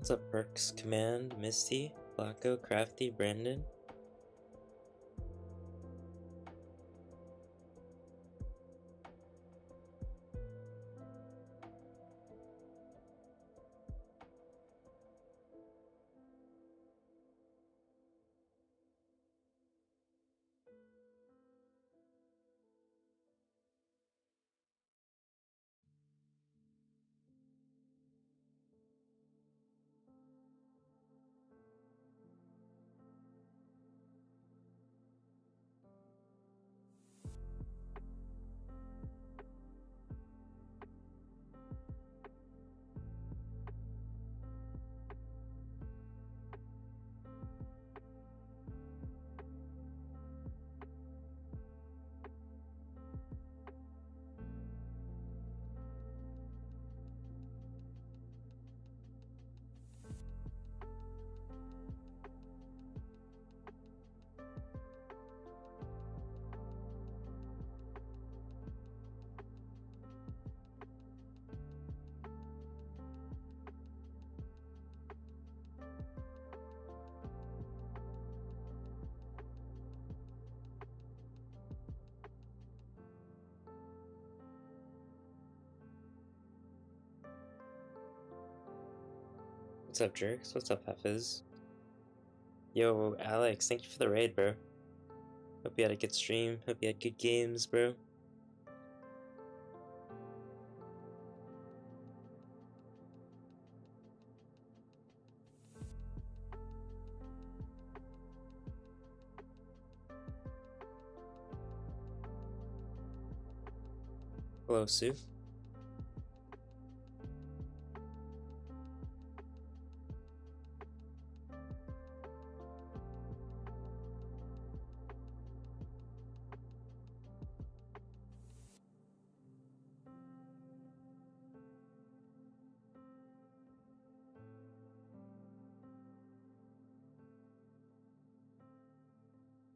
What's up, Perks? Command, Misty, Flacco, Crafty, Brandon. What's up, Jerks? What's up, Hefes? Yo, Alex, thank you for the raid, bro. Hope you had a good stream. Hope you had good games, bro. Hello, Sue.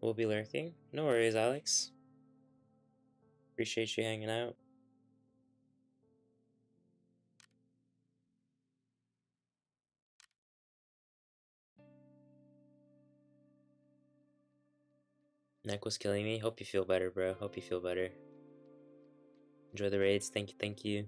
We'll be lurking. No worries, Alex. Appreciate you hanging out. Neck was killing me. Hope you feel better, bro. Hope you feel better. Enjoy the raids. Thank you, thank you.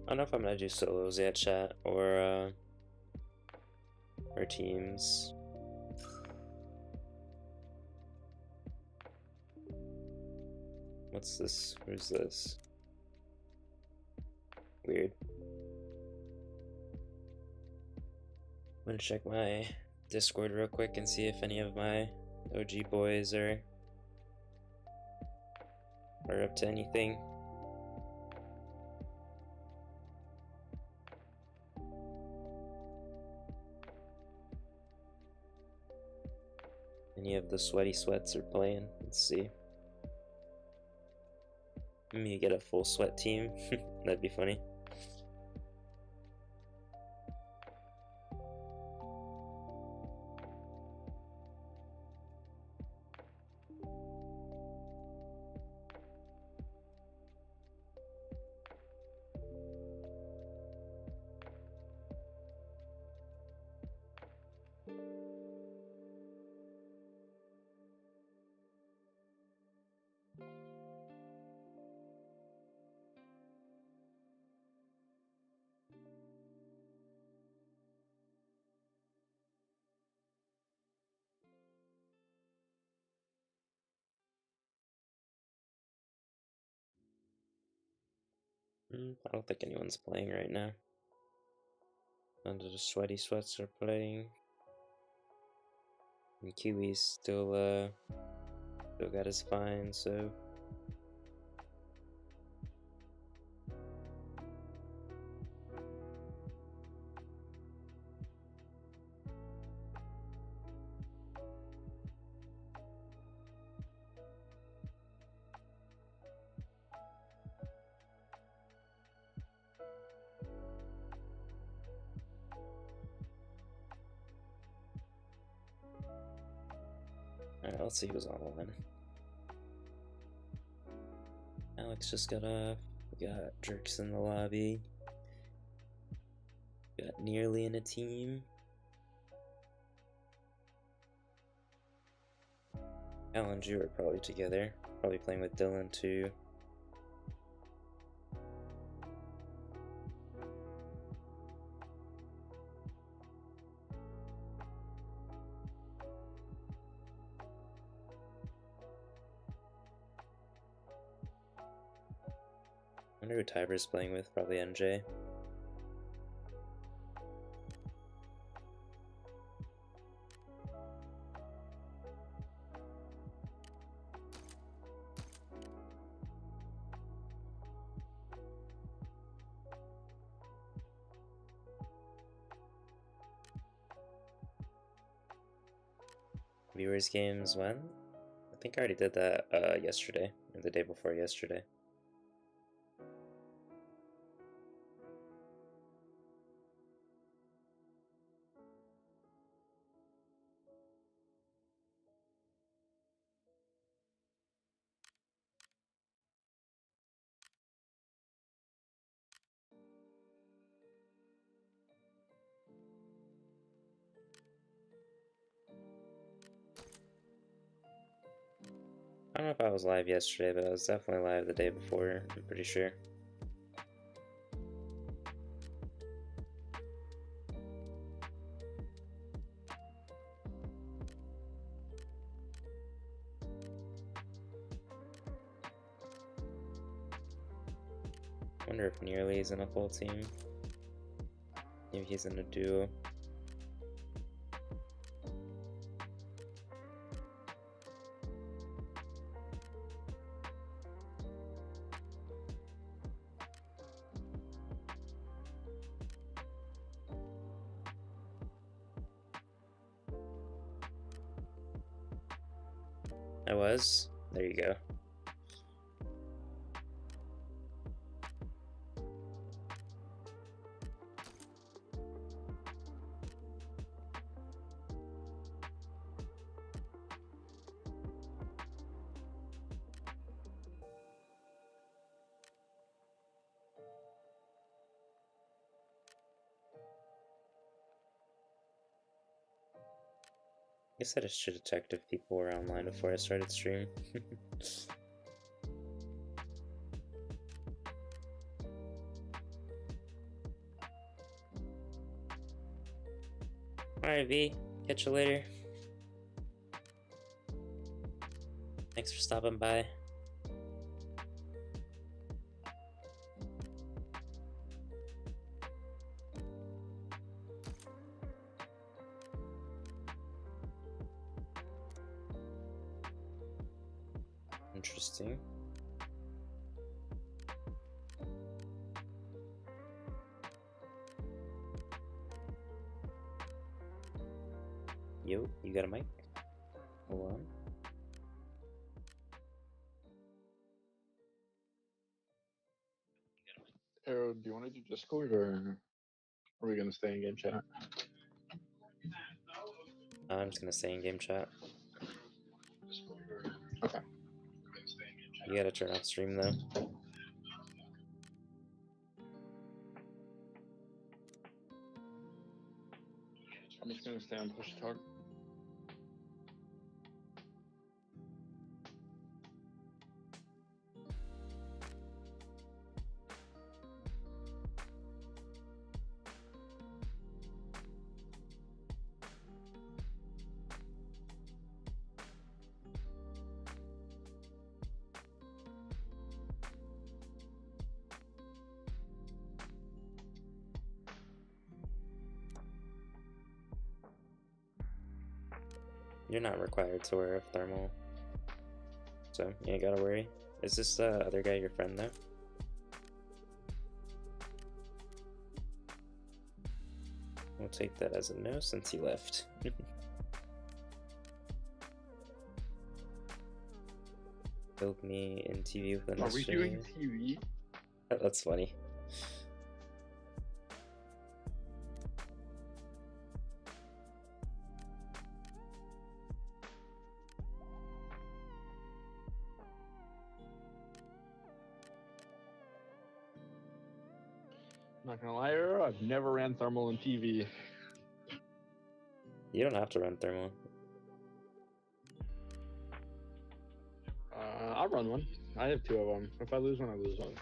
I don't know if I'm gonna do solos yet, chat, or teams. What's this? Who's this? Weird. I'm gonna check my Discord real quick and see if any of my OG boys are up to anything. Any of the sweaty sweats are playing. Let's see. Maybe get a full sweat team. That'd be funny. I don't think anyone's playing right now. None of the sweaty sweats are playing. And Kiwi's still got his fine, so alright, let's see who's online. Alex just got off. We got Jerks in the lobby. We got Nearly in a team. Al and Drew are probably together. Probably playing with Dylan too. I wonder who Tiber's playing with, probably NJ. Viewers games when? I think I already did that yesterday, or the day before yesterday. I don't know if I was live yesterday, but I was definitely live the day before, I'm pretty sure. Wonder if Nearly is in a full team. Maybe he's in a duo. I was? There you go. I guess I just should have checked if people were online before I started stream. Alright, V. Catch you later. Thanks for stopping by. Interesting. Yo, you got a mic? Hold on. Arrow, do you want to do Discord or are we going to stay in game chat? I'm just gonna stay in game chat. Okay. You gotta turn off stream though. I'm just going to stay on push talk. You're not required to wear a thermal, so you ain't gotta worry. Is this other guy your friend though? We'll take that as a no since he left. Build me in TV with a nice. Are we doing TV? That's funny. Not gonna lie, Arrow, I've never ran thermal in TV. You don't have to run thermal. I'll run one. I have 2 of them. If I lose one, I lose one.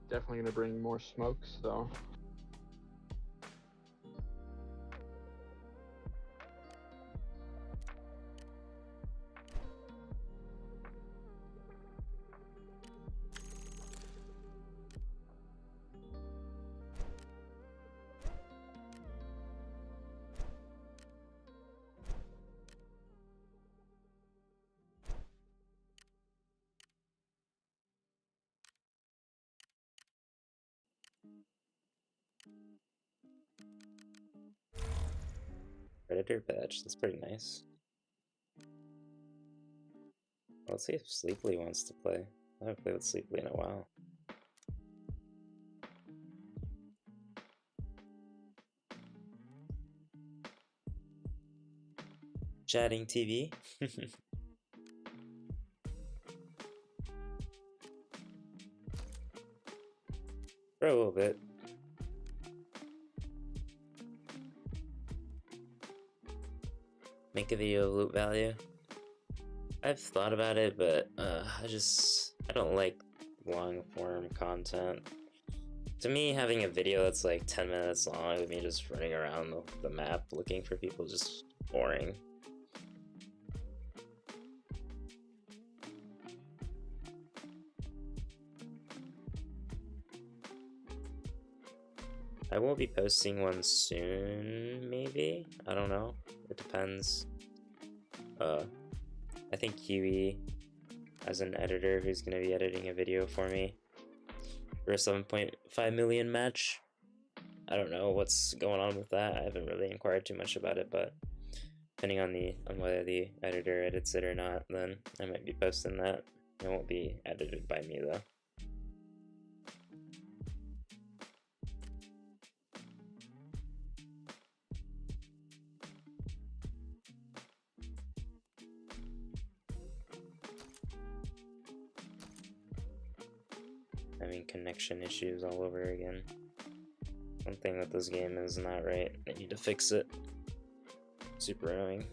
Definitely gonna bring more smokes, though. Predator badge, that's pretty nice. Let's see if Sleeply wants to play. I haven't played with Sleeply in a while. Chatting TV. For a little bit. Make a video of loot value. I've thought about it, but I don't like long form content. To me, having a video that's like 10 minutes long of me just running around the map looking for people is just boring. I will be posting one soon, maybe? I don't know. It depends. I think Huey as an editor who's going to be editing a video for me for a 7.5 million match. I don't know what's going on with that. I haven't really inquired too much about it, but depending on whether the editor edits it or not, then I might be posting that. It won't be edited by me though. Having connection issues all over again. One thing with this game is not right. I need to fix it. Super annoying.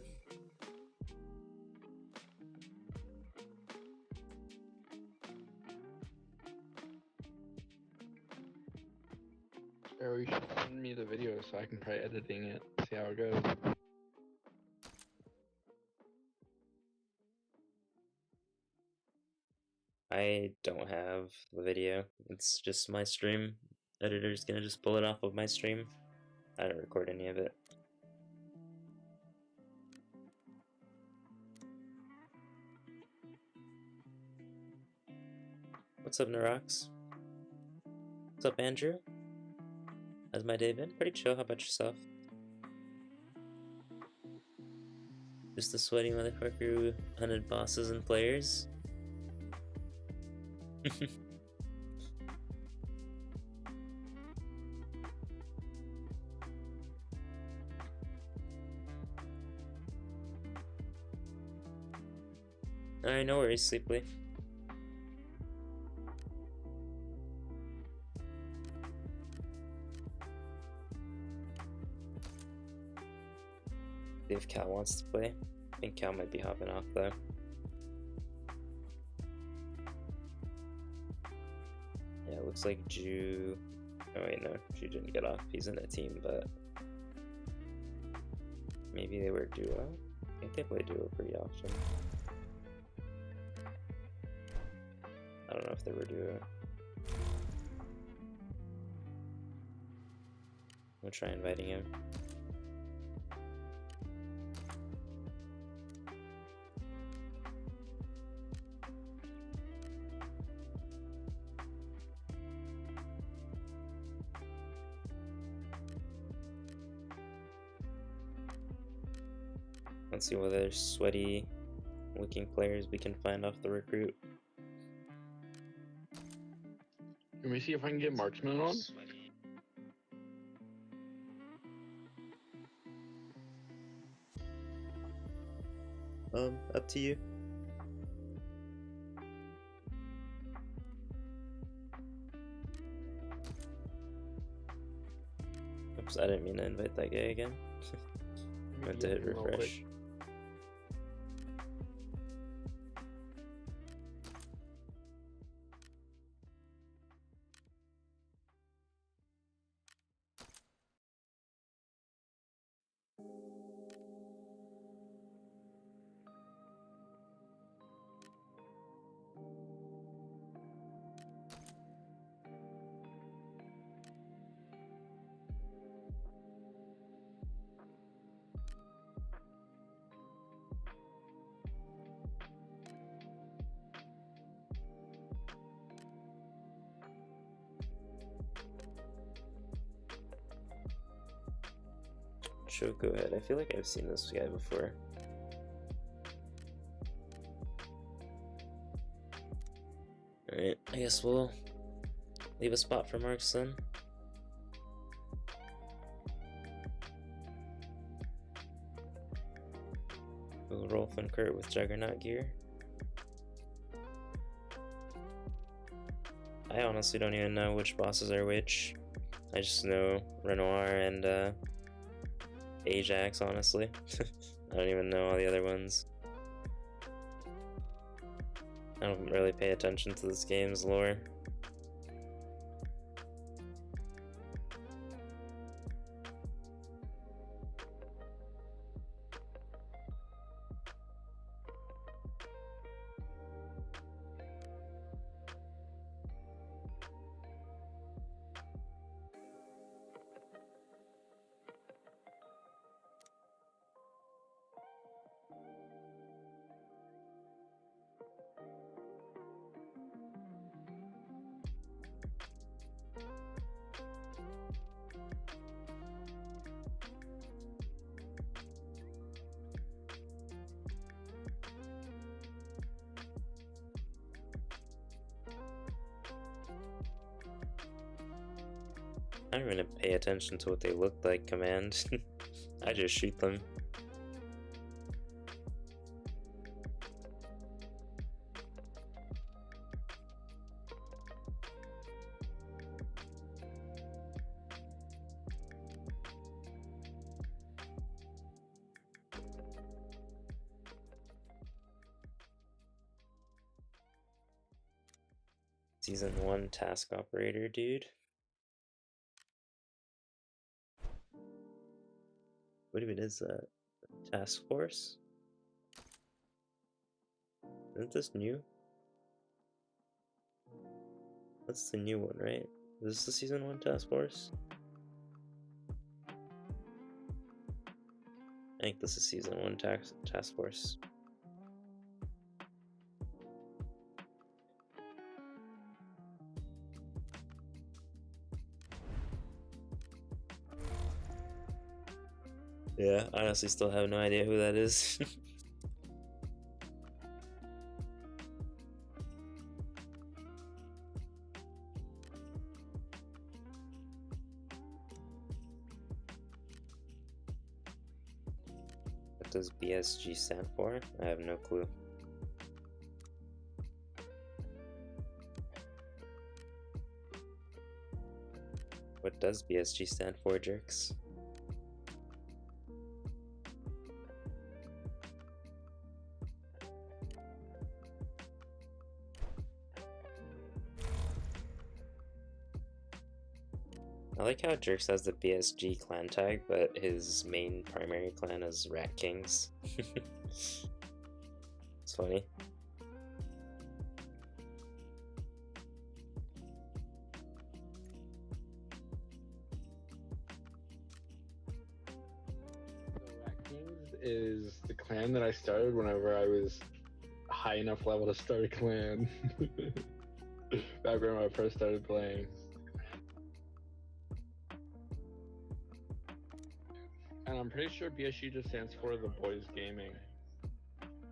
Or you should send me the video so I can try editing it, see how it goes. I don't have the video. It's just my stream. Editor's gonna just pull it off of my stream. I don't record any of it. What's up, Narox? What's up, Andrew? How's my day been? Pretty chill. How about yourself? Just a sweaty motherfucker who hunted bosses and players? Alright, no worries, Sleeply. See if Cal wants to play. I think Cal might be hopping off though. Yeah, it looks like Ju... Oh wait, no, Ju didn't get off. He's in a team, but... Maybe they were duo? I think they play duo pretty often. I don't know if they were due. We'll try inviting him. Let's see what other sweaty looking players we can find off the recruit. Let me see if I can get Marksman on. Up to you. Oops, I didn't mean to invite that guy again. Meant to hit refresh. Sure, go ahead. I feel like I've seen this guy before. Alright, I guess we'll leave a spot for Marks then. We'll Rolf and Kurt with Juggernaut gear. I honestly don't even know which bosses are which. I just know Renoir and Ajax, honestly. I don't even know all the other ones. I don't really pay attention to this game's lore. I don't even pay attention to what they look like, command. I just shoot them. Season 1 task operator, dude. What even is that? Task force? Isn't this new? That's the new one, right? Is this the season 1 task force? I think this is season 1 task force. Yeah, I honestly still have no idea who that is. What does BSG stand for? I have no clue. What does BSG stand for, jerks? I like how Jerks has the BSG clan tag, but his main primary clan is Rat Kings. It's funny. is the clan that I started whenever I was high enough level to start a clan. Back when I first started playing. And I'm pretty sure BSG just stands for the Boys Gaming.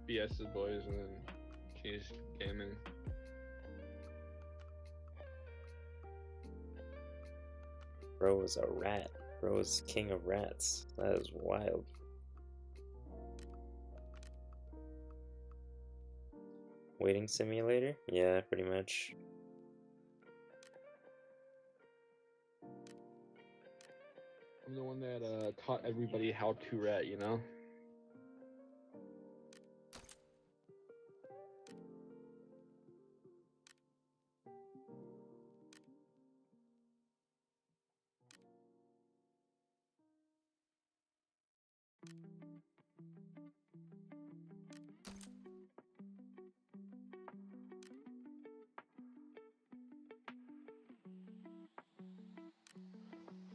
BS is Boys and then G is Gaming. Bro is a rat. Bro is king of rats. That is wild. Waiting simulator? Yeah, pretty much. I'm the one that taught everybody how to rat, you know?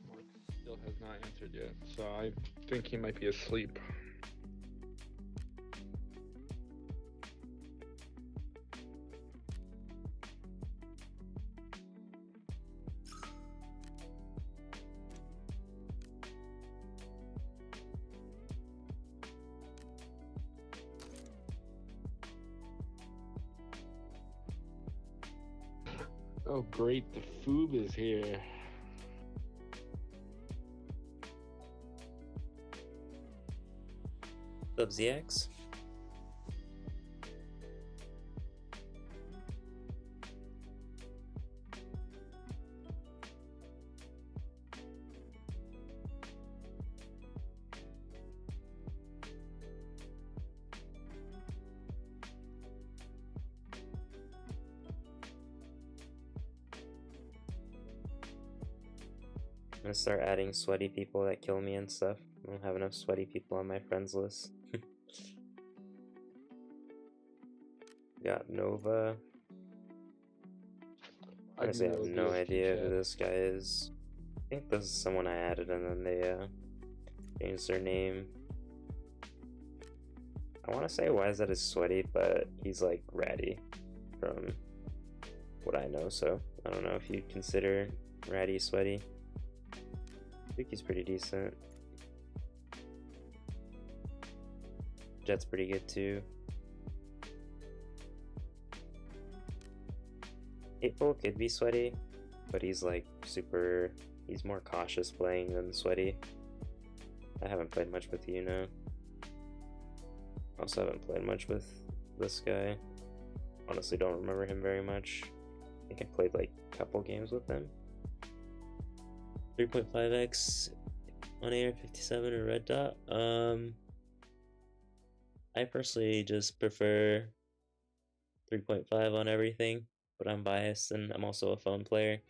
Mark still has not answered yet, so I think he might be asleep. Oh great, the Foob is here. What's up, ZX? I'm gonna start adding sweaty people that kill me and stuff. I don't have enough sweaty people on my friends list. Got Nova. Honestly, I have no idea who this guy is. I think this is someone I added and then they changed their name. I want to say Wise is sweaty, but he's like ratty from what I know, so I don't know if you'd consider ratty sweaty. I think he's pretty decent. Jet's pretty good too. Hateful could be sweaty, but he's like he's more cautious playing than sweaty. I haven't played much with Yuna. Also haven't played much with this guy. Honestly don't remember him very much. I think I played like a couple games with him. 3.5x on AR-57 or red dot. I personally just prefer 3.5 on everything, but I'm biased and I'm also a phone player.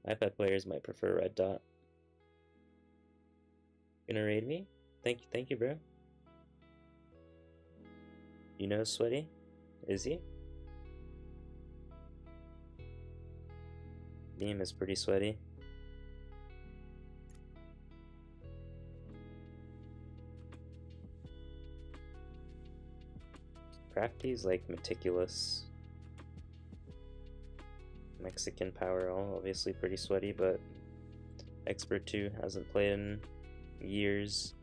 iPad players might prefer red dot. Gonna raid me? Thank you, bro. You know Sweaty? Is he? Beam is pretty sweaty. Crafty's like meticulous. Mexican power, obviously pretty sweaty, but Expert 2 hasn't played in years.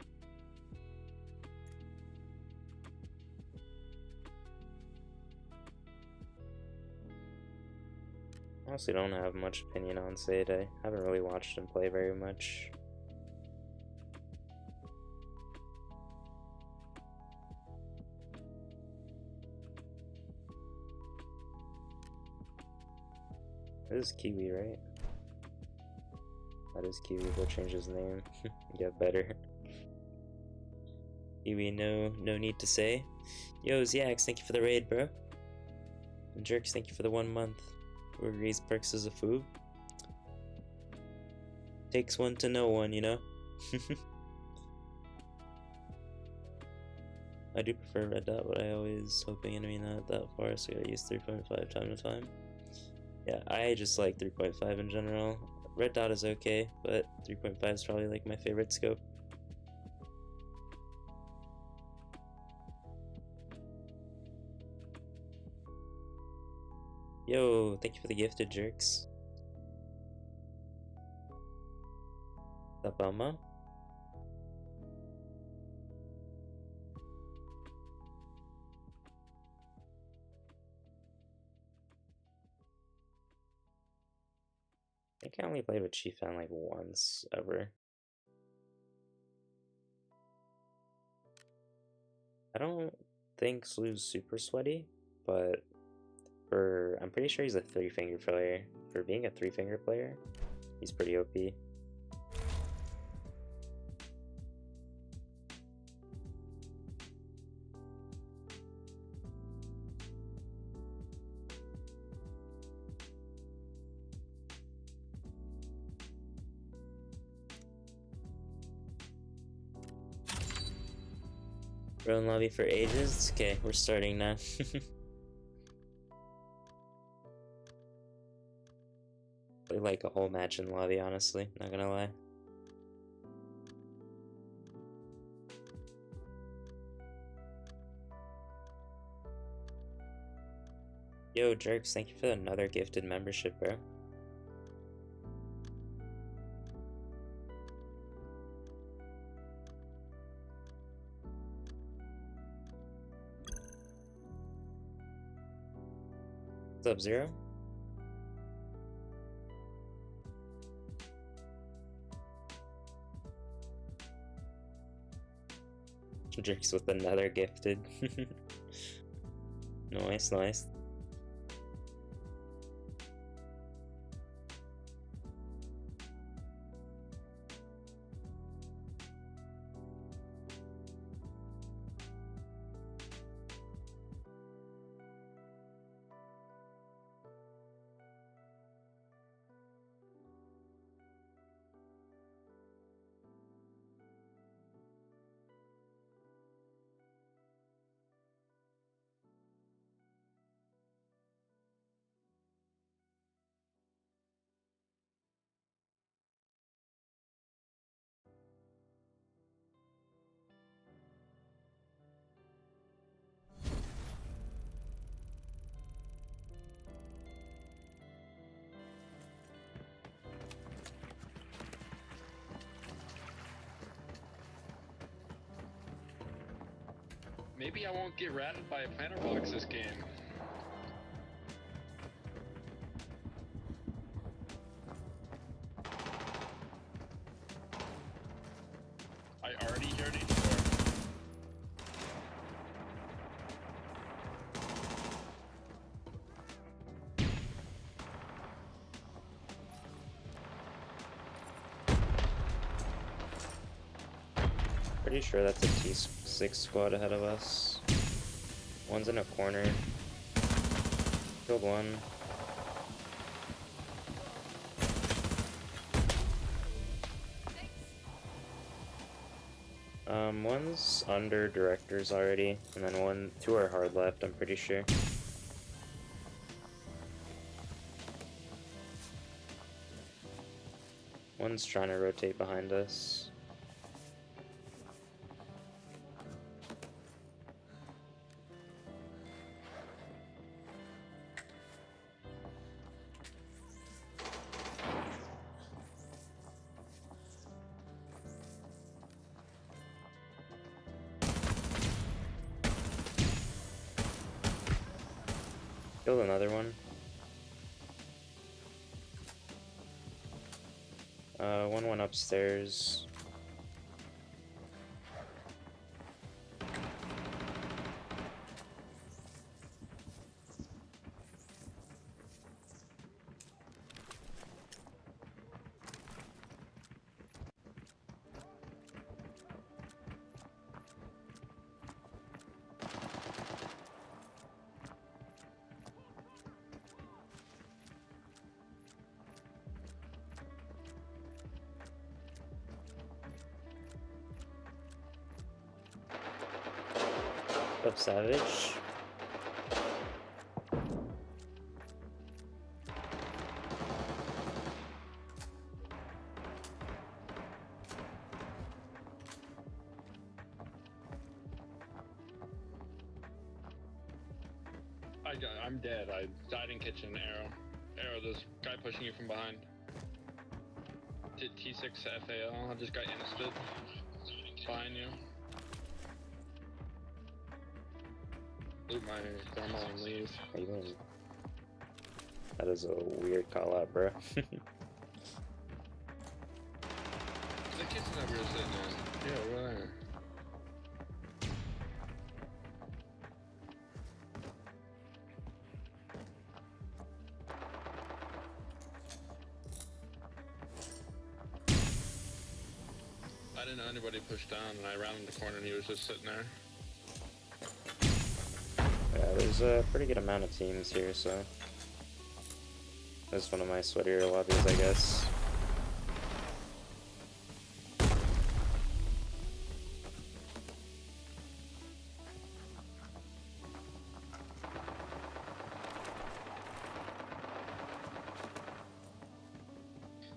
I honestly don't have much opinion on Sade. I haven't really watched him play very much. This is Kiwi, right? That is Kiwi. He'll change his name. Get better. Kiwi, no need to say. Yo, Zyax, thank you for the raid, bro. And Jerks, thank you for the 1 month. Who agrees perks as a foob? Takes one to know one, you know? I do prefer red dot, but I always hoping enemy not that far, so I use 3.5 time to time. Yeah, I just like 3.5 in general. Red dot is okay, but 3.5 is probably like my favorite scope. Yo, thank you for the gifted jerks. What's up, Elmo? I think I only played with Chief Fan like once ever. I don't think Slew's super sweaty, but I'm pretty sure he's a 3-finger player. For being a 3-finger player, he's pretty OP. Bro in lobby for ages? Okay, we're starting now. Play like a whole match in lobby, honestly, not gonna lie. Yo, Jerks, thank you for another gifted membership, bro. What's up, Zero? Jerks with another gifted. Nice, nice. Maybe I won't get ratted by a planter box this game. I already heard it before. Pretty sure that's a T6 squad ahead of us. One's in a corner. Killed one. One's under directors already, and then two are hard left, I'm pretty sure. One's trying to rotate behind us. Killed another one. One went upstairs. Up Savage. I'm dead. I died in kitchen. Arrow. Arrow, there's a guy pushing you from behind. Did T6 FAL. I just got insted. Behind you. Loot my thermal and leave. What do you mean? That is a weird call out, bro. The kitchen that we were sitting in. Yeah, over there. I didn't know anybody pushed down, and I rounded the corner and he was just sitting there. Yeah, there's a pretty good amount of teams here, so this is one of my sweatier lobbies, I guess.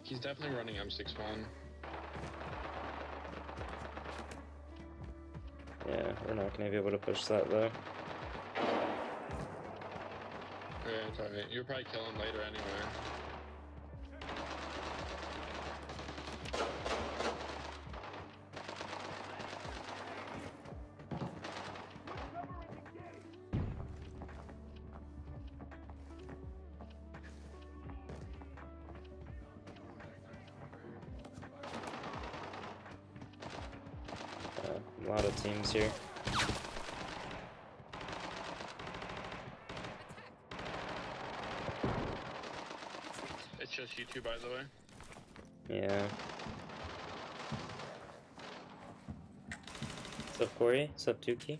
He's definitely running M61. Yeah, we're not gonna be able to push that though. Yeah, it's alright. You'll probably kill him later anyway. A lot of teams here. It's just you two, by the way. Yeah. What's up, Corey? What's up, Tuki?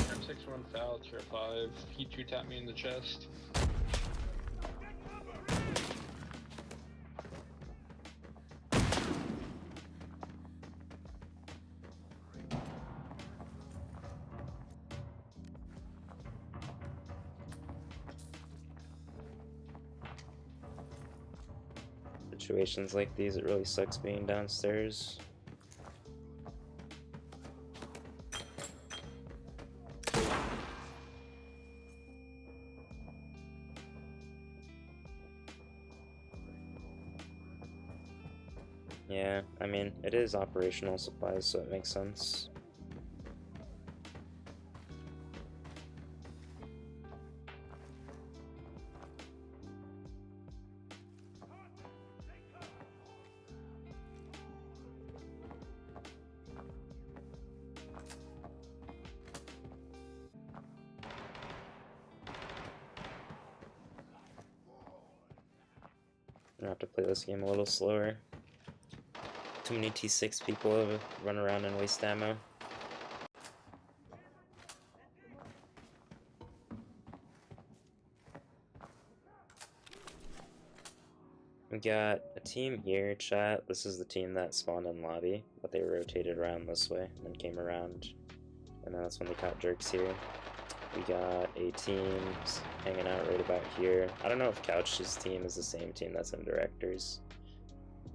M61 foul, tier 5. He 2-tapped me in the chest. Situations like these, it really sucks being downstairs. Yeah, I mean, it is operational supplies, so it makes sense. I'm gonna have to play this game a little slower. Too many T6 people run around and waste ammo. We got a team here, chat. This is the team that spawned in lobby, but they rotated around this way and then came around. And then that's when they caught jerks here. We got a team hanging out right about here. I don't know if Couch's team is the same team that's in directors.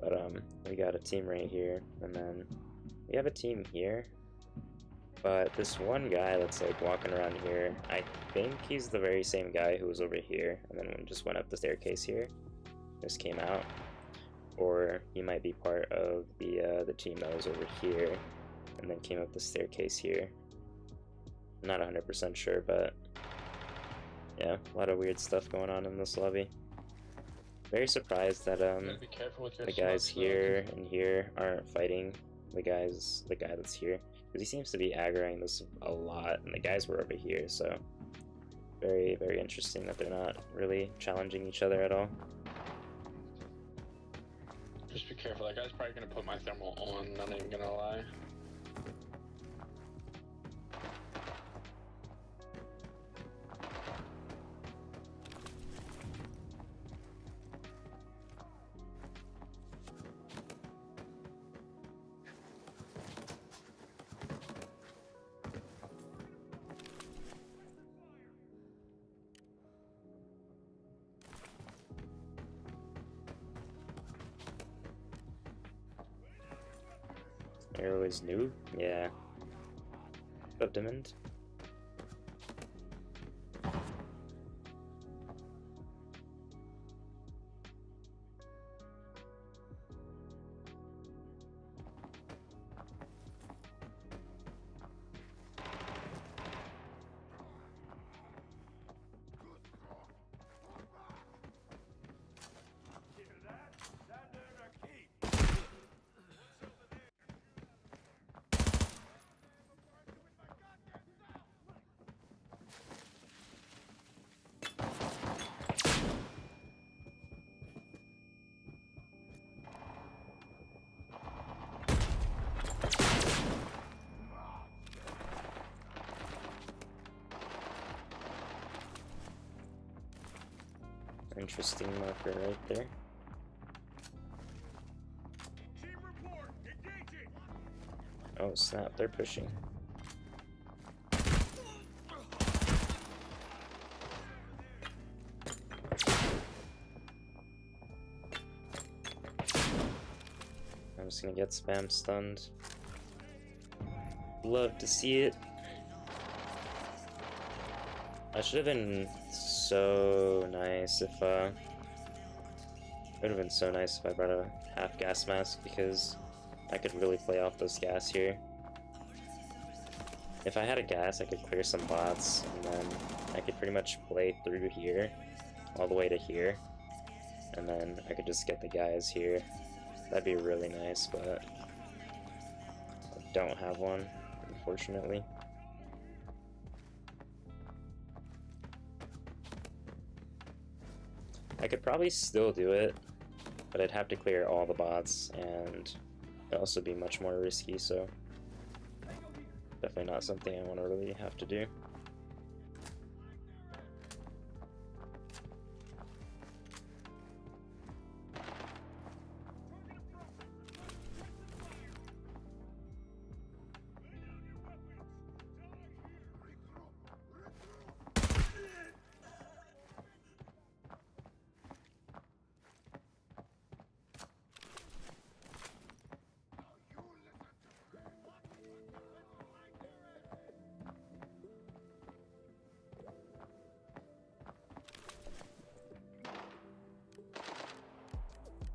But we got a team right here, and then we have a team here. But this one guy that's like walking around here, I think he's the very same guy who was over here, and then just went up the staircase here. Just came out, or he might be part of the team that was over here, and then came up the staircase here. I'm not 100% sure, but yeah, a lot of weird stuff going on in this lobby. Very surprised that Be careful with your the guys smokes, here and here aren't fighting the guy that's here, because he seems to be aggroing this a lot, and the guys were over here, so very, very interesting that they're not really challenging each other at all. Just be careful, that guy's probably gonna put my thermal on, not even gonna lie. Arrow is new? Yeah. What up, Diamond? Interesting marker right there. Oh snap, they're pushing. I'm just gonna get spam stunned. Love to see it. I should have been so nice if it would have been so nice if I brought a half gas mask, because I could really play off those gas here. If I had a gas, I could clear some bots, and then I could pretty much play through here all the way to here, and then I could just get the guys here. That'd be really nice, but I don't have one, unfortunately. I could probably still do it, but I'd have to clear all the bots, and it'd also be much more risky, so definitely not something I want to really have to do.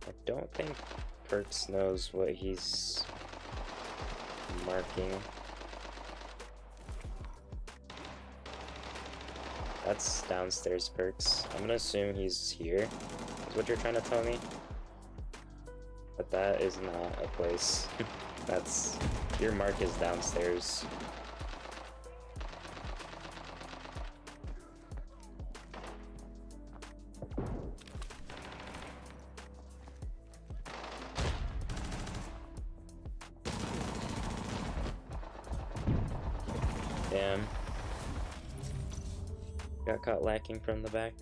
I don't think Perks knows what he's marking. That's downstairs, Perks. I'm gonna assume he's here, is what you're trying to tell me. But that is not a place. That's... your mark is downstairs. Damn. Got caught lacking from the back.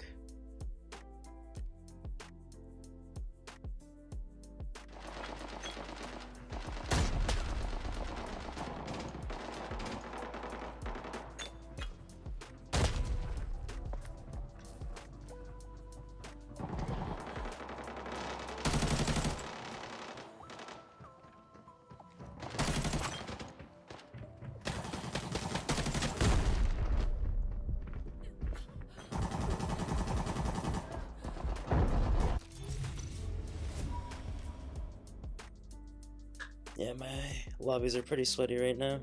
Yeah, my lobbies are pretty sweaty right now.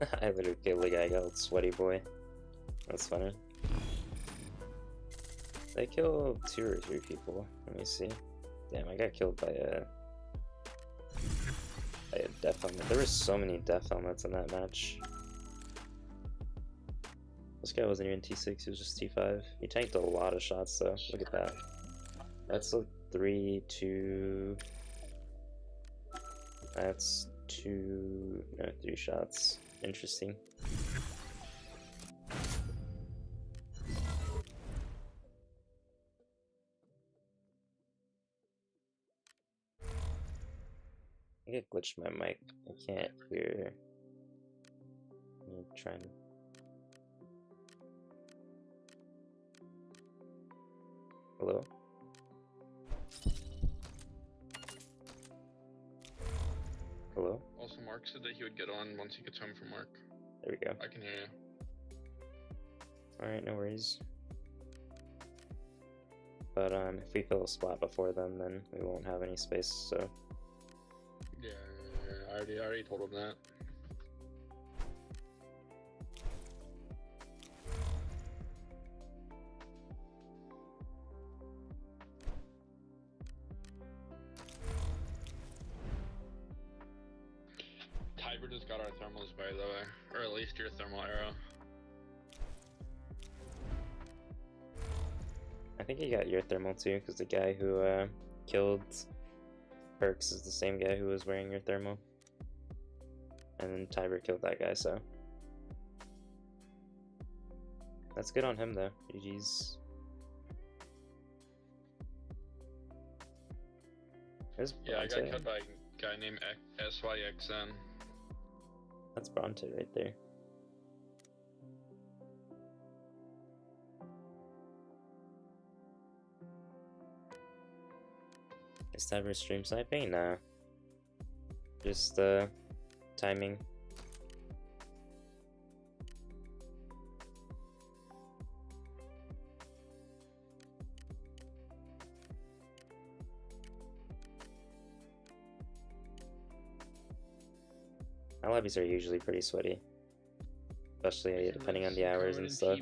I literally killed the guy called Sweaty Boy. That's funny. They killed 2 or 3 people. Let me see. Damn, I got killed by a death helmet. There were so many death helmets in that match. This guy wasn't even T6, he was just T5. He tanked a lot of shots though. Look at that. That's a 3, 2... That's 2... no, 3 shots. Interesting. I think I glitched my mic. I can't hear. I'm trying to Hello? Hello? Also, Mark said that he would get on once he gets home from work. There we go. I can hear you. Alright, no worries. But if we fill a spot before them, then we won't have any space, so... Yeah, I already told him that. Tiber just got our thermals, by the way. Or at least your thermal arrow. I think he got your thermal too, because the guy who killed Perks is the same guy who was wearing your thermal. And then Tiber killed that guy, so... That's good on him, though. GG's. Yeah, I got killed by a guy named SYXN. That's Bronte right there. Is Tiber stream sniping? Nah. Just timing. My lobbies are usually pretty sweaty, especially depending on the hours and stuff.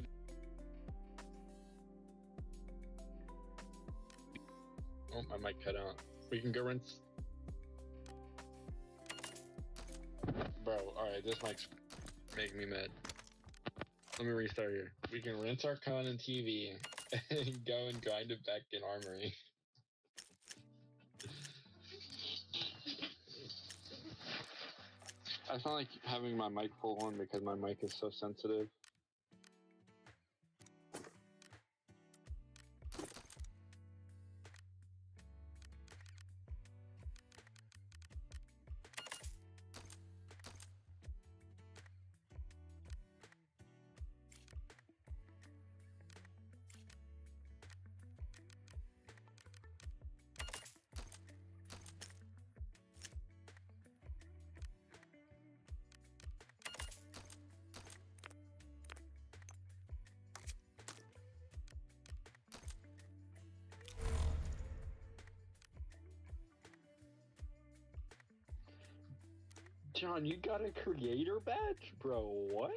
Oh, my mic cut out. We can go rinse. Bro, alright, this mic's making me mad. Let me restart here. We can rinse our con and TV and go and grind it back in Armory. I sound like having my mic full on because my mic is so sensitive. John, you got a creator badge? Bro, what?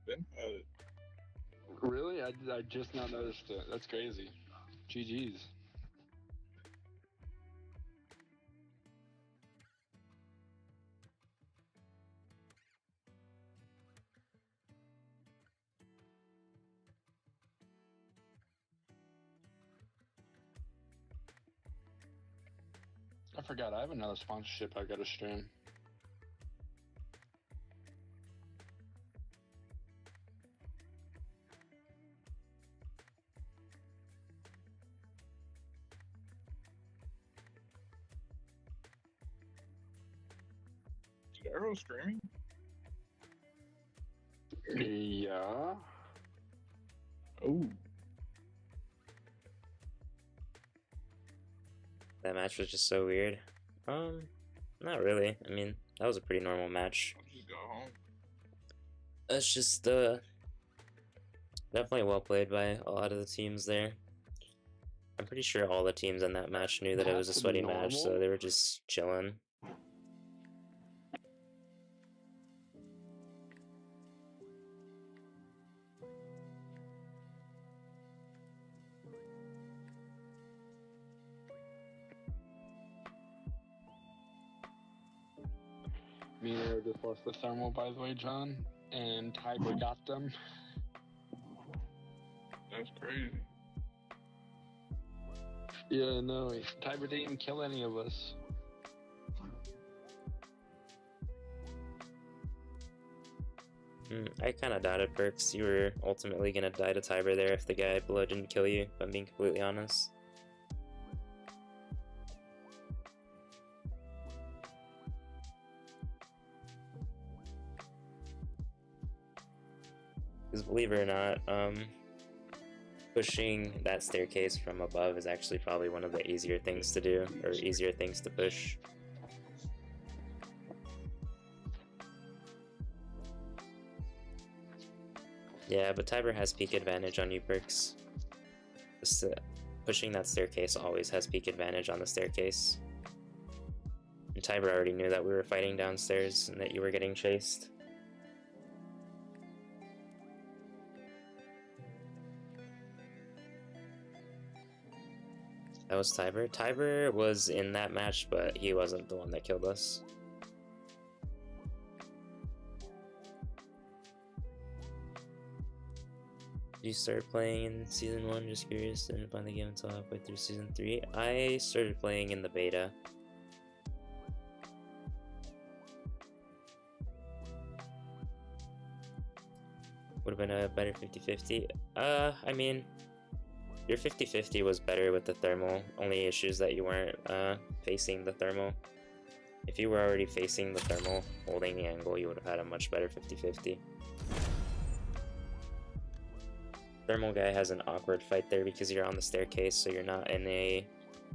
Then had it. Really? I just now noticed it. That's crazy. GG's. I forgot I have another sponsorship I gotta stream. Is Arrow streaming? Yeah. Oh. That match was just so weird. Not really. I mean, that was a pretty normal match. I'll just go home. That's just definitely well played by a lot of the teams there. I'm pretty sure all the teams in that match knew that it was a sweaty match, so they were just chilling. Me and Arrow just lost the thermal, by the way, John. And Tiber got them. That's crazy. Yeah, no, Tiber didn't even kill any of us. I kind of doubted Perks. You were ultimately gonna die to Tiber there if the guy below didn't kill you, if I'm being completely honest. Because believe it or not, pushing that staircase from above is actually probably one of the easier things to do, or easier things to push. Yeah, but Tiber has peak advantage on you perks. Pushing that staircase always has peak advantage on the staircase. And Tiber already knew that we were fighting downstairs and that you were getting chased. That was Tiber. Tiber was in that match, but he wasn't the one that killed us. You started playing in Season 1, just curious, didn't find the game until halfway through Season 3. I started playing in the beta. Would have been a better 50-50. I mean, your 50-50 was better with the thermal. Only issues that you weren't facing the thermal. If you were already facing the thermal, holding the angle, you would have had a much better 50-50. Thermal guy has an awkward fight there because you're on the staircase, so you're not in a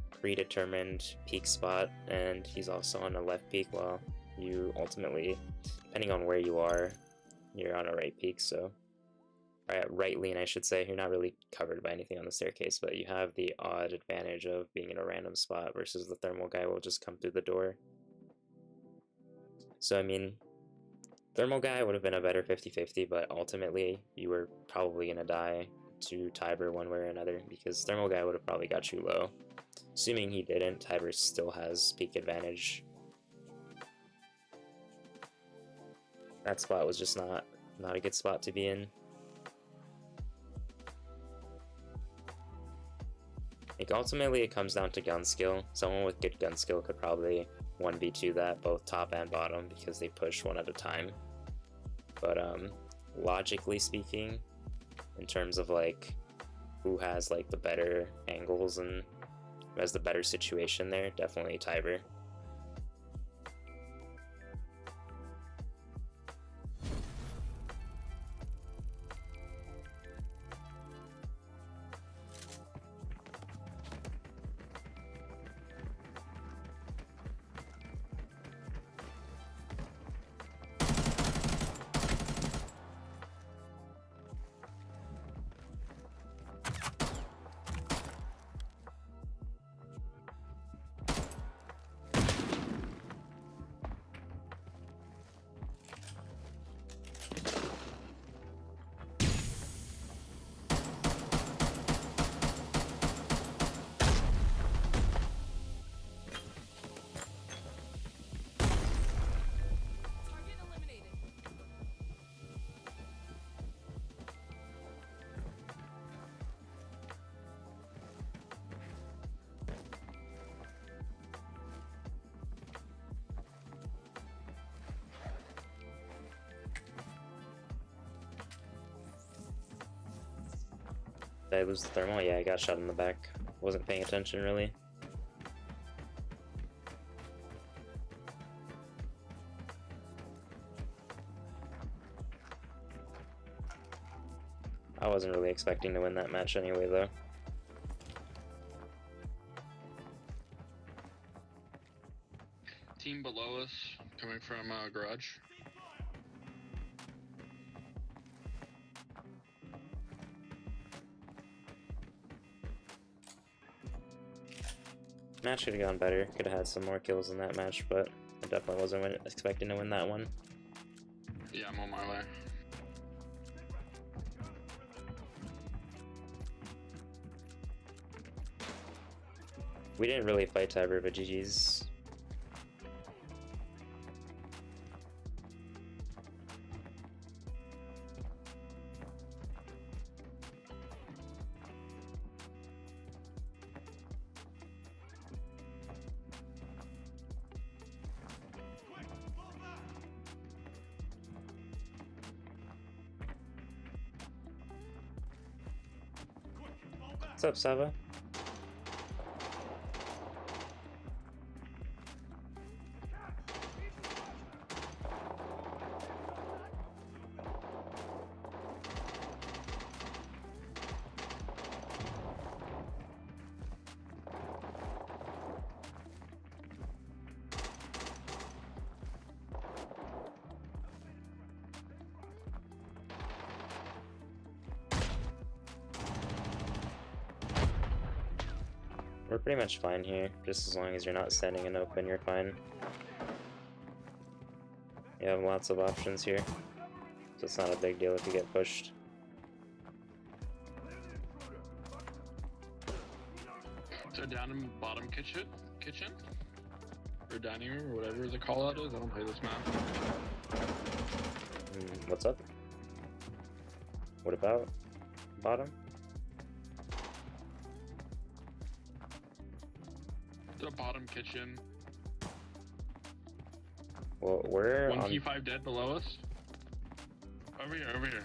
predetermined peak spot, and he's also on a left peak, while you ultimately, depending on where you are, you're on a right peak, so right lean I should say. You're not really covered by anything on the staircase, but you have the odd advantage of being in a random spot versus the thermal guy will just come through the door. So I mean, thermal guy would have been a better 50-50, but ultimately you were probably gonna die to Tiber one way or another, because thermal guy would have probably got you low. Assuming he didn't, Tiber still has peak advantage. That spot was just not a good spot to be in. Like, ultimately it comes down to gun skill. Someone with good gun skill could probably 1v2 that, both top and bottom, because they push one at a time. But logically speaking, in terms of like who has like the better angles and who has the better situation there, definitely Tiber. Did I lose the thermal? Yeah, I got shot in the back. Wasn't paying attention really. I wasn't really expecting to win that match anyway though. Team below us, coming from garage. Match could have gone better. Could have had some more kills in that match, but I definitely wasn't expecting to win that one. Yeah, I'm on my way. We didn't really fight Tiber, but GG's. What's up, Sava? We're pretty much fine here. Just as long as you're not standing in open, you're fine. You have lots of options here, so it's not a big deal if you get pushed. So down in bottom kitchen, or dining room, or whatever the call out is. I don't play this map. What's up? What about bottom? The bottom kitchen. Well, we're One on... P5 dead below us. Over here, over here.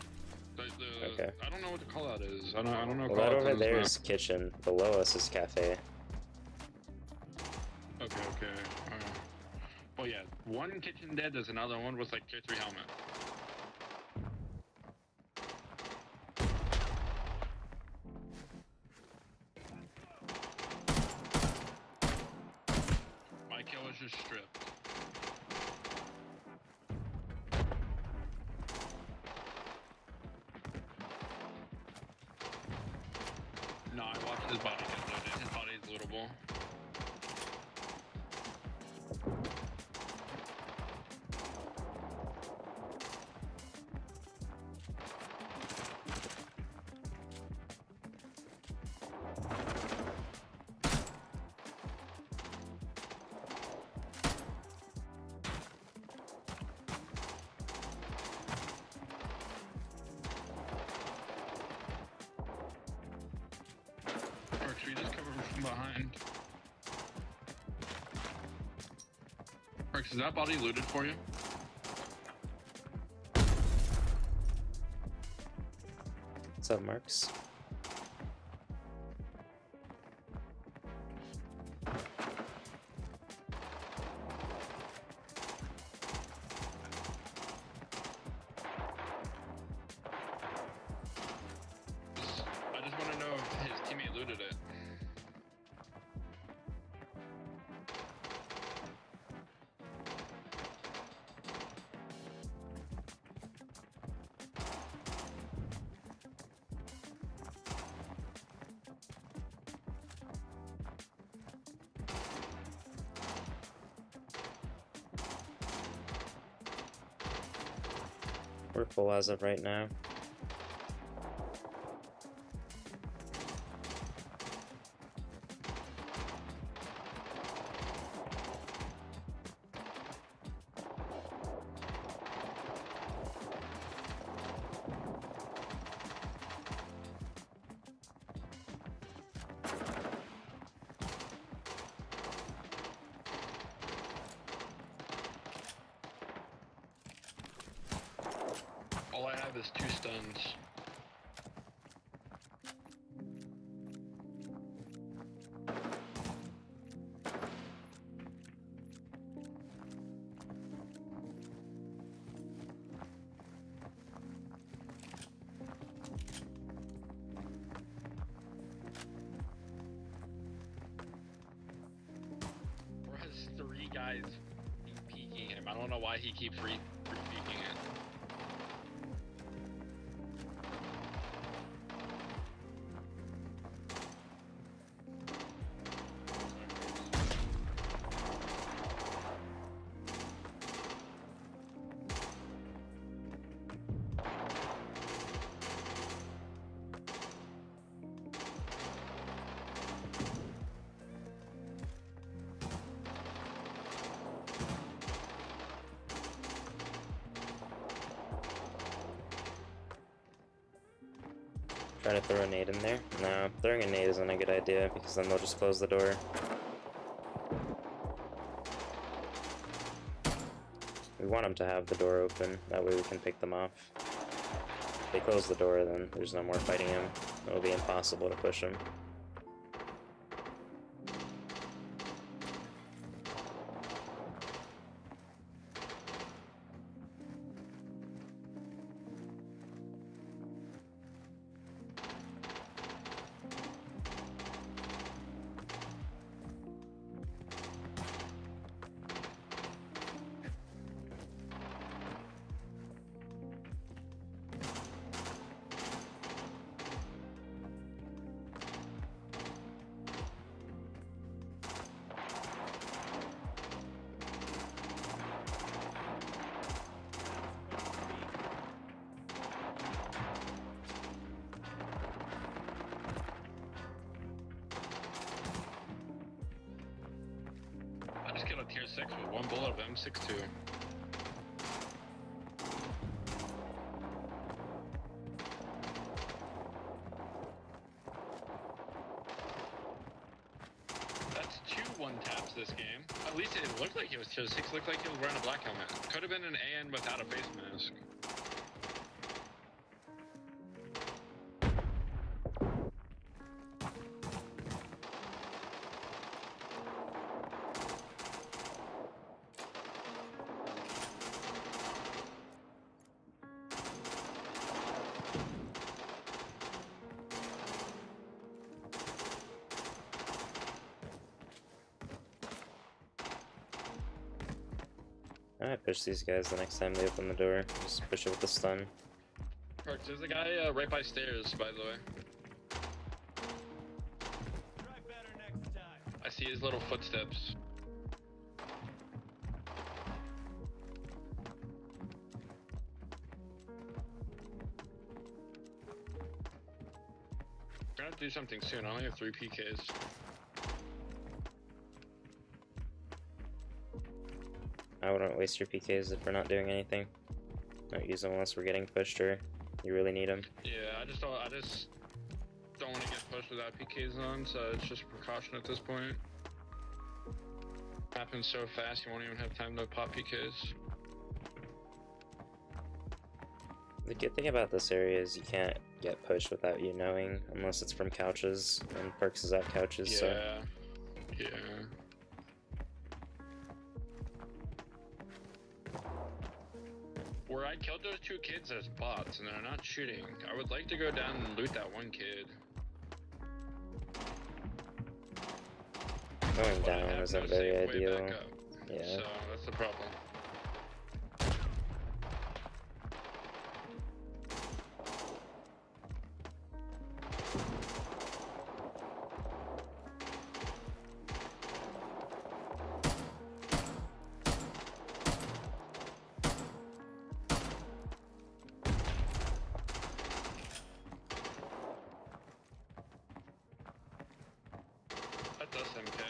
Okay. I don't know what the call out is. I don't know. Well, that callouts over on this there map. is kitchen. Below us is cafe. Okay. Alright. Well, yeah. One kitchen dead. There's another one with like tier 3 helmet. My kill was just stripped. No, I watched his body get looted. His body is lootable. Perks, we just covered from behind. Perks, is that body looted for you? What's up, Marks? I just want to know if his teammate looted it. We're full as of right now. All I have is 2 stuns. Bro has 3 guys peeking him. I don't know why he keeps peeking it. Trying to throw a nade in there? No, throwing a nade isn't a good idea because then they'll just close the door. We want them to have the door open, that way we can pick them off. If they close the door, then there's no more fighting him. It'll be impossible to push him. Tier 6 with 1 bullet of M62. That's 2 1-taps this game. At least it looked like it was Tier 6. Looked like he was wearing a black helmet. Could have been an AN without a face mask. I might push these guys the next time they open the door. Just push it with the stun. Perks, there's a guy right by stairs, by the way. Try better next time. I see his little footsteps. I'm gonna do something soon. I only have 3 PKs. I wouldn't waste your PKs if we're not doing anything. Don't use them unless we're getting pushed or you really need them. Yeah, I just don't want to get pushed without PKs on, so it's just a precaution at this point. Happens so fast, you won't even have time to pop PKs. The good thing about this area is you can't get pushed without you knowing, unless it's from couches, and Perks is at couches, Yeah, so... yeah. Where I killed those 2 kids as bots, and they're not shooting. I would like to go down and loot that 1 kid. Going But I down have isn't no very safe way ideal. back up, Yeah. so that's the problem. That does MK.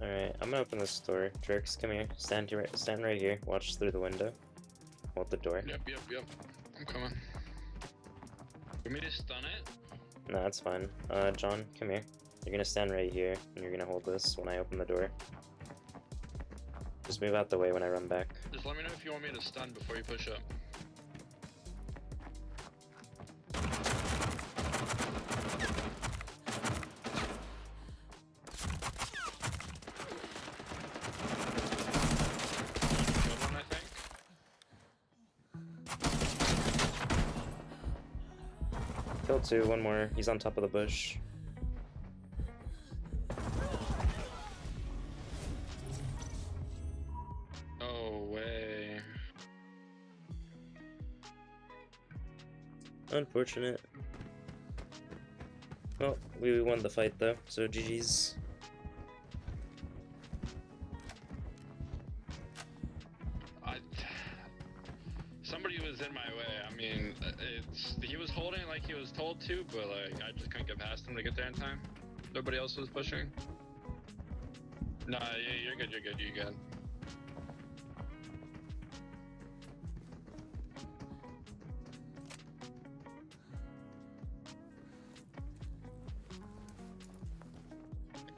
Alright, I'm gonna open this door. Jerks, come here. Stand right here. Watch through the window. Hold the door. Yep. I'm coming. Want me to stun it? No, that's fine. John, come here. You're gonna stand right here, and you're gonna hold this when I open the door. Just move out the way when I run back. Just let me know if you want me to stun before you push up. Good one, I think. Kill 2, one more. He's on top of the bush. No way. Unfortunate. Well, we won the fight though, so GG's. Somebody was in my way. I mean, he was holding it like he was told to, but like I just couldn't get past him to get there in time. Nobody else was pushing. Nah, yeah, you're good. You're good. You're good.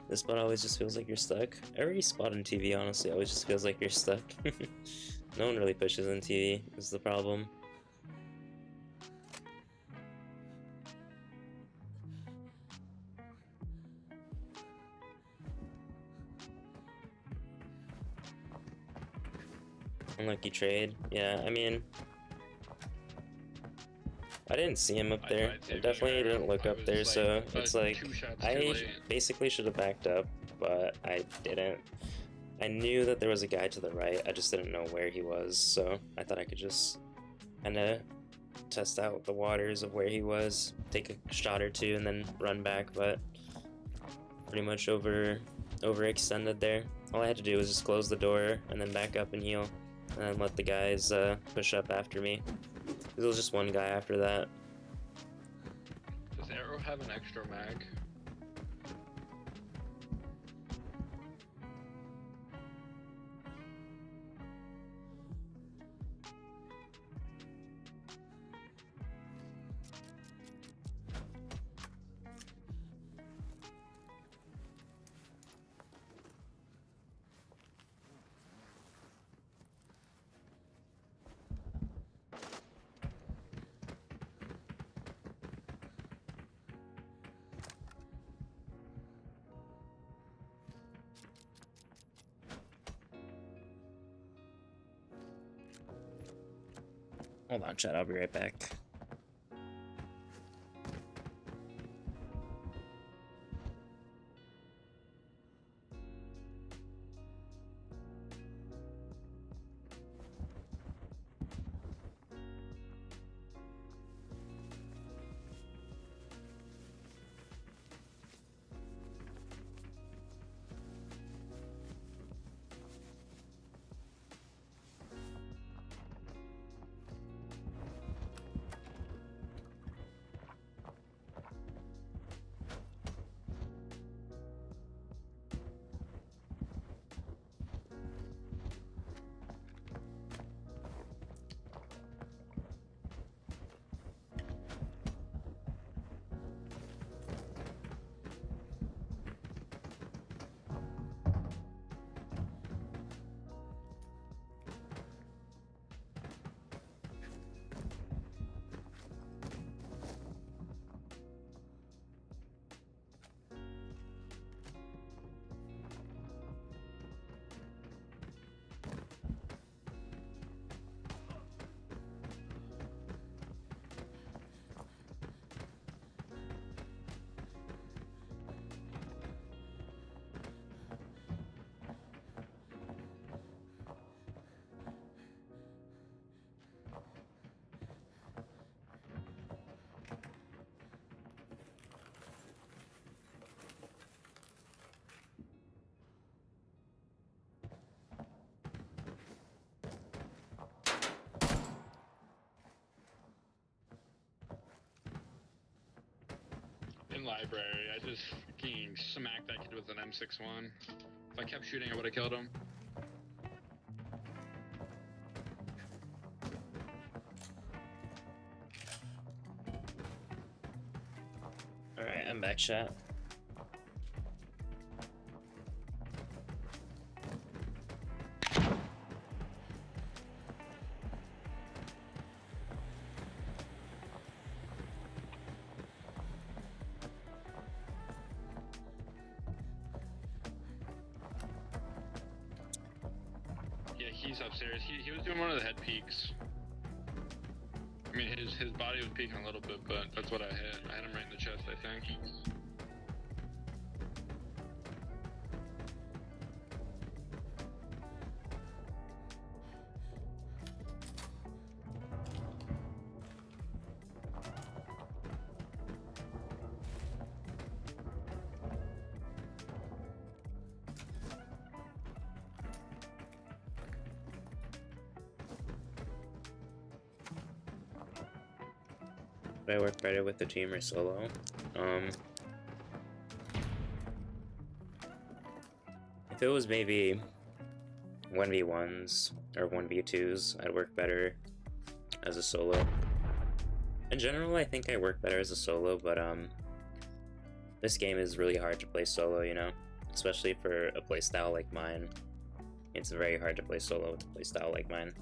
This spot always just feels like you're stuck. Every spot in TV honestly always just feels like you're stuck. No one really pushes in TV, is the problem. Unlucky trade. Yeah, I mean, I didn't see him up there. I definitely didn't look up there, so it's like I basically should have backed up, but I didn't. I knew that there was a guy to the right, I just didn't know where he was, so I thought I could just kind of test out the waters of where he was, take a shot or two, and then run back, but pretty much overextended there. All I had to do was just close the door and then back up and heal, and let the guys push up after me. There was just one guy after that. Does Arrow have an extra mag? Hold on, chat, I'll be right back. In library, I just fucking smacked that kid with an M61. If I kept shooting, I would have killed him. Alright, I'm back, chat. Yeah, he's upstairs. He was doing one of the head peeks. I mean, his body was peeking a little bit, but that's what I hit. I hit him right in the chest, I think. Would I work better with the team or solo? If it was maybe 1v1s or 1v2s, I'd work better as a solo. In general, I think I work better as a solo, but this game is really hard to play solo, you know? Especially for a playstyle like mine. It's very hard to play solo with a playstyle like mine.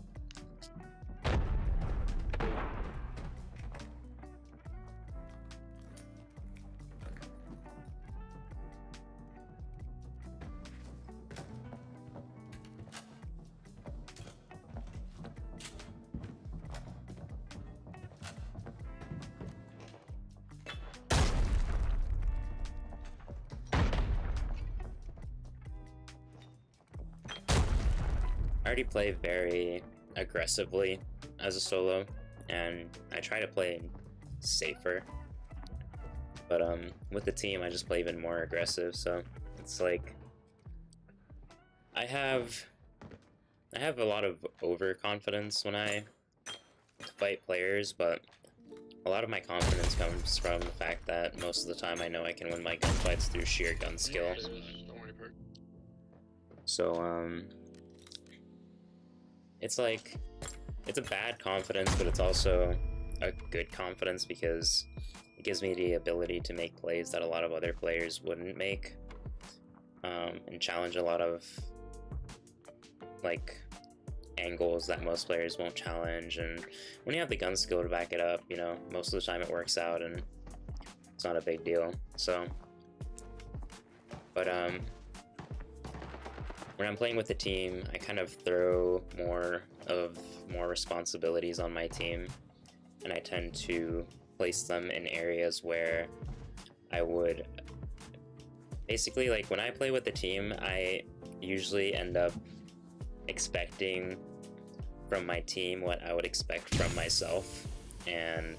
I already play very aggressively as a solo, and I try to play safer. But with the team, I just play even more aggressive. So it's like I have a lot of overconfidence when I fight players, but a lot of my confidence comes from the fact that most of the time I know I can win my gunfights through sheer gun skill. So it's like, it's a bad confidence, but it's also a good confidence because it gives me the ability to make plays that a lot of other players wouldn't make, and challenge a lot of like angles that most players won't challenge. And when you have the gun skill to back it up, you know, most of the time it works out and it's not a big deal. So, but when I'm playing with the team, I kind of throw more responsibilities on my team, and I tend to place them in areas where I would basically, like, when I play with the team, I usually end up expecting from my team what I would expect from myself. And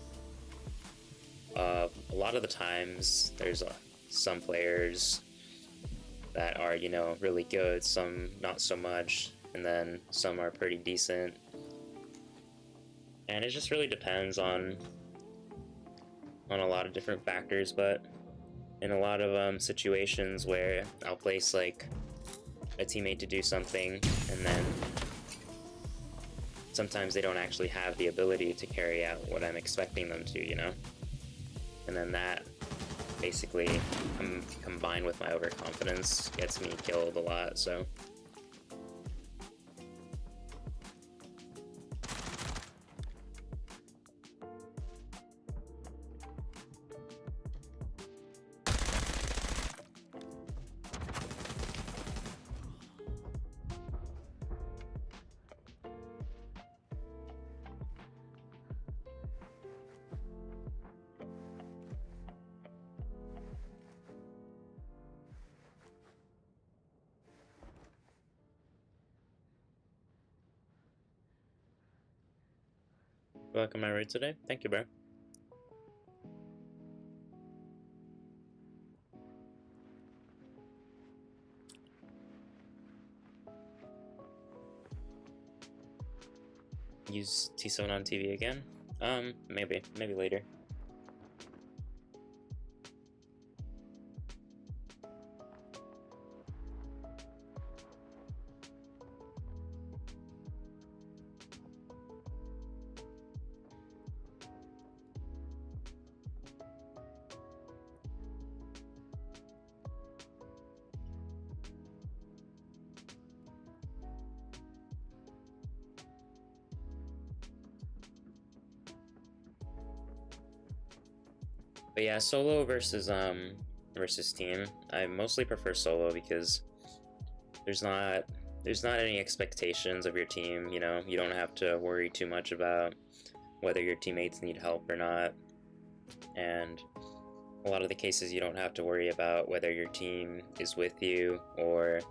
a lot of the times there's some players that are, you know, really good, some not so much, and then some are pretty decent. And it just really depends on a lot of different factors. But in a lot of situations where I'll place like a teammate to do something, and then sometimes they don't actually have the ability to carry out what I'm expecting them to, you know? And then that basically, combined with my overconfidence, gets me killed a lot, so. Welcome my raid today. Thank you, bro. Use T7 on TV again? Maybe later. But yeah, solo versus team. I mostly prefer solo because there's not any expectations of your team, you know. You don't have to worry too much about whether your teammates need help or not. And a lot of the cases you don't have to worry about whether your team is with you, or,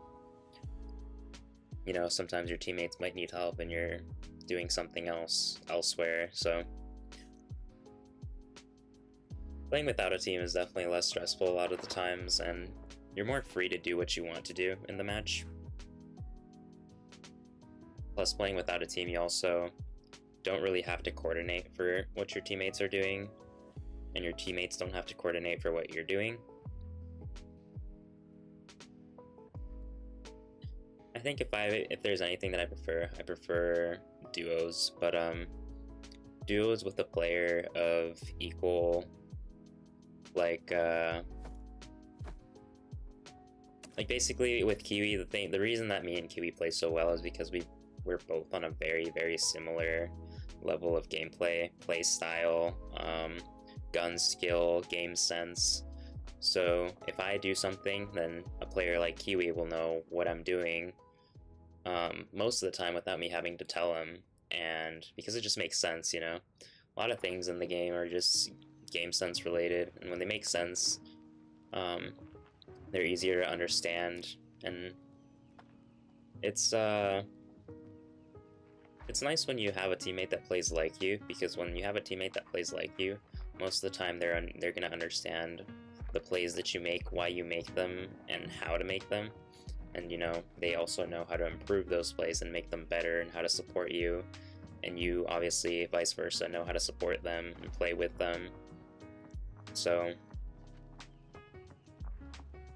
you know, sometimes your teammates might need help and you're doing something else elsewhere. So playing without a team is definitely less stressful a lot of the times, and you're more free to do what you want to do in the match. Plus, playing without a team, you also don't really have to coordinate for what your teammates are doing. and your teammates don't have to coordinate for what you're doing. I think if there's anything that I prefer duos, but duos with a player of equal, like basically with Kiwi, the reason that me and Kiwi play so well is because we're both on a very, very similar level of gameplay, play style, gun skill, game sense. So if I do something, then a player like Kiwi will know what I'm doing most of the time without me having to tell him, and because it just makes sense, you know? A lot of things in the game are just game sense related, and when they make sense, they're easier to understand, and it's nice when you have a teammate that plays like you, because when you have a teammate that plays like you, most of the time they're gonna understand the plays that you make, why you make them, and how to make them. And you know, they also know how to improve those plays and make them better, and how to support you, and you obviously vice versa know how to support them and play with them. So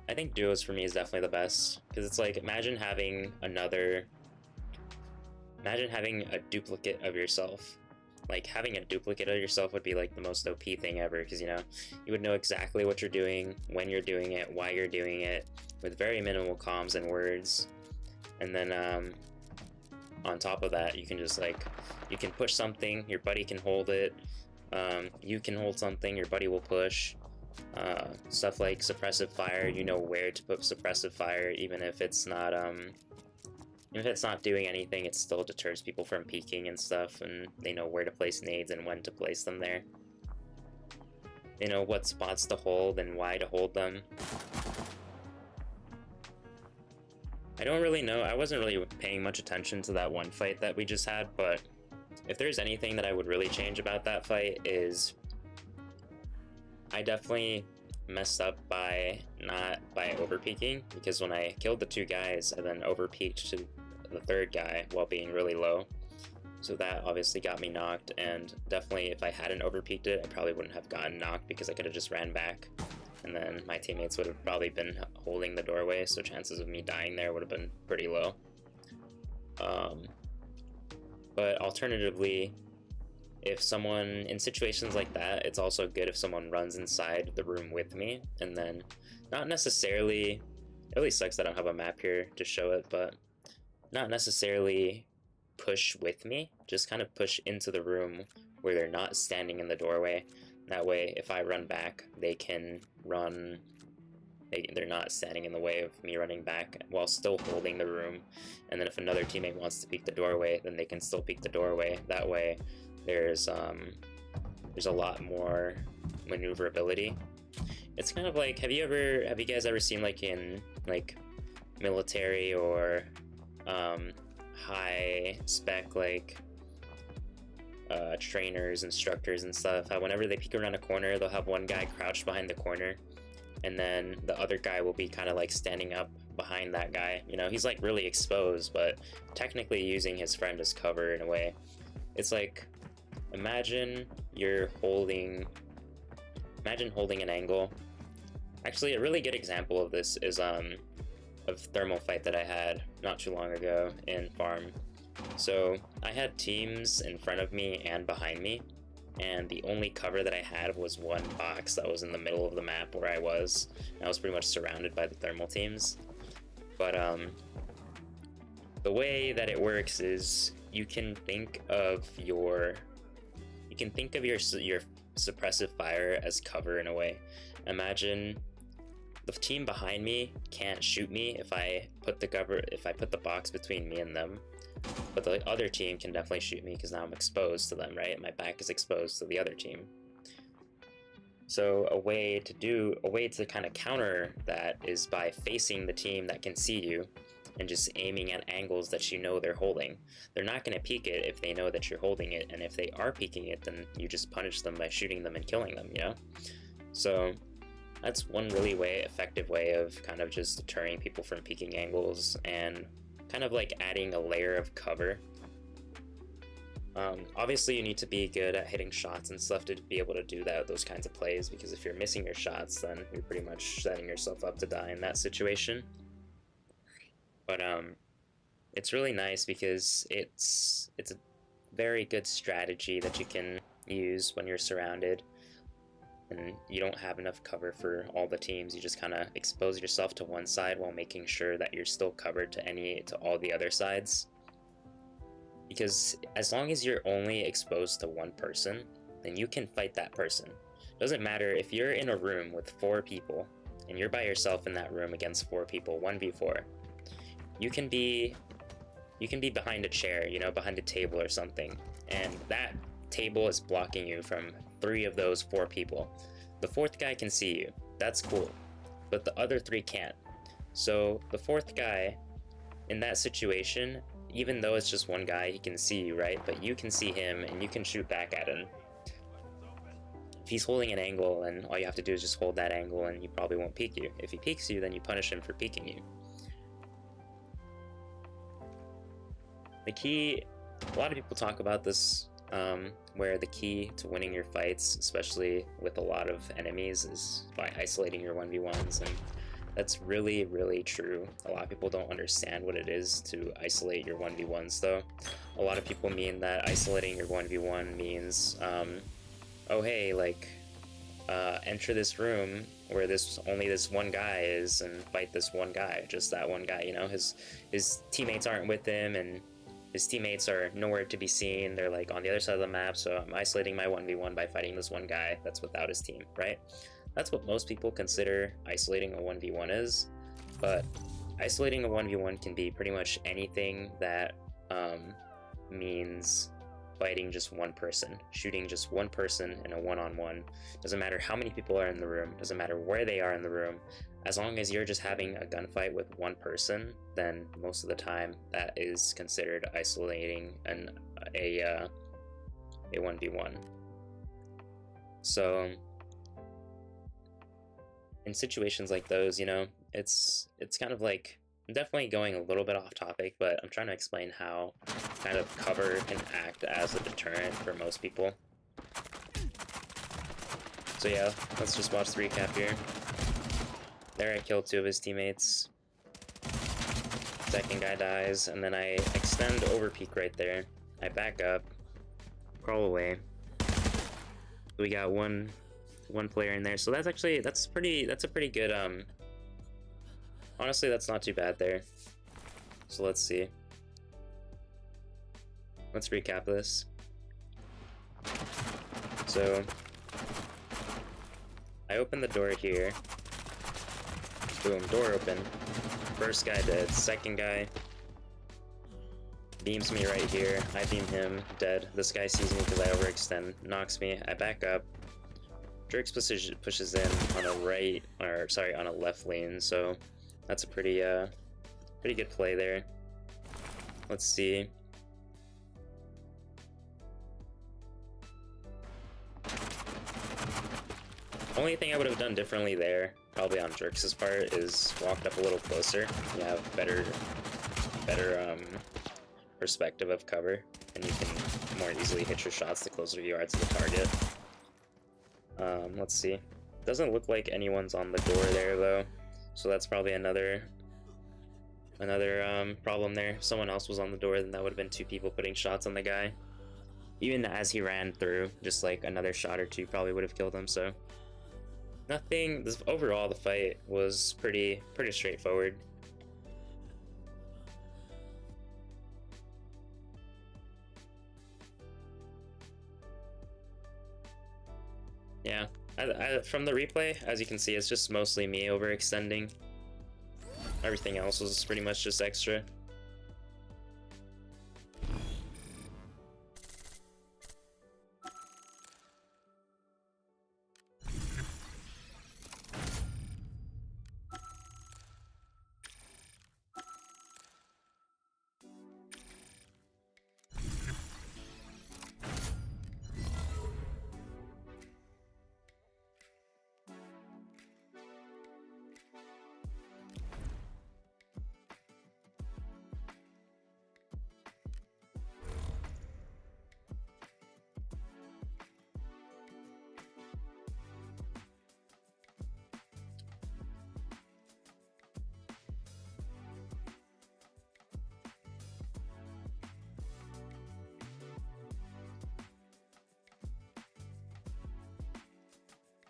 I think duos for me is definitely the best, because it's like, imagine having a duplicate of yourself. Like, having a duplicate of yourself would be like the most OP thing ever, because you know, you would know exactly what you're doing, when you're doing it, why you're doing it, with very minimal comms and words. And then on top of that, you can just you can push something, your buddy can hold it, you can hold something, your buddy will push. Stuff like suppressive fire, you know where to put suppressive fire, even if it's not doing anything, it still deters people from peeking and stuff, and they know where to place nades and when to place them there. They know what spots to hold and why to hold them. I don't really know, I wasn't really paying much attention to that one fight that we just had, but if there's anything that I would really change about that fight is I definitely messed up by over peeking, because when I killed the two guys, I then over peeked to the third guy while being really low. So that obviously got me knocked, and definitely if I hadn't over peeked it, I probably wouldn't have gotten knocked, because I could have just ran back, and then my teammates would have probably been holding the doorway, so chances of me dying there would have been pretty low. But alternatively, if someone, in situations like that, it's also good if someone runs inside the room with me, and then not necessarily, it really sucks that I don't have a map here to show it, but not necessarily push with me, just kind of push into the room where they're not standing in the doorway. That way, if I run back, they can run, they're not standing in the way of me running back while still holding the room. And then if another teammate wants to peek the doorway, then they can still peek the doorway. That way, there's a lot more maneuverability. It's kind of like, have you guys ever seen, like, in like military or high spec, like trainers, instructors and stuff, how whenever they peek around a corner, they'll have one guy crouched behind the corner, and then the other guy will be kind of like standing up behind that guy. You know, he's like really exposed, but technically using his friend as cover in a way. It's like, imagine holding an angle. Actually, a really good example of this is a thermal fight that I had not too long ago in farm. So I had teams in front of me and behind me, and the only cover that I had was one box that was in the middle of the map where I was. I was pretty much surrounded by the thermal teams. But the way that it works is you can think of your suppressive fire as cover in a way. Imagine the team behind me can't shoot me if I put the box between me and them, but the other team can definitely shoot me because now I'm exposed to them, right? My back is exposed to the other team. So a way to kind of counter that is by facing the team that can see you and just aiming at angles that you know they're holding. They're not going to peek it if they know that you're holding it, and if they are peeking it, then you just punish them by shooting them and killing them, you know? So that's one really effective way of kind of just deterring people from peeking angles and kind of like adding a layer of cover. Obviously, you need to be good at hitting shots and stuff to be able to do those kinds of plays, because if you're missing your shots, then you're pretty much setting yourself up to die in that situation. But it's really nice because it's a very good strategy that you can use when you're surrounded and you don't have enough cover for all the teams. You just kind of expose yourself to one side while making sure that you're still covered to all the other sides. Because as long as you're only exposed to one person, then you can fight that person. Doesn't matter if you're in a room with 4 people and you're by yourself in that room against 4 people, 1v4. You can be behind a chair, you know, behind a table or something, and that table is blocking you from 3 of those 4 people. The 4th guy can see you. That's cool. But the other 3 can't. So the 4th guy in that situation, even though it's just one guy, he can see you, right? But you can see him and you can shoot back at him. If he's holding an angle, then all you have to do is just hold that angle and he probably won't peek you. If he peeks you, then you punish him for peeking you. The key, a lot of people talk about this, where the key to winning your fights, especially with a lot of enemies, is by isolating your 1v1s, and that's really, really true. A lot of people don't understand what it is to isolate your 1v1s though. A lot of people mean that isolating your 1v1 means, oh hey, like, enter this room where only this one guy is and fight this one guy, just that one guy, you know, his teammates aren't with him and his teammates are nowhere to be seen. They're like on the other side of the map, so I'm isolating my 1v1 by fighting this one guy that's without his team, right? That's what most people consider isolating a 1v1 is, but isolating a 1v1 can be pretty much anything that means fighting just one person, shooting just one person in a one-on-one. Doesn't matter how many people are in the room, doesn't matter where they are in the room. As long as you're just having a gunfight with one person, then most of the time that is considered isolating a 1v1. So in situations like those, you know, it's kind of like, I'm definitely going a little bit off topic, but I'm trying to explain how kind of cover can act as a deterrent for most people. So yeah, let's just watch the recap here. There I killed 2 of his teammates. Second guy dies, and then I extend over peek right there. I back up, crawl away. We got one player in there, so that's a pretty good, honestly, that's not too bad there. So let's see. Let's recap this. So I open the door here. Boom, door open. First guy dead. Second guy beams me right here. I beam him, dead. This guy sees me because I overextend, knocks me. I back up. Drix pushes in on a left lane, so that's a pretty good play there. Let's see. Only thing I would have done differently there, probably on Drix's part, is walked up a little closer. You have better perspective of cover, and you can more easily hit your shots the closer you are to the target. Let's see. Doesn't look like anyone's on the door there though, so that's probably another problem there. If someone else was on the door, then that would have been 2 people putting shots on the guy. Even as he ran through, just like another shot or 2 probably would have killed him. So nothing. Overall, the fight was pretty straightforward. Yeah, from the replay, as you can see, it's just mostly me overextending. Everything else was pretty much just extra.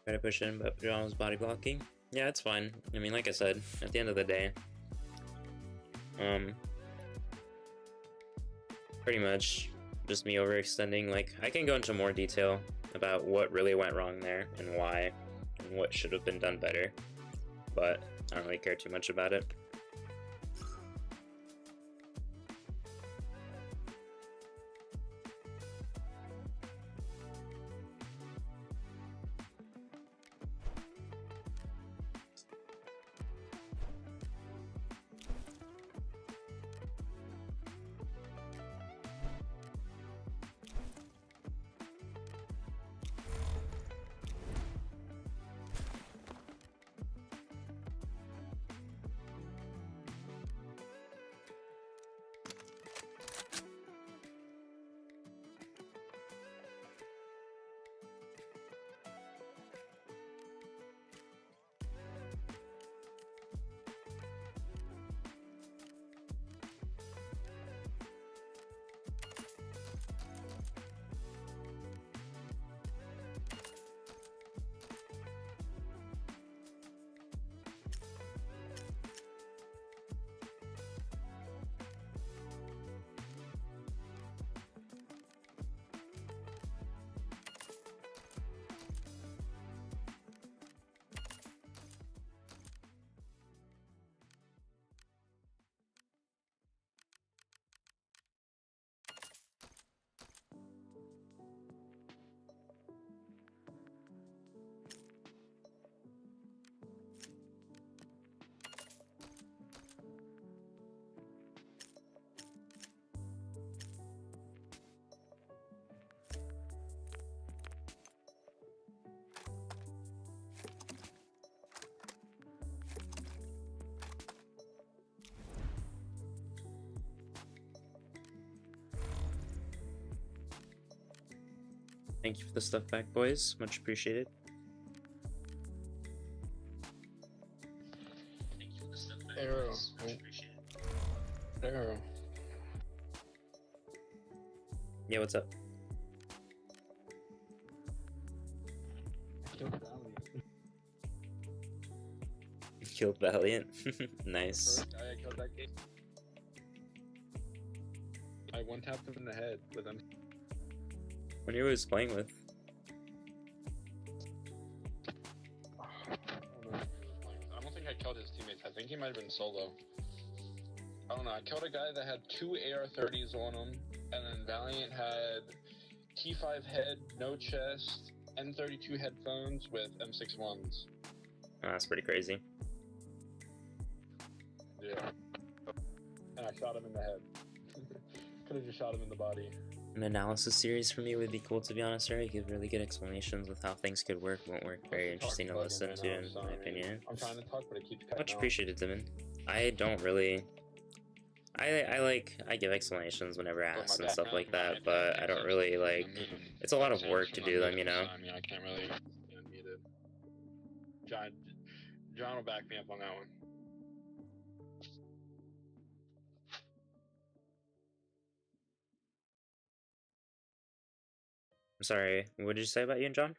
Try to push in, but John was body blocking. Yeah, it's fine. I mean, like I said, at the end of the day, pretty much just me overextending. Like, I can go into more detail about what really went wrong there and why and what should have been done better, but I don't really care too much about it. Thank you for the stuff back, boys. Much appreciated. Thank you for the stuff back, Arrow. boys. Much appreciated. Arrow. Yeah, what's up? Killed Valiant. Nice. First guy I killed that game. I one tapped him in the head with him. When you was playing with? I don't think I killed his teammates. I think he might have been solo. I don't know. I killed a guy that had 2 AR-30s on him, and then Valiant had T5 head, no chest, N32 headphones with M61s. Oh, that's pretty crazy. Yeah. And I shot him in the head. Could have just shot him in the body. An analysis series for me would be cool, to be honest, right? Give really good explanations with how things could work, won't work. Very interesting to listen to, in my opinion. I'm trying to talk, but it keeps cutting Much out. appreciated, Dimon. I don't really... I give explanations whenever asked and stuff like that, but I don't really, like... It's a lot of work to do them, you know? I mean, I can't really need it. John will back me up on that one. I'm sorry, what did you say about you and John?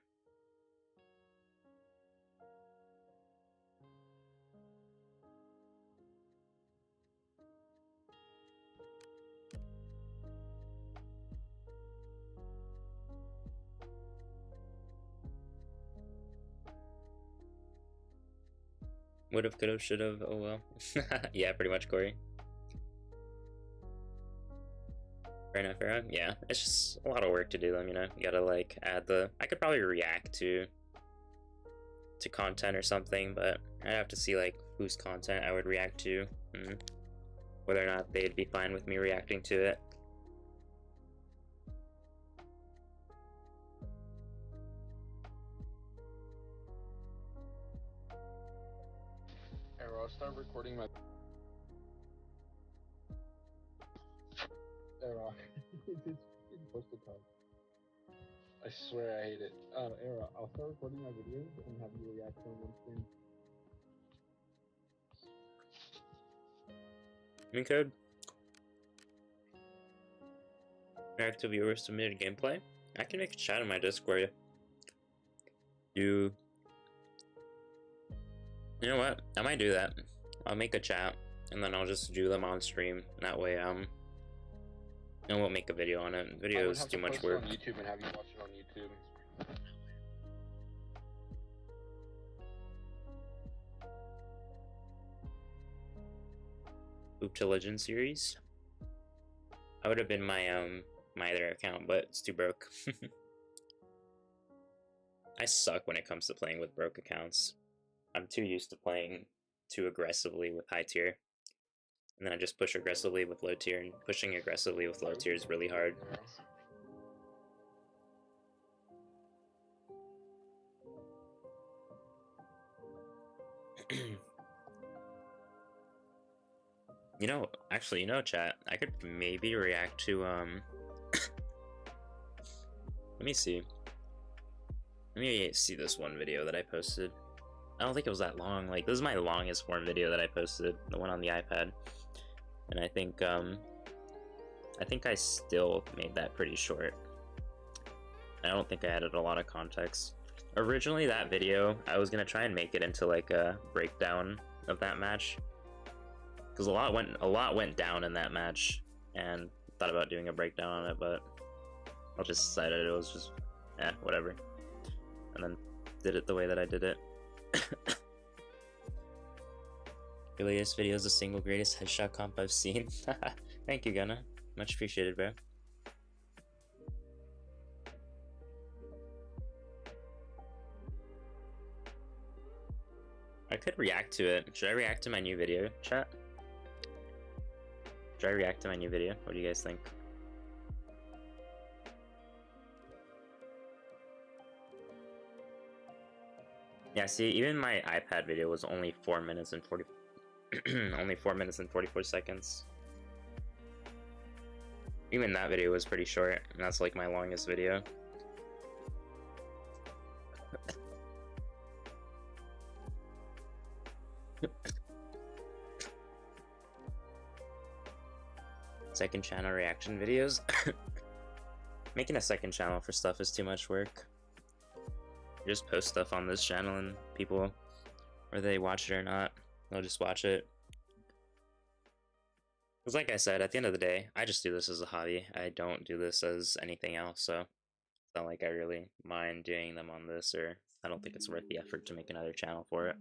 Would've, could've, should've, oh well. Yeah, pretty much, Corey. Right now, Farah? Yeah, it's just a lot of work to do them, you know? You gotta, like, add the... I could probably react to content or something, but I'd have to see, like, whose content I would react to, and whether or not they'd be fine with me reacting to it. Arrow, I'll start recording my... Arrow, it's supposed to come. I swear I hate it. Arrow, I'll start recording my videos and have you react to them on stream. Admin code. React to viewers submitted gameplay. I can make a chat in my Discord. You You know what? I might do that. I'll make a chat and then I'll just do them on stream. That way, I won't make a video on it. Video is too much work. On YouTube and have you watch it on YouTube. Oop to Legend series. I would have been my my other account, but it's too broke. I suck when it comes to playing with broke accounts. I'm too used to playing too aggressively with high tier. And then I just push aggressively with low tier, and pushing aggressively with low tier is really hard. You know, actually, chat, I could maybe react to, let me see. Let me see this one video that I posted. I don't think it was that long. Like, this is my longest form video that I posted, the one on the iPad. And I think I still made that pretty short. I don't think I added a lot of context. Originally, that video, I was gonna try and make it into like a breakdown of that match, because a lot went down in that match, and thought about doing a breakdown on it, but I just decided it was just whatever, and then did it the way that I did it. Your latest video is the single greatest headshot comp I've seen. Thank you, Gunna. Much appreciated, bro. I could react to it. Should I react to my new video, chat? Should I react to my new video? What do you guys think? Yeah, see, even my iPad video was only 4 minutes and 40 only 4 minutes and 44 seconds. Even that video was pretty short, and that's like my longest video. Second channel reaction videos. Making a second channel for stuff is too much work. Just post stuff on this channel and people, whether they watch it or not, they'll just watch it. Because like I said, at the end of the day, I just do this as a hobby. I don't do this as anything else, so it's not like I really mind doing them on this, or I don't think it's worth the effort to make another channel for it.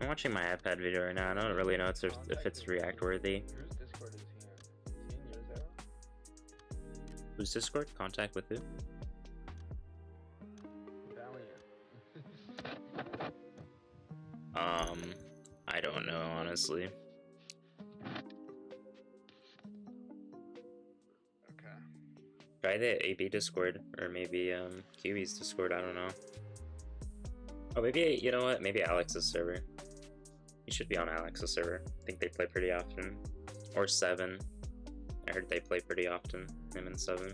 I'm watching my iPad video right now. I don't really know if it's react worthy. Whose Discord is he in? Is he in yours, Arrow? Who's Discord? Contact with who? Valiant. I don't know, honestly. Okay. Try the AB Discord, or maybe Kiwi's Discord, I don't know. Oh, maybe, you know what? Maybe Alex's server. He should be on Alex's server. I think they play pretty often. Or 7. I heard they play pretty often, him and 7.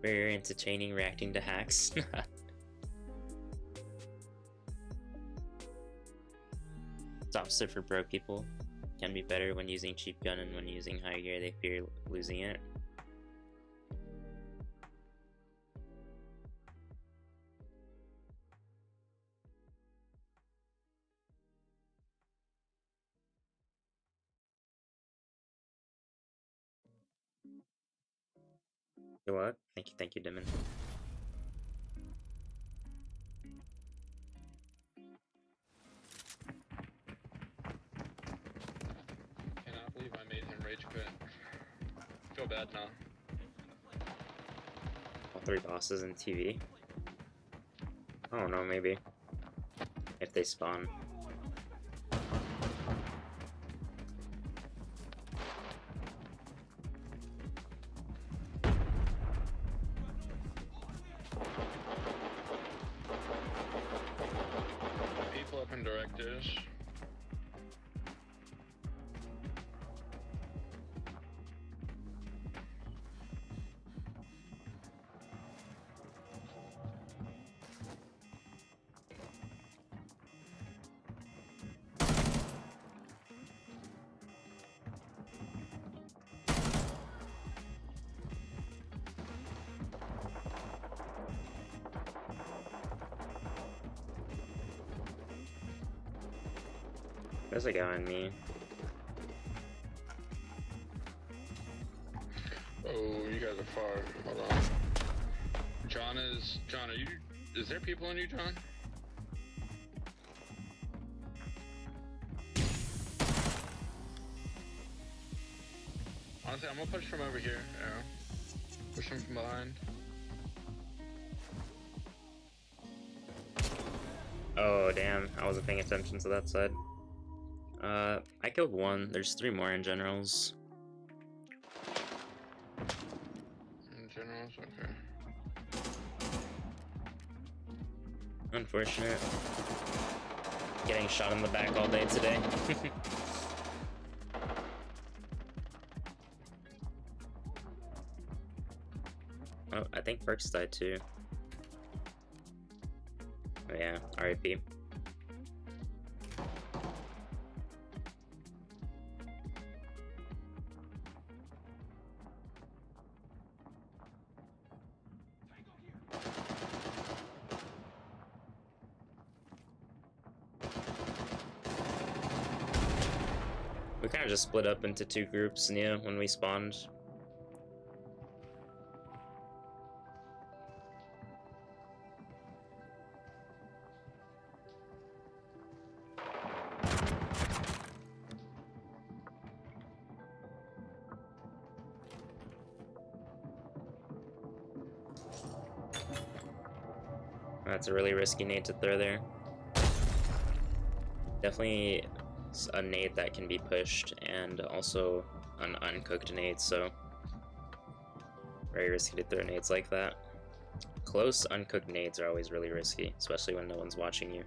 Very entertaining reacting to hacks. It's opposite for broke people. Can be better when using cheap gun, and when using high gear they fear losing it. Good luck. Thank you, Dimon. Cannot believe I made him rage quit. Feel bad now. All 3 bosses in TV. I don't know, maybe. If they spawn. People up in directors. There's a guy on me. Oh, you guys are far. Hold on. John, are you, is there people on you, John? Honestly, I'm gonna push from over here, yeah. Push him from behind. Oh, damn. I wasn't paying attention to that side. I killed 1. There's 3 more in generals. In generals, okay. Unfortunate. Getting shot in the back all day today. Oh, I think Perks died too. Oh yeah, RIP. We kind of just split up into 2 groups, Nia, when we spawned. That's a really risky nade to throw there. Definitely a nade that can be pushed, and also an uncooked nade, so very risky to throw nades like that. Close, uncooked nades are always really risky, especially when no one's watching you.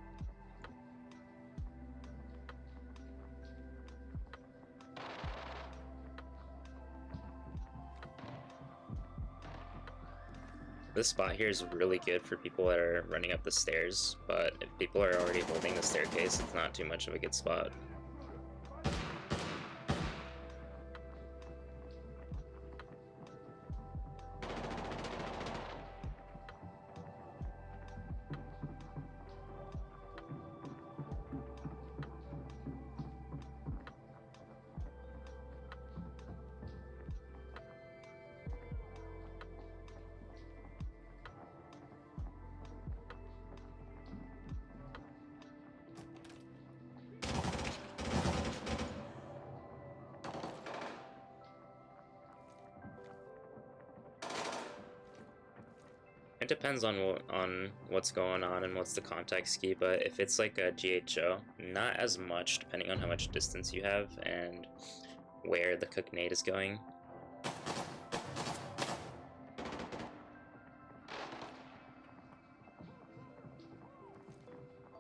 This spot here is really good for people that are running up the stairs, but if people are already holding the staircase, it's not too much of a good spot. It depends on what's going on and what's the context key, but if it's like a GHO, not as much, depending on how much distance you have and where the cook nade is going.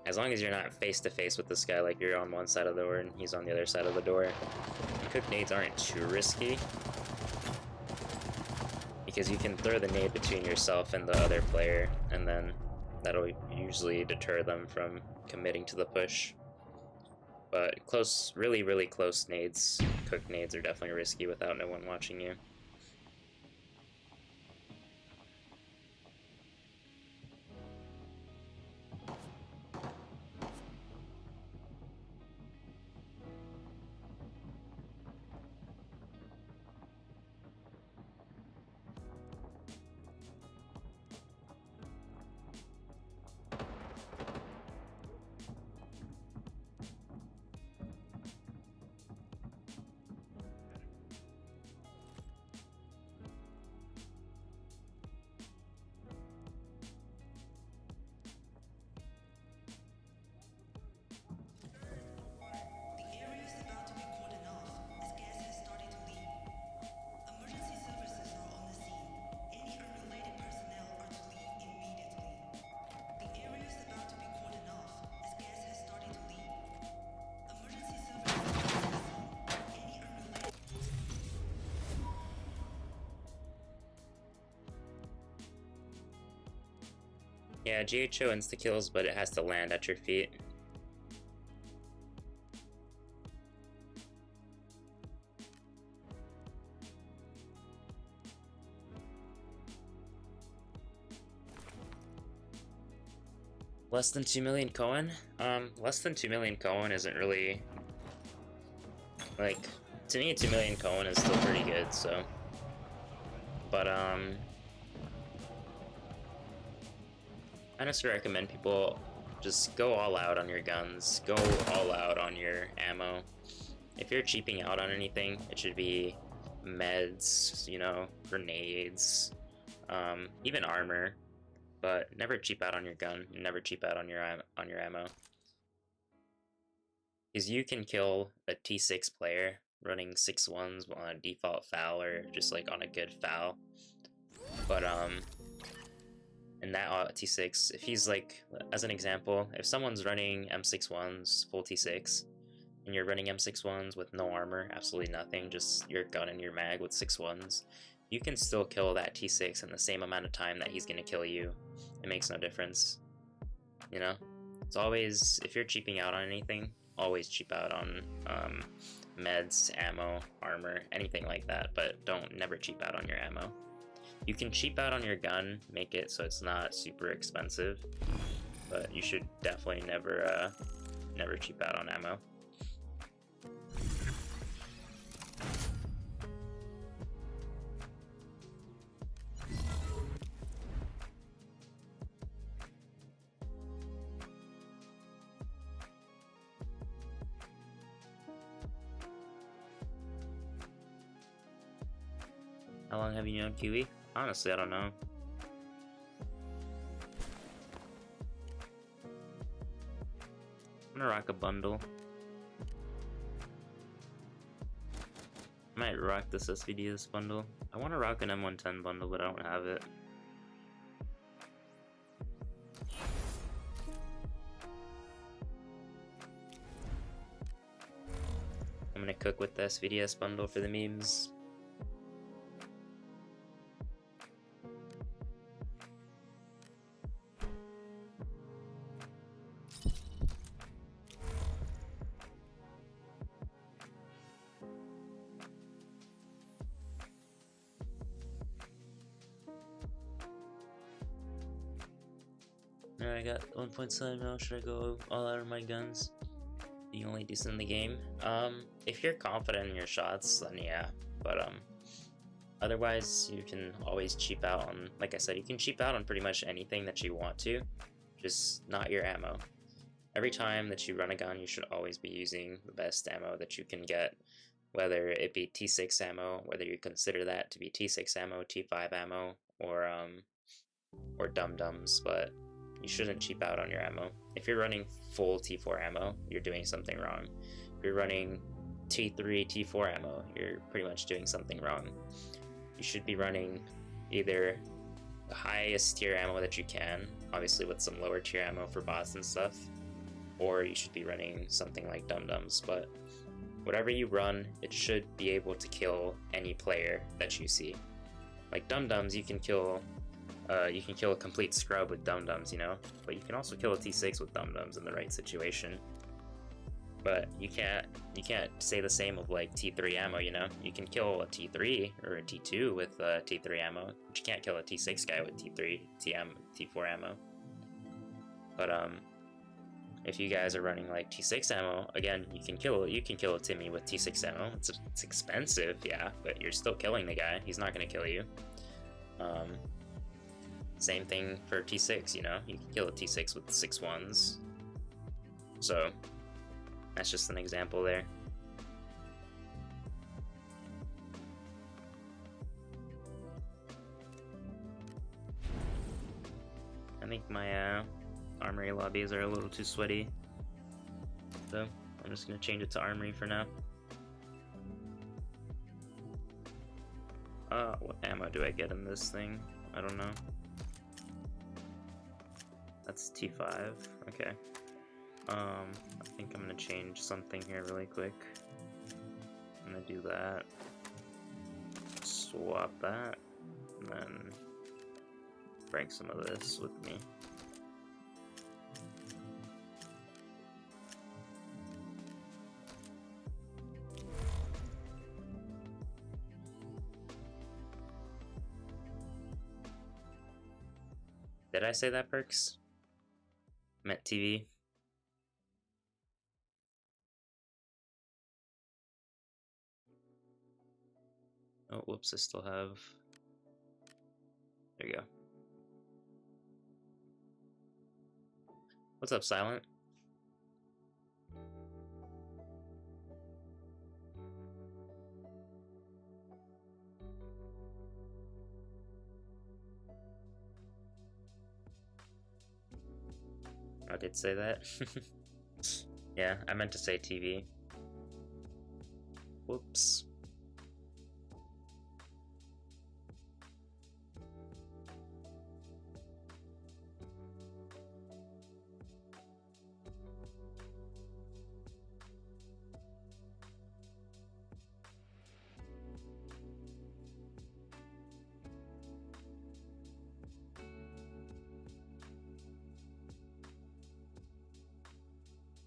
As long as you're not face to face with this guy, like you're on one side of the door and he's on the other side of the door, cook nades aren't too risky, because you can throw the nade between yourself and the other player, and then that'll usually deter them from committing to the push. But close, really close nades, cooked nades, are definitely risky without no one watching you. Yeah, GHO insta-kills, but it has to land at your feet. Less than 2 million Cohen? Less than 2 million Cohen isn't really... Like, to me, 2 million Cohen is still pretty good, so... But, I just recommend people just go all out on your guns, go all out on your ammo. If you're cheaping out on anything, it should be meds, you know, grenades, even armor. But never cheap out on your gun, never cheap out on your ammo. Because you can kill a T6 player running 6-1s on a default foul or just like on a good foul. But in that T6, if he's like, as an example, if someone's running M61s full T6 and you're running M61s with no armor, absolutely nothing, just your gun and your mag with 6-1s, you can still kill that T6 in the same amount of time that he's gonna kill you. It makes no difference, you know? It's always, if you're cheaping out on anything, always cheap out on meds, ammo, armor, anything like that, but never cheap out on your ammo. You can cheap out on your gun, make it so it's not super expensive, but you should definitely never cheap out on ammo. How long have you known Kiwi? Honestly, I don't know. I'm gonna rock a bundle. I might rock this SVDS bundle. I want to rock an M110 bundle, but I don't have it. I'm gonna cook with the SVDS bundle for the memes. Alright, I got 1.7 now. Should I go all out of my guns? The only decent in the game. If you're confident in your shots, then yeah. But otherwise, you can always cheap out on, like I said, you can cheap out on pretty much anything that you want to, just not your ammo. Every time that you run a gun, you should always be using the best ammo that you can get, whether it be T6 ammo, whether you consider that to be T6 ammo, T5 ammo, or dum-dums, but you shouldn't cheap out on your ammo. If you're running full T4 ammo, you're doing something wrong. If you're running T3, T4 ammo, you're pretty much doing something wrong. You should be running either the highest tier ammo that you can, obviously with some lower tier ammo for bots and stuff, or you should be running something like dum-dums, but whatever you run, it should be able to kill any player that you see. Like dum-dums, you can kill a complete scrub with dum-dums, you know, but you can also kill a T6 with dum-dums in the right situation. But you can't say the same of like T3 ammo, you know. You can kill a T3 or a T2 with T3 ammo, but you can't kill a T6 guy with T4 ammo. But if you guys are running like T6 ammo, again, you can kill a Timmy with T6 ammo. It's expensive, yeah, but you're still killing the guy. He's not gonna kill you. Same thing for T6, you know, you can kill a T6 with 6-1s. So that's just an example there. I think my armory lobbies are a little too sweaty, so I'm just gonna change it to armory for now. What ammo do I get in this thing? I don't know. That's T5, okay. I think I'm gonna change something here really quick. I'm gonna do that. Swap that, and then bring some of this with me. Did I say that, Perks? Meant TV. Oh, whoops, I still have... There you go. What's up, Silent? I did say that. Yeah, I meant to say TV. Whoops.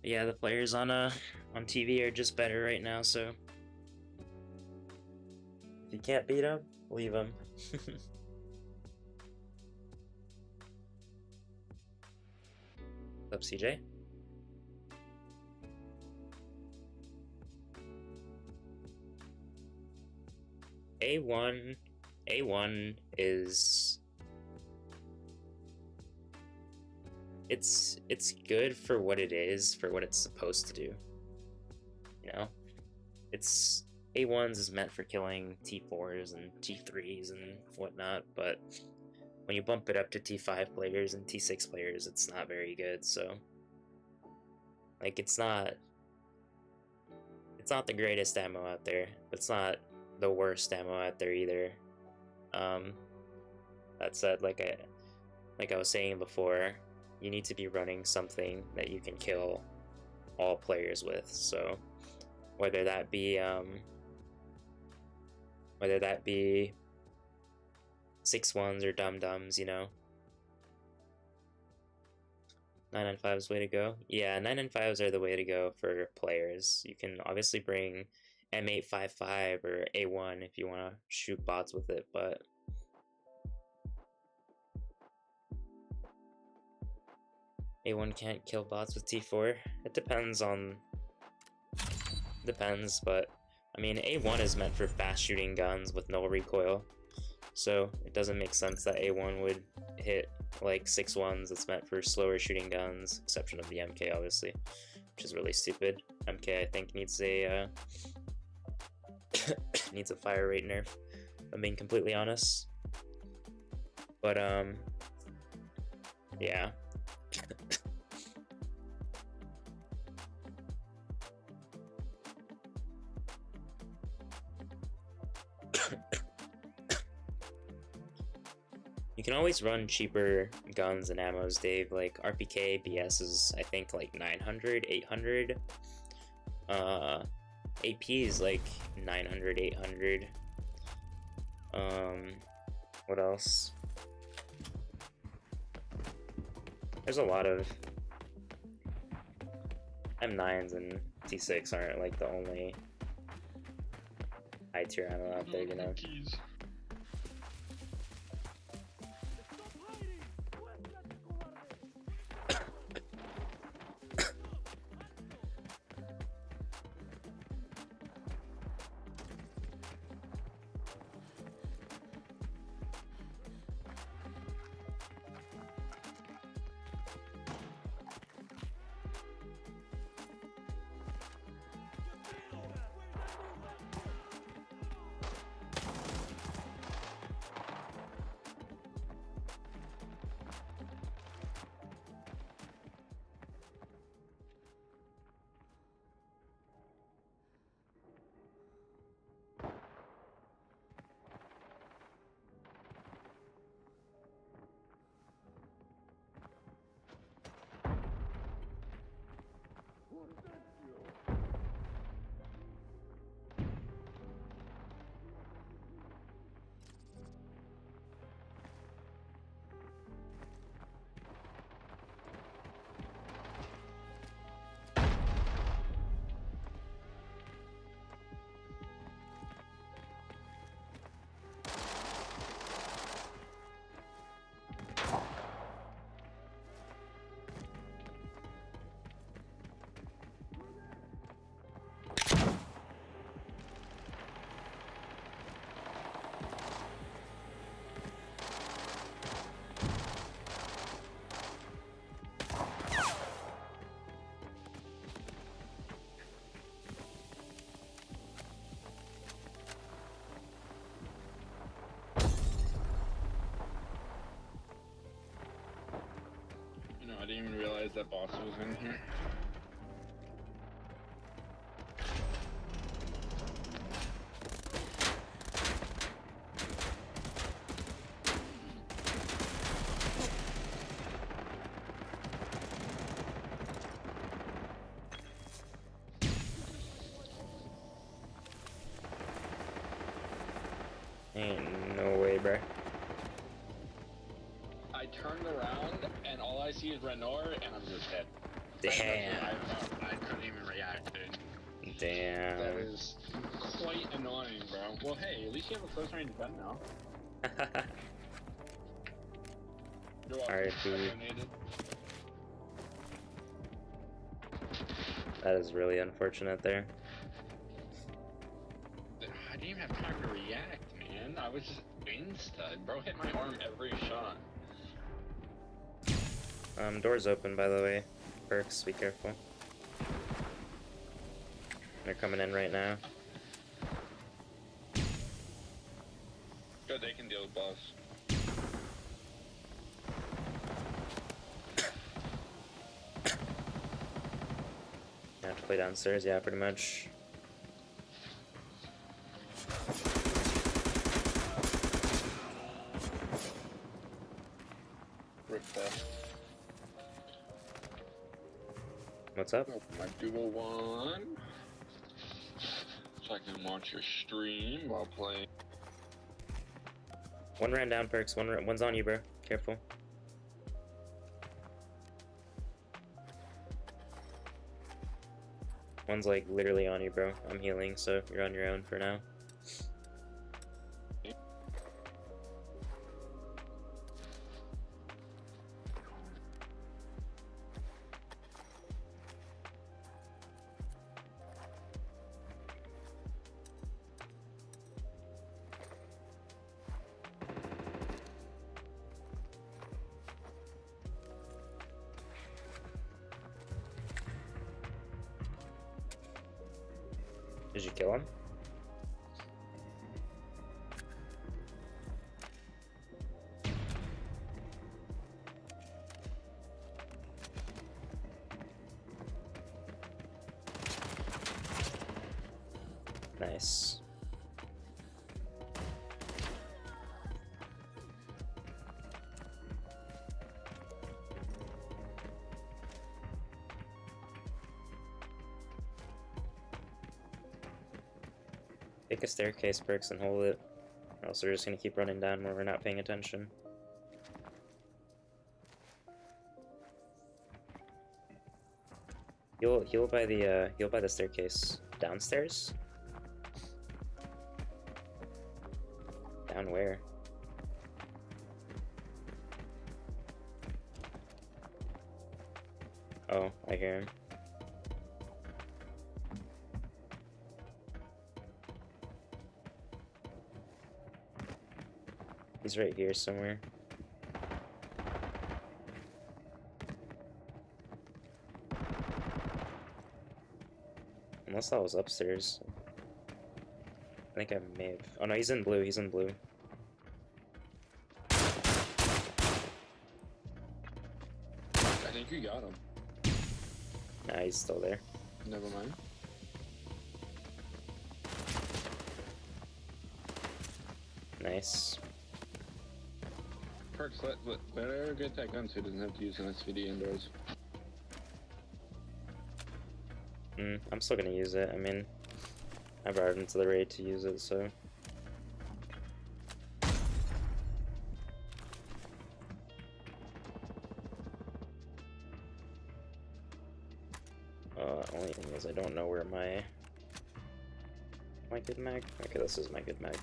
Yeah, the players on TV are just better right now, so if you can't beat them, leave them. What's up, CJ? A1 is it's good for what it is, for what it's supposed to do. You know, it's A1s is meant for killing T4s and T3s and whatnot, but when you bump it up to T5 players and T6 players, it's not very good. So, like, it's not the greatest ammo out there, but it's not the worst ammo out there either. That said, like I was saying before, you need to be running something that you can kill all players with. So whether that be 6-1s or dum-dums, you know. 995 is the way to go. Yeah, 995s are the way to go for players. You can obviously bring M855 or A1 if you want to shoot bots with it, but A1 can't kill bots with T4. It depends, but I mean, A1 is meant for fast shooting guns with no recoil, so it doesn't make sense that A1 would hit like 6-1s. It's meant for slower shooting guns, exception of the MK, obviously, which is really stupid. MK, I think, needs a needs a fire rate nerf, if I'm being completely honest. But yeah. You can always run cheaper guns and ammos, Dave. Like RPK BS is, I think, like 900, 800. AP is like 900, 800. What else? There's a lot of M9s and T6 aren't like the only high tier ammo out there, you know. Keys. realized that boss was in here. Ain't no way, bruh. I turned around and all I see is Renor and I'm just dead. Damn. I couldn't even react, dude. Damn. That is quite annoying, bro. Well, hey, at least you have a close range gun now. You're welcome. Alright, dude. Donated. That is really unfortunate there. I didn't even have time to react, man. I was just insta. Bro hit my arm every shot. Door's open, by the way. Perks, be careful. They're coming in right now. Good, they can deal with boss. I have to play downstairs, yeah, pretty much. Rip that. What's up? Open my Google One. So I can watch your stream while playing. One ran down, Perks. One's on you, bro. Careful. One's like literally on you, bro. I'm healing, so you're on your own for now. Did you kill him? Nice. Take a staircase, Perks, and hold it. Or else we're just gonna keep running down where we're not paying attention. Heal by the staircase. Downstairs? Down where? Oh, I hear him. He's right here somewhere. Unless that was upstairs. I think I may have... Oh no, he's in blue, he's in blue. I think you got him. Nah, he's still there. Never mind. Nice. Perks, better get that gun so he doesn't have to use an SVD indoors. I'm still gonna use it. I mean, I brought him to the raid to use it, so... Only thing is I don't know where my good mag? Okay, this is my good mag.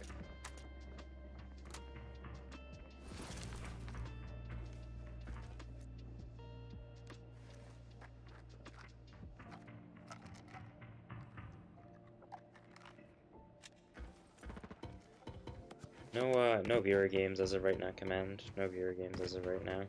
No viewer games as of right now, command. No viewer games as of right now.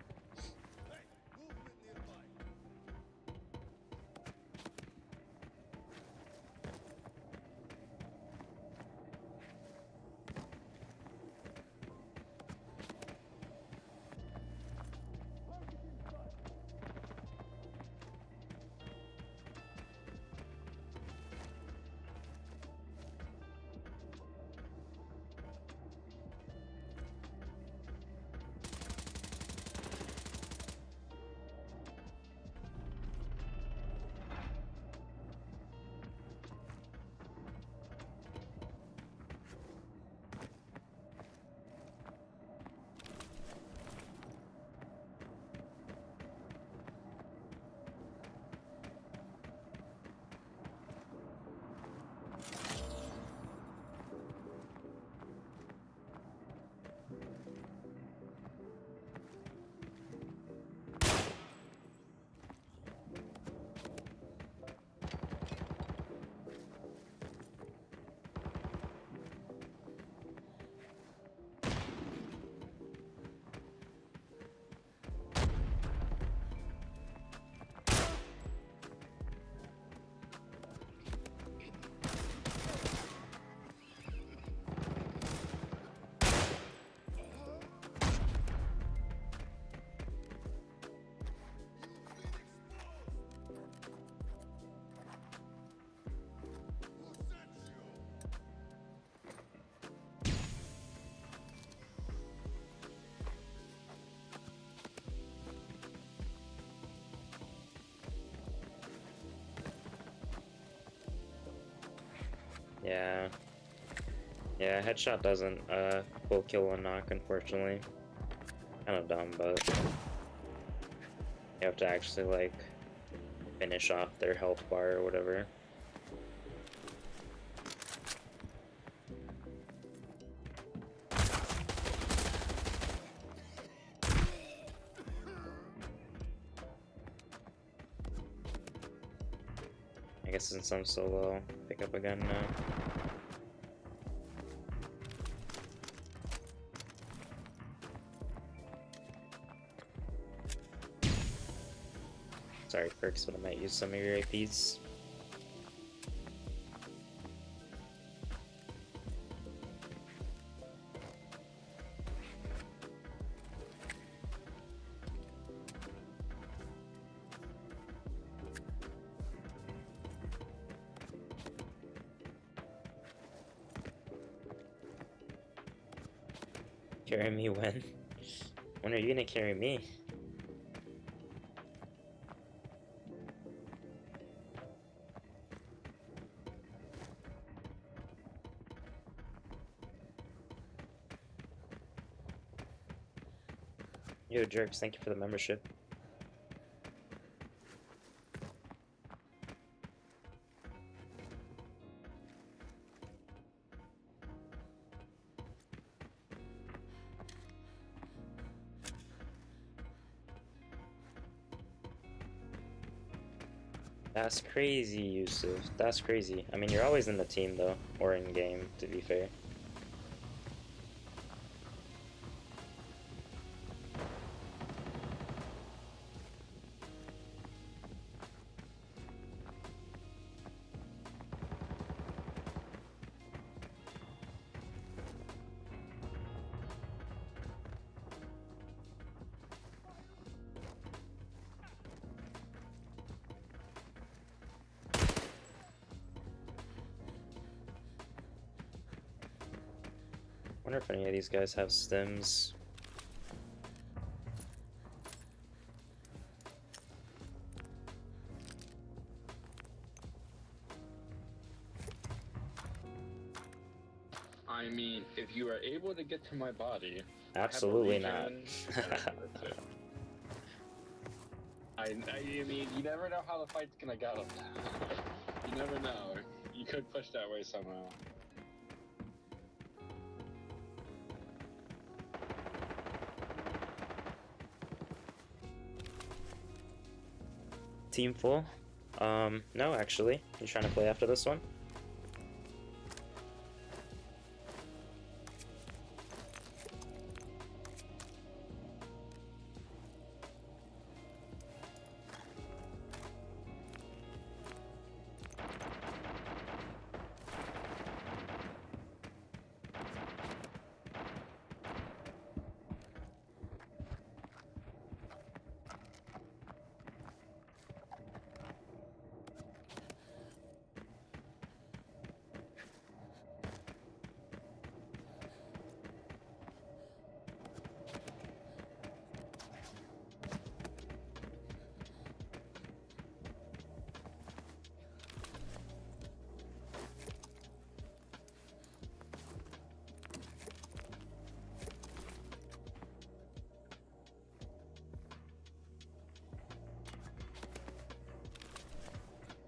Yeah. Yeah, headshot doesn't full kill one knock, unfortunately. Kind of dumb, but you have to actually like finish off their health bar or whatever. I guess since I'm so low, pick up a gun now. Sorry, Perks, but I might use some of your APs. Carry me when? When are you gonna carry me? Yo, Jerks, thank you for the membership. That's crazy, Yusuf. That's crazy. I mean, you're always in the team, though. Or in game, to be fair. Wonder if any of these guys have stems. I mean, if you are able to get to my body, Absolutely not. I mean, you never know how the fight's gonna go. You never know. You could push that way somehow. Team full? No, actually. You trying to play after this one?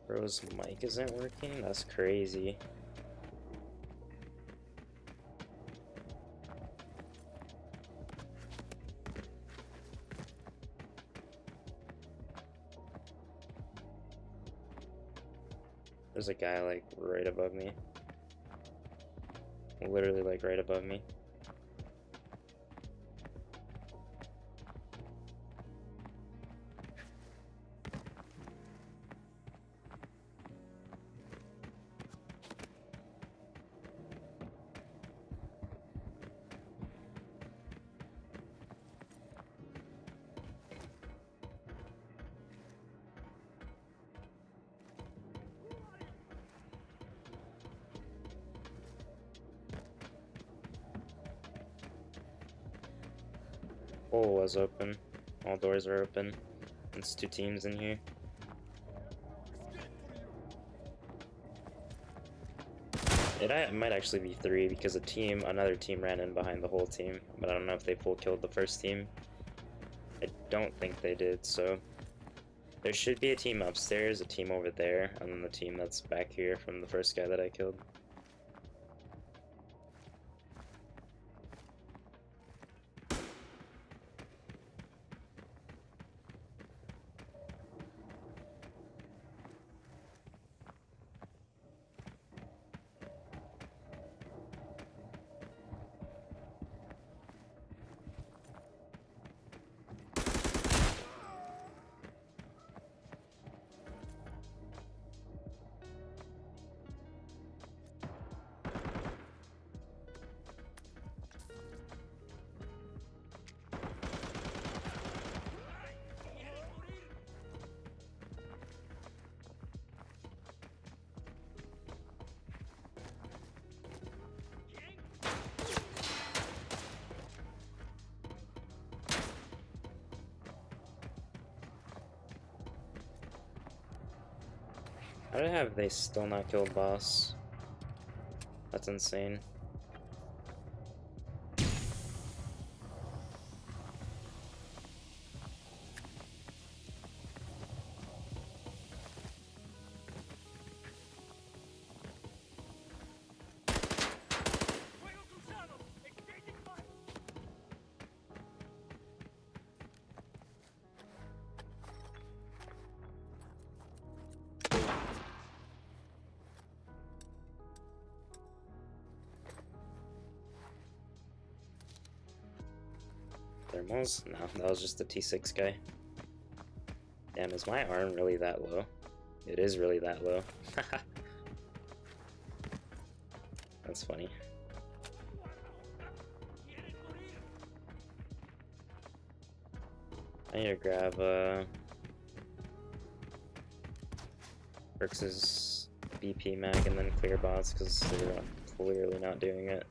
Bro's mic isn't working? That's crazy. There's a guy like right above me. Literally like right above me. Hole was open. All doors are open. It's two teams in here. It might actually be 3 because another team ran in behind the whole team, but I don't know if they full killed the first team. I don't think they did, so there should be a team upstairs, a team over there, and then the team that's back here from the first guy that I killed. How have they still not killed boss? That's insane. Thermals? No, that was just a T6 guy. Damn, is my arm really that low? It is really that low. That's funny. I need to grab Perks' BP mag and then clear bots because they're clearly not doing it.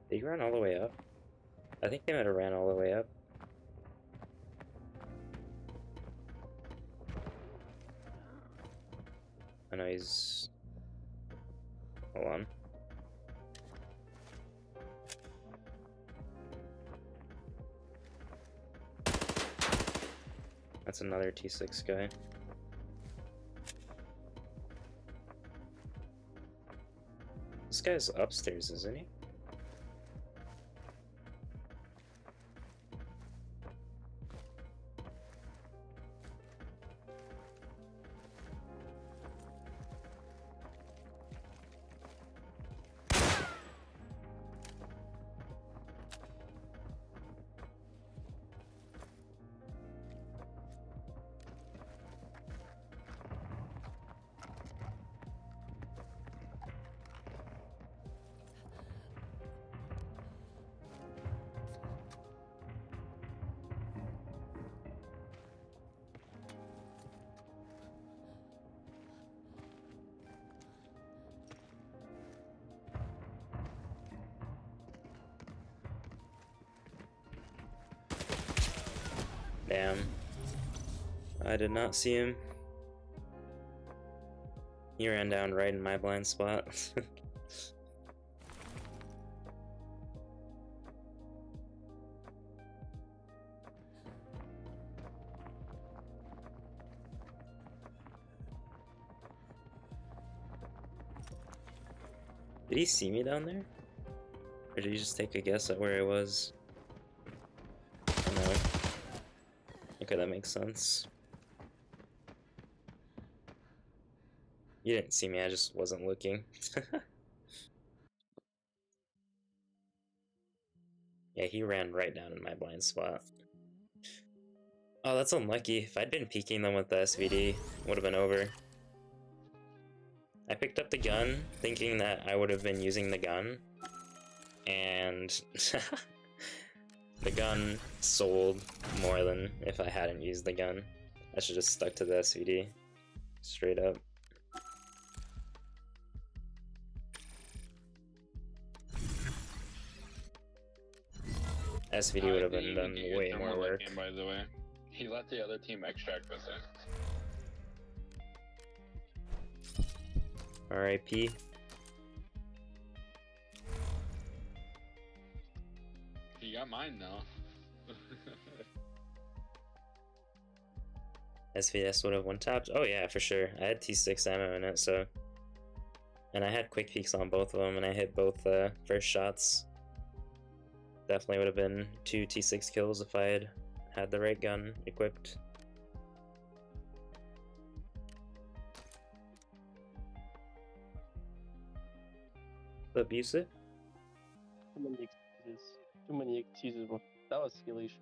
Did you run all the way up? I think they might have ran all the way up. I know he's... Hold on. That's another T6 guy. This guy's upstairs, isn't he? Damn. I did not see him. He ran down right in my blind spot. Did he see me down there? Or did he just take a guess at where I was? No. Okay, that makes sense. You didn't see me, I just wasn't looking. Yeah, he ran right down in my blind spot. Oh, that's unlucky. If I'd been peeking them with the SVD, it would have been over. I picked up the gun, thinking that I would have been using the gun, and The gun sold more than if I hadn't used the gun. I should just stuck to the SVD. Straight up. SVD would have been done way more work. Game, by the way, he let the other team extract with it. RIP. He got mine now. SVS would have one tapped. Oh yeah, for sure. I had T6 ammo in it, so. And I had quick peeks on both of them, and I hit both first shots. Definitely would have been 2 T6 kills if I had the right gun equipped. Abusive? Too many excuses. Too many excuses, bro. That was skillish.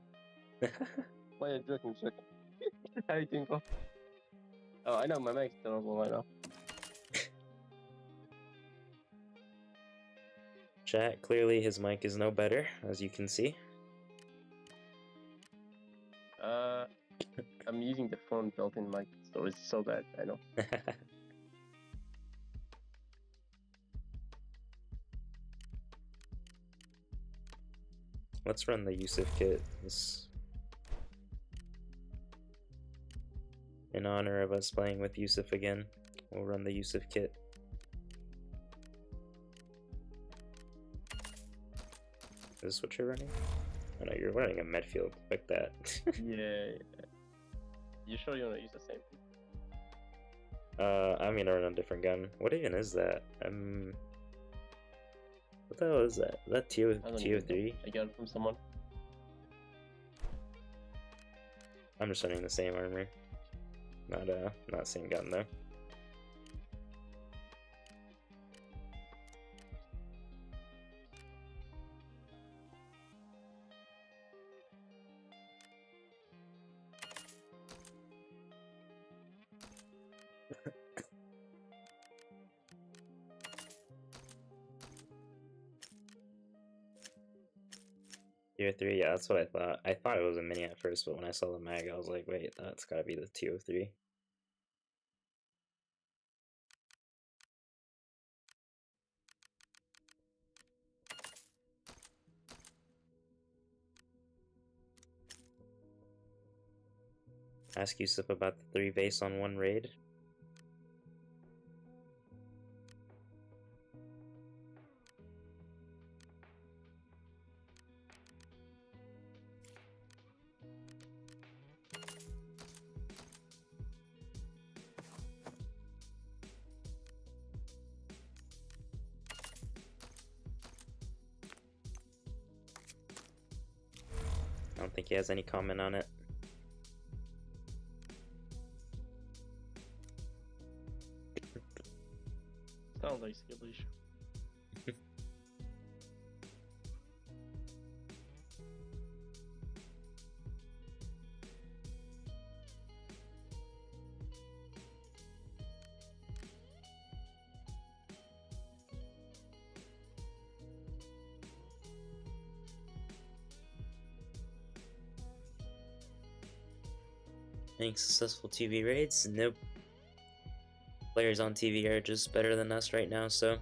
Why are you joking, Chuck? How you doing, bro? Oh, I know, my mic's terrible right now. Chat, clearly his mic is no better, as you can see. I'm using the phone built-in mic, so it's so bad, I know. Let's run the Yusuf kit. In honor of us playing with Yusuf again, we'll run the Yusuf kit. Is this what you're running? Oh no, you're running a Medfield. Like that. Yeah. You sure you wanna use the same thing? I'm gonna run a different gun. What even is that? What the hell is that? Is that TO3? I got it from someone. I'm just running the same armor. Not same gun though. Tier 3, yeah, that's what I thought. I thought it was a mini at first, but when I saw the mag, I was like, wait, that's gotta be the TO3. Ask Yusuf about the 3 base on 1 raid. I don't think he has any comment on it. Sounds like skillish. Any successful TV raids? Nope. Players on TV are just better than us right now, so.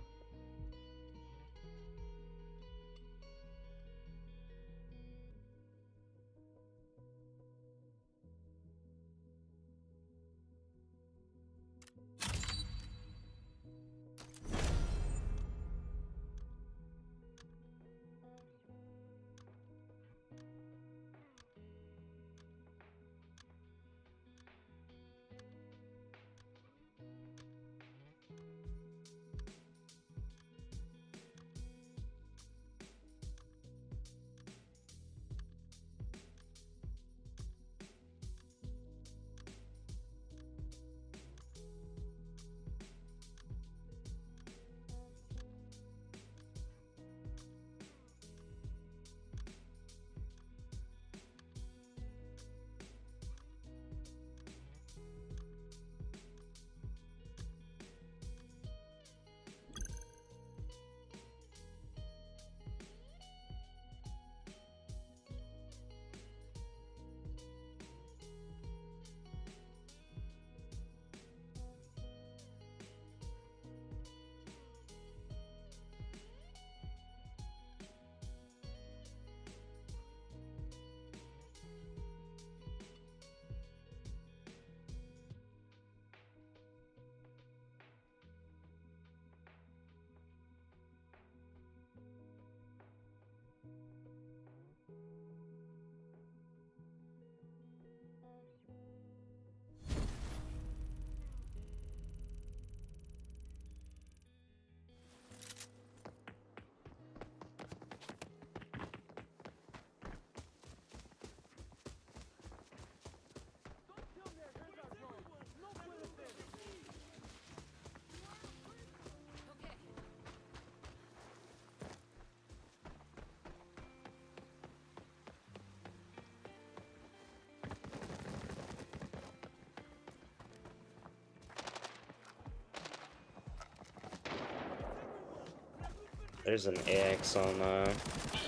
There's an AX on, I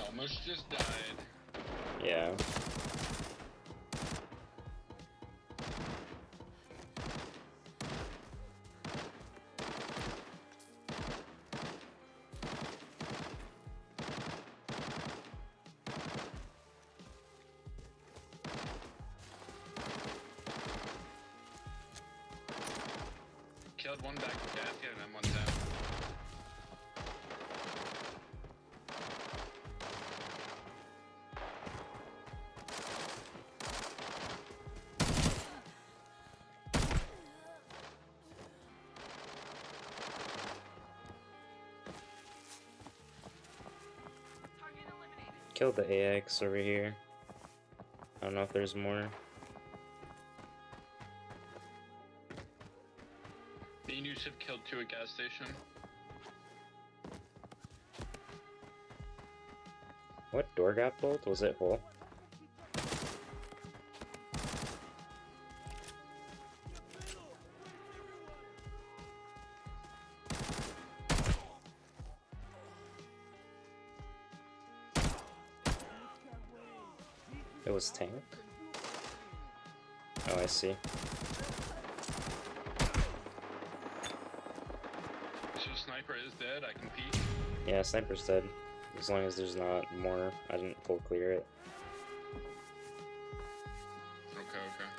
almost just died. yeah. Killed one back to basket and then one down. Killed the AX over here. I don't know if there's more. Me and Yusuf killed 2 at gas station. What door got pulled? Was it full? It was tank? Oh, I see. So sniper is dead, I can peek. Yeah, sniper's dead. As long as there's not more. I didn't full clear it. Okay, okay.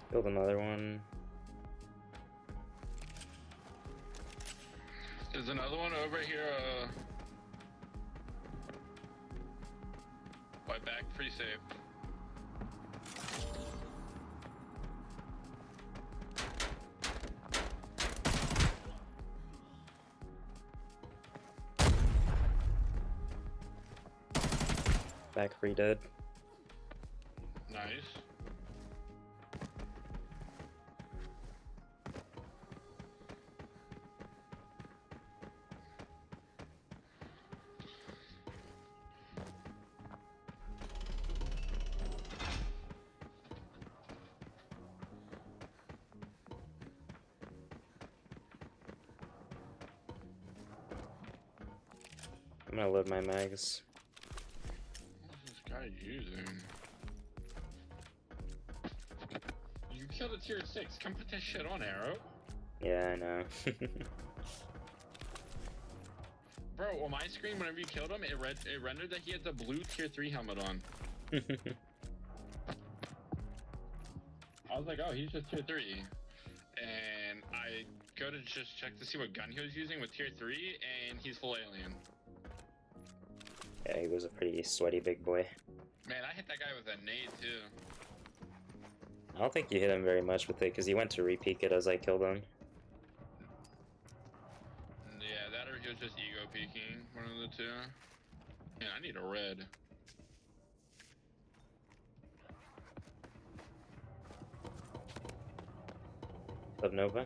Killed another one. There's another one over here, by back, pretty safe. Back free dead. Nice. I'm gonna load my mags. What is this guy using? You killed a tier 6, come put that shit on, Arrow. Yeah, I know. Bro, on my screen, whenever you killed him, it rendered that he had the blue tier 3 helmet on. I was like, oh, he's just tier 3. And I go to just check to see what gun he was using with tier 3, and he's full alien. Yeah, he was a pretty sweaty big boy. Man, I hit that guy with a nade, too. I don't think you hit him very much with it, because he went to re-peek it as I killed him. Yeah, that or he was just ego peeking, one of the two. Man, I need a red. Of Nova.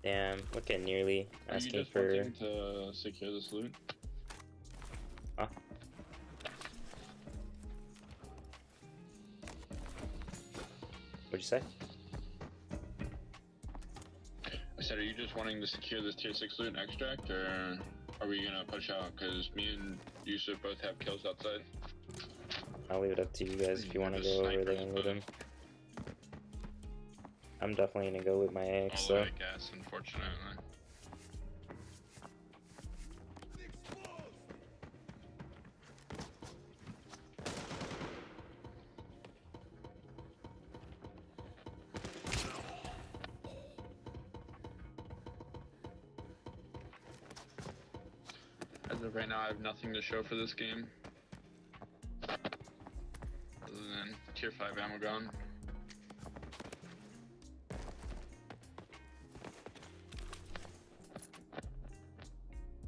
Damn, look at nearly Are you asking just for. wanting to secure this loot? Huh? What'd you say? I said, are you just wanting to secure this tier 6 loot and extract, or? Are we gonna push out? Cause me and Yusuf both have kills outside. I'll leave it up to you guys if you want to There's go over there snipers, and loot but him. I'm definitely gonna go with my axe, all so. the way to gas, unfortunately. As of right now, I have nothing to show for this game. Other than tier 5 ammo gun.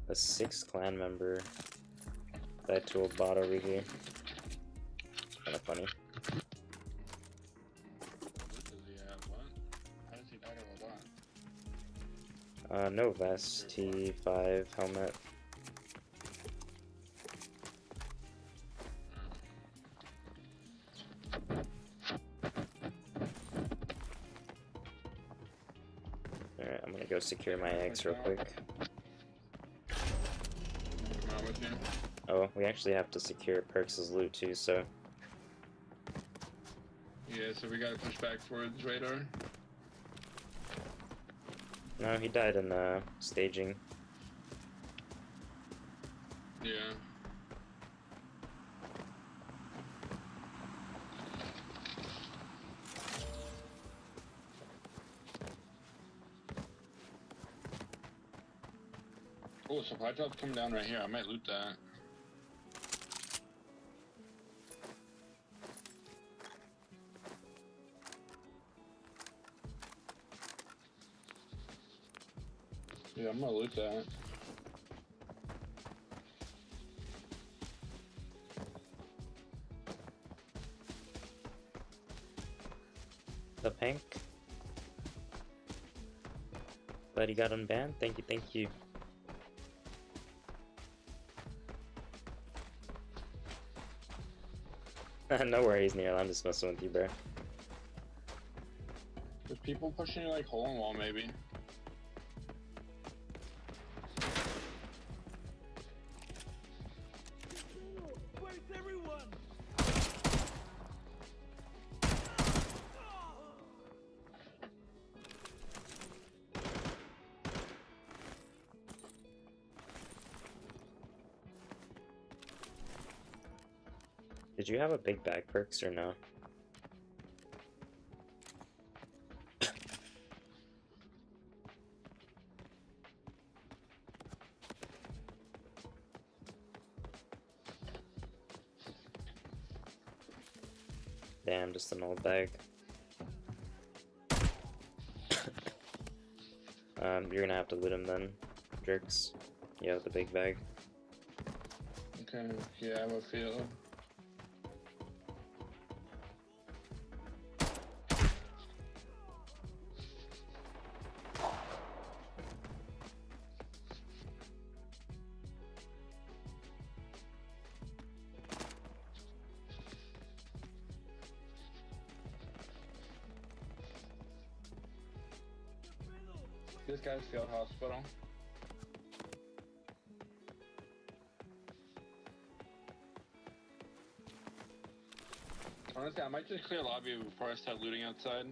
A 6th clan member died to a bot over here. Kinda funny. What does he have? What? How does he die to a bot? No vest, T5 helmet. Alright, I'm gonna go secure my eggs real quick. Come on with you. Oh, we actually have to secure Perks' loot too, so. Yeah, so we gotta push back towards radar. No, he died in staging. Yeah. Oh, supply drop's coming down right here. I might loot that. Yeah, I'm gonna loot that. The Pank. Glad he got unbanned. Thank you, thank you. No worries, Neil. I'm just messing with you, bro. There's people pushing like hole in wall, maybe. Where's everyone? Did you have a big bag, Perks, or no? Damn, just an old bag. You're gonna have to loot him then, Jerks. You have the big bag. Okay, yeah, I have a feel. This guy's field hospital. Honestly, I might just clear lobby before I start looting outside.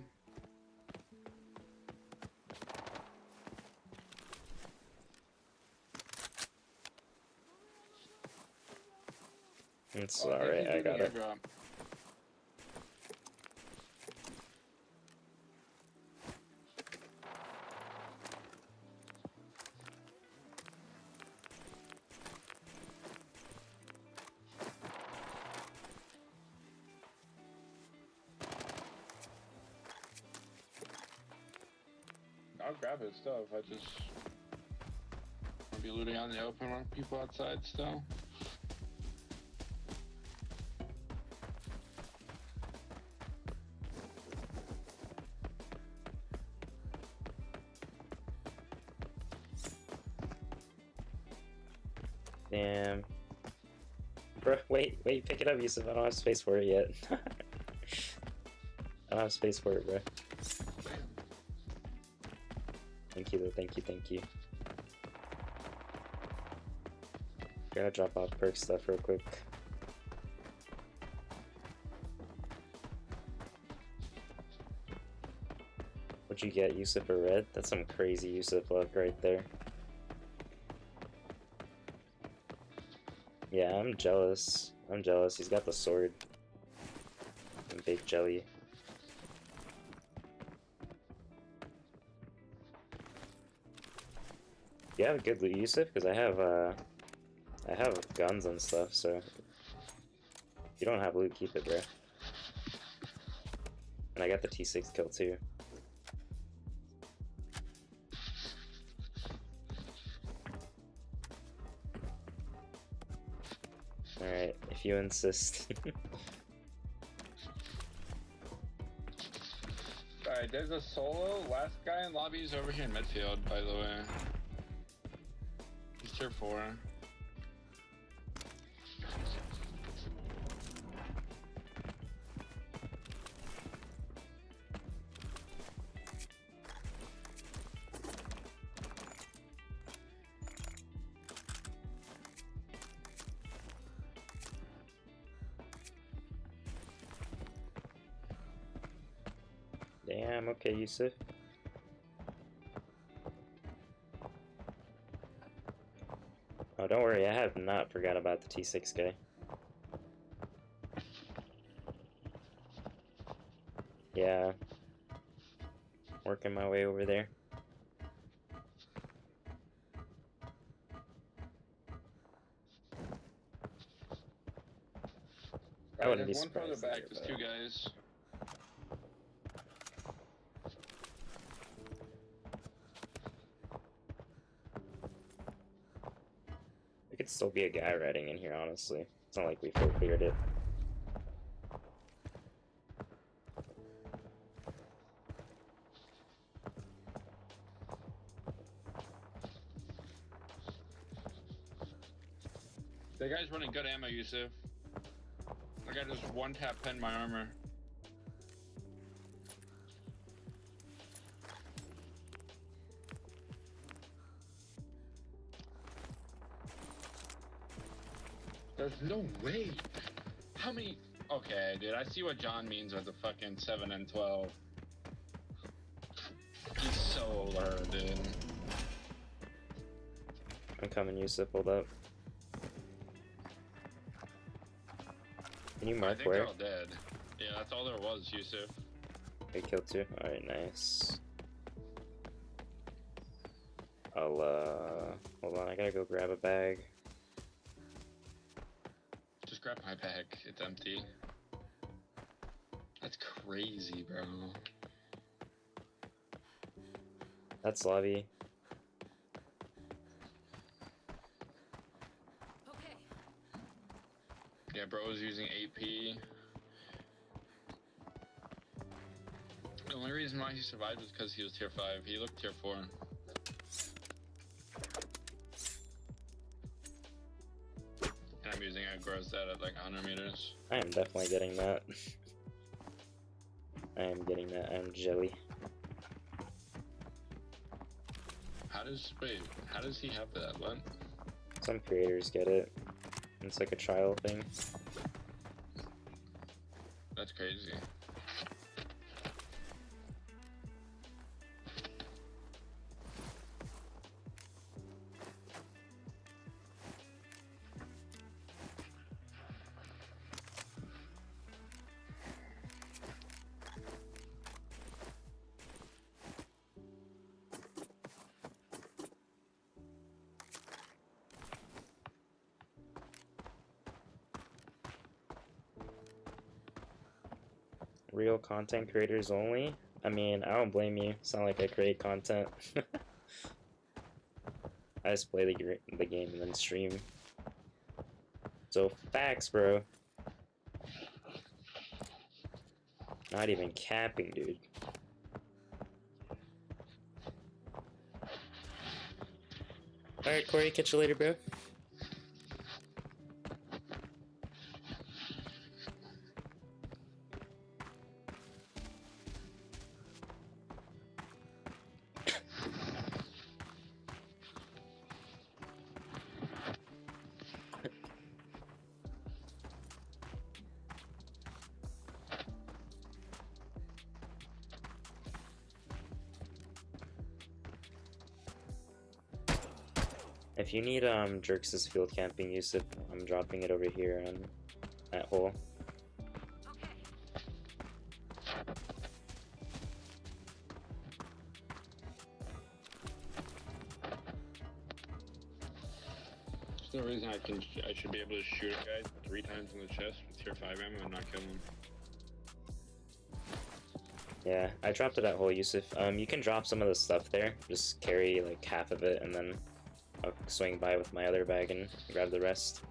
It's Oh, alright, thank you I for the got it. airdrop. I'll grab his stuff. I just want to be looting out in the open with people outside still. Damn. Bro, wait, pick it up, Yusuf. I don't have space for it yet. I don't have space for it, bro. Thank you, though. Thank you. Gotta drop off perk stuff real quick. What'd you get, Yusuf or Red? That's some crazy Yusuf luck right there. Yeah, I'm jealous. I'm jealous. He's got the sword. And big jelly. You have good loot, Yusuf? Because I have guns and stuff, so if you don't have loot, keep it, bro. And I got the T6 kill too. Alright, if you insist. Alright, there's a solo. Last guy in lobby is over here in midfield, by the way. He's tier 4. Damn, okay, Yusuf. Oh, don't worry, I have not forgot about the T6 guy. Yeah. Working my way over there. I wouldn't be There's one further surprised. back, there's 2 guys. There could still be a guy riding in here, honestly. It's not like we full cleared it. That guy's running good ammo, Yusuf. I got just one tap pen my armor. There's no way. How many? Okay, dude, I see what John means with the fucking 7 and 12. He's so alert, dude. I'm coming, Yusuf, hold up. Can you I mark think where? they're all dead. Yeah, that's all there was, Yusuf. I killed 2. Alright, nice. Hold on, I gotta go grab a bag. Just grab my bag. It's empty. That's crazy, bro. That's lobby. Okay. Yeah, bro was using AP. The only reason why he survived was because he was tier 5. He looked tier 4. And I'm using a gross stat at like 100 meters. I am definitely getting that. I am getting that. I'm jelly. How does he have that? What? Some creators get it. It's like a trial thing. That's crazy. Real content creators only? I mean, I don't blame you. It's not like I create content. I just play the game and then stream. So, facts, bro. Not even capping, dude. Alright, Corey, catch you later, bro. If you need Jerks' field camping, Yusuf, I'm dropping it over here on that hole. There's no reason I should be able to shoot a guy 3 times in the chest with tier 5 ammo and not kill him. Yeah, I dropped it at hole, Yusuf. You can drop some of the stuff there. Just carry like half of it, and then I'll swing by with my other bag and grab the rest.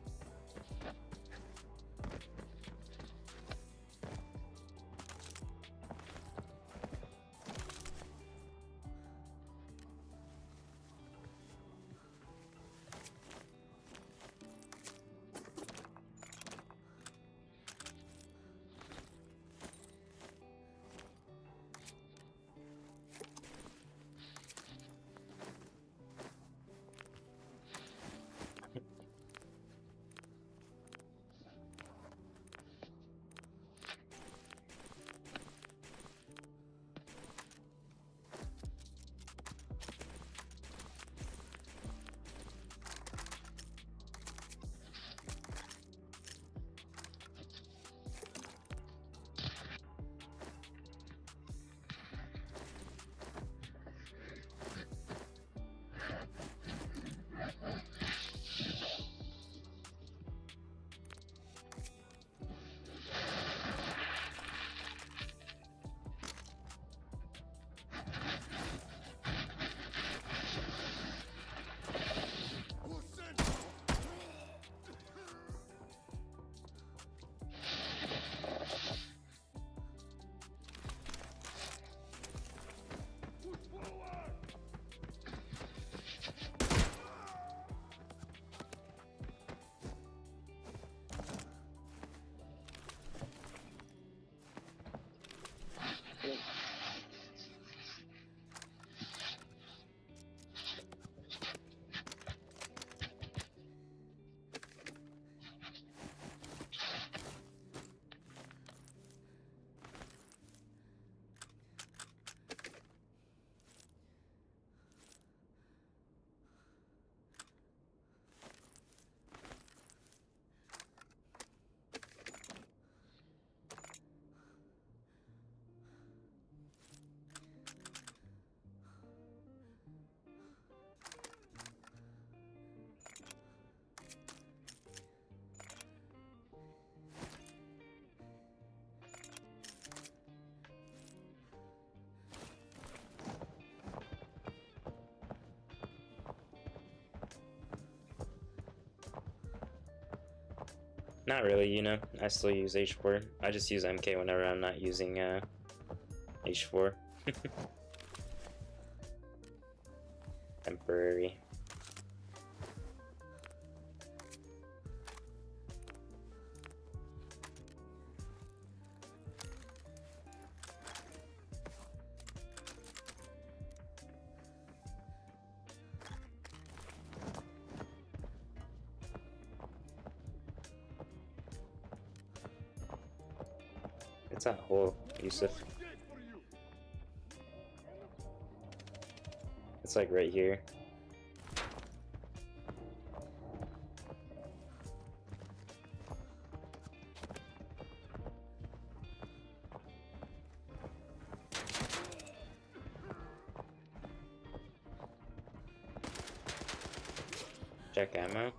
Not really, you know. I still use H4. I just use MK whenever I'm not using H4. Temporary. It's that hole, Yusuf. It's like right here. Check ammo.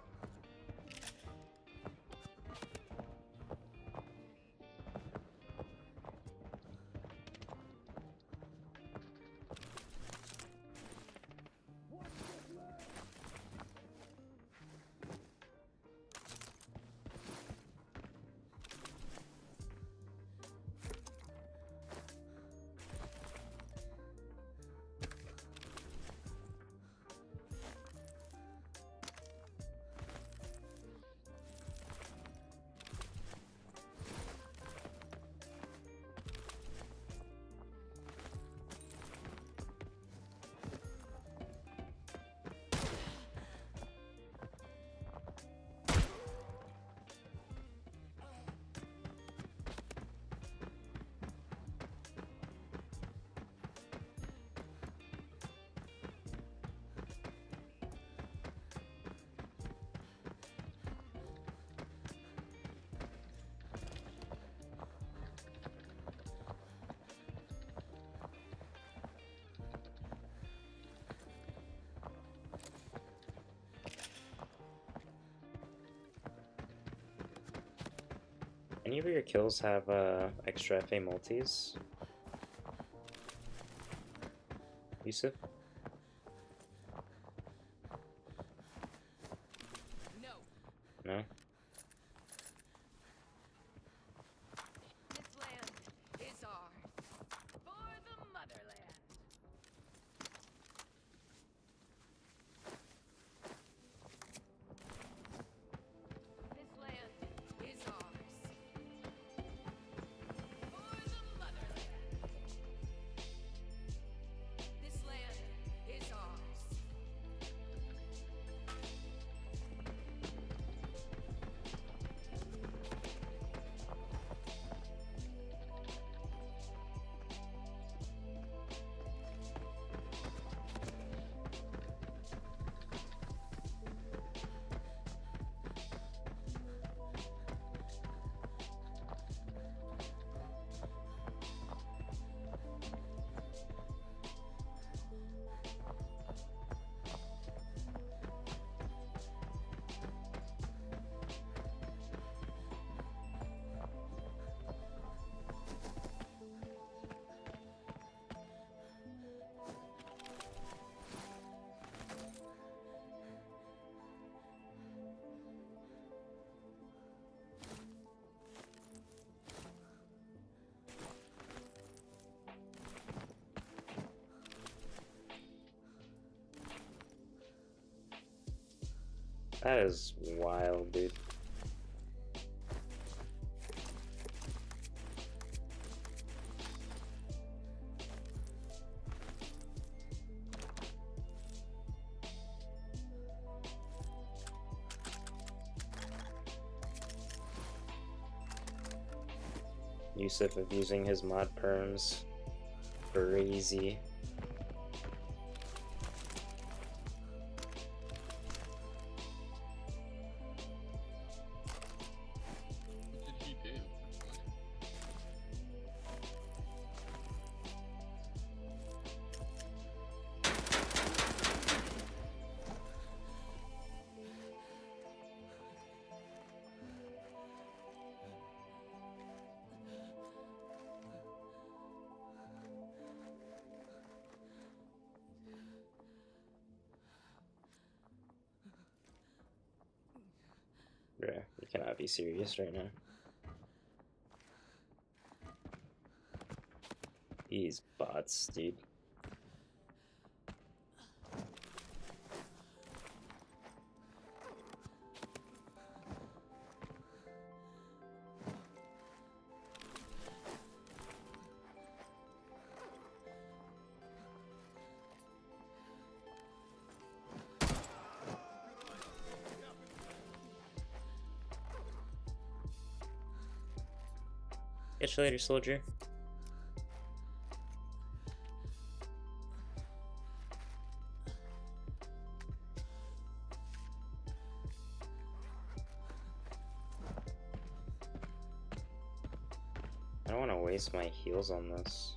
any of your kills have extra FA multis? Yusuf? No. No? This land is ours. For the motherland. This land is ours. For the motherland. This land is ours. That is wild, dude. Yusuf abusing his mod perms. Crazy. What did he do? Bruh, you cannot be serious right now. These bots, dude. Catch you later, soldier. I don't want to waste my heals on this.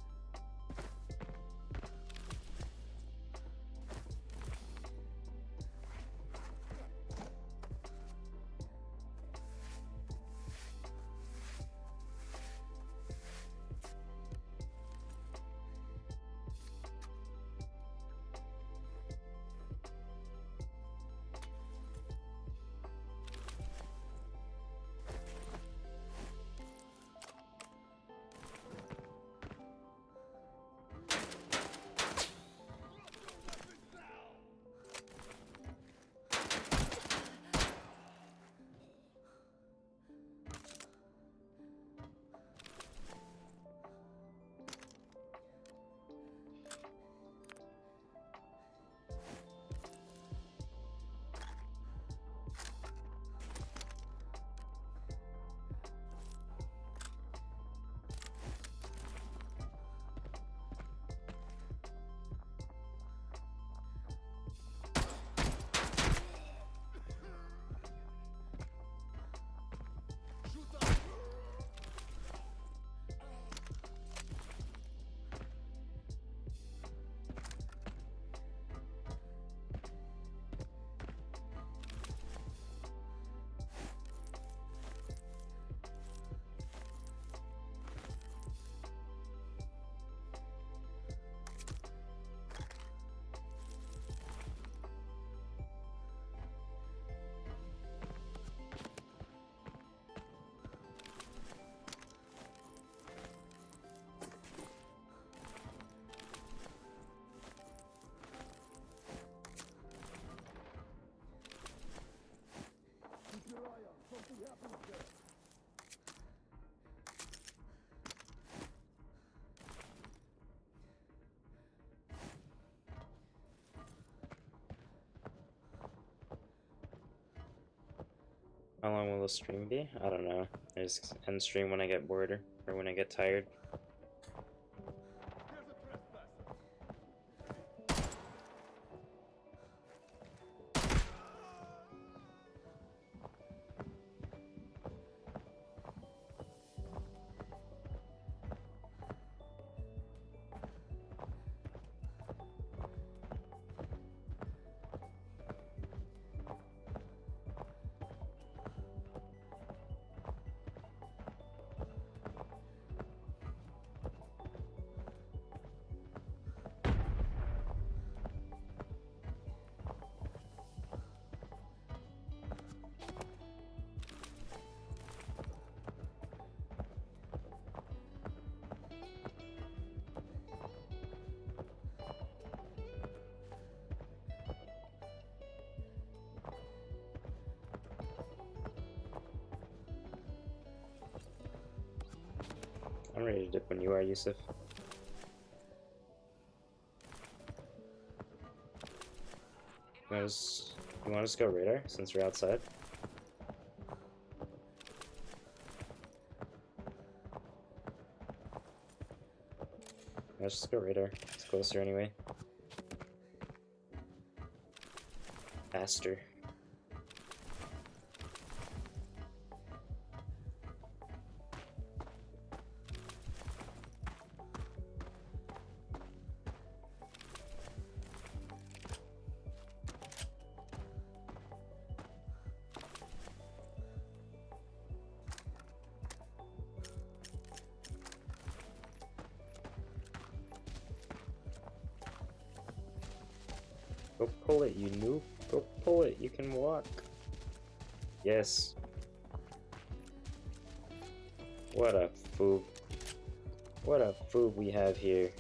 How long will the stream be? I don't know. I just end stream when I get bored or when I get tired. There's a trespasser. I'm ready to dip when you are, Yusuf. You want us to go radar since we're outside? Let's just go radar. It's closer anyway. Faster. Go pull it, you noob. Go pull it, you can walk. Yes. What a foob. What a foob we have here.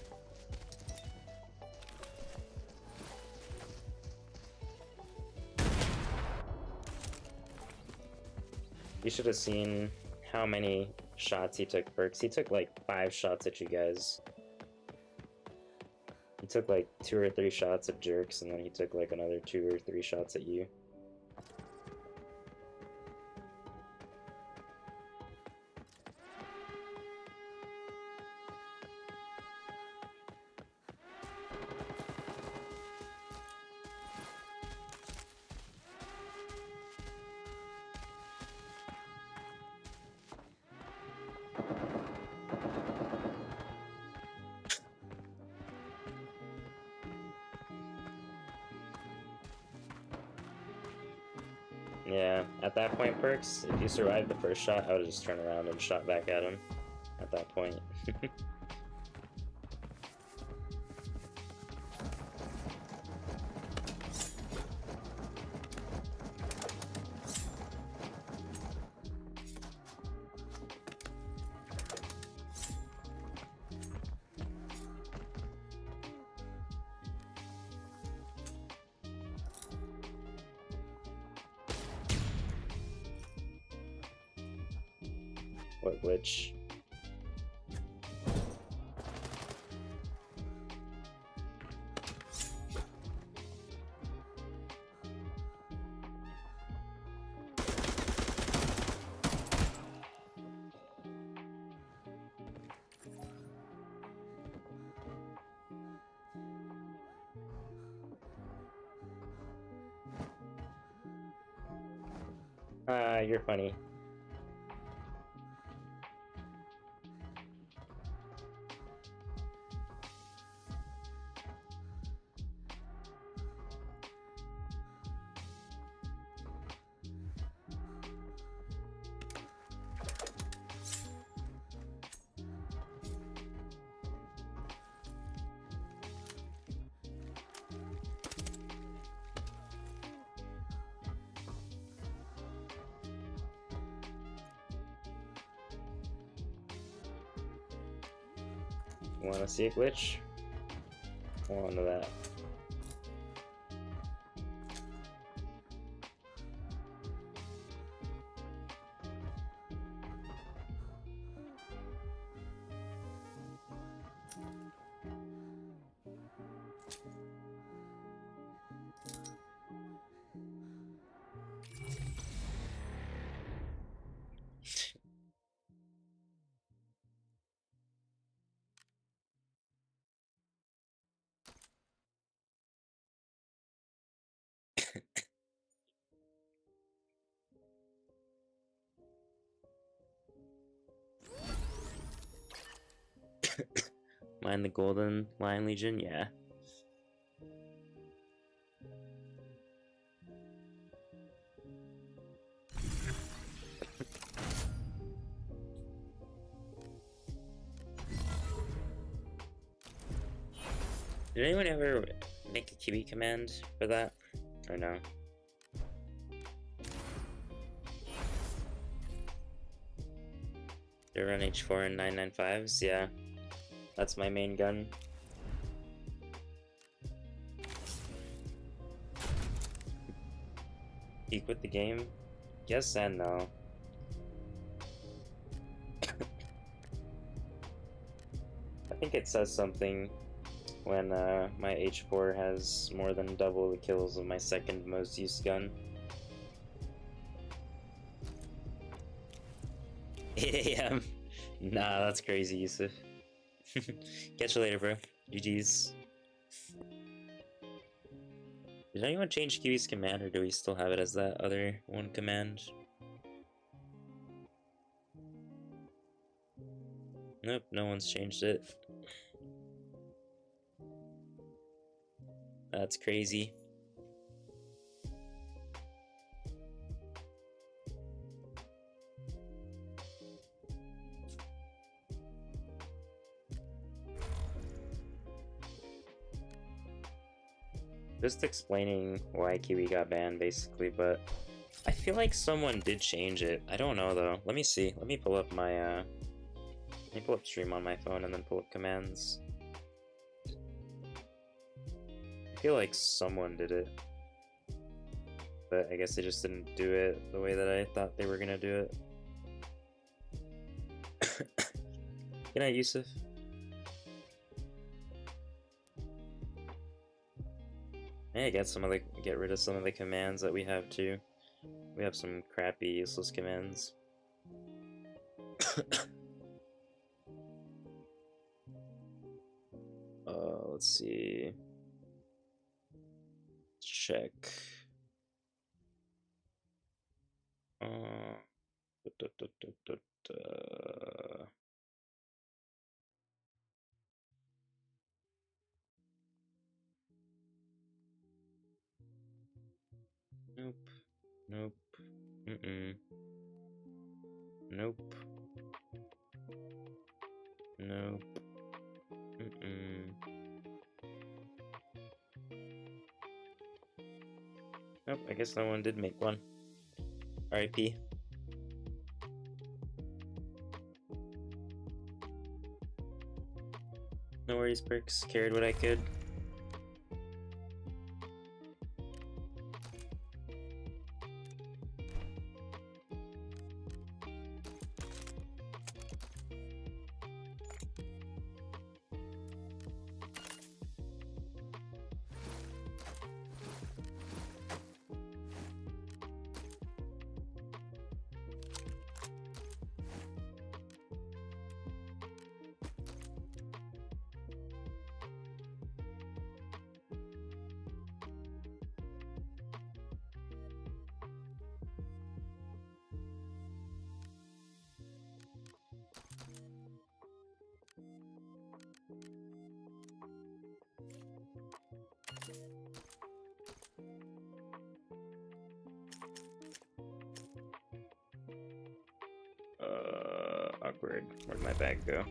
You should have seen how many shots he took, Perks. He took like 5 shots at you guys. He took like 2 or 3 shots at Jerks, and then he took like another 2 or 3 shots at you. Yeah, at that point, Perks, if you survived the first shot, I would have just turned around and shot back at him at that point. What glitch? You're funny. Wanna see a glitch? Hold on to that. Mine the Golden Lion Legion? Yeah. Did anyone ever make a QB command for that? Or no? They run H4 and 995s, yeah. That's my main gun. Peek with the game? Yes and no. I think it says something when my H4 has more than double the kills of my second most used gun. 8 AM? Nah, that's crazy, Yusuf. Catch you later, bro. GG's. Did anyone change QE's command, or do we still have it as that other one command? Nope, no one's changed it. That's crazy. Just explaining why Kiwi got banned, basically, but I feel like someone did change it. I don't know, though. Let me see. Let me pull up my, let me pull up stream on my phone and then pull up commands. I feel like someone did it. But I guess they just didn't do it the way that I thought they were gonna do it. Good night, Yusuf. Yeah, get rid of some of the commands that we have too. We have some crappy, useless commands. Let's see. Check. Da, da, da, da, da. Nope. Nope. Mm-mm. Nope. Nope. Mm-mm. Nope, I guess no one did make one. RIP. No worries, Perks. Carried what I could. Awkward. Where'd my bag go?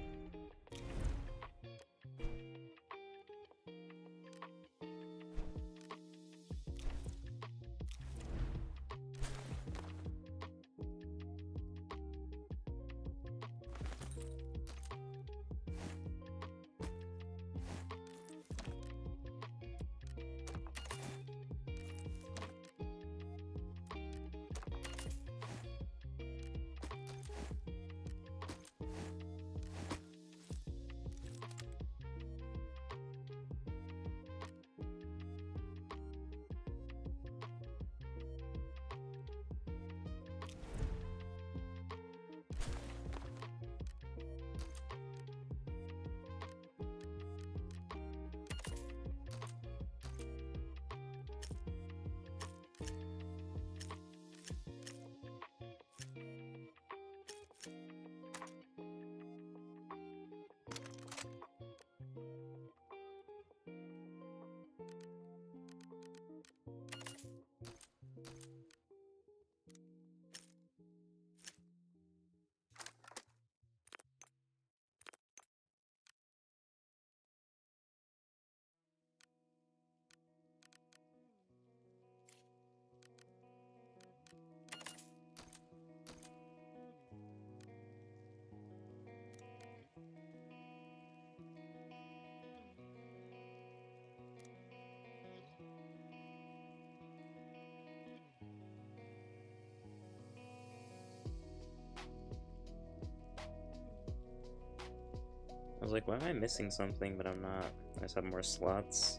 was like, why am I missing something? But I'm not. I just have more slots.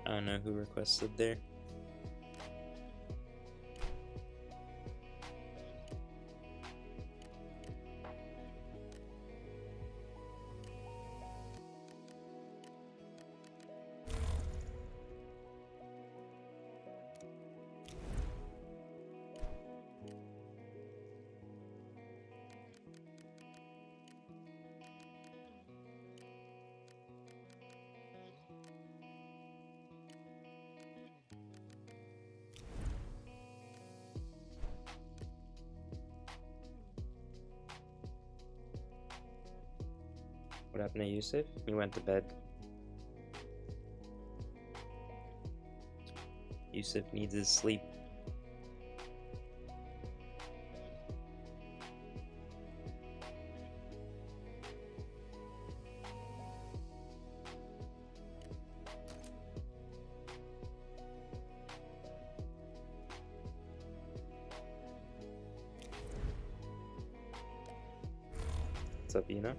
I don't know who requested there. What happened to Yusuf? He went to bed. Yusuf needs his sleep. What's up, Ina?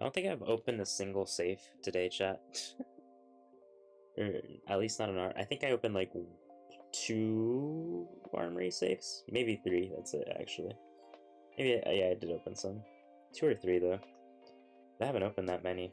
I don't think I've opened a single safe today, chat. Or at least not an art. I think I opened like 2 armory safes, maybe 3. That's it, actually. Maybe yeah, I did open some. 2 or 3 though. I haven't opened that many.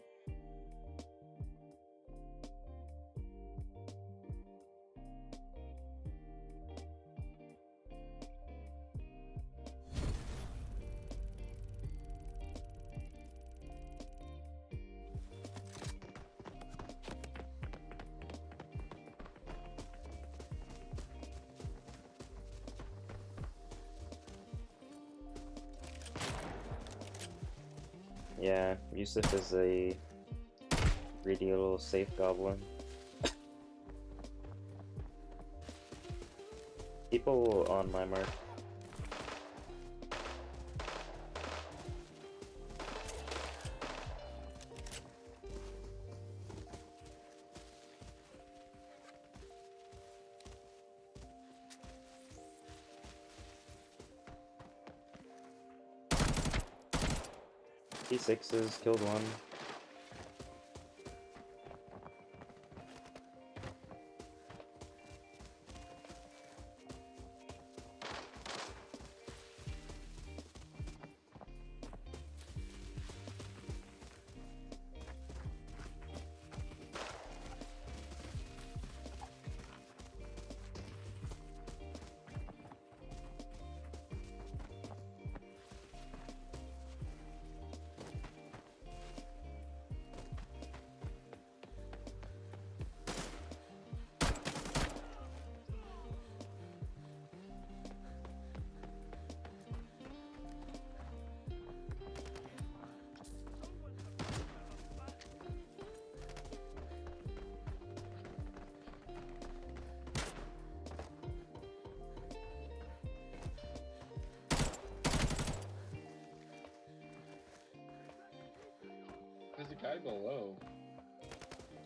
Yeah, Yusuf is a greedy little safe goblin. People on my mark. P6s, killed one. There's a guy below.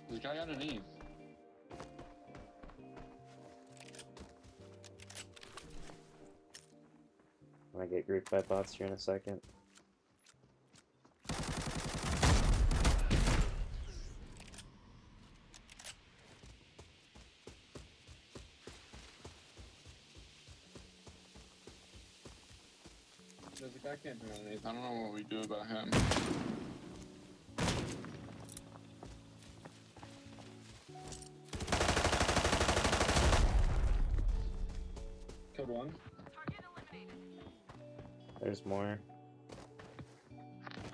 There's a guy underneath. I'm gonna get grouped by bots here in a second. There's a guy camping underneath. I don't know what we do about him. Killed one. Target eliminated. There's more.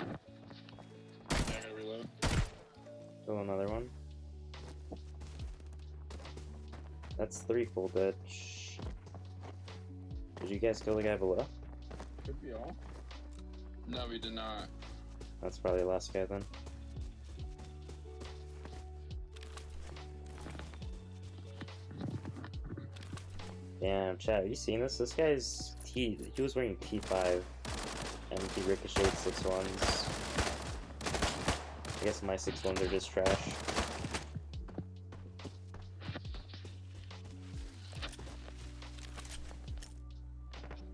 Yeah, I gotta reload. Kill another one. That's 3 full dead. Shh. Did you guys kill the guy below? Could be all. No, we did not. That's probably the last guy then. Damn, chat, have you seen this? This guy's T. He was wearing T5 and he ricocheted 6-1s. I guess my 6-1s are just trash.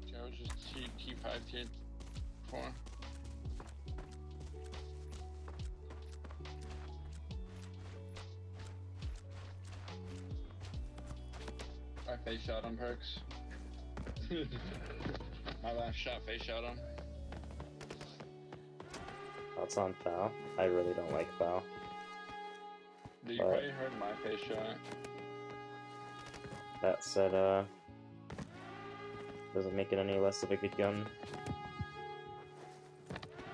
Yeah, I was just T5, T4. I face shot him, Perks. My last shot face shot him. That's on foul. I really don't like foul. Dude, you probably heard my face shot. That said, doesn't make it any less of a good gun.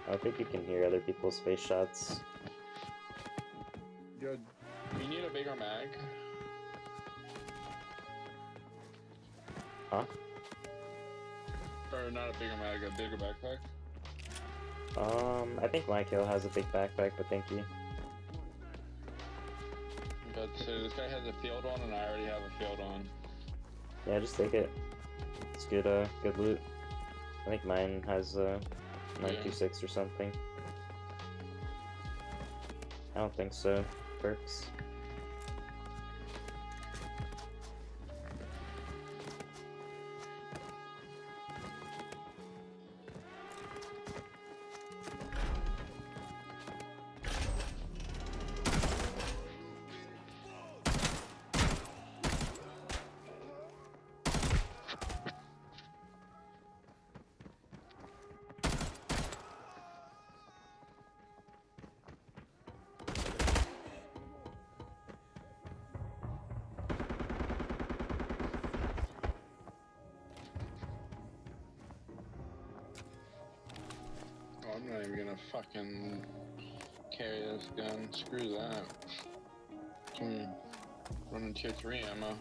I don't think you can hear other people's face shots. Yo, you need a bigger mag. Huh? Or not a bigger mag, a bigger backpack. I think my kill has a big backpack, but thank you. But so this guy has a field on and I already have a field on. Yeah, just take it. It's good, good loot. I think mine has, 926 or something. I don't think so. Perks. Oh, I'm not even gonna fucking carry this gun. Screw that. Running tier 3 ammo.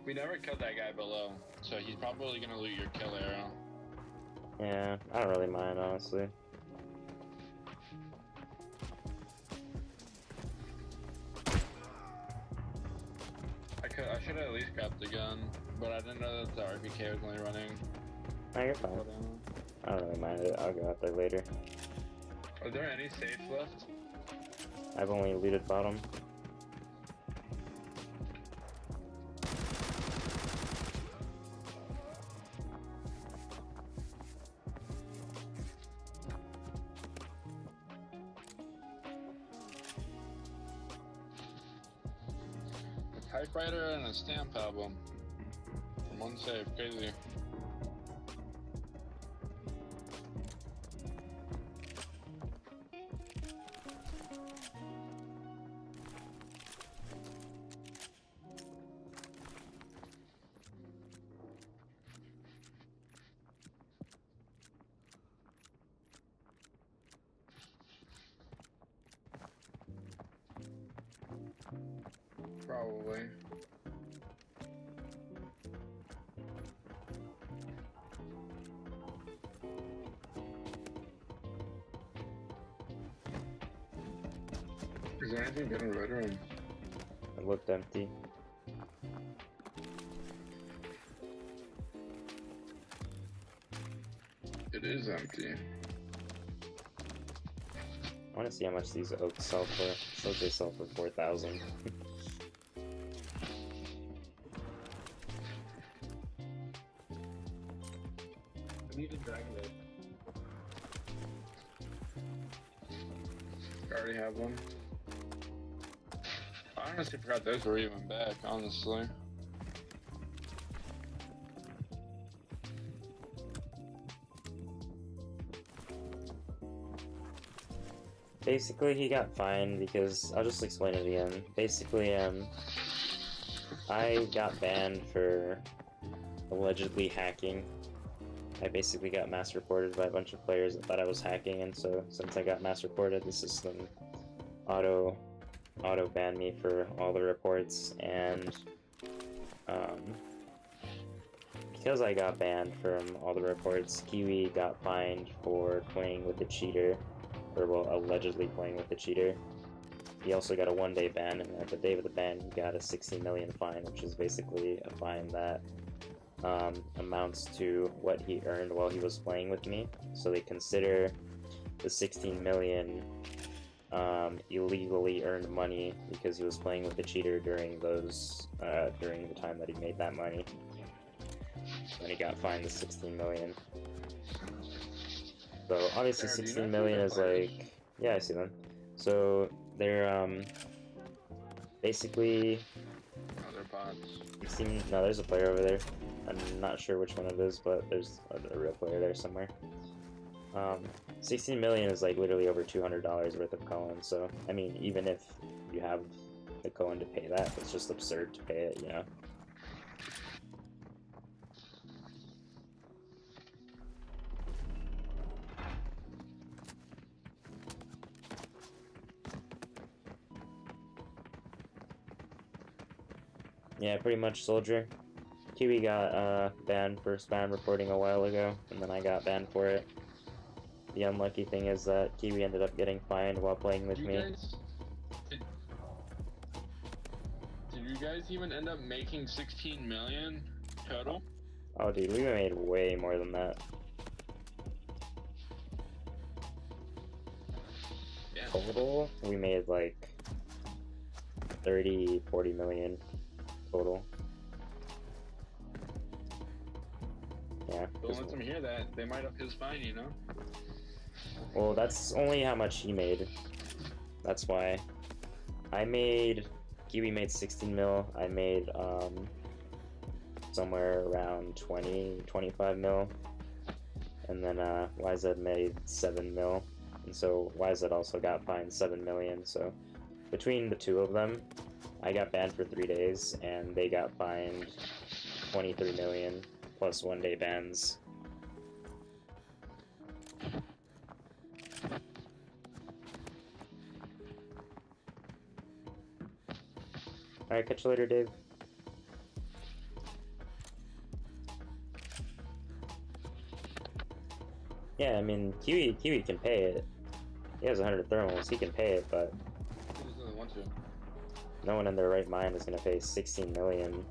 We never killed that guy below, so he's probably gonna loot your kill arrow. Yeah, I don't really mind, honestly. I should have at least grabbed the gun, but I didn't know that the RPK was only running. No, you're fine. I don't really mind it. I'll go out there later. Are there any safes left? I've only looted bottom. A typewriter and a stamp album. From one safe, crazy. Probably. Is there anything good in red room? It looked empty. is empty. I want to see how much these oaks sell for. Says they sell for 4,000. I need a dragon egg. I already have one. I honestly forgot those were even back, honestly. Basically, he got fined because I'll just explain it again. Basically, I got banned for allegedly hacking. I basically got mass reported by a bunch of players that thought I was hacking, and so since I got mass reported, the system auto banned me for all the reports, and because I got banned from all the reports, Kiwi got fined for playing with the cheater, or well, allegedly playing with the cheater. He also got a 1-day ban, and at the day of the ban, he got a 60 million fine, which is basically a fine that amounts to what he earned while he was playing with me. So they consider the 16 million illegally earned money because he was playing with the cheater during those during the time that he made that money. And he got fined the 16 million. So obviously Sarah, 16 if million they're is players? like, yeah, I see them. So they're basically Oh, they're bots. no, there's a player over there. I'm not sure which one it is, but there's a real player there somewhere. 16 million is like literally over $200 worth of coin. So I mean, even if you have the coin to pay that, it's just absurd to pay it, you know. Yeah, pretty much, Soldier. Kiwi got banned for spam reporting a while ago, and then I got banned for it. The unlucky thing is that Kiwi ended up getting fined while playing with me. Did you guys even end up making 16 million total? Oh, dude, we made way more than that. Yeah. Total, we made like 30, 40 million total. Yeah. Don't let them hear that. They might up his fine, you know? Well, that's only how much he made. That's why. Kiwi made 16 mil. I made somewhere around 20, 25 mil. And then YZ made 7 mil. And so YZ also got fined 7 million. So between the two of them, I got banned for 3 days, and they got fined 23 million plus 1-day bans. Alright, catch you later, Dave. Yeah, I mean, Kiwi can pay it. He has 100 thermals, he can pay it, but He just doesn't want to. no one in their right mind is going to pay 16 million.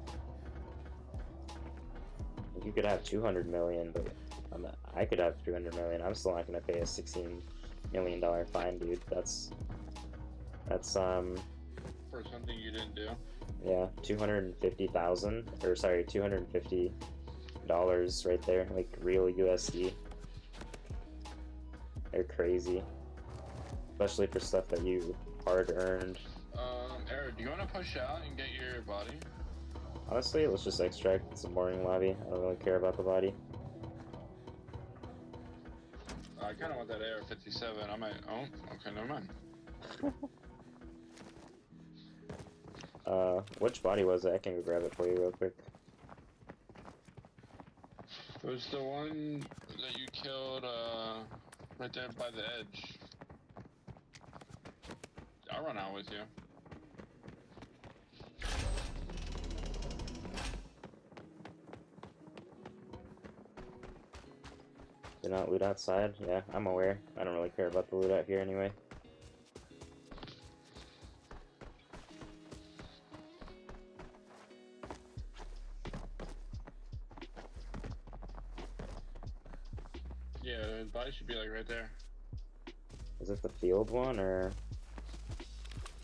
You could have 200 million, but I could have 300 million. I'm still not going to pay a $16 million fine, dude. That's For something you didn't do. yeah, 250,000, or sorry, $250 right there, like real USD. They're crazy, especially for stuff that you hard earned. Eric, do you want to push out and get your body? Honestly, let's just extract. It's a boring lobby. I don't really care about the body. I kind of want that AR-57. I might. Oh, okay, never mind. Which body was it? I can go grab it for you real quick. It was the one that you killed, right there by the edge. I'll run out with you. Do not loot outside? Yeah, I'm aware. I don't really care about the loot out here anyway. Yeah, his body should be like right there. Is it the field one or?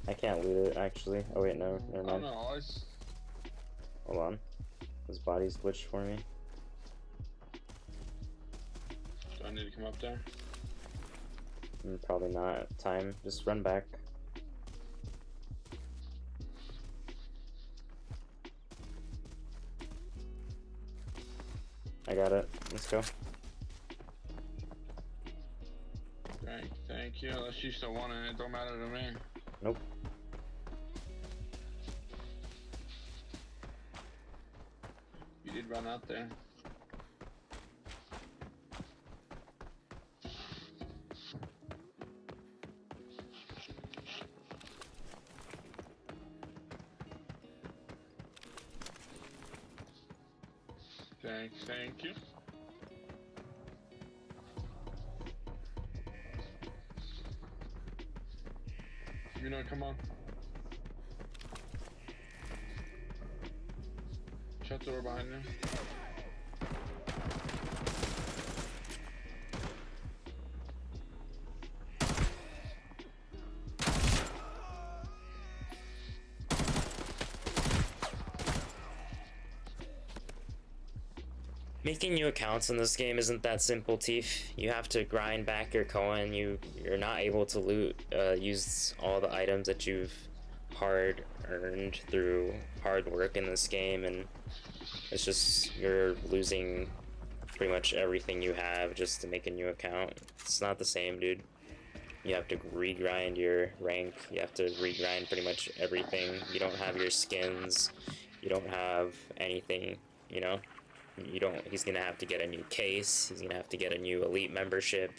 I can't loot it actually. Oh wait, no, never I don't mind. know. Hold on. His body's glitched for me. Do I need to come up there? Probably not. Time. Just run back. I got it. Let's go. Thank you. Unless you still want it, it don't matter to me. Nope. You did run out there. Thank you. You know, come on. Shut the door behind you. Making new accounts in this game isn't that simple, Teef. You have to grind back your coin. You're not able to use all the items that you've hard earned through hard work in this game, and it's just you're losing pretty much everything you have just to make a new account. It's not the same, dude. You have to regrind your rank. You have to regrind pretty much everything. You don't have your skins. You don't have anything, you know? He's gonna have to get a new case. He's gonna have to get a new elite membership.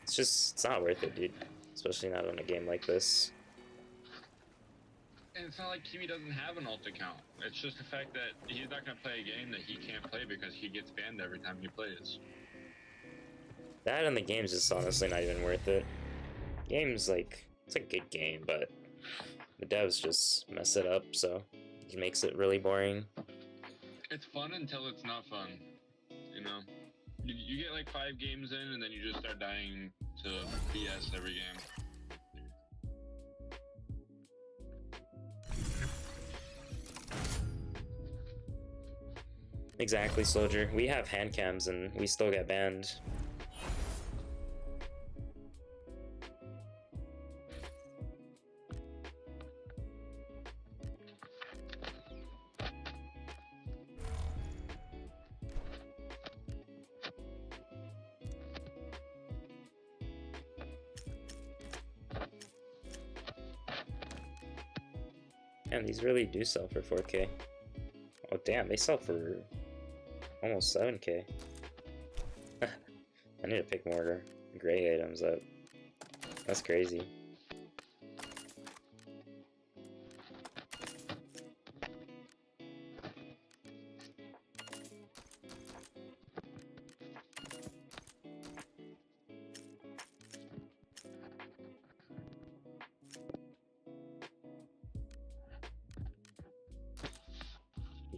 It's not worth it, dude. Especially not on a game like this. And it's not like Kiwi doesn't have an alt account. It's just the fact that he's not gonna play a game that he can't play because he gets banned every time he plays. That and the game's just honestly not even worth it. Game's like, it's a good game, but the devs just mess it up, so it makes it really boring. It's fun until it's not fun, you know? You get like 5 games in and then you just start dying to BS every game. Exactly, Soldier. We have hand cams and we still get banned. And these really do sell for 4K. Oh damn, they sell for almost 7K. I need to pick more gray items up. That's crazy.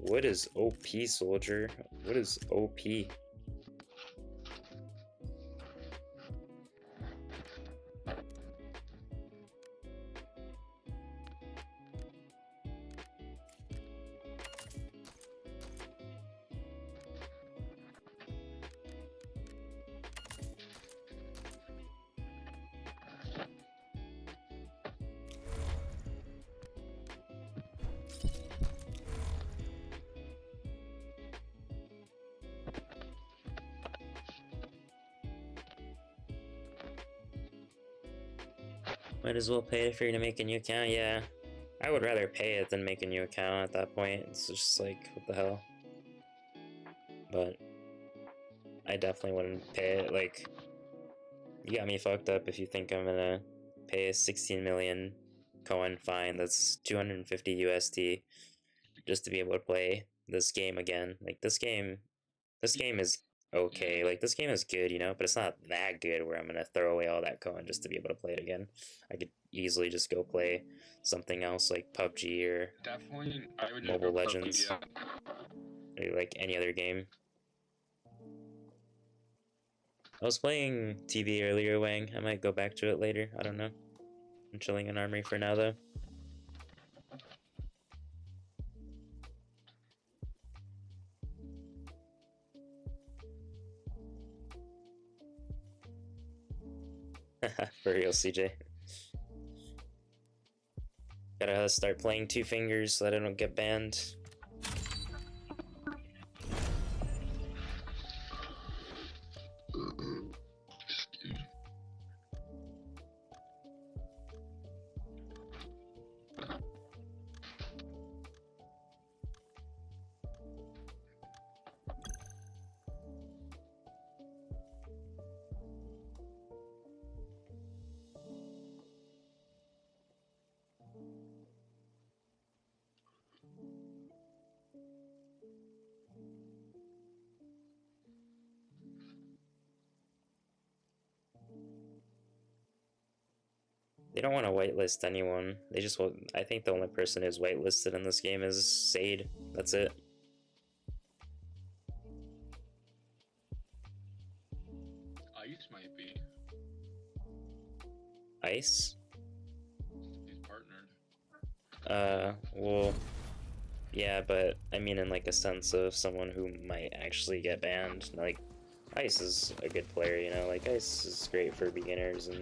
What is OP, Soldier? What is OP? Might as well pay it if you're gonna make a new account, yeah. I would rather pay it than make a new account at that point. It's just like, what the hell? But I definitely wouldn't pay it. Like, you got me fucked up if you think I'm gonna pay a 16 million coin fine. That's 250 USD just to be able to play this game again. Like, this game is okay. Like, this game is good, you know, but it's not that good where I'm gonna throw away all that coin just to be able to play it again. I could easily just go play something else like PUBG or Definitely, I would just Mobile go Legends. PUBG, yeah. or like any other game. I was playing TV earlier, Wang. I might go back to it later. I don't know. I'm chilling in Armory for now, though. For real, CJ. Gotta start playing two fingers so that I don't get banned. They don't want to whitelist anyone. They just want. I think the only person who's whitelisted in this game is Sade. That's it. Ice might be. Ice? He's partnered. Well, yeah, but I mean in like a sense of someone who might actually get banned. Like, Ice is a good player, you know? Like, Ice is great for beginners and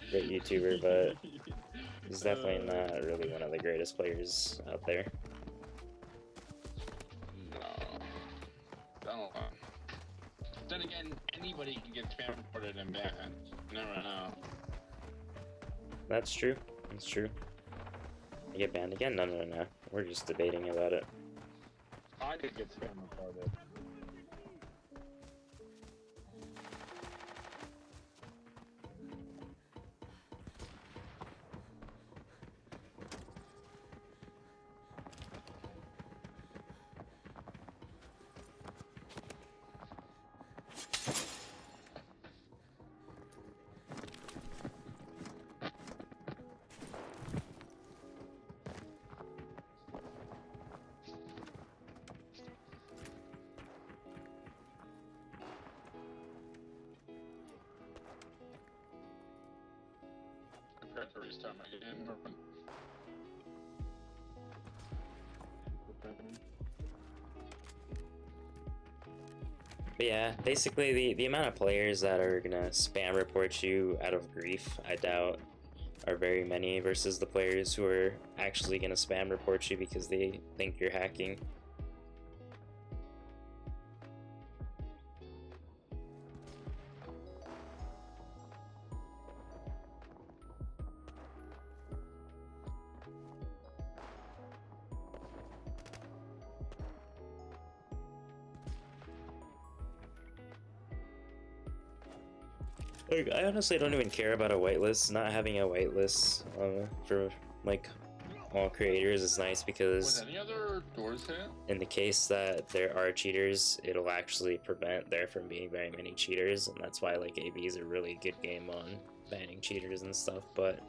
great YouTuber, but he's definitely not really one of the greatest players out there. No. Don't know. Then again, anybody can get spam reported and banned. You never know. That's true. That's true. You get banned again? No. We're just debating about it. I did get spam reported. I have to restart my game. But yeah, basically the amount of players that are gonna spam report you out of grief, I doubt are very many versus the players who are actually gonna spam report you because they think you're hacking. Like, I honestly don't even care about a whitelist. Not having a whitelist for like all creators is nice because Was any other doors hit? in the case that there are cheaters, it'll actually prevent there from being very many cheaters, and that's why like AB is a really good game on banning cheaters and stuff. But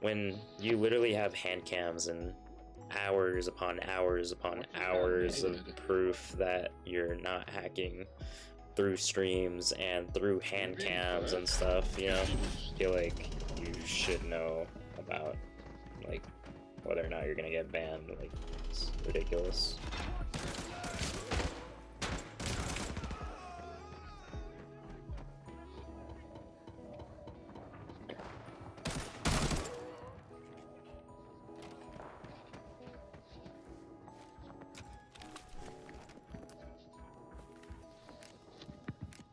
when you literally have hand cams and hours upon hours upon hours of proof that you're not hacking through streams and through hand cams and stuff, you know, I feel like you should know about like whether or not you're gonna get banned. Like, it's ridiculous.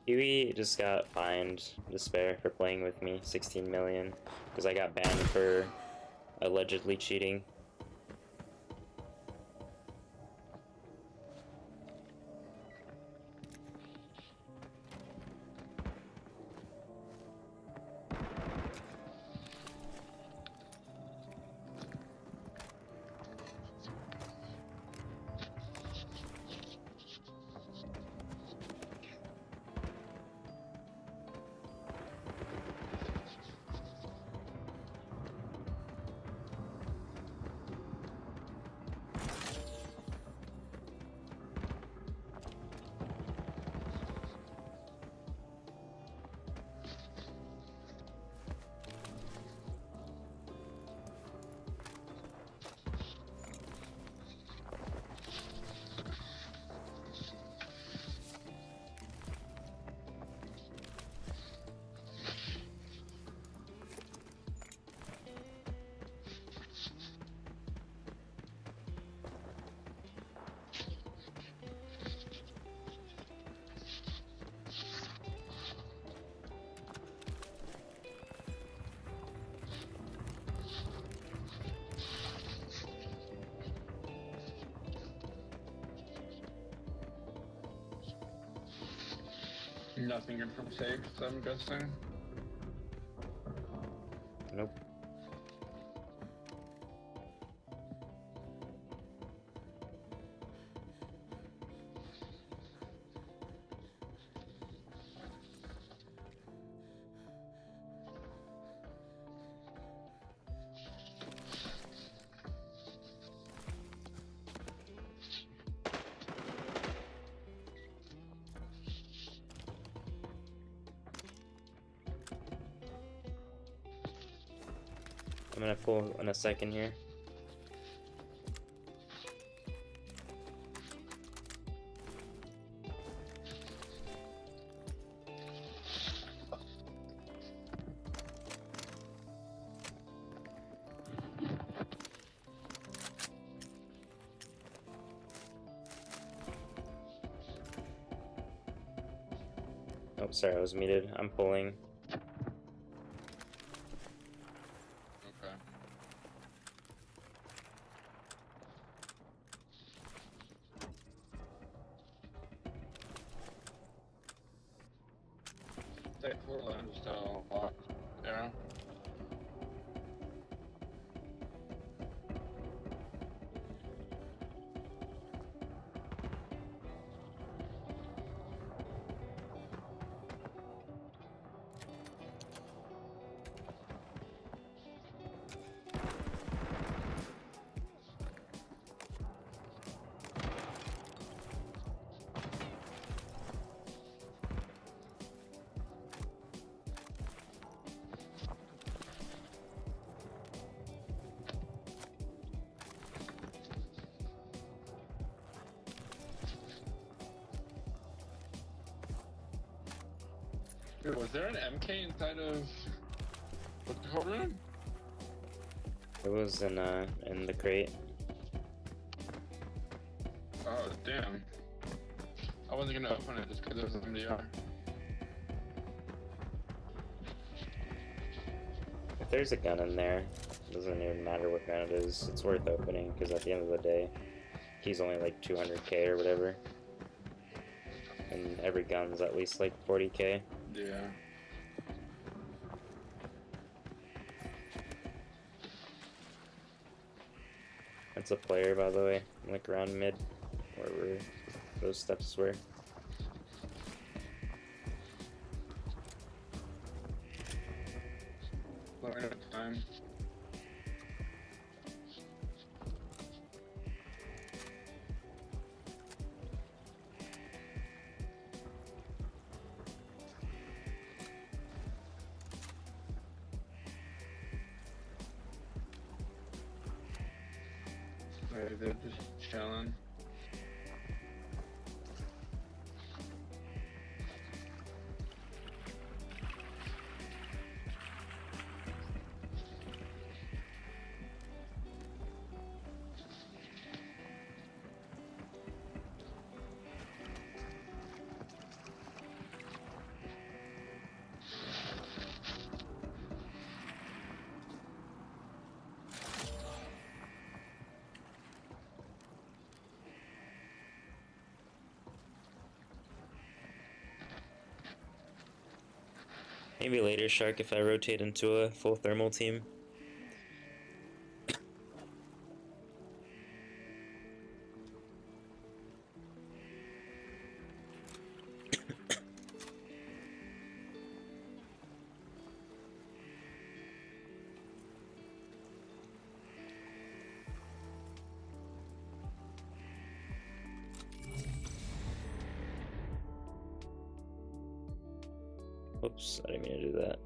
Huey just got fined, Despair, for playing with me, 16 million, because I got banned for allegedly cheating. Nothing good from safes, I'm guessing. Nope. I'm gonna pull in a second here. Oh, sorry, I was muted. I'm pulling. Okay. Take 4 lines still locked. Yeah. Dude, was there an MK inside of the courtroom? It was in the crate. Oh, damn. I wasn't gonna open it just because it was an MDR. If there's a gun in there, it doesn't even matter what gun it is. It's worth opening because at the end of the day, he's only like 200k or whatever, and every gun's at least like 40k. Yeah. That's a player, by the way, like around mid, wherever those steps were. Running out of time. Right, they're just chilling. Maybe later, Shark, if I rotate into a full thermal team. Oops, I didn't mean to do that.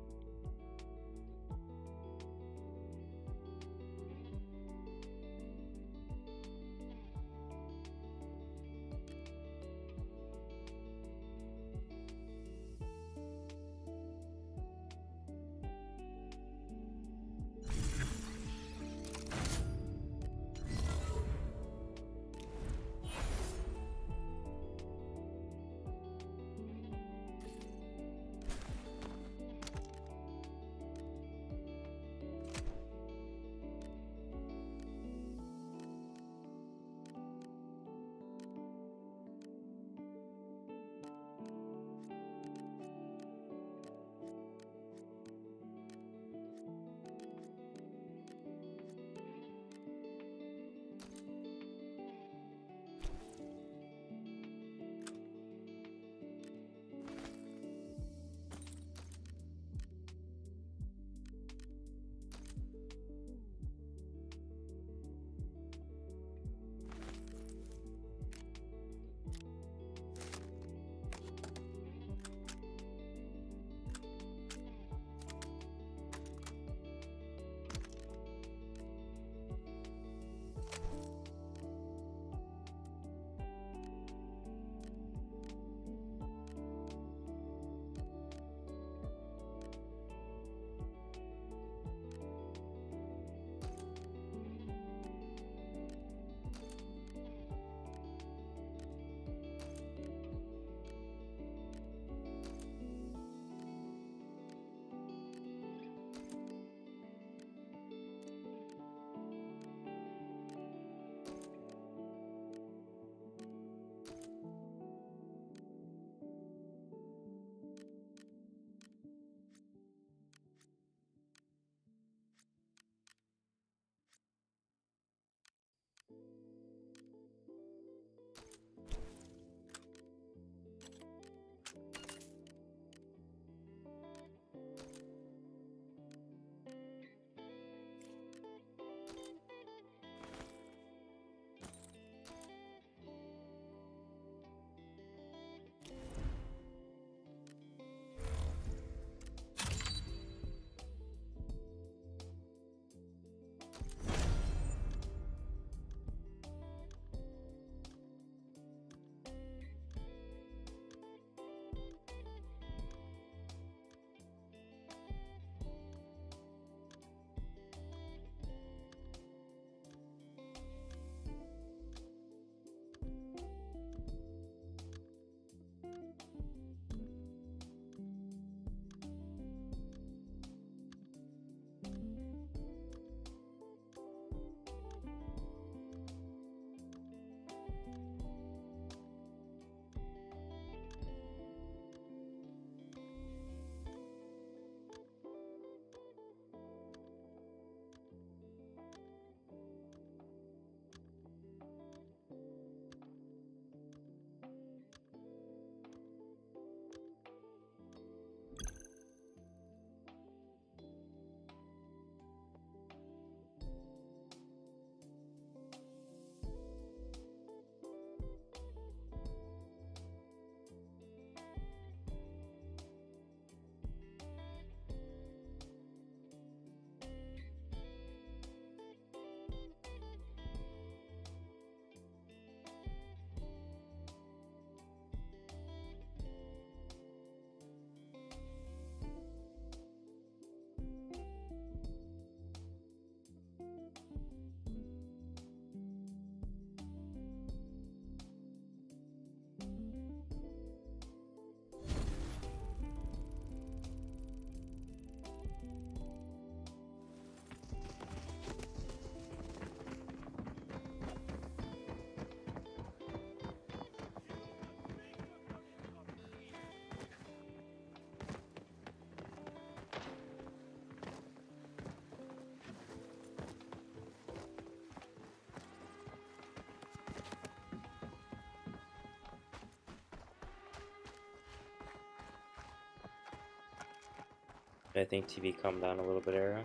I think TV calmed down a little bit era.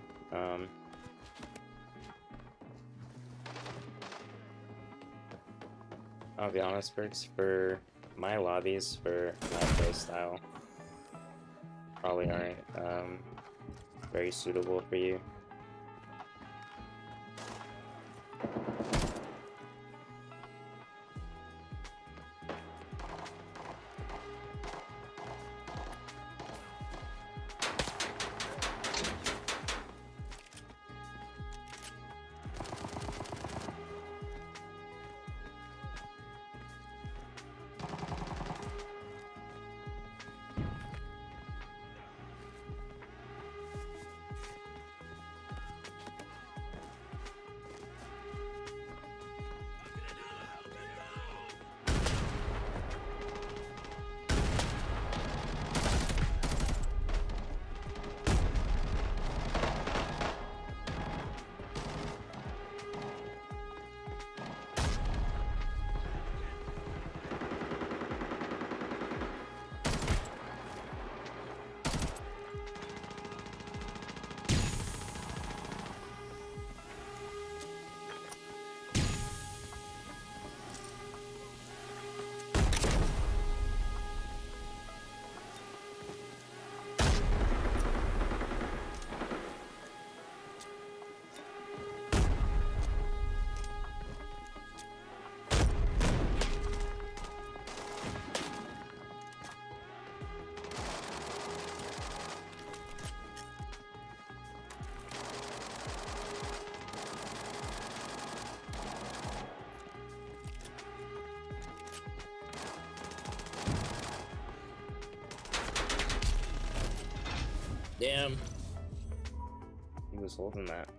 I'll be honest, Bricks, for my lobbies, for my playstyle, probably aren't very suitable for you. Damn. He was holding that.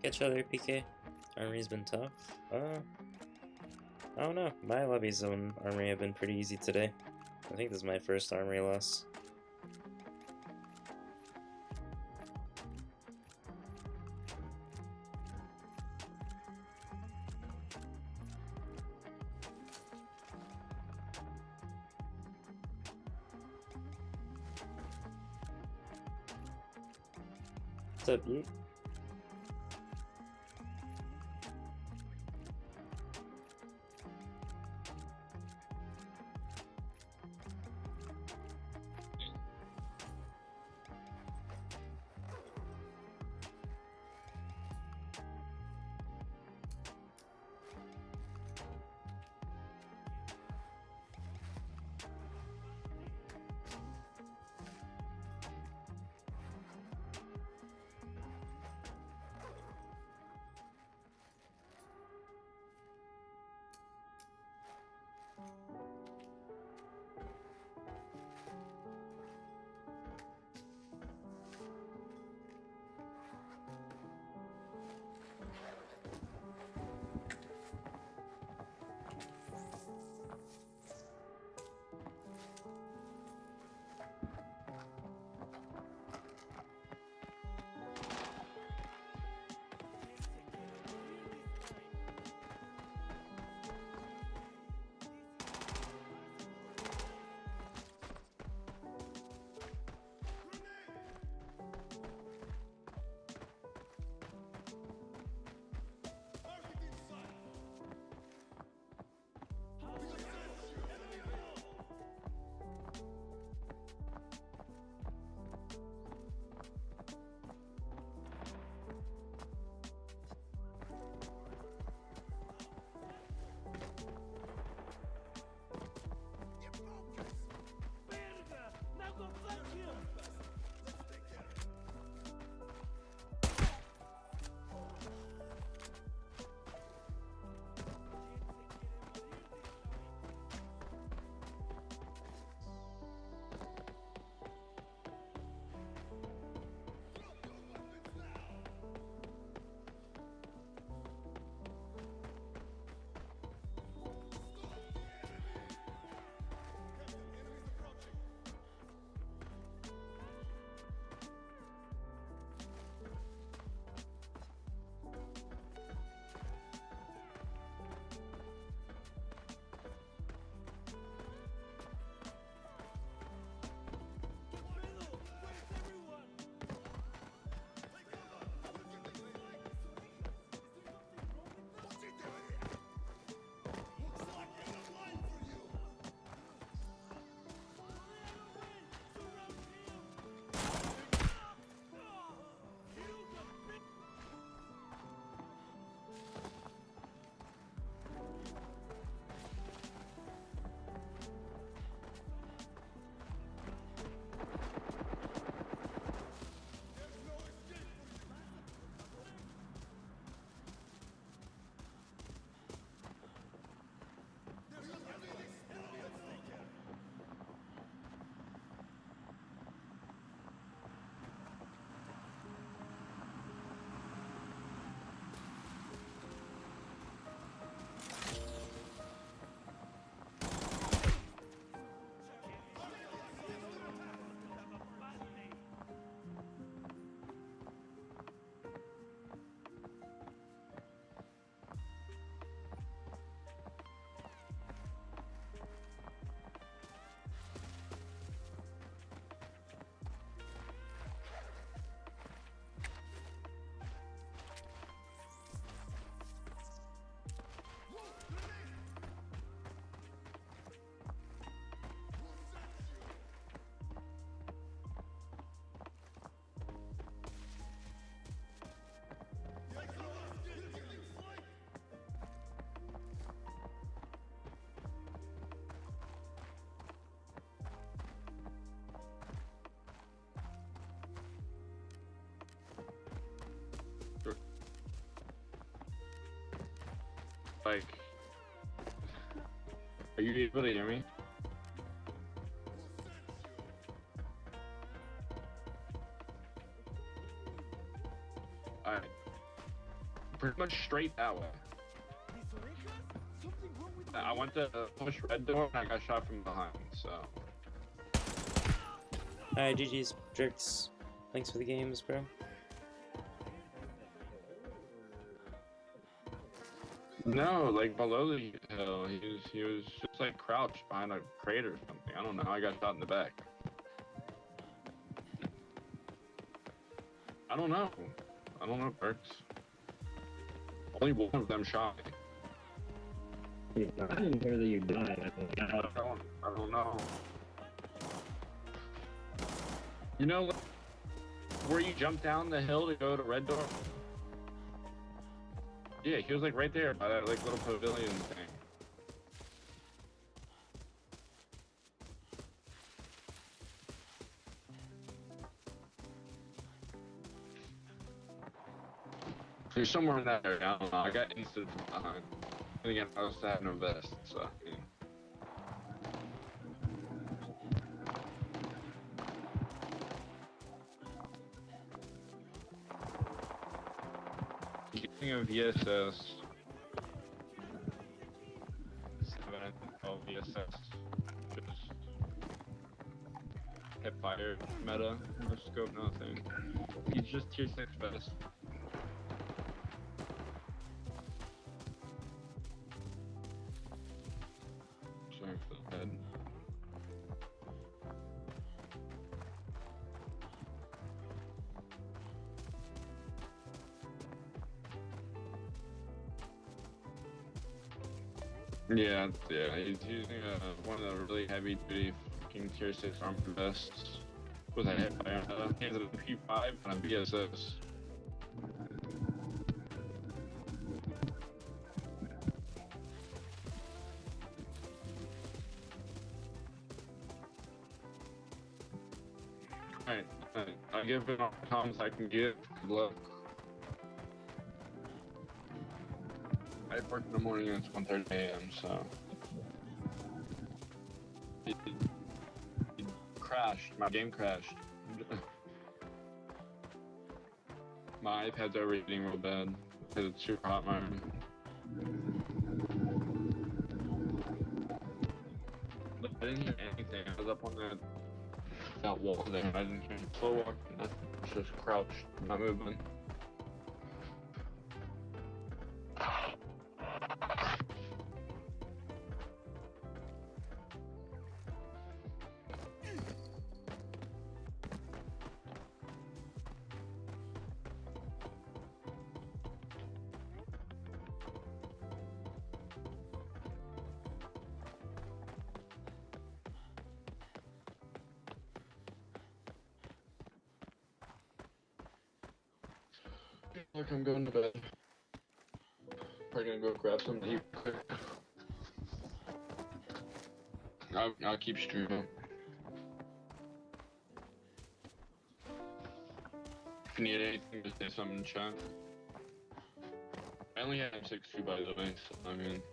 Catch other PK. Armory's been tough. I don't know. My lobby zone armory have been pretty easy today. I think this is my first armory loss. What's up, Yeet? like, are you able to hear me? Alright. Pretty much straight that way. I went to push red door and I got shot from behind, so. Alright, GG's, Jerks. Thanks for the games, bro. No, like below the hill, he was just like crouched behind a crate or something. I don't know. I got shot in the back. I don't know, Perks. Only one of them shot me. I didn't hear that you died. I don't know. You know, like, where you jump down the hill to go to red door? Yeah, he was like right there by that like little pavilion thing. He's somewhere in that area. I don't know. I got instant from behind. And again, I was having a vest, so. Yeah. Getting a VSS. 7 and 12 VSS. Just hip fire meta. No scope, nothing. He's just tier 6 vest. Sorry for the head. Yeah, he's using one of the really heavy duty fucking tier 6 armor vests with a hipfire. He has a P5 and a VSS. Alright, I'll give it all the comments I can give. Good luck. I work in the morning and it's 1:30 a.m. so. It crashed. My game crashed. My iPad's overheating real bad because it's super hot in my room. But I didn't hear anything. I was up on that wall there. I didn't hear slow walking. Nothing. I was just crouched, not moving. Look, I'm going to bed. Probably gonna go grab something to eat quick. I'll keep streaming. If you need anything, just say something in chat. I only have 6-2 by the way, so I mean.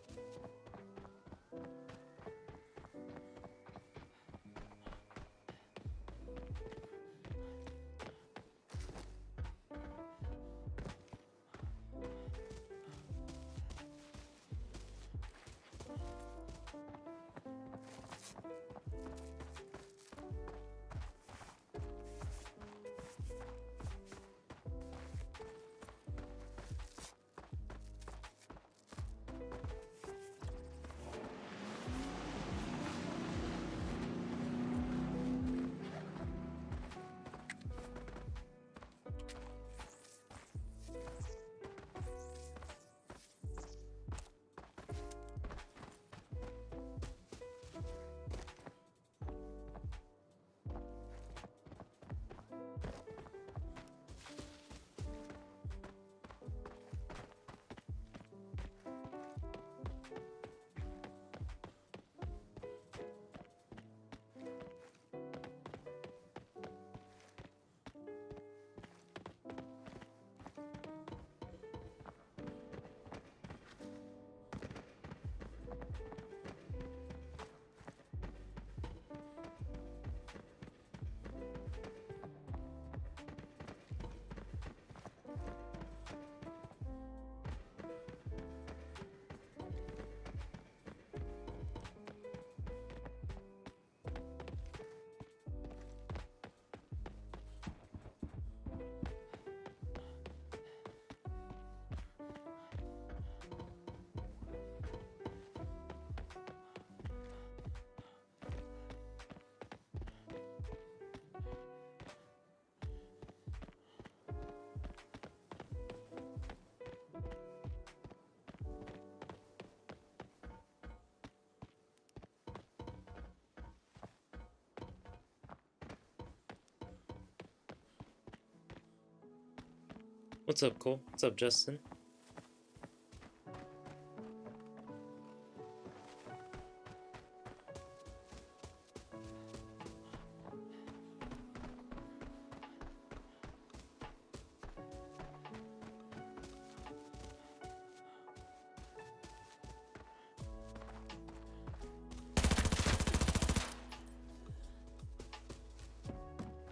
What's up, Cole? What's up, Justin?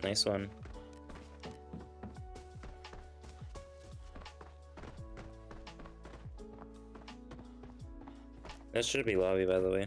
Nice one. That should be lobby, by the way.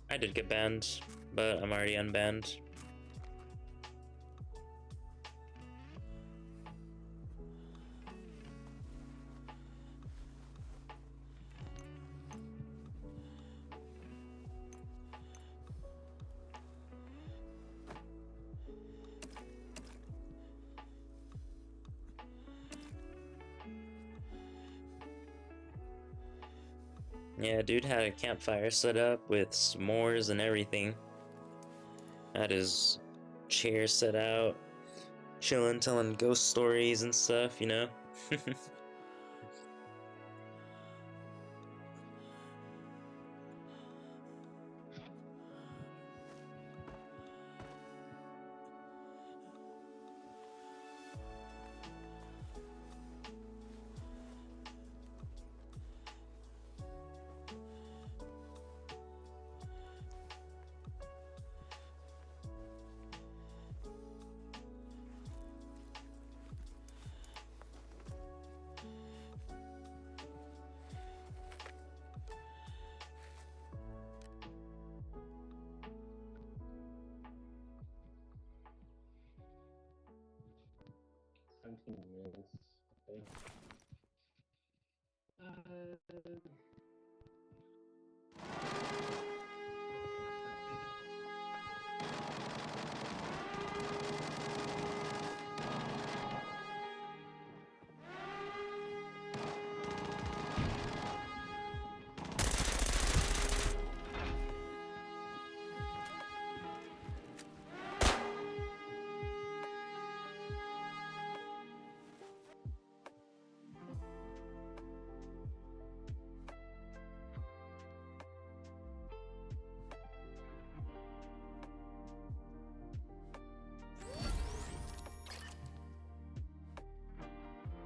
I did get banned, but I'm already unbanned. Yeah, dude had a campfire set up with s'mores and everything. Had his chair set out, chilling, telling ghost stories and stuff, you know?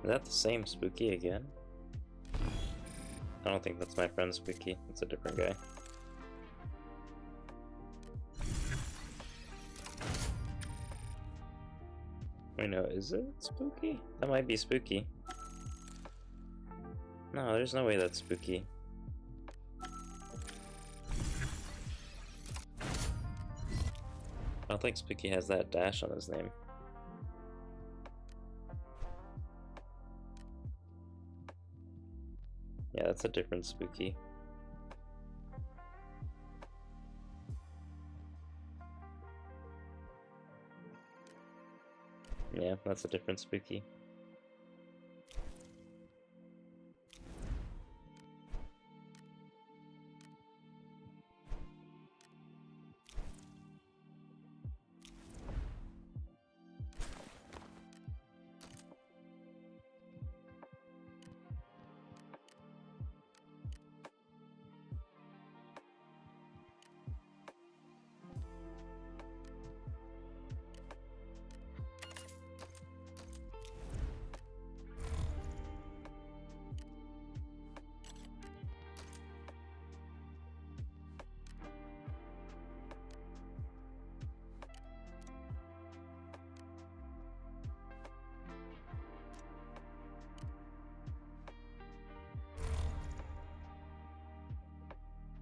Is that the same Spooky again? I don't think that's my friend Spooky. It's a different guy. Wait, no, is it Spooky? That might be Spooky. No, there's no way that's Spooky. I don't think Spooky has that dash on his name. Yeah, that's a different Spooky. Yeah, that's a different Spooky.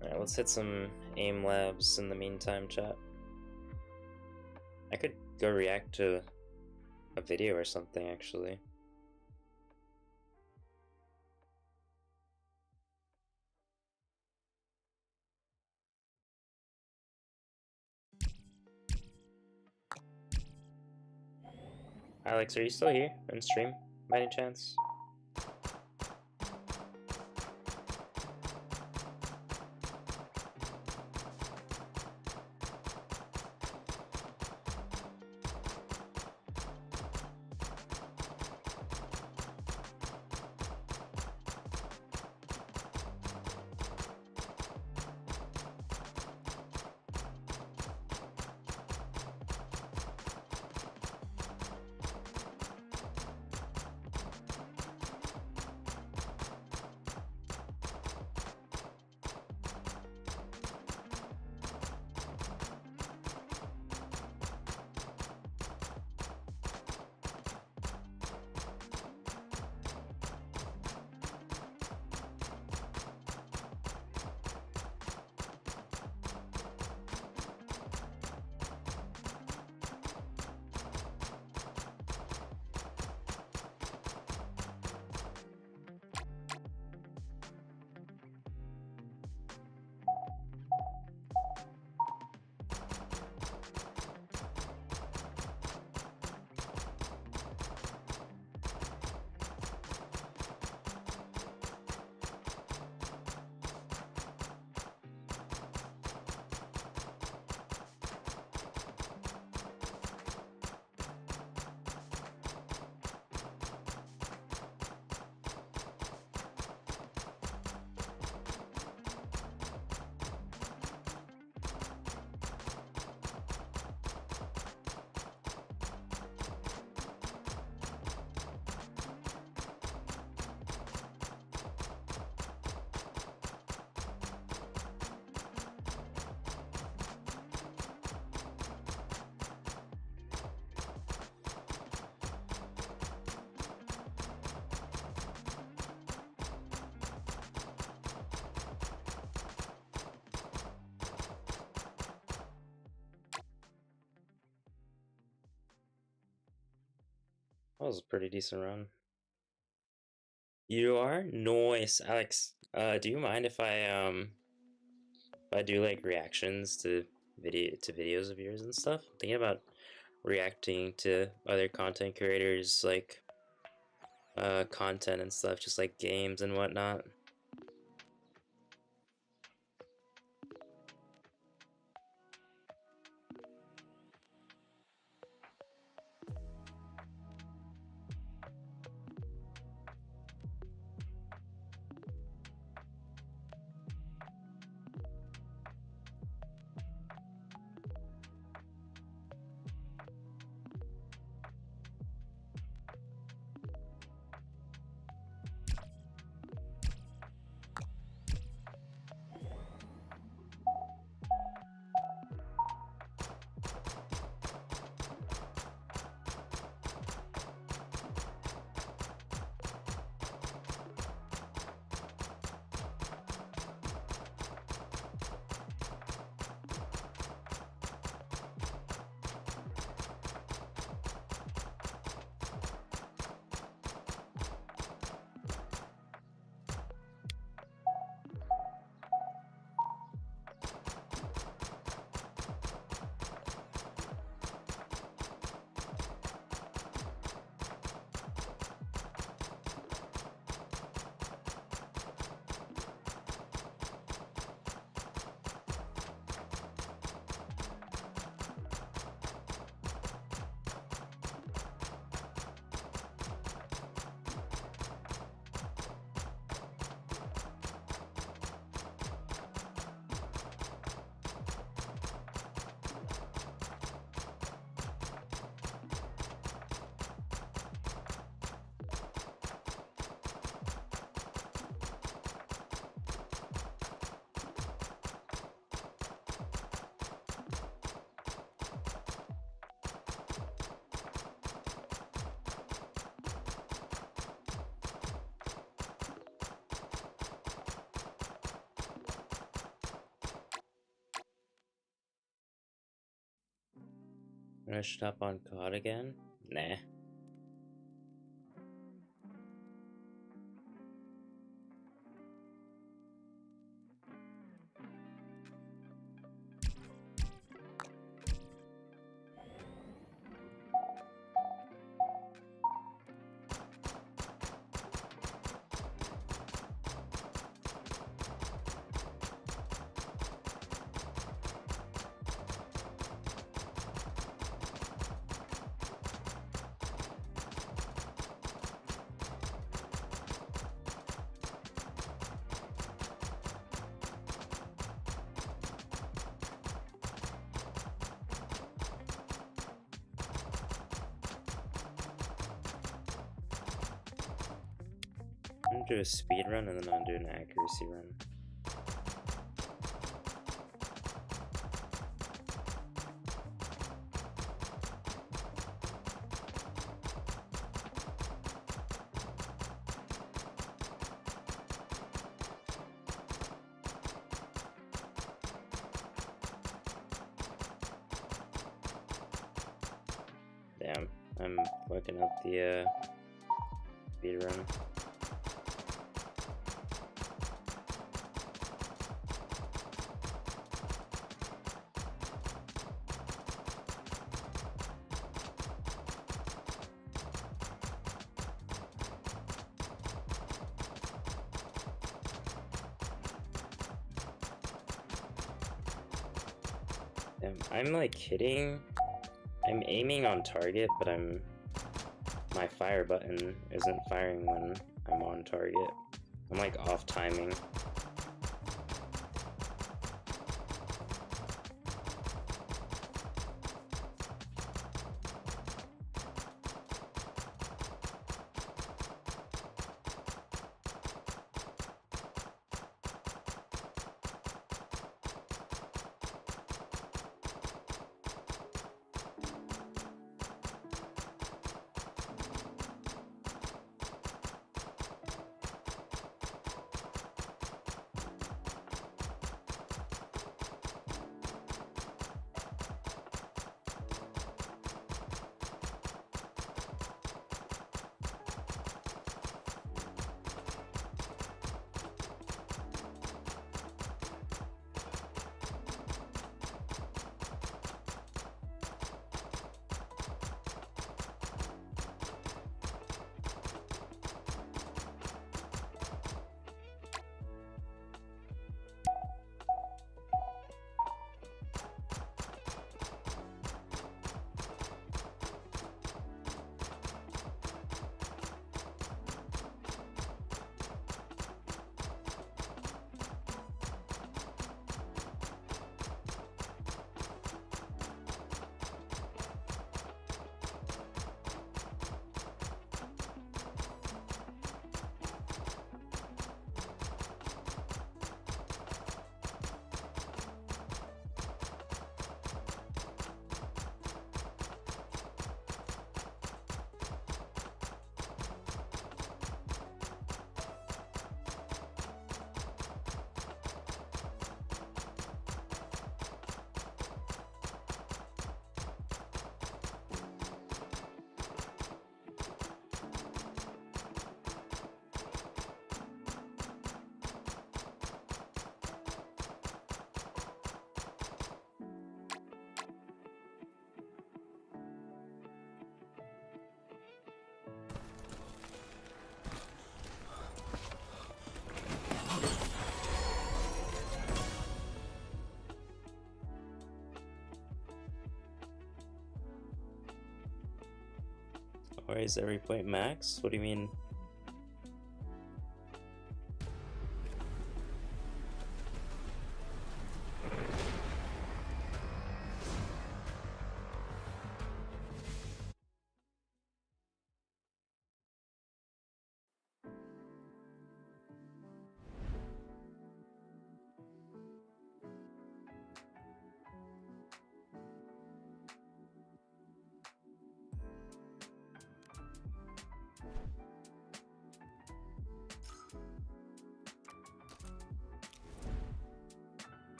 Alright, let's hit some aim labs in the meantime, chat. I could go react to a video or something, actually. Alex, are you still here on stream by any chance? That was a pretty decent run. You are? Nice, Alex. Do you mind if I do like reactions to videos of yours and stuff? I'm thinking about reacting to other content creators like content and stuff, just like games and whatnot. I should hop on COD again? Nah. I'm gonna do a speed run and then I'm gonna do an accuracy run. Damn, I'm fucking up the speed run. Damn, I'm like hitting. I'm aiming on target, but my fire button isn't firing when I'm on target. I'm like off timing. Why is every point max? What do you mean?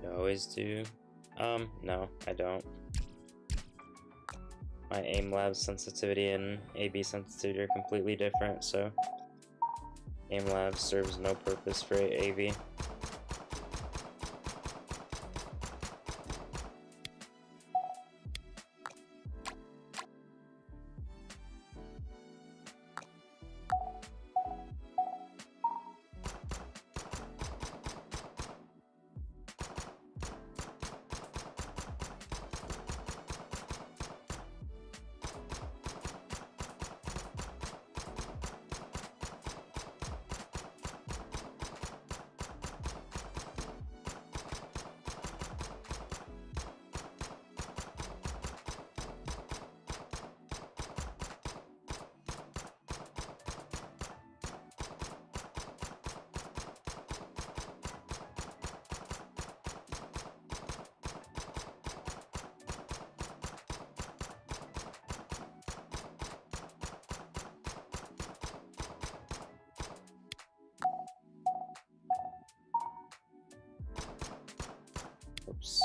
I always do. No, I don't. My aim lab sensitivity and AB sensitivity are completely different, so aim lab serves no purpose for AV. Oops.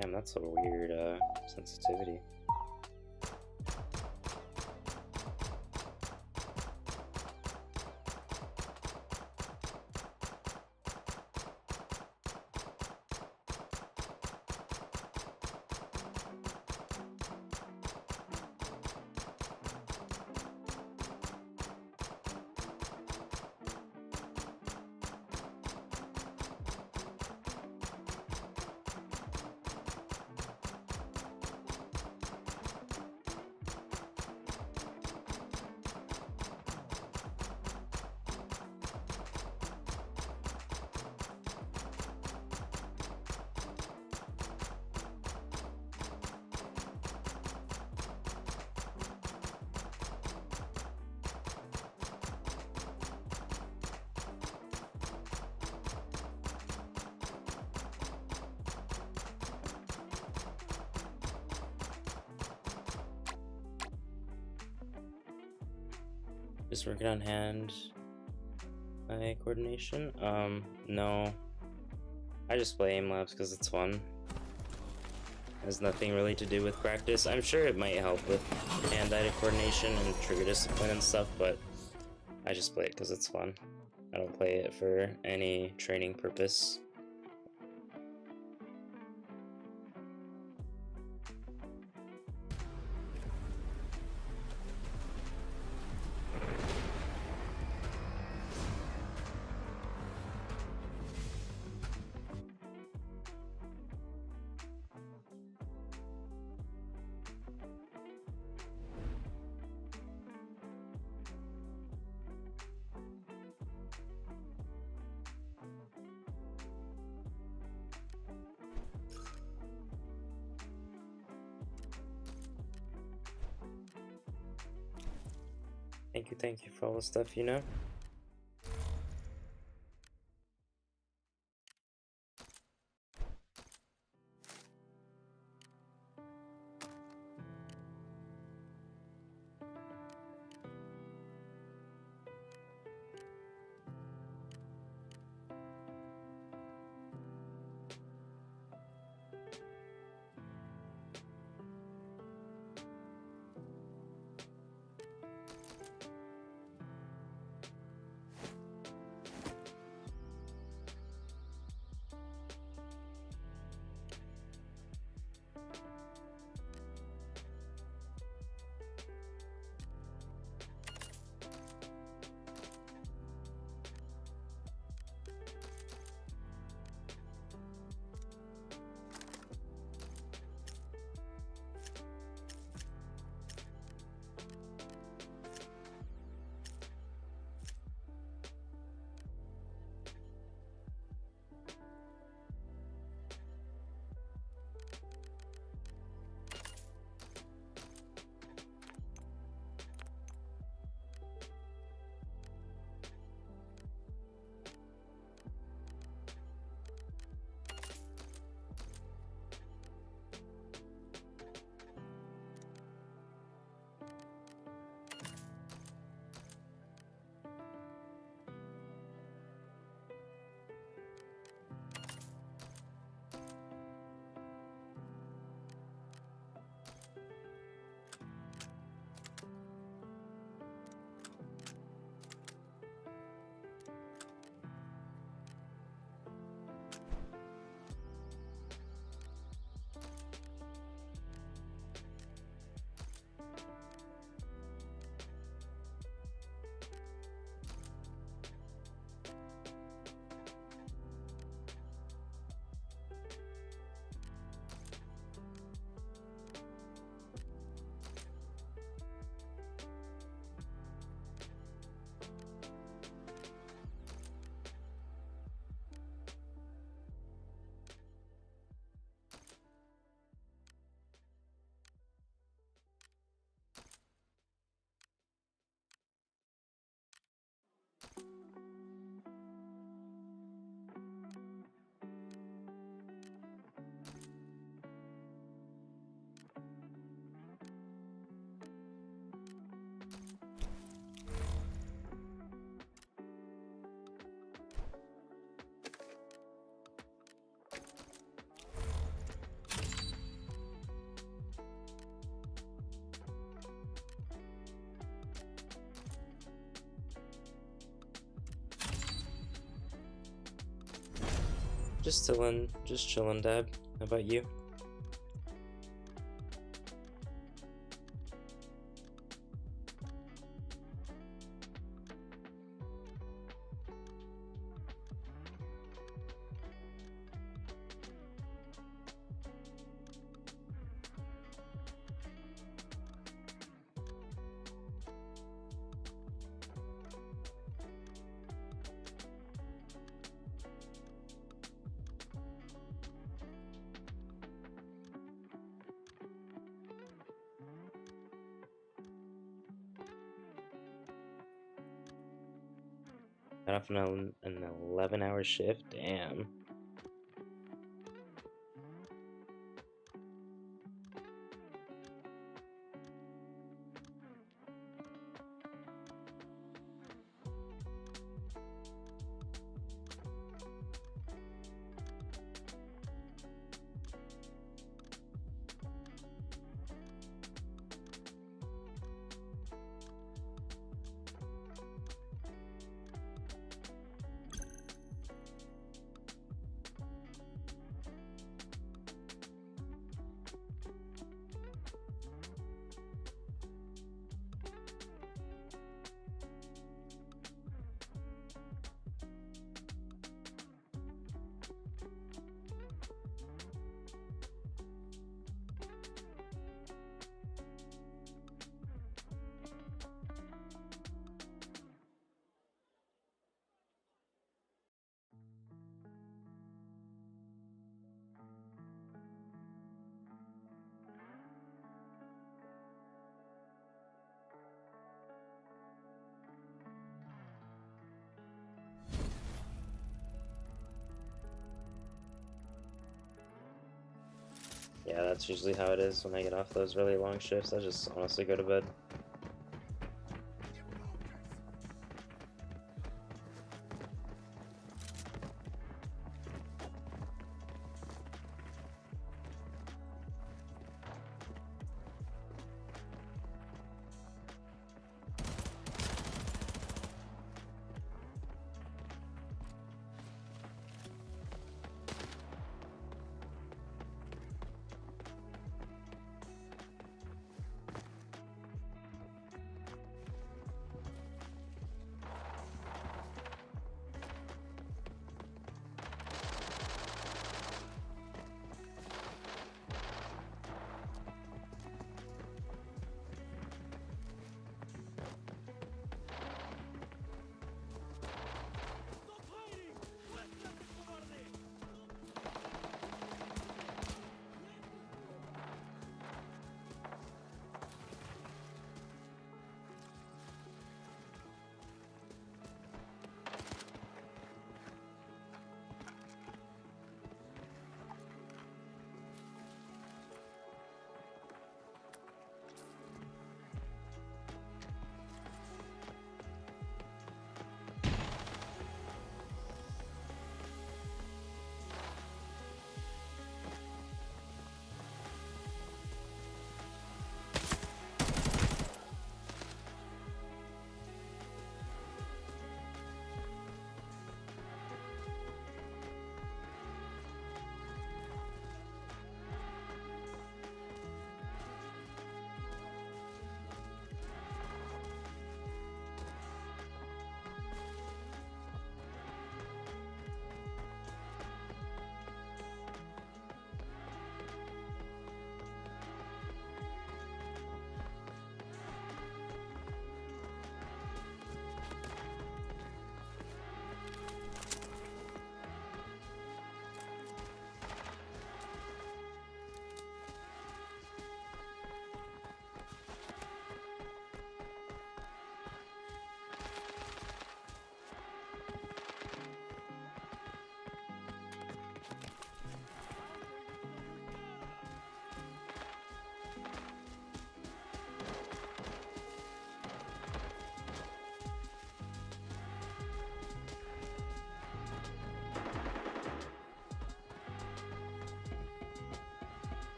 Damn, that's a weird sensitivity. Just working on hand-eye coordination. No. I just play aim labs because it's fun. Has nothing really to do with practice. I'm sure it might help with hand-eye coordination and trigger discipline and stuff, but I just play it because it's fun. I don't play it for any training purpose. Thank you for all the stuff, you know? Just chillin', Dab. How about you? Got off an 11-hour shift. Damn. Yeah, that's usually how it is when I get off those really long shifts. I just honestly go to bed.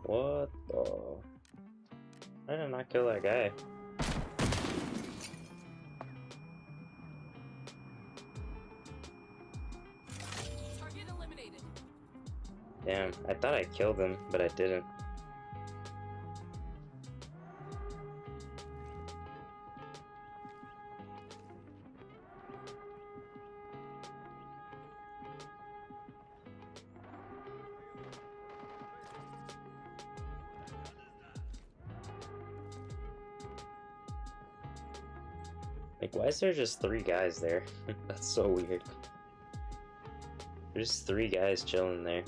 What the? Why did I not kill that guy? Target eliminated. Damn, I thought I killed him, but I didn't. Like, why is there just 3 guys there? That's so weird. There's 3 guys chilling there.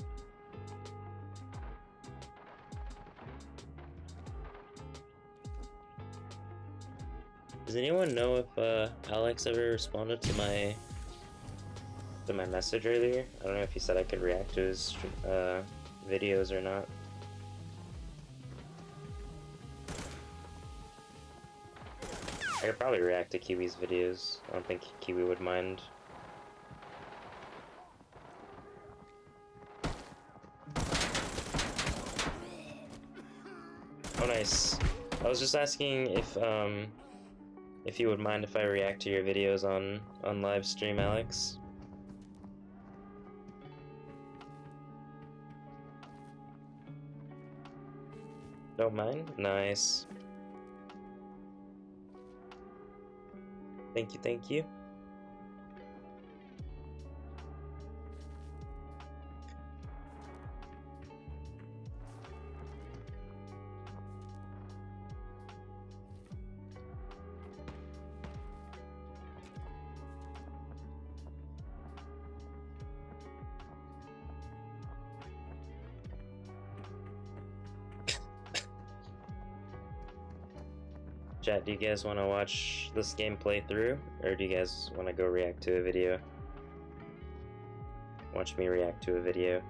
Does anyone know if Alex ever responded to my message earlier? I don't know if he said I could react to his videos or not. I could probably react to Kiwi's videos. I don't think Kiwi would mind. Oh, nice. I was just asking if you would mind if I react to your videos on live stream, Alex. Don't mind? Nice. Thank you, thank you. Chat, do you guys want to watch this game play through, or do you guys want to go react to a video? Watch me react to a video.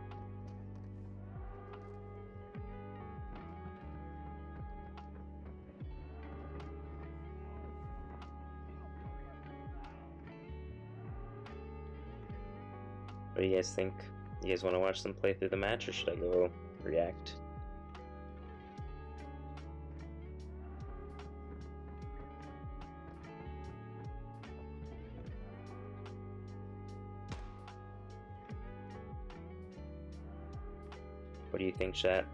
What do you guys think? You guys want to watch them play through the match, or should I go react? What do you think, chat?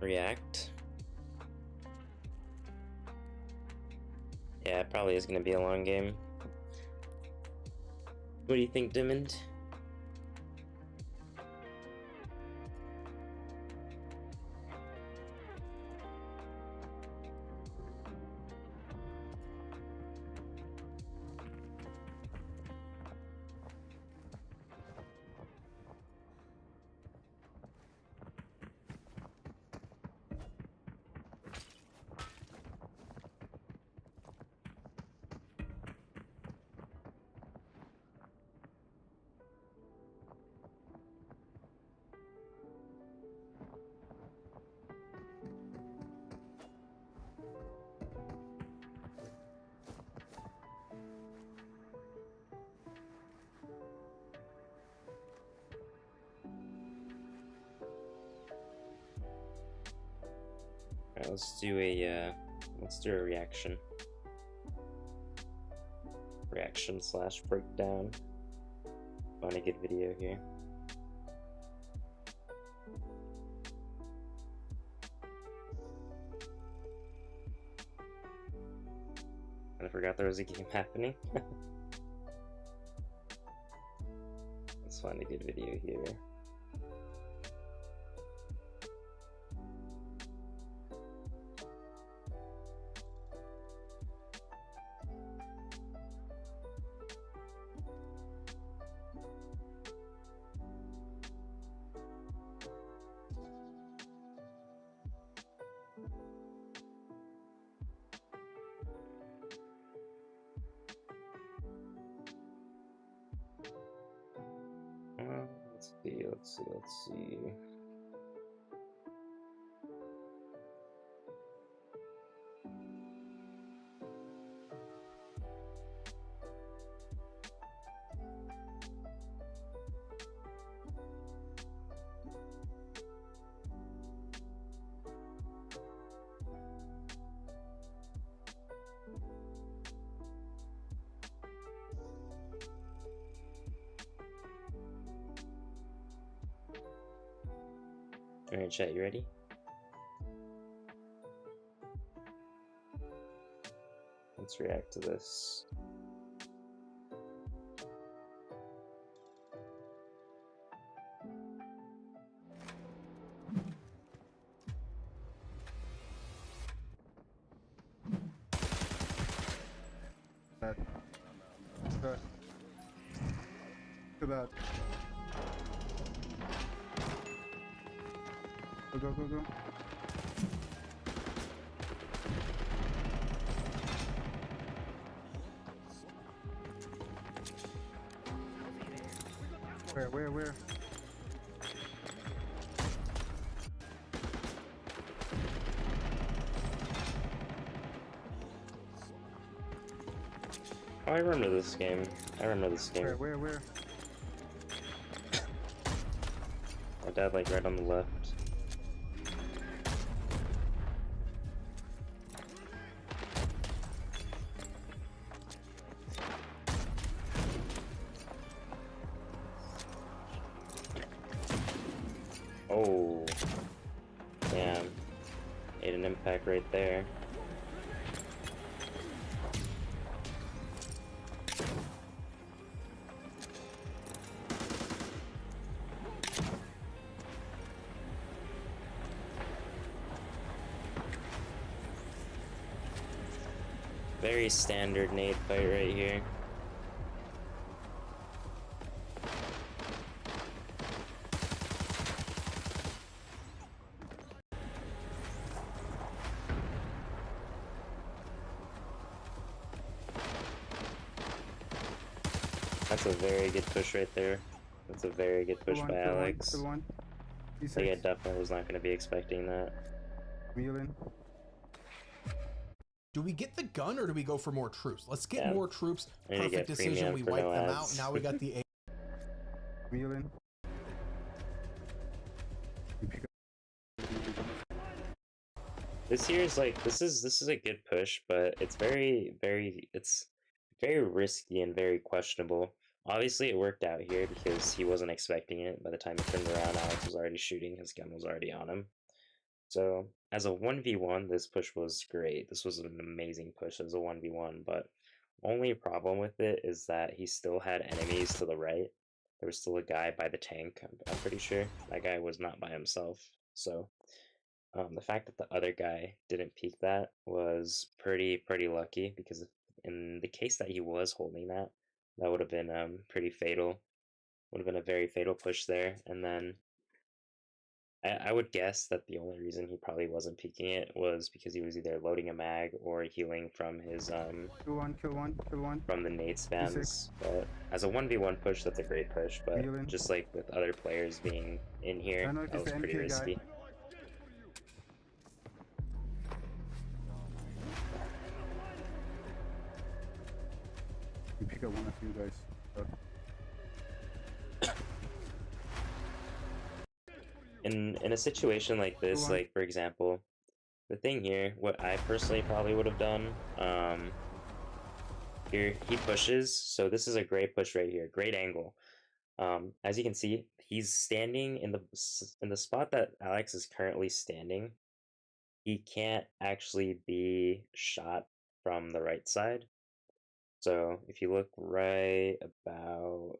react. Yeah, it probably is going to be a long game. What do you think, Diamond? Alright, let's do a reaction. Reaction slash breakdown. Find a good video here. I forgot there was a game happening. Let's find a good video here. Let's see. Alright, chat, you ready? Let's react to this. Too bad. Go. Where? Oh, I remember this game. Where? My dad, like, right on the left. Oh, damn. Made an impact right there. Very standard nade fight right here. That's a very good push right there. That's a very good push by Alex. Like, I definitely was not going to be expecting that. Do we get the gun or do we go for more troops? Let's get more troops. Perfect decision. We wipe them out. Now we got the A. This here is like, this is a good push, but it's very risky and very questionable. Obviously it worked out here because he wasn't expecting it. By the time he turned around, Alex was already shooting, his gun was already on him. So as a 1v1, this push was great. This was an amazing push as a 1v1, but only problem with it is that he still had enemies to the right. There was still a guy by the tank, I'm pretty sure. That guy was not by himself. So the fact that the other guy didn't peek that was pretty lucky, because in the case that he was holding that, that would have been pretty fatal. Would have been a very fatal push there. And then I would guess that the only reason he probably wasn't peeking it was because he was either loading a mag or healing from his Kill one, kill one, kill one. from the nade spams. But as a 1v1 push, that's a great push, but Healing. just like with other players being in I here, don't know if that it's was the pretty MP guy. risky. You pick up one of you guys. In a situation like this, Go on. like for example, the thing here, what I personally probably would have done, here he pushes, so this is a great push right here, great angle. As you can see, he's standing in the spot that Alex is currently standing. He can't actually be shot from the right side. So if you look right about,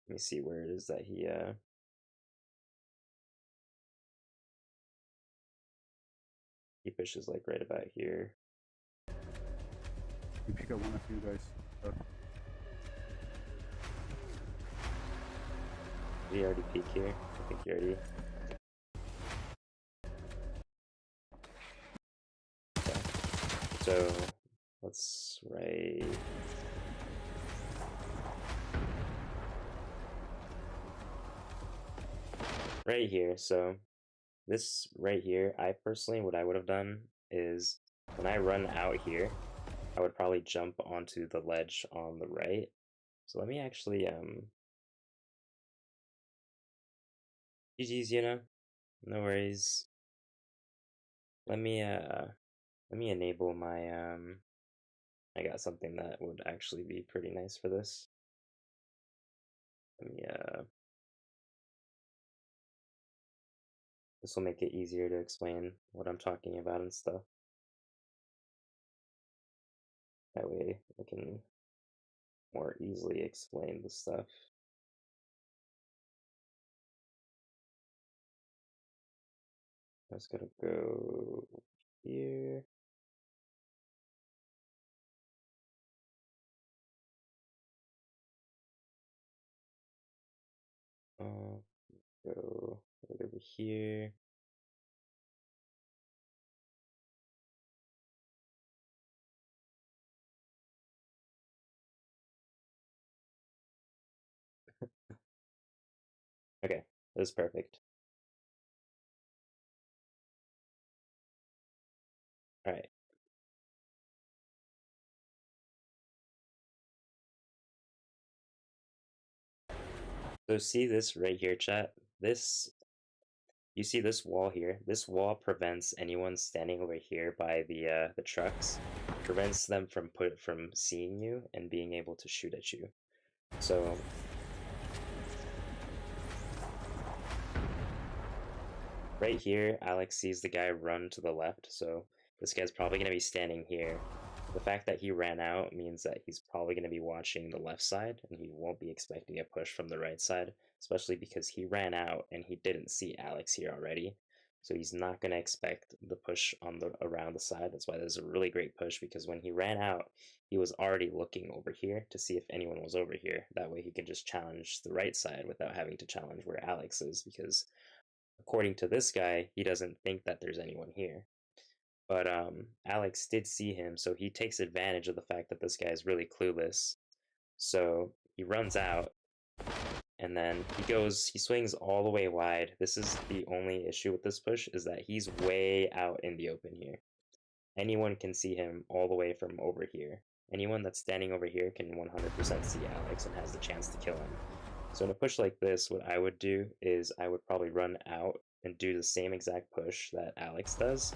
let me see where it is that he pushes, like right about here. You pick up one of you guys. Did he already peek here? I think he already. Okay. So let's right here. So this right here, I personally, what I would have done is when I run out here, I would probably jump onto the ledge on the right. So let me actually GG's, you know, no worries. Let me enable my I got something that would actually be pretty nice for this. Let me this will make it easier to explain what I'm talking about and stuff. That way I can more easily explain the stuff. I was gonna go here. Go right over here. Okay, that's perfect. All right. So see this right here, chat? You see this wall here? This wall prevents anyone standing over here by the trucks, prevents them from seeing you and being able to shoot at you. So right here, Alex sees the guy run to the left, so this guy's probably going to be standing here. The fact that he ran out means that he's probably going to be watching the left side, and he won't be expecting a push from the right side, especially because he ran out and he didn't see Alex here already. So he's not going to expect the push on the around the side. That's why there's a really great push, because when he ran out, he was already looking over here to see if anyone was over here. That way he can just challenge the right side without having to challenge where Alex is, because according to this guy, he doesn't think that there's anyone here. But Alex did see him, so he takes advantage of the fact that this guy is really clueless. So he runs out, and then he swings all the way wide. This is the only issue with this push, is that he's way out in the open here. Anyone can see him all the way from over here. Anyone that's standing over here can 100% see Alex and has the chance to kill him. So in a push like this, what I would do is I would probably run out and do the same exact push that Alex does,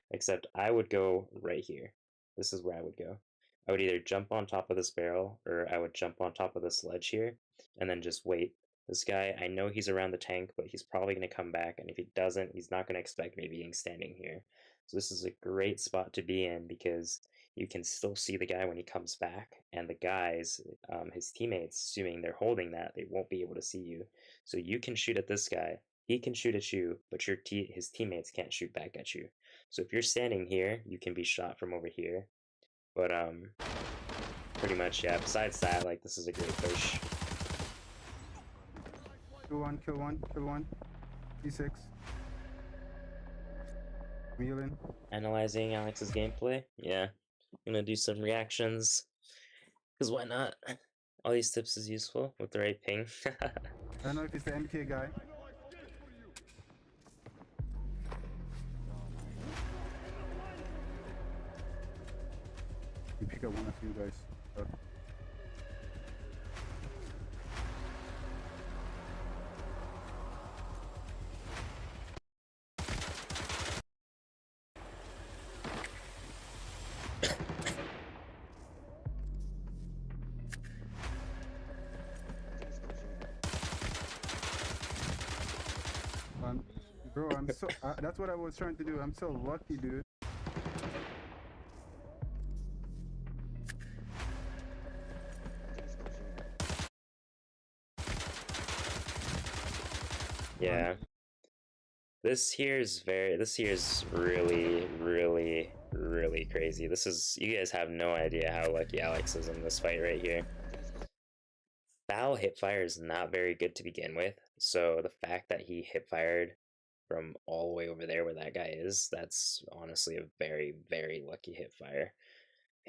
except I would go right here. This is where I would go. I would either jump on top of this barrel, or I would jump on top of this ledge here, and then just wait This guy, I know he's around the tank, but he's probably going to come back, and if he doesn't, he's not going to expect me being standing here. So this is a great spot to be in because you can still see the guy when he comes back, and the guys, his teammates, assuming they're holding that, they won't be able to see you. So you can shoot at this guy, he can shoot at you, but his teammates can't shoot back at you. So if you're standing here, you can be shot from over here. But pretty much, yeah, besides that, like, this is a great push. Kill one, kill one, kill one. D6. Wheeling. Analyzing Alex's gameplay. Yeah, I'm gonna do some reactions. Because why not? All these tips is useful with the right ping. I don't know if it's the MK guy. You pick up one of you guys. Bro, I'm so. That's what I was trying to do. I'm so lucky, dude. Yeah. This here is really, really, really crazy. You guys have no idea how lucky Alex is in this fight right here. Foul hipfire is not very good to begin with, so the fact that he hipfired from all the way over there where that guy is, that's honestly a very, very lucky hipfire.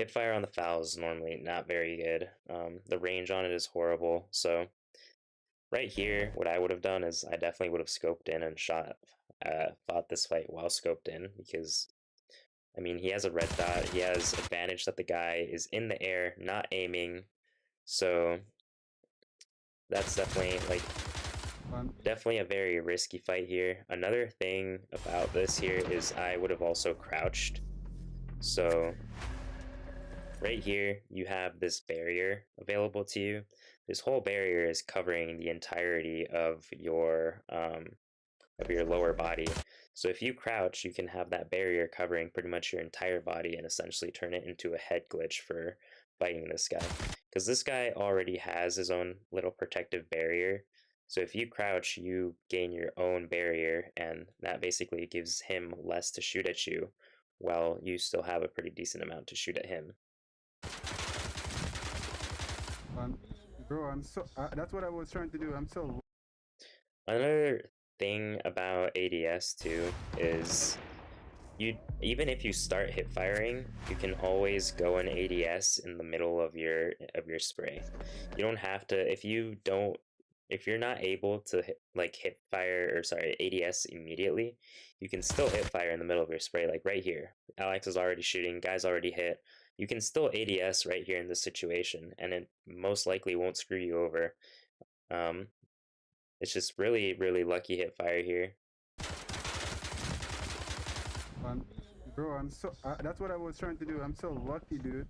Hipfire on the foul is normally not very good. The range on it is horrible, so right here, what I would have done is I definitely would have scoped in and fought this fight while scoped in, because, I mean, he has a red dot, he has advantage that the guy is in the air, not aiming, so that's definitely, like, definitely a very risky fight here. Another thing about this here is I would have also crouched. So right here, you have this barrier available to you. This whole barrier is covering the entirety of your lower body. So if you crouch, you can have that barrier covering pretty much your entire body and essentially turn it into a head glitch for fighting this guy. Because this guy already has his own little protective barrier. So if you crouch, you gain your own barrier, and that basically gives him less to shoot at you, while you still have a pretty decent amount to shoot at him. Bro, I'm so. That's what I was trying to do. I'm so. Another thing about ADS too is even if you start hip firing, you can always go in ADS in the middle of your spray. You don't have to if you're not able to hip fire, or sorry, ADS immediately, you can still hip fire in the middle of your spray, like right here. Alex is already shooting, guy's already hit. You can still ADS right here in this situation, and it most likely won't screw you over. It's just really, really lucky hip fire here. Bro, I'm so. That's what I was trying to do. I'm so lucky, dude.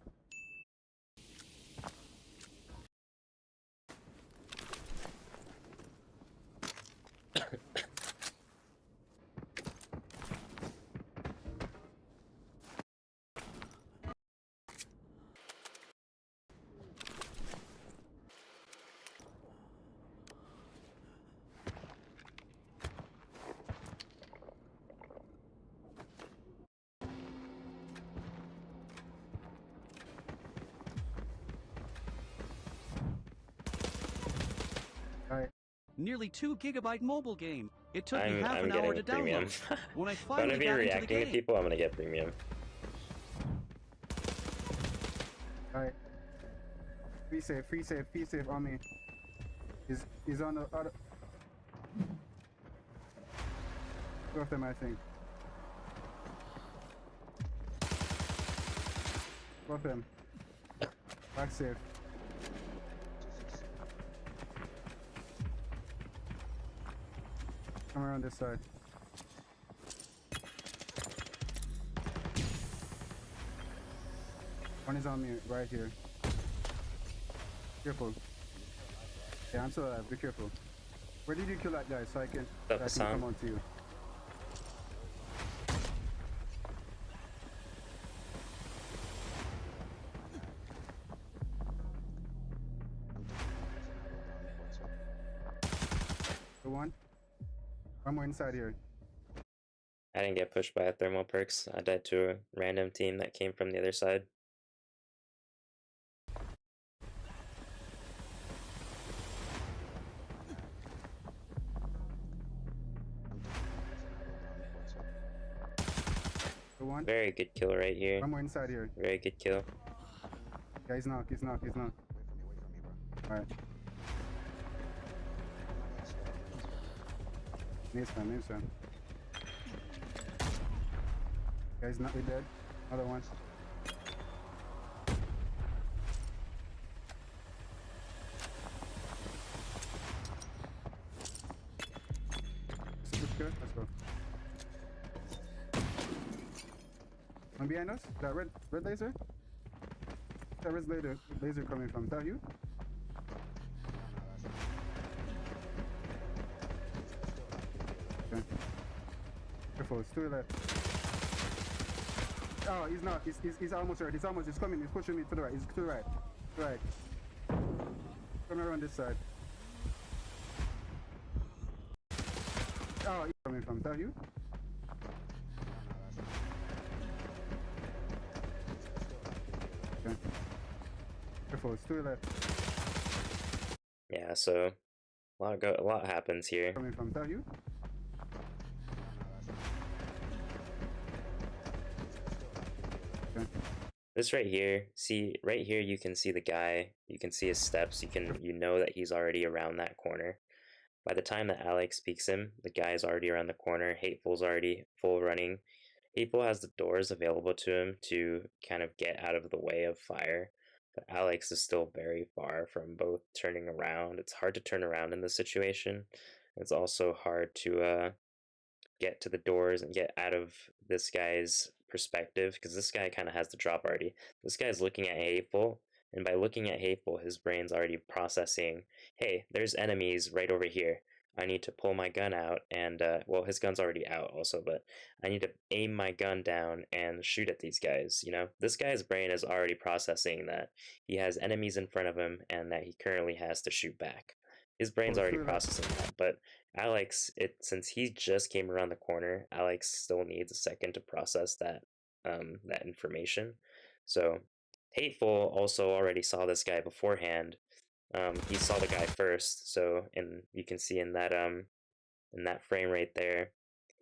Nearly 2 GB mobile game. It took me half I'm an hour to getting premium. download. When I finally Whenever got you're into the reacting to game, people, I'm gonna get premium. Alright. Free save on me. He's on the other. Two of them, I think. Two of them. Back safe. Come around this side. One is on me right here. Careful. Yeah, I'm still alive. Be careful. Where did you kill that guy so I can Hassan? come on to you? The one more inside here. I didn't get pushed by a thermal perks. I died to a random team that came from the other side. The one. Very good kill right here. One more inside here. Very good kill. Yeah, he's knocked. Alright. Nice man. Guy's not dead. Another one. Let's go. One behind us? That red laser? That red laser coming from. Is that you? Okay. Careful, it's to the left. Oh, he's not. He's almost right. He's coming. He's pushing me to the right. He's to the right. Right. Coming around this side. Oh, he's coming from. Is that you? Okay. Careful, it's to the left. Yeah, so a lot happens here. Coming from. Is that you? Okay. This right here, right here you can see the guy, you can see his steps, you know that he's already around that corner. By the time that Alex peeks him, the guy is already around the corner, Hateful's already full running. Hateful has the doors available to him to kind of get out of the way of fire, but Alex is still very far from both turning around. It's hard to turn around in this situation. It's also hard to get to the doors and get out of this guy's perspective, because this guy kind of has the drop already. This guy's looking at Hateful, and by looking at Hateful, his brain's already processing, hey, there's enemies right over here. I need to pull my gun out and, well, his gun's already out also, but I need to aim my gun down and shoot at these guys, you know? This guy's brain is already processing that he has enemies in front of him and that he currently has to shoot back. His brain's already processing that, but Alex, since he just came around the corner, Alex still needs a second to process that that information. So Hateful also already saw this guy beforehand. He saw the guy first, so you can see in that frame right there,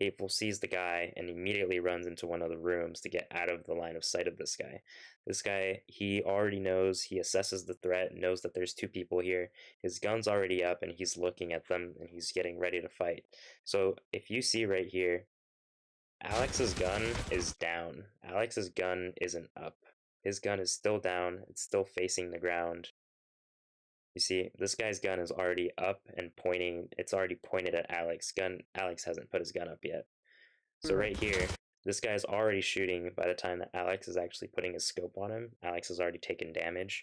Hateful sees the guy and immediately runs into one of the rooms to get out of the line of sight of this guy. This guy, he already knows, he assesses the threat, knows that there's two people here. His gun's already up and he's looking at them and he's getting ready to fight. So if you see right here, Alex's gun is down. Alex's gun isn't up. His gun is still down. It's still facing the ground. You see, this guy's gun is already up and pointing. It's already pointed at Alex's gun. Alex hasn't put his gun up yet. So right here, this guy's already shooting by the time that Alex is actually putting his scope on him. Alex has already taken damage.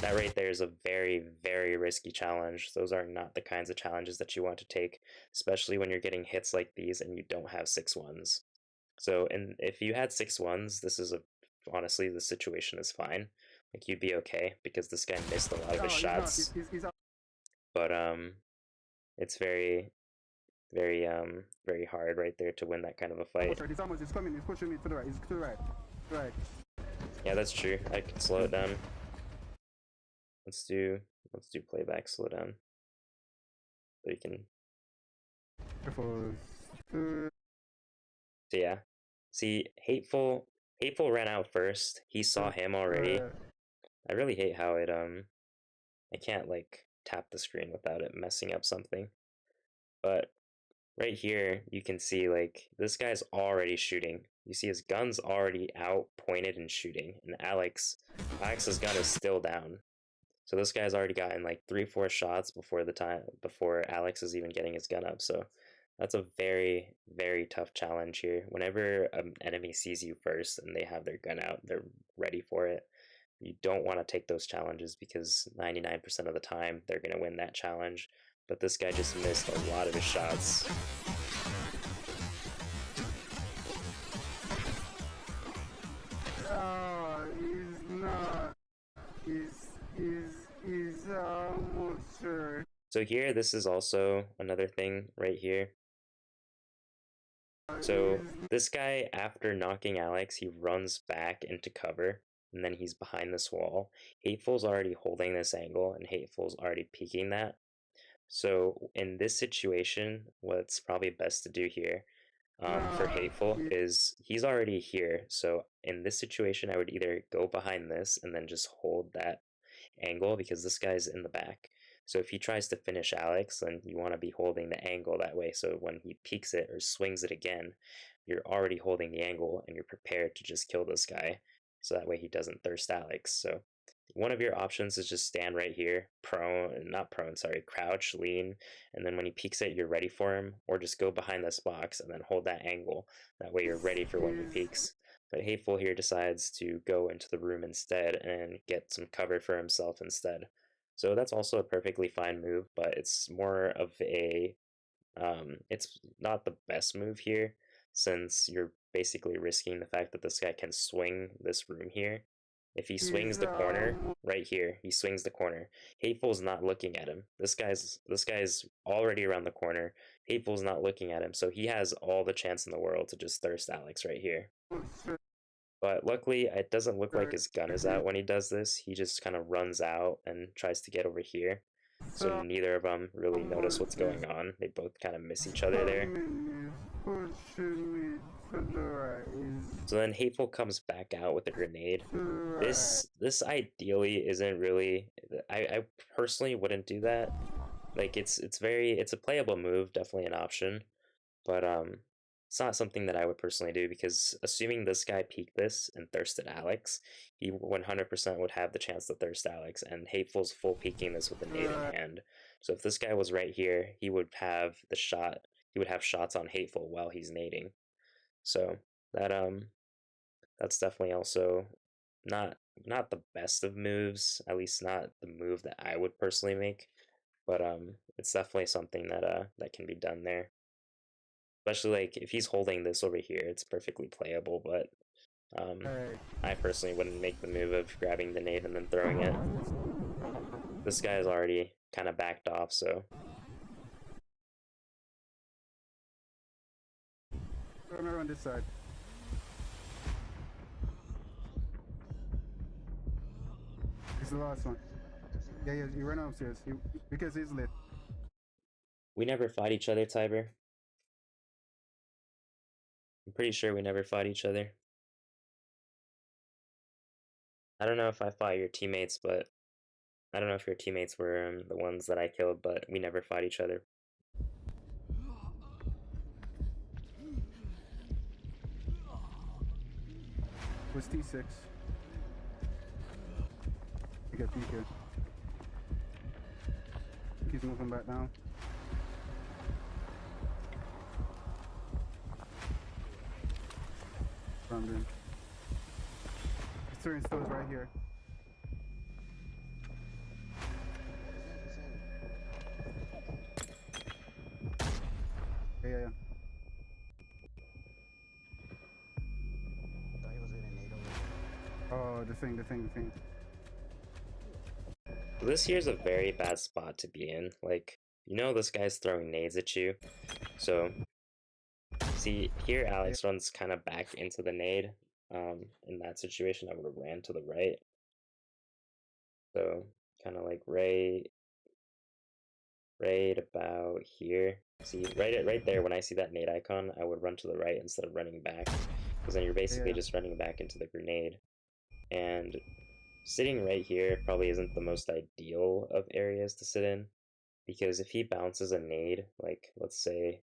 That right there is a very, very risky challenge. Those are not the kinds of challenges that you want to take, especially when you're getting hits like these and you don't have 6-1s. So, and if you had 6-1s, honestly, the situation is fine. Like, you'd be okay, because this guy missed a lot of his shots. But, it's very, very, very hard right there to win that kind of a fight. He's coming, he's pushing me to the right, he's to the right. Right. Yeah, that's true. I can slow it down. Let's do playback, slow down. So you can... So yeah. See, Hateful ran out first. He saw him already. I really hate how it, I can't, like, tap the screen without it messing up something. But right here, you can see, like, this guy's already shooting. You see his gun's already out, pointed, and shooting. And Alex's gun is still down. So this guy's already gotten, like, 3-4 shots before Alex is even getting his gun up. So that's a very, very tough challenge here. Whenever an enemy sees you first and they have their gun out, they're ready for it. You don't want to take those challenges, because 99% of the time they're going to win that challenge. but this guy just missed a lot of his shots. He's not. He's almost sure. So here, this is also another thing right here. So this guy, after knocking Alex, he runs back into cover, and then he's behind this wall. Hateful's already holding this angle, and Hateful's already peeking that. So in this situation, what's probably best to do here for Hateful is he's already here. So in this situation, I would either go behind this and then just hold that angle because this guy's in the back. So if he tries to finish Alex, then you want to be holding the angle that way. So when he peeks it or swings it again, you're already holding the angle and you're prepared to just kill this guy. So that way he doesn't thirst Alex. So one of your options is just stand right here, crouch, lean, and then when he peeks it, you're ready for him, or just go behind this box and then hold that angle. That way you're ready for when he peeks. But Hateful here decides to go into the room instead and get some cover for himself instead. So that's also a perfectly fine move, but it's more of a, it's not the best move here, since you're basically risking the fact that this guy can swing this room here. If he swings the corner, right here, he swings the corner. Hateful's not looking at him. This guy's already around the corner. Hateful's not looking at him, so he has all the chance in the world to just thirst Alex right here. But luckily, it doesn't look like his gun is out when he does this. He just kind of runs out and tries to get over here. So neither of them really notice what's going on. They both kind of miss each other there. So then Hateful comes back out with a grenade. This ideally isn't really, I personally wouldn't do that. Like it's a playable move, definitely an option, but it's not something that I would personally do, because assuming this guy peeked this and thirsted Alex, he 100% would have the chance to thirst Alex, and Hateful's full peeking this with a nade in hand. So if this guy was right here, he would have the shot. He would have shots on Hateful while he's nading. So that that's definitely also not the best of moves, at least not the move that I would personally make. But it's definitely something that that can be done there. Especially like if he's holding this over here, it's perfectly playable, but I personally wouldn't make the move of grabbing the nade and then throwing it. This guy is already kind of backed off, so. Turn around this side. It's the last one. Yeah, you run upstairs. Because he's lit. We never fought each other, Tiber. I'm pretty sure we never fought each other. I don't know if I fought your teammates, but I don't know if your teammates were the ones that I killed, but we never fought each other. It was T6. You got PK. He's moving back down. His turn stores right here. Yeah. Oh, the thing. This here's a very bad spot to be in. Like, you know this guy's throwing nades at you. So, see, here Alex runs kind of back into the nade. In that situation, I would have ran to the right. So, kind of like right about here. See, right there, when I see that nade icon, I would run to the right instead of running back. Because then you're basically just running back into the grenade. And sitting right here probably isn't the most ideal of areas to sit in, because if he bounces a nade, like let's say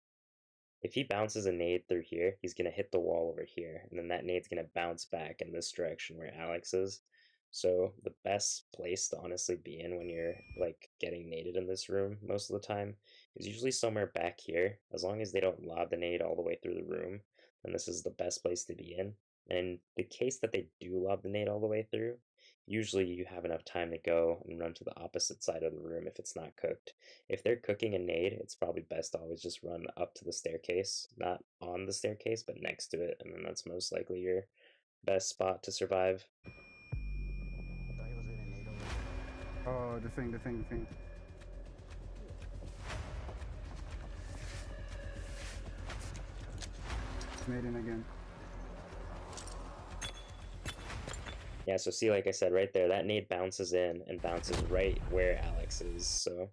if he bounces a nade through here, he's going to hit the wall over here, and then that nade's going to bounce back in this direction where Alex is. So the best place to honestly be in when you're like getting naded in this room most of the time is usually somewhere back here. As long as they don't lob the nade all the way through the room, then this is the best place to be in. And in the case that they do lob the nade all the way through, usually you have enough time to go and run to the opposite side of the room if it's not cooked. If they're cooking a nade, it's probably best to always just run up to the staircase, not on the staircase, but next to it, and then that's most likely your best spot to survive. Oh, the thing. It's made in again. Yeah, so see, like I said, right there, that nade bounces in and bounces right where Alex is, so...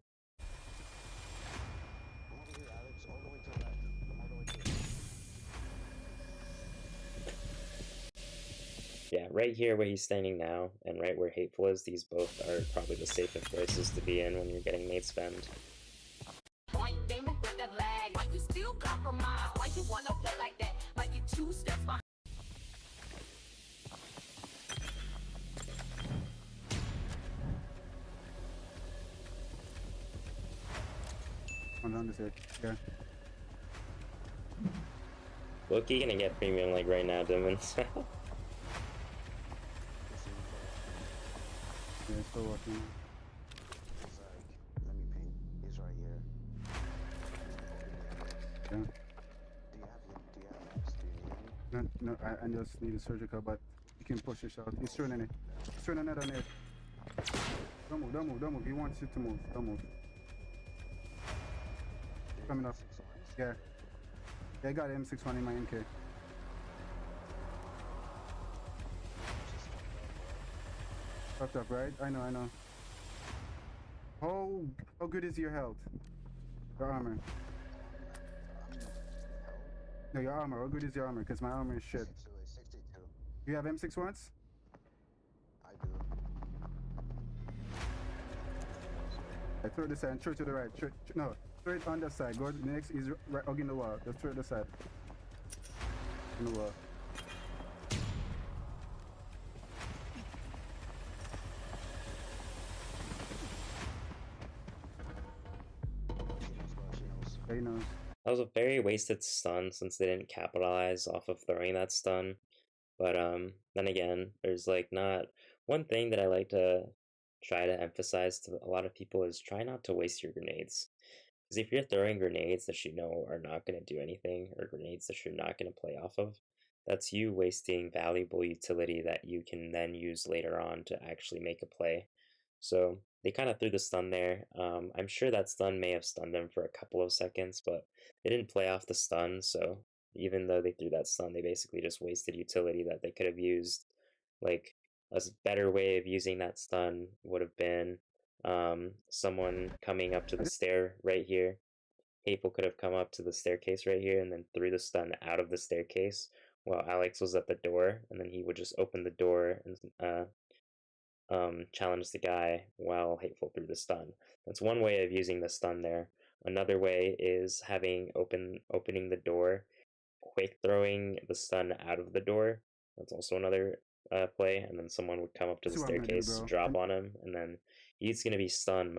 Yeah, right here where he's standing now, and right where Hateful is, these both are probably the safest places to be in when you're getting nade spammed. On this edge, yeah. Loki gonna get premium like right now, Demons. Yeah, it's still working. He's like, let me ping. He's right here. Yeah. Do you have apps? Do you need any? No, I just need a surgical, but you can push this out. He's turning it. He's turning another net. Don't move. He wants you to move. Don't move. Coming up. Yeah. Yeah, I got M61 in my MK. Fucked up, right? I know. How good is your health? Your armor? No, your armor. How good is your armor? Because my armor is shit. 62. You have M61s? I do. I throw this side and throw to the right. No, throw it on the side. Go next is right hugging the wall. Just throw it the side. In the wall. Yeah, he knows. That was a very wasted stun since they didn't capitalize off of throwing that stun. But then again, there's like not one thing that I like to try to emphasize to a lot of people is try not to waste your grenades. Because if you're throwing grenades that you know are not going to do anything, or grenades that you're not going to play off of, that's you wasting valuable utility that you can then use later on to actually make a play. So they kind of threw the stun there. I'm sure that stun may have stunned them for a couple of seconds, but they didn't play off the stun, so even though they threw that stun, they basically just wasted utility that they could have used. Like, a better way of using that stun would have been someone coming up to the stair right here. Hateful could have come up to the staircase right here and then threw the stun out of the staircase while Alex was at the door, and then he would just open the door and challenge the guy while Hateful threw the stun. That's one way of using the stun there. Another way is having opening the door, quick throwing the stun out of the door. That's also another play, and then someone would come up to the staircase, drop on him, and then he's gonna be stunned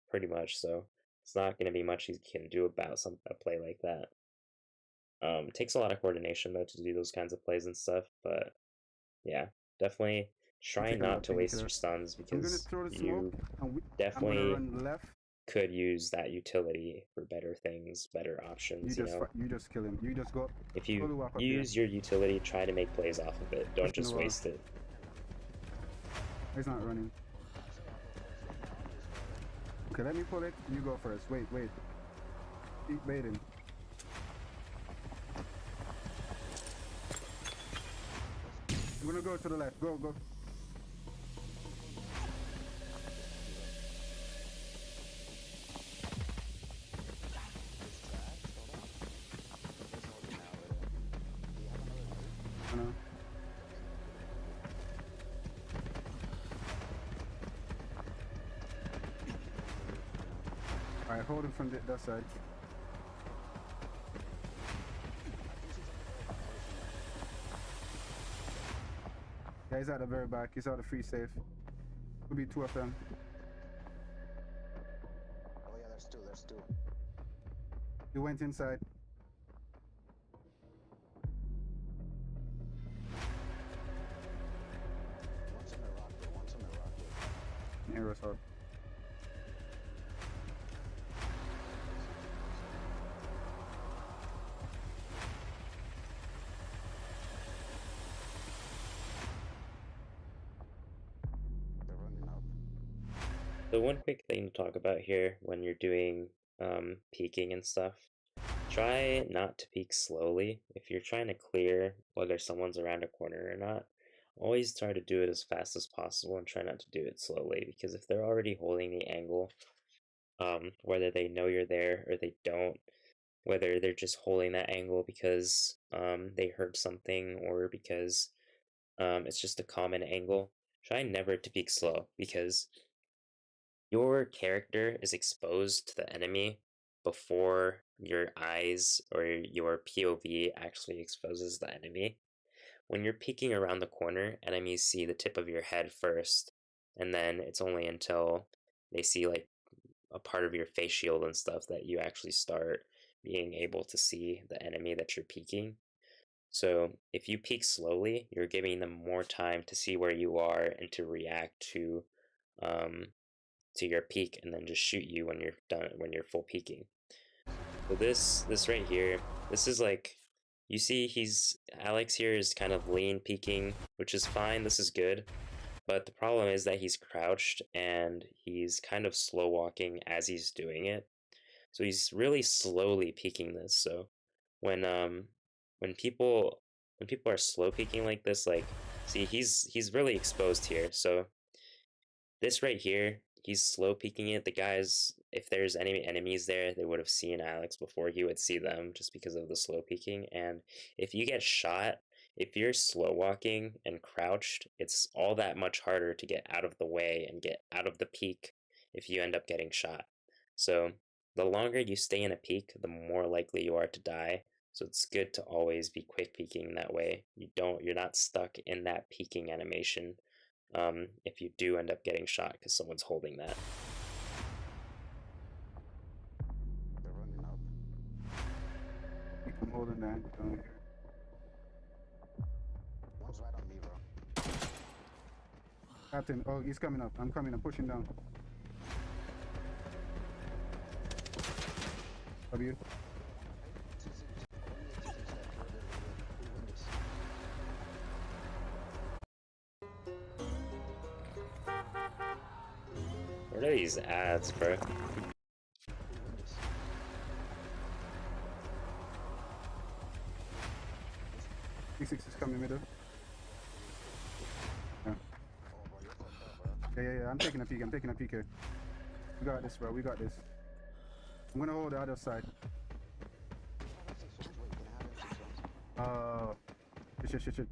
pretty much. So it's not gonna be much he can do about a play like that. It takes a lot of coordination though to do those kinds of plays and stuff, but yeah, definitely try not to waste your stuns because you definitely could use that utility for better things, better options. You just kill him. You just go. If you use your utility, try to make plays off of it. Don't just waste it. He's not running. Okay, let me pull it. You go first. Wait. Keep baiting. I'm gonna go to the left. Go. Alright, hold him from that side. Yeah, he's at the very back. He's out of free safe. Could be two of them. Oh yeah, there's two. He went inside. One's on the rock, one's on the can rush out. They're running up. So one quick thing to talk about here when you're doing peeking and stuff, try not to peek slowly. If you're trying to clear whether someone's around a corner or not, always try to do it as fast as possible and try not to do it slowly, because if they're already holding the angle, whether they know you're there or they don't, whether they're just holding that angle because they heard something or because it's just a common angle, try never to peek slow, because your character is exposed to the enemy before your eyes or your POV actually exposes the enemy. When you're peeking around the corner, enemies see the tip of your head first, and then it's only until they see like a part of your face shield and stuff that you actually start being able to see the enemy that you're peeking. So if you peek slowly, you're giving them more time to see where you are and to react to your peek, and then just shoot you when you're done, when you're full peeking. So this right here, this is like, you see Alex here is kind of lean peeking, which is fine, this is good. But the problem is that he's crouched and he's kind of slow walking as he's doing it. So he's really slowly peeking this. So when people are slow peeking like this, like, see, he's really exposed here. So this right here, he's slow peeking it. The guys, if there's any enemies there, they would have seen Alex before he would see them just because of the slow peeking. And if you get shot, if you're slow walking and crouched, it's all that much harder to get out of the way and get out of the peek if you end up getting shot. So the longer you stay in a peek, the more likely you are to die. So it's good to always be quick peeking that way. You're not stuck in that peeking animation if you do end up getting shot because someone's holding that. They're running up. I'm holding that down here. One's right on me, bro. Captain, oh, he's coming up. I'm coming, I'm pushing down. W. What are these ads, bro? P6 is coming middle. Yeah. Yeah. I'm taking a peek. I'm taking a peek here. We got this, bro. We got this. I'm gonna hold the other side. Shit.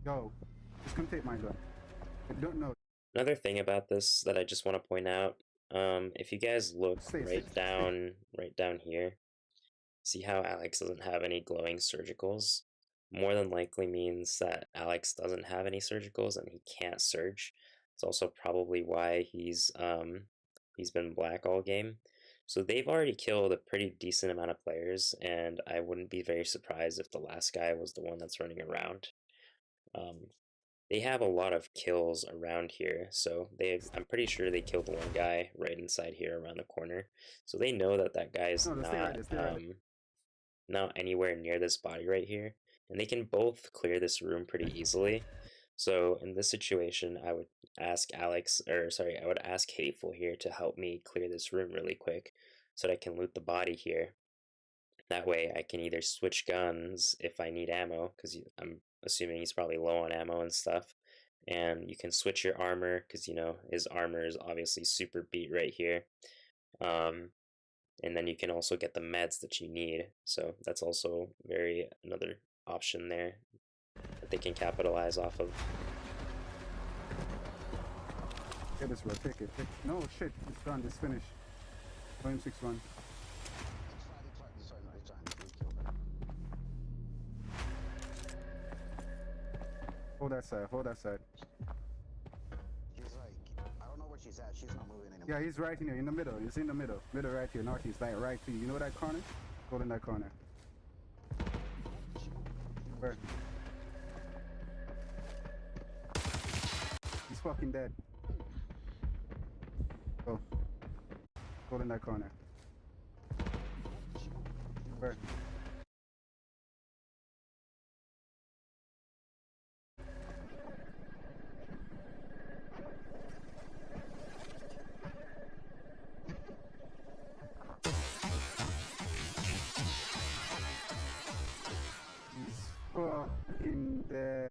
Yo, just come take my gun. I don't know. Another thing about this that I just want to point out, if you guys look right down here, see how Alex doesn't have any glowing surgicals? More than likely means that Alex doesn't have any surgicals and he can't surge. It's also probably why he's been black all game. So they've already killed a pretty decent amount of players, and I wouldn't be very surprised if the last guy was the one that's running around. They have a lot of kills around here, so I'm pretty sure they killed one guy right inside here around the corner. So they know that that guy is not anywhere near this body right here, and they can both clear this room pretty easily. So in this situation, I would ask I would ask Hateful here to help me clear this room really quick so that I can loot the body here. That way I can either switch guns if I need ammo, because I'm assuming he's probably low on ammo and stuff, and you can switch your armor, because you know his armor is obviously super beat right here. And then you can also get the meds that you need, so that's also another option there that they can capitalize off of. Get this, bro. Take it. No, shit. It's done. It's finished. Going 6-1. Hold that side. She's like, I don't know where she's at. She's not moving anymore. Yeah, he's right in here, in the middle. He's in the middle. Middle right here, northeast, like right to you. You know that corner? Hold in that corner. Where? He's fucking dead. Go. Go in that corner. Where? Fucking dead.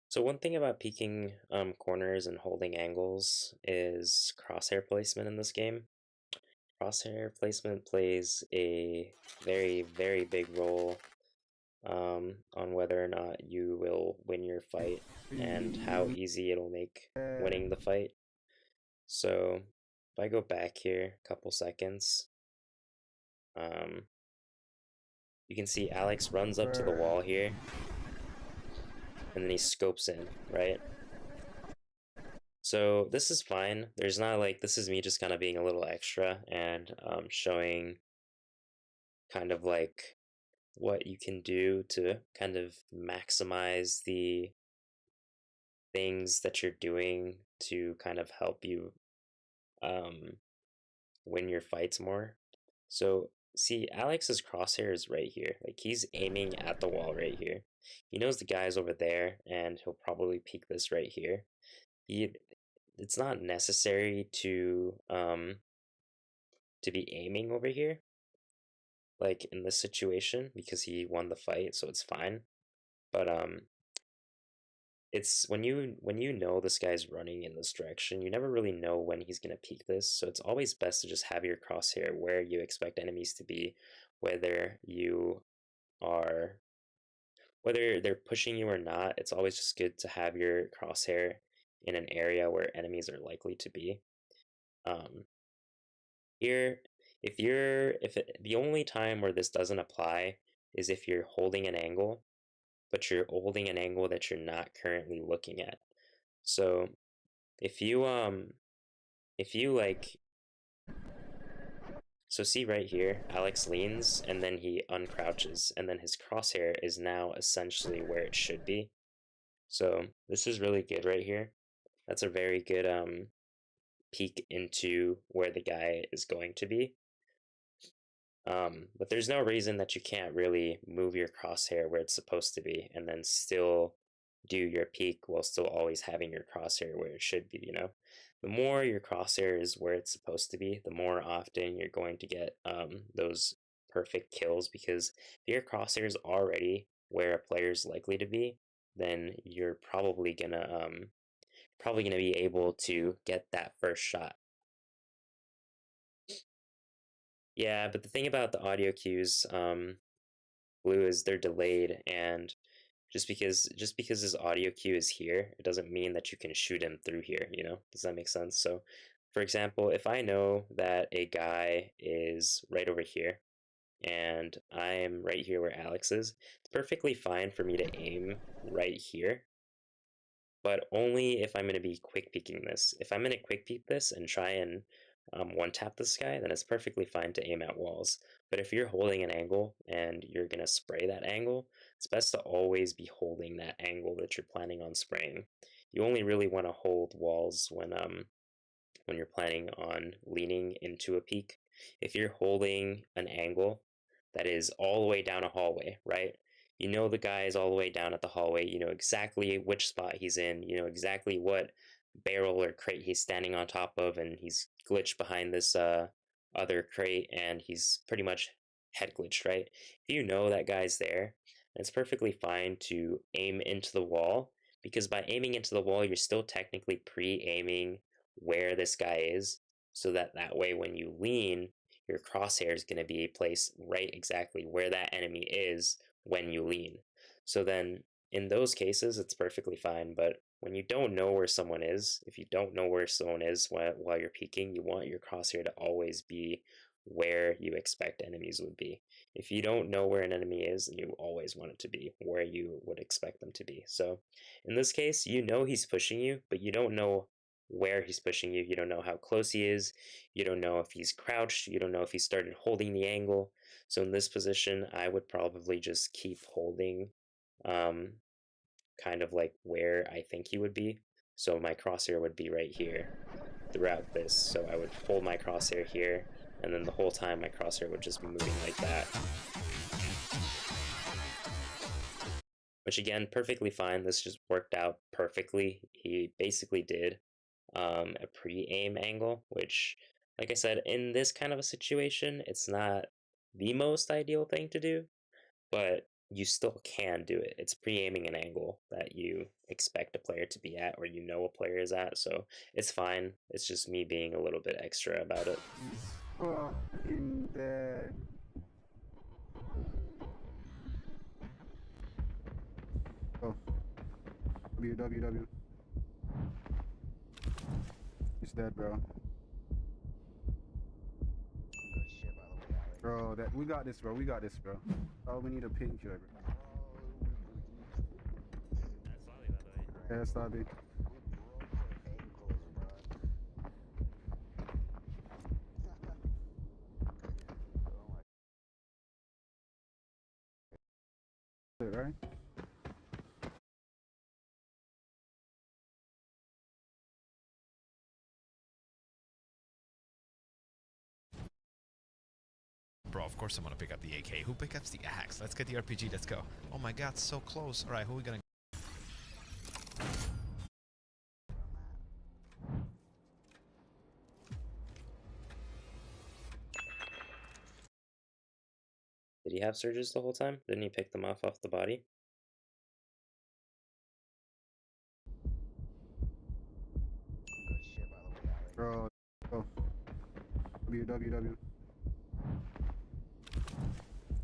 So one thing about peeking corners and holding angles is crosshair placement in this game. Crosshair placement plays a very, very big role on whether or not you will win your fight and how easy it'll make winning the fight. So if I go back here a couple seconds, you can see Alex runs up to the wall here, and then he scopes in, right? So this is fine. There's not like, this is me just kind of being a little extra and showing kind of like what you can do to kind of maximize the things that you're doing to kind of help you win your fights more. So see, Alex's crosshair is right here. Like, he's aiming at the wall right here. He knows the guy's over there, and he'll probably peek this right here. It's not necessary to be aiming over here, like in this situation, because he won the fight, so it's fine. But it's when you know this guy's running in this direction, you never really know when he's gonna peek this, so it's always best to just have your crosshair where you expect enemies to be, whether they're pushing you or not. It's always just good to have your crosshair in an area where enemies are likely to be. Here, the only time where this doesn't apply is if you're holding an angle, but you're holding an angle that you're not currently looking at. So if you like, so see right here, Alex leans and then he uncrouches, and then his crosshair is now essentially where it should be. So this is really good right here. That's a very good peek into where the guy is going to be. But there's no reason that you can't really move your crosshair where it's supposed to be and then still do your peek while still always having your crosshair where it should be, you know? The more your crosshair is where it's supposed to be, the more often you're going to get those perfect kills, because if your crosshair is already where a player's likely to be, then you're probably gonna be able to get that first shot. Yeah, but the thing about the audio cues, Blue, is they're delayed, and just because his audio cue is here, it doesn't mean that you can shoot him through here, you know? Does that make sense? So, for example, if I know that a guy is right over here, and I'm right here where Alex is, it's perfectly fine for me to aim right here, but only if I'm going to be quick peeking this. If I'm going to quick peek this and try and one tap this guy, then it's perfectly fine to aim at walls. But if you're holding an angle and you're going to spray that angle, it's best to always be holding that angle that you're planning on spraying. You only really want to hold walls when you're planning on leaning into a peek. If you're holding an angle that is all the way down a hallway, right? You know the guy is all the way down at the hallway, you know exactly which spot he's in, you know exactly what barrel or crate he's standing on top of, and he's glitched behind this other crate, and he's pretty much head glitched, right? If you know that guy's there, it's perfectly fine to aim into the wall, because by aiming into the wall, you're still technically pre-aiming where this guy is, so that way when you lean, your crosshair is going to be placed right exactly where that enemy is when you lean. So then in those cases, it's perfectly fine. But when you don't know where someone is, if you don't know where someone is while you're peeking, you want your crosshair to always be where you expect enemies would be. If you don't know where an enemy is, then you always want it to be where you would expect them to be. So in this case, you know he's pushing you, but you don't know where he's pushing you. You don't know how close he is. You don't know if he's crouched. You don't know if he started holding the angle. So in this position, I would probably just keep holding kind of like where I think he would be. So my crosshair would be right here throughout this. So I would hold my crosshair here, and then the whole time my crosshair would just be moving like that. Which again, perfectly fine. This just worked out perfectly. He basically did a pre-aim angle, which, like I said, in this kind of a situation, it's not the most ideal thing to do, but you still can do it. It's pre-aiming an angle that you expect a player to be at, or you know a player is at, so it's fine. It's just me being a little bit extra about it. In there. Oh. WWW. It's dead, bro. Good shit, by the way, Alex. Bro, that we got this, bro. We got this, bro. Oh, we need a pink killer, bro. Yeah, Slobby. We broke their ankles, bro. Right? Bro, of course I'm gonna pick up the AK. Who picks up the axe? Let's get the RPG, let's go. Oh my god, so close. Alright, who are we gonna... Did he have surges the whole time? Didn't he pick them off the body? Good shit, by the way, Alex. Bro. Oh. WWW.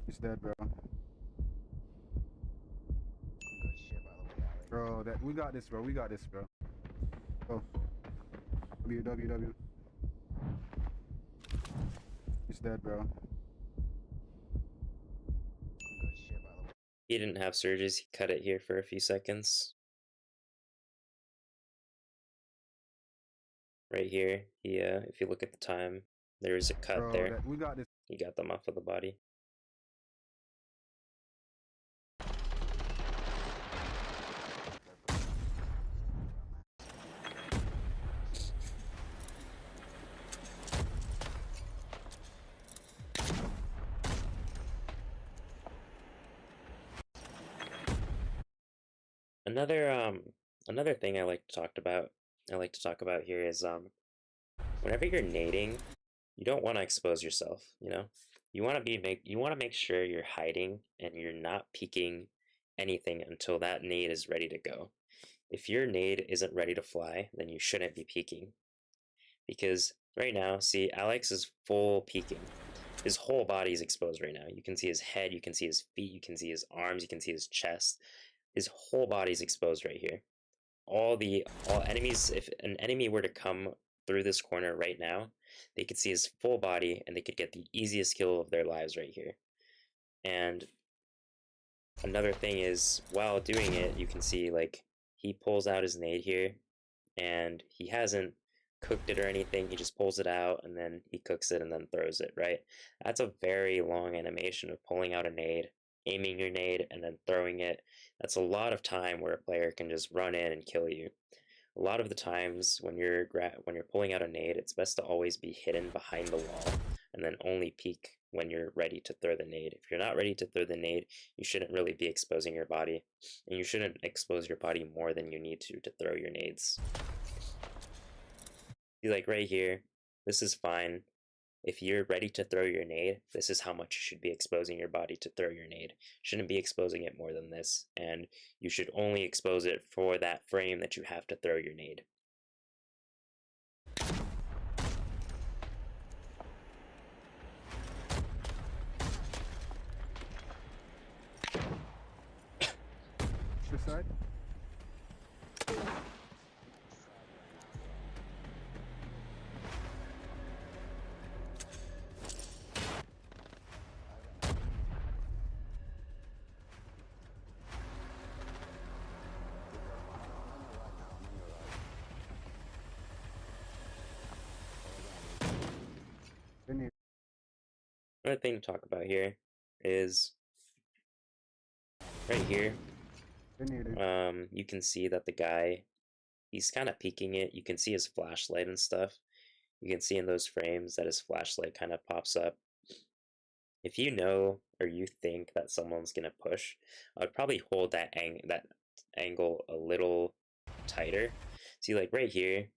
It's dead, bro. Good shit, by the way, Alex. Bro, that we got this, bro. We got this, bro. Oh. WWW. It's dead, bro. Good shit, by the way. He didn't have surges. He cut it here for a few seconds. Right here, he if you look at the time, there is a cut Bro, there. that we got this. He got them off of the body. Another thing I like to talk about here is whenever you're nading, you don't want to expose yourself, you know? You want to make sure you're hiding and you're not peeking anything until that nade is ready to go. If your nade isn't ready to fly, then you shouldn't be peeking. Because right now, see, Alex is full peeking. His whole body is exposed right now. You can see his head, you can see his feet, you can see his arms, you can see his chest. His whole body is exposed right here. All enemies, if an enemy were to come through this corner right now, they could see his full body and they could get the easiest kill of their lives right here. And another thing is, while doing it, you can see like he pulls out his nade here and he hasn't cooked it or anything. He just pulls it out and then he cooks it and then throws it, right? That's a very long animation of pulling out a nade, aiming your nade, and then throwing it. That's a lot of time where a player can just run in and kill you. A lot of the times when you're pulling out a nade, it's best to always be hidden behind the wall and then only peek when you're ready to throw the nade. If you're not ready to throw the nade, you shouldn't really be exposing your body, and you shouldn't expose your body more than you need to throw your nades. See, like right here, this is fine. If you're ready to throw your nade, this is how much you should be exposing your body to throw your nade. Shouldn't be exposing it more than this, and you should only expose it for that frame that you have to throw your nade. This side? Another thing to talk about here is right here. They need it. You can see that the guy, he's kind of peeking it. You can see his flashlight and stuff. You can see in those frames that his flashlight kind of pops up. If you know or you think that someone's gonna push, I would probably hold that angle a little tighter. See, like right here,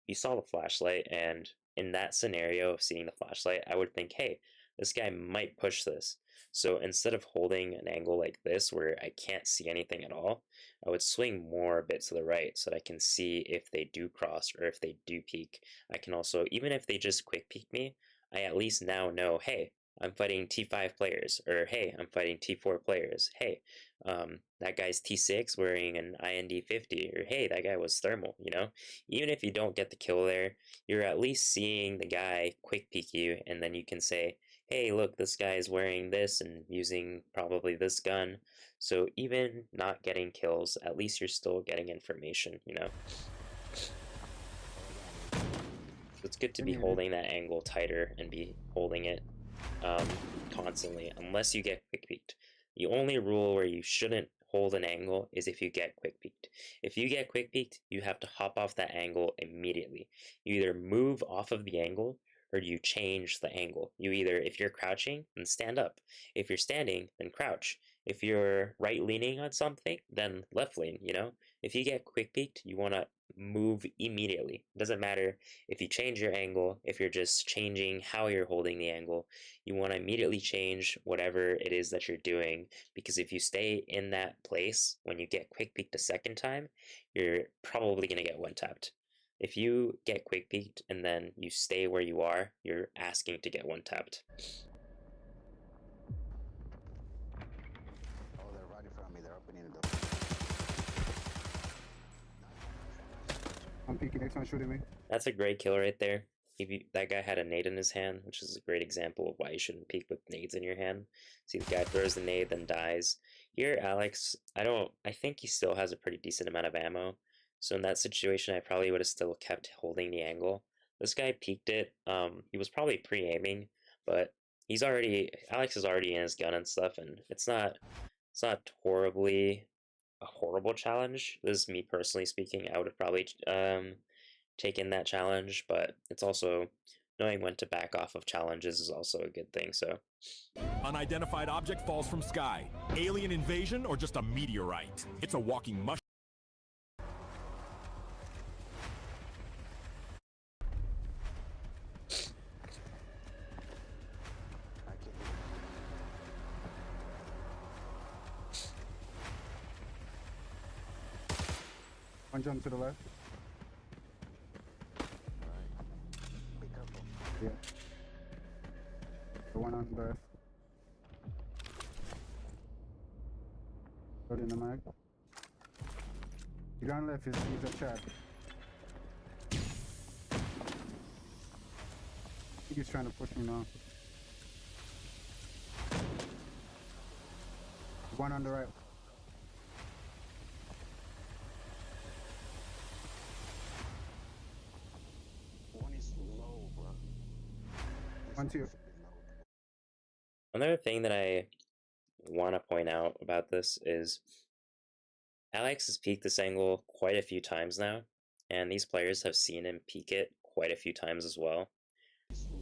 you saw the flashlight, and in that scenario of seeing the flashlight, I would think, hey, this guy might push this. So instead of holding an angle like this where I can't see anything at all, I would swing more a bit to the right so that I can see if they do cross or if they do peek. I can also, even if they just quick peek me, I at least now know, hey, I'm fighting T5 players, or hey, I'm fighting T4 players. Hey, that guy's T6 wearing an IND 50, or hey, that guy was thermal, you know? Even if you don't get the kill there, you're at least seeing the guy quick peek you, and then you can say, hey, look, this guy is wearing this and using probably this gun. So even not getting kills, at least you're still getting information, you know? So it's good to be holding that angle tighter and be holding it constantly, unless you get quick peeked. The only rule where you shouldn't hold an angle is if you get quick peeked. If you get quick peeked, you have to hop off that angle immediately. You either move off of the angle or you change the angle. You either, if you're crouching, then stand up. If you're standing, then crouch. If you're right leaning on something, then left lean, you know? If you get quick peeked, you want to move immediately. It doesn't matter if you change your angle, if you're just changing how you're holding the angle, you want to immediately change whatever it is that you're doing, because if you stay in that place when you get quick peeked a second time, you're probably going to get one tapped. If you get quick peeked and then you stay where you are, you're asking to get one tapped. Oh, they're right in front of me. They're opening the door. I'm peeking, next one shooting me. That's a great kill right there. That guy had a nade in his hand, which is a great example of why you shouldn't peek with nades in your hand. See, the guy throws the nade, then dies. Here, Alex, I think he still has a pretty decent amount of ammo. So in that situation, I probably would have still kept holding the angle. This guy peeked it. He was probably pre-aiming, but Alex is already in his gun and stuff, and it's not horribly a horrible challenge. This is me personally speaking. I would have probably taken that challenge, but it's also knowing when to back off of challenges is also a good thing. So, unidentified object falls from sky. Alien invasion or just a meteorite? It's a walking mushroom. One jump to the left. Be careful. Yeah. The one on the left. Put in the mag. The guy on left is a chat. I think he's trying to push me now. One on the right. One is low, bro. One, two. another thing that I want to point out about this is Alex has peeked this angle quite a few times now, and these players have seen him peek it quite a few times as well.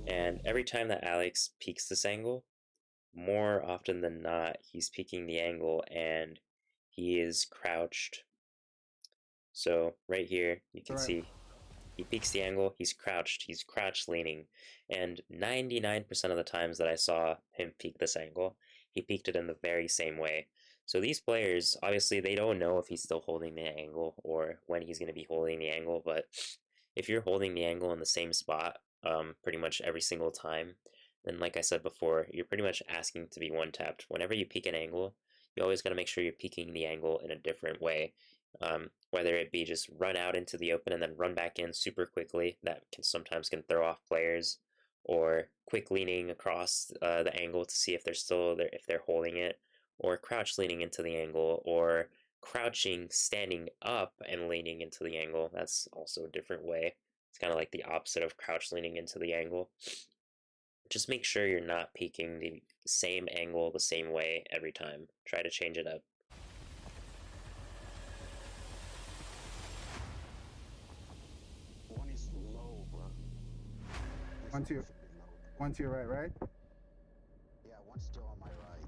And every time that Alex peeks this angle, more often than not, he's peeking the angle and he is crouched. So right here, you can see he peeks the angle, he's crouch leaning. And 99% of the times that I saw him peek this angle, he peeked it in the very same way. So these players, obviously, they don't know if he's still holding the angle or when he's going to be holding the angle, but if you're holding the angle in the same spot pretty much every single time, then like I said before, you're pretty much asking to be one-tapped. Whenever you peek an angle, you always got to make sure you're peeking the angle in a different way. Whether it be just run out into the open and then run back in super quickly, that can sometimes throw off players, or quick leaning across the angle to see if they're still there, if they're holding it, or crouch leaning into the angle, or crouching, standing up and leaning into the angle. That's also a different way. It's kind of like the opposite of crouch leaning into the angle. Just make sure you're not peeking the same angle the same way every time. Try to change it up. just low, bro. This One to your, is really low. one to your right, right? Yeah, one's still on my right.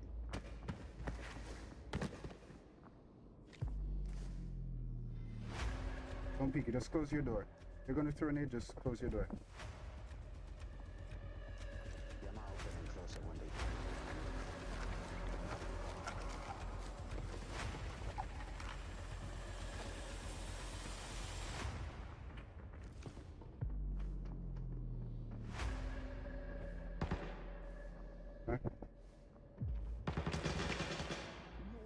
Don't peek it, just close your door. You're gonna throw a nade, just close your door. Yeah, I'm gonna open and close it one day. Huh? No,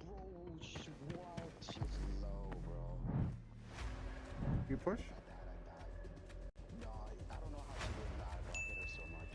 bro, what? She's low, bro. You push? I died. No, I don't know how she didn't die, bro. I hit her so much.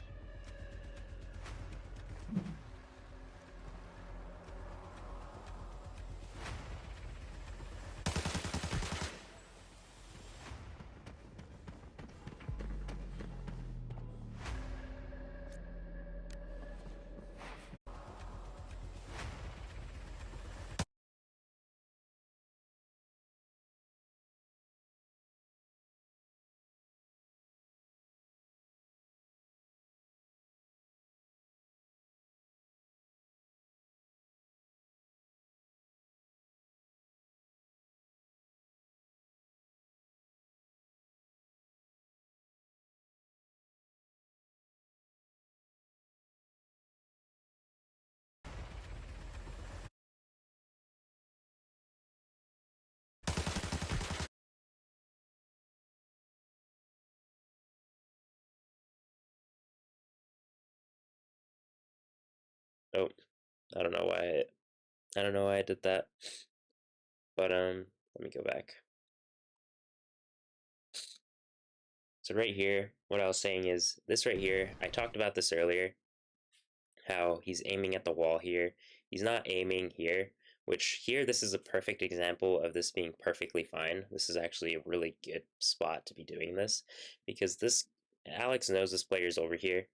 Oh, I don't know why. I don't know why I did that. But let me go back. So right here, what I was saying is this right here. I talked about this earlier. How he's aiming at the wall here. He's not aiming here. Which here, this is a perfect example of this being perfectly fine. This is actually a really good spot to be doing this because this Alex knows this player's over here,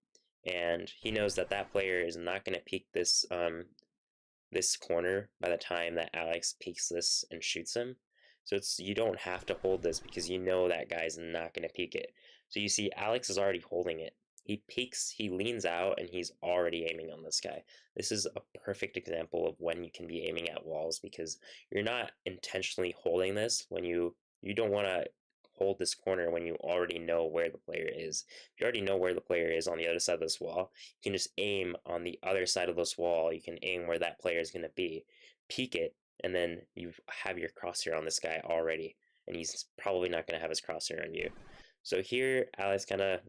and he knows that that player is not going to peek this this corner by the time that Alex peeks this and shoots him. So you don't have to hold this because you know that guy's not going to peek it. So you see Alex is already holding it. He peeks, he leans out, and he's already aiming on this guy. This is a perfect example of when you can be aiming at walls because you're not intentionally holding this when you don't want to hold this corner when you already know where the player is. If you already know where the player is on the other side of this wall, you can just aim on the other side of this wall. You can aim where that player is going to be, peek it, and then you have your crosshair on this guy already, and he's probably not going to have his crosshair on you. So here, Alex kind of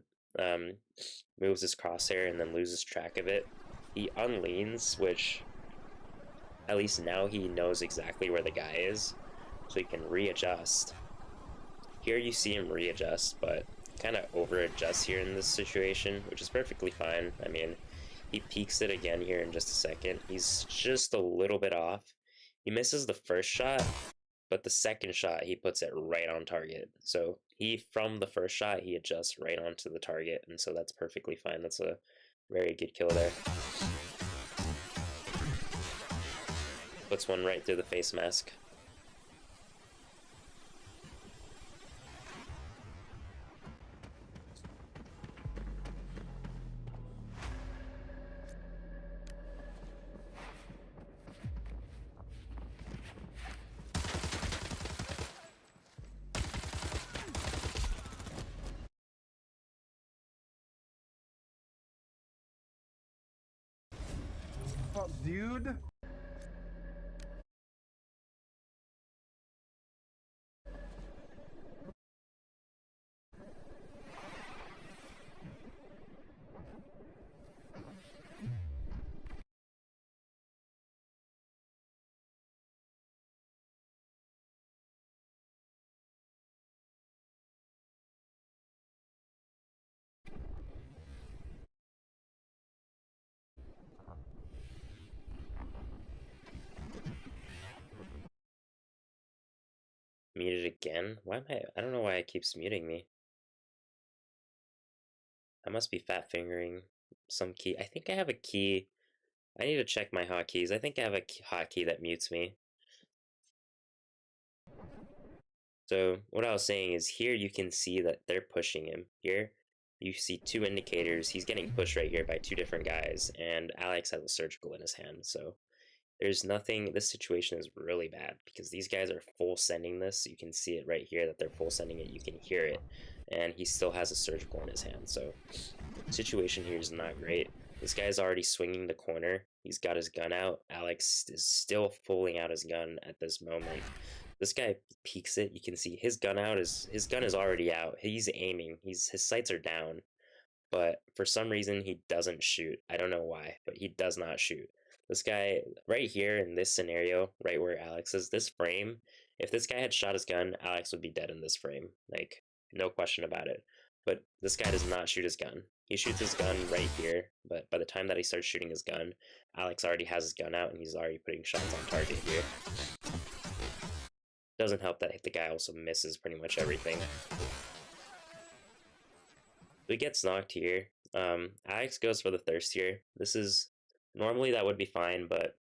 moves his crosshair and then loses track of it. He unleans, which at least now he knows exactly where the guy is, so he can readjust. Here you see him readjust, but kind of over adjust here in this situation, which is perfectly fine. I mean, he peeks it again here in just a second. He's just a little bit off. He misses the first shot, but the second shot he puts it right on target. So from the first shot he adjusts right onto the target, and so that's perfectly fine. That's a very good kill there. Puts one right through the face mask. Fuck, dude. Muted again? Why am I don't know why it keeps muting me. I must be fat fingering some key. I think I have a key. I need to check my hotkeys. I think I have a hotkey that mutes me. So what I was saying is here you can see that they're pushing him. Here you see two indicators. He's getting pushed right here by two different guys, and Alex has a surgical in his hand. So there's nothing, this situation is really bad because these guys are full sending this. You can see it right here that they're full sending it. You can hear it, and he still has a surgical in his hand. So the situation here is not great. This guy's already swinging the corner. He's got his gun out. Alex is still pulling out his gun at this moment. This guy peeks it. You can see his gun is already out. He's aiming. His sights are down, but for some reason he doesn't shoot. I don't know why, but he does not shoot. This guy right here in this scenario, right where Alex is, this frame, if this guy had shot his gun, Alex would be dead in this frame. Like, no question about it. But this guy does not shoot his gun. He shoots his gun right here, but by the time that he starts shooting his gun, Alex already has his gun out and he's already putting shots on target here. Doesn't help that the guy also misses pretty much everything. He gets knocked here. Alex goes for the thirst here. This is normally that would be fine, but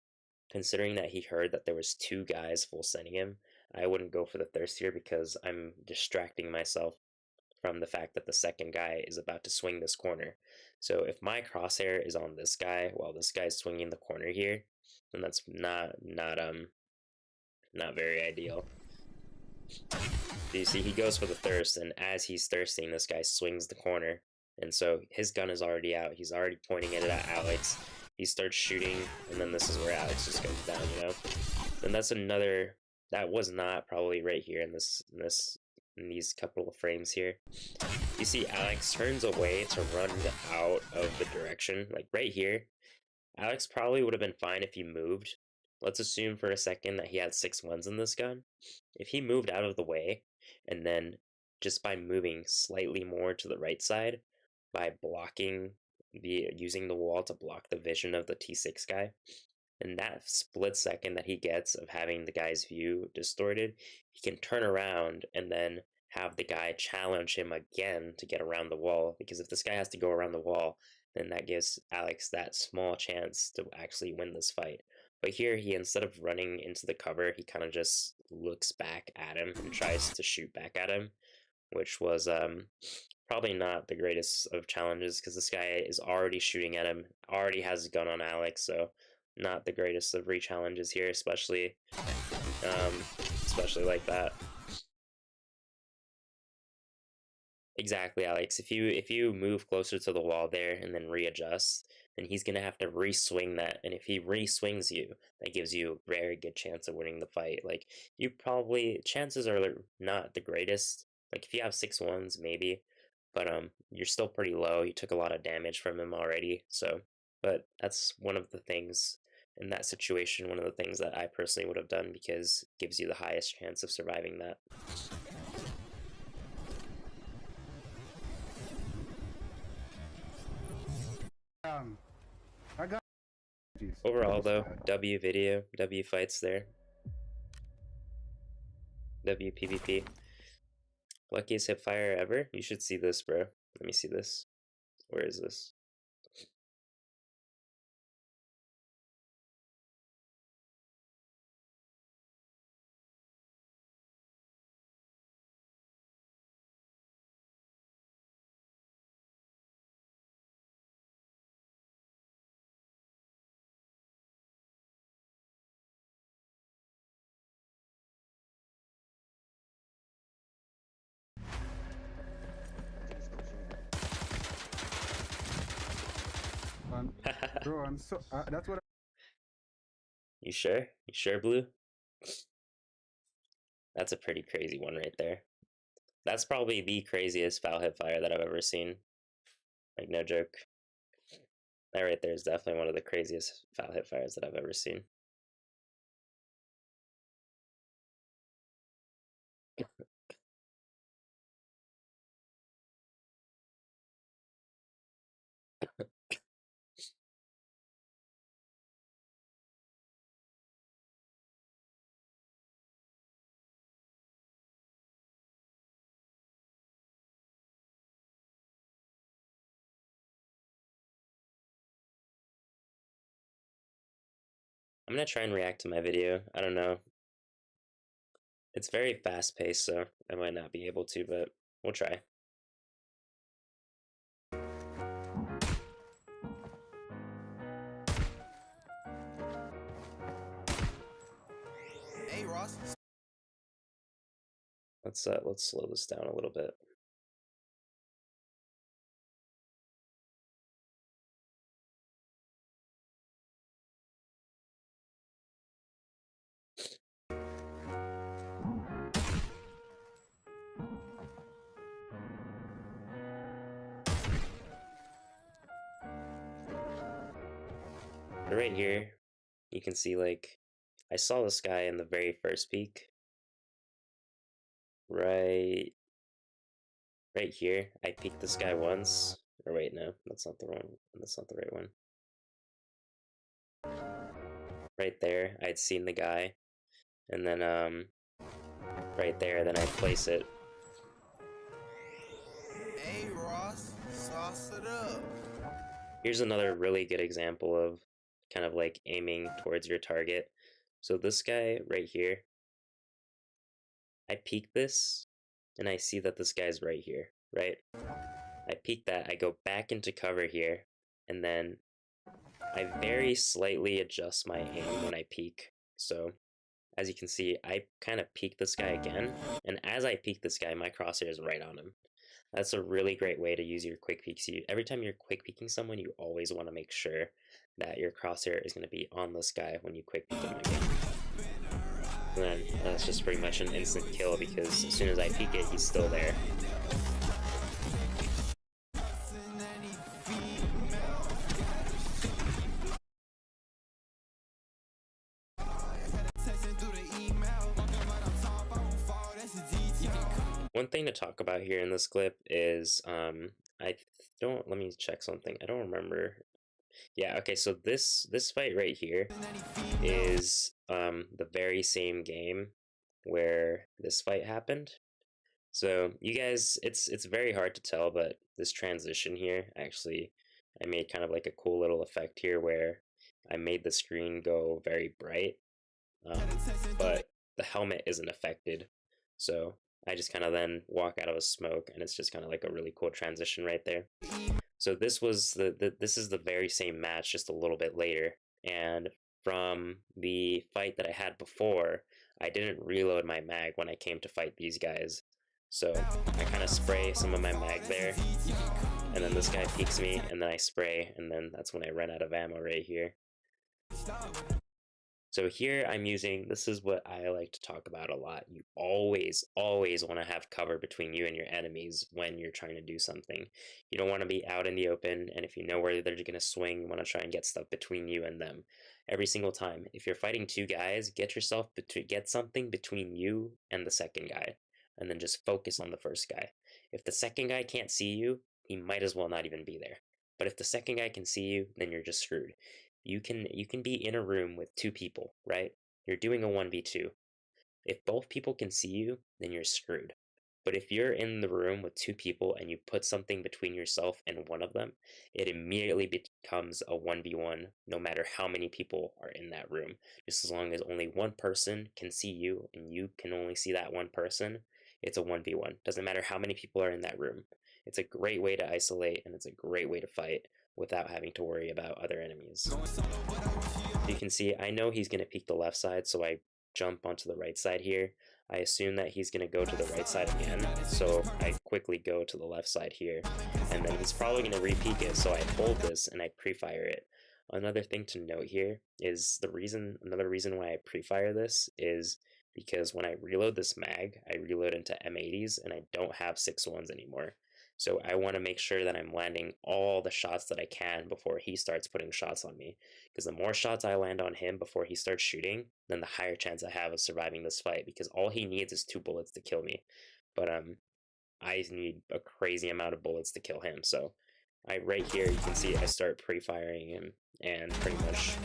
considering that he heard that there was two guys full sending him, I wouldn't go for the thirst here because I'm distracting myself from the fact that the second guy is about to swing this corner. So if my crosshair is on this guy while this guy's swinging the corner here, then that's not very ideal. So you see he goes for the thirst, and as he's thirsting, this guy swings the corner, and so his gun is already out. He's already pointing it at Alex. He starts shooting, and then this is where Alex just goes down, you know. And that's another, that was not probably right here in these couple of frames here. You see Alex turns away to run out of the direction, like right here. Alex probably would have been fine if he moved. Let's assume for a second that he had 6-1s in this gun. If he moved out of the way, and then just by moving slightly more to the right side, by using the wall to block the vision of the T6 guy, and that split second that he gets of having the guy's view distorted, he can turn around and then have the guy challenge him again to get around the wall, because if this guy has to go around the wall, then that gives Alex that small chance to actually win this fight. But here, he, instead of running into the cover, he kind of just looks back at him and tries to shoot back at him, which was probably not the greatest of challenges because this guy is already shooting at him, already has a gun on Alex, so not the greatest of re-challenges here, especially like that. Exactly, Alex. If you move closer to the wall there and then readjust, then he's gonna have to re-swing that, and if he re-swings you, that gives you a very good chance of winning the fight. Like, you probably, chances are not the greatest. Like, if you have 6-1s, maybe, but you're still pretty low. You took a lot of damage from him already, so. But that's one of the things in that situation. One of the things that I personally would have done because it gives you the highest chance of surviving that. I got. Overall, though, W video, W fights there. W PvP. Luckiest hipfire ever? You should see this, bro. Let me see this. Where is this? Bro, I'm so. That's what. You sure? You sure, Blue? That's a pretty crazy one right there. That's probably the craziest foul hipfire that I've ever seen. Like, no joke. That right there is definitely one of the craziest foul hipfires that I've ever seen. I'm gonna try and react to my video. I don't know. It's very fast paced, so I might not be able to, but we'll try. Hey, Ross. Let's slow this down a little bit. Right here, you can see, like, I saw this guy in the very first peek. Right here, I peeked this guy once. Or wait, no, that's not the right one. Right there, I'd seen the guy, and then right there, then I'd place it. Hey, Ross. Sauce it up. Here's another really good example of kind of like aiming towards your target. So this guy right here, I peek this, and I see that this guy's right here, right? I peek that, I go back into cover here, and then I very slightly adjust my aim when I peek. So as you can see, I kind of peek this guy again, and as I peek this guy, my crosshair is right on him. That's a really great way to use your quick peeks. Every time you're quick peeking someone, you always want to make sure that your crosshair is going to be on this guy when you quick peek him again. And then that's just pretty much an instant kill, because as soon as I peek it, he's still there. One thing to talk about here in this clip is, let me check something. I don't remember. Yeah, okay, so this fight right here is the very same game where this fight happened. So you guys, it's very hard to tell, but this transition here, actually, I made kind of like a cool little effect here where I made the screen go very bright, but the helmet isn't affected. So I just kind of then walk out of a smoke, and it's just kind of like a really cool transition right there. So this was this is the very same match, just a little bit later. And from the fight that I had before, I didn't reload my mag when I came to fight these guys. So I kind of spray some of my mag there, and then this guy peeks me, and then I spray, and then that's when I run out of ammo right here. So here I'm using, this is what I like to talk about a lot. You always want to have cover between you and your enemies when you're trying to do something. You don't want to be out in the open, and if you know where they're going to swing, you want to try and get stuff between you and them. Every single time. If you're fighting two guys, get something between you and the second guy, and then just focus on the first guy. If the second guy can't see you, he might as well not even be there. But if the second guy can see you, then you're just screwed. You can be in a room with two people, right? You're doing a 1v2. If both people can see you, then you're screwed. But if you're in the room with two people and you put something between yourself and one of them, it immediately becomes a 1v1, no matter how many people are in that room. Just as long as only one person can see you and you can only see that one person, it's a 1v1. Doesn't matter how many people are in that room. It's a great way to isolate, and it's a great way to fight without having to worry about other enemies. You can see, I know he's going to peek the left side, so I jump onto the right side here. I assume that he's going to go to the right side again, so I quickly go to the left side here, and then he's probably going to re-peek it, so I hold this and I pre-fire it. Another thing to note here is another reason why I pre-fire this is because when I reload this mag, I reload into M80s, and I don't have 6.1s anymore. So I want to make sure that I'm landing all the shots that I can before he starts putting shots on me. Because the more shots I land on him before he starts shooting, then the higher chance I have of surviving this fight. Because all he needs is 2 bullets to kill me. But I need a crazy amount of bullets to kill him. So right here, you can see I start pre-firing him, and pretty much.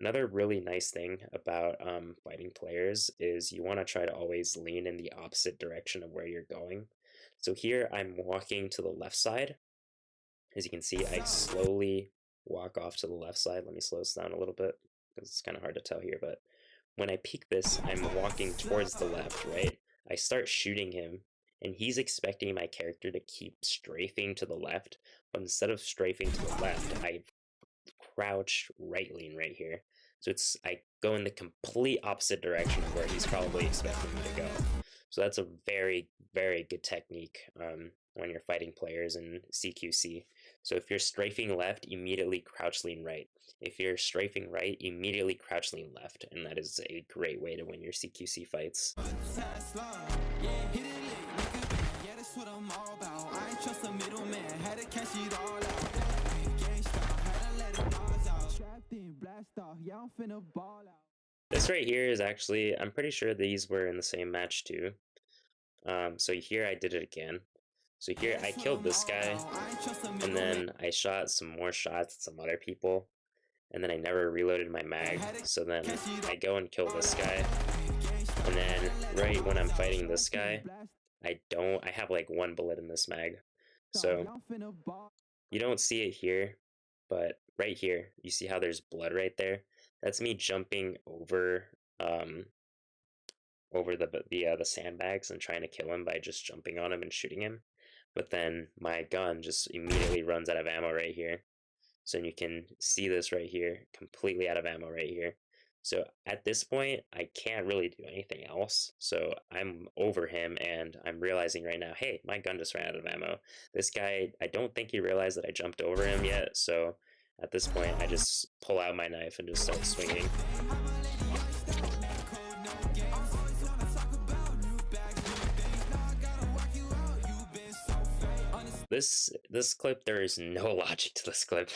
Another really nice thing about fighting players is you want to try to always lean in the opposite direction of where you're going. So here I'm walking to the left side. As you can see, I slowly walk off to the left side. Let me slow this down a little bit because it's kind of hard to tell here, but when I peek this, I'm walking towards the left, right? I start shooting him, and he's expecting my character to keep strafing to the left, but instead of strafing to the left, I crouch right lean right here. So I go in the complete opposite direction of where he's probably expecting me to go. So that's a very, very good technique when you're fighting players in CQC. So if you're strafing left, immediately crouch lean right. If you're strafing right, immediately crouch lean left. And that is a great way to win your CQC fights. This right here is actually, I'm pretty sure these were in the same match too. So here I did it again. So here I killed this guy, and then I shot some more shots at some other people, and then I never reloaded my mag. So then I go and kill this guy, and then right when I'm fighting this guy, I have like one bullet in this mag. So you don't see it here, but right here, you see how there's blood right there? That's me jumping over the sandbags and trying to kill him by just jumping on him and shooting him. But then my gun just immediately runs out of ammo right here. So you can see this right here, completely out of ammo right here. So at this point, I can't really do anything else. So I'm over him, and I'm realizing right now, hey, my gun just ran out of ammo. This guy, I don't think he realized that I jumped over him yet. So at this point, I just pull out my knife and just start swinging. This clip, there is no logic to this clip.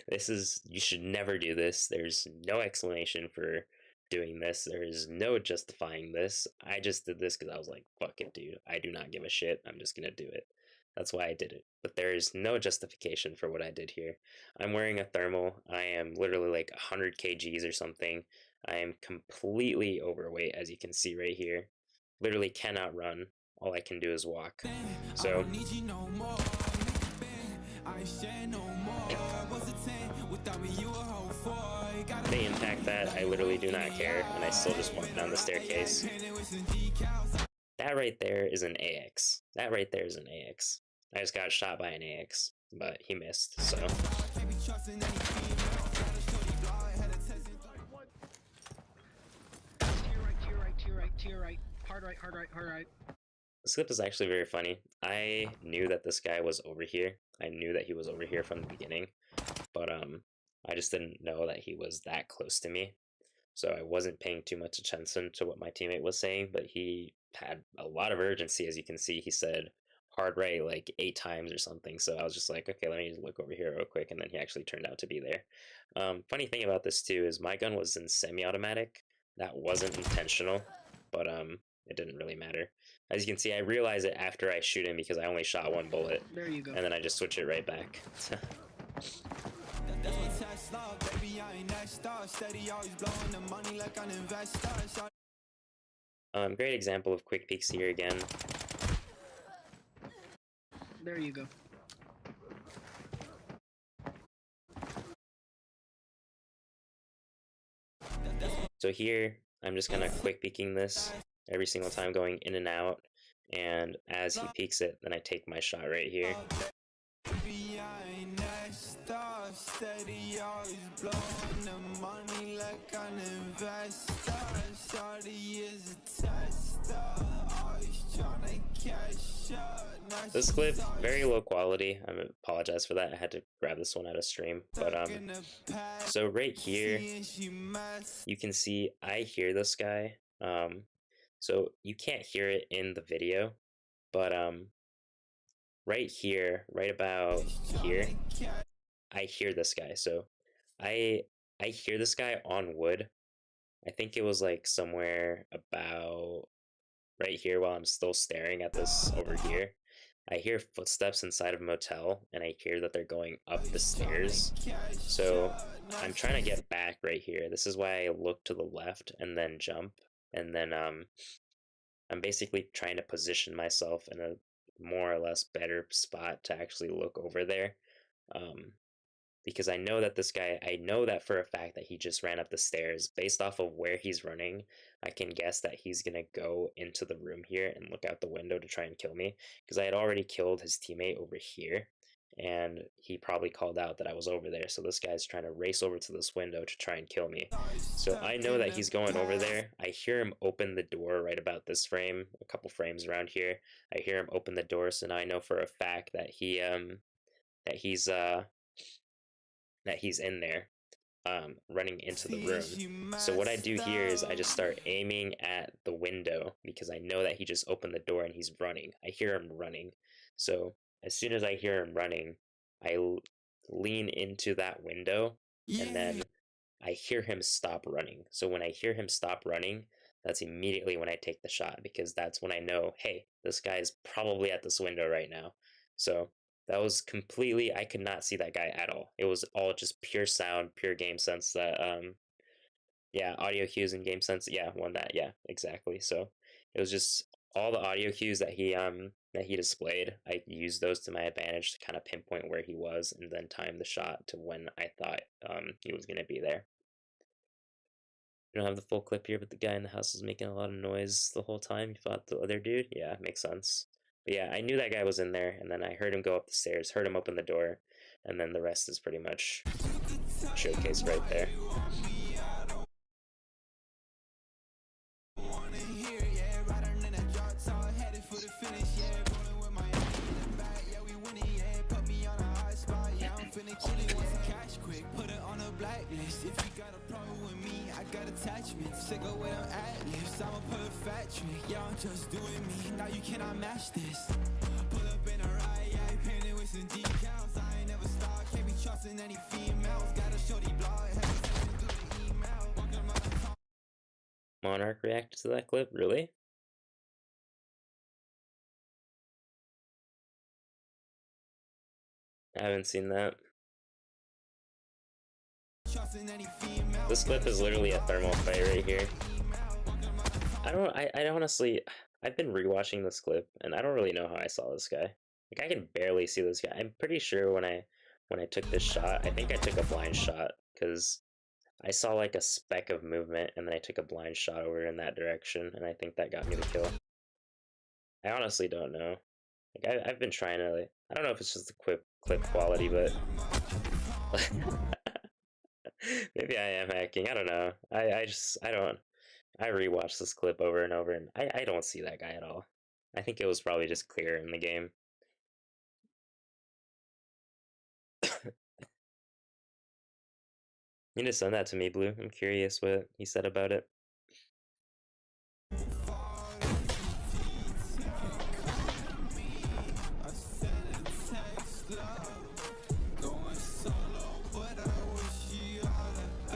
You should never do this. There's no explanation for doing this. There's no justifying this. I just did this because I was like, fuck it, dude. I do not give a shit. I'm just gonna do it. That's why I did it. But there is no justification for what I did here. I'm wearing a thermal. I am literally like 100 kgs or something. I am completely overweight, as you can see right here. Literally cannot run. All I can do is walk. So they impact that, I literally do not care, and I still just walk down the staircase. That right there is an AX. That right there is an AX. I just got shot by an AX, but he missed, so. To your right. Hard right. This clip is actually very funny. I knew that this guy was over here. I knew that he was over here from the beginning, but I just didn't know that he was that close to me. So I wasn't paying too much attention to what my teammate was saying, but he had a lot of urgency. As you can see, he said hard right like 8 times or something. So I was just like, okay, let me just look over here real quick, and then he actually turned out to be there. Funny thing about this too is my gun was in semi-automatic. That wasn't intentional, but it didn't really matter. As you can see, I realize it after I shoot him because I only shot 1 bullet. There you go. And then I just switch it right back. Great example of quick peeks here again. There you go. So here, I'm just kind of quick peeking this every single time, going in and out, and as he peeks it, then I take my shot right here. This clip, very low quality. I apologize for that. I had to grab this one out of stream. But so right here, you can see I hear this guy. So you can't hear it in the video, but right here, right about here, I hear this guy. So I hear this guy on wood. I think it was like somewhere about right here while I'm still staring at this over here. I hear footsteps inside of a motel, and I hear that they're going up the stairs. So I'm trying to get back right here. This is why I look to the left and then jump. And then I'm basically trying to position myself in a more or less better spot to actually look over there. because I know that this guy, I know that for a fact that he just ran up the stairs. Based off of where he's running, I can guess that he's gonna go into the room here and look out the window to try and kill me, because I had already killed his teammate over here, and he probably called out that I was over there. So this guy's trying to race over to this window to try and kill me. So I know that he's going over there. I hear him open the door right about this frame, a couple frames around here. I hear him open the door, so now I know for a fact that he's in there, running into the room. So what I do here is I just start aiming at the window, because I know that he just opened the door and he's running. I hear him running. So as soon as I hear him running, I lean into that window, and then I hear him stop running. So when I hear him stop running, that's immediately when I take the shot, because that's when I know, hey, this guy is probably at this window right now. So that was completely, I could not see that guy at all. It was all just pure sound, pure game sense that, yeah, audio cues and game sense, yeah, won that, yeah, exactly. So it was just all the audio cues that he displayed. I used those to my advantage to kind of pinpoint where he was, and then time the shot to when I thought he was going to be there. We don't have the full clip here, but the guy in the house was making a lot of noise the whole time. He fought the other dude. Yeah, makes sense. But yeah, I knew that guy was in there, and then I heard him go up the stairs, heard him open the door, and then the rest is pretty much showcased right there. If you got a problem with me, I got attachments. Sick of where I'm at, lips, I'm a perfect trick. Yeah, I'm just doing me, now you cannot match this. Pull up in a ride, yeah, painted with some decals. I ain't never stop, can't be trusting any females. Got a shorty blog, hesitation through the email. Walking around the top. Monarch reacted to that clip? Really? I haven't seen that. This clip is literally a thermal fight right here. I honestly, I've been rewatching this clip, and I don't really know how I saw this guy. Like, I can barely see this guy. I'm pretty sure when I took this shot, I think I took a blind shot, because I saw like a speck of movement, and then I took a blind shot over in that direction, and I think that got me the kill. I honestly don't know. Like, I've been trying to, like, I don't know if it's just the clip quality, but maybe I am hacking. I don't know. I rewatched this clip over and over, and I don't see that guy at all. I think it was probably just clear in the game. You need to send that to me, Blue. I'm curious what he said about it.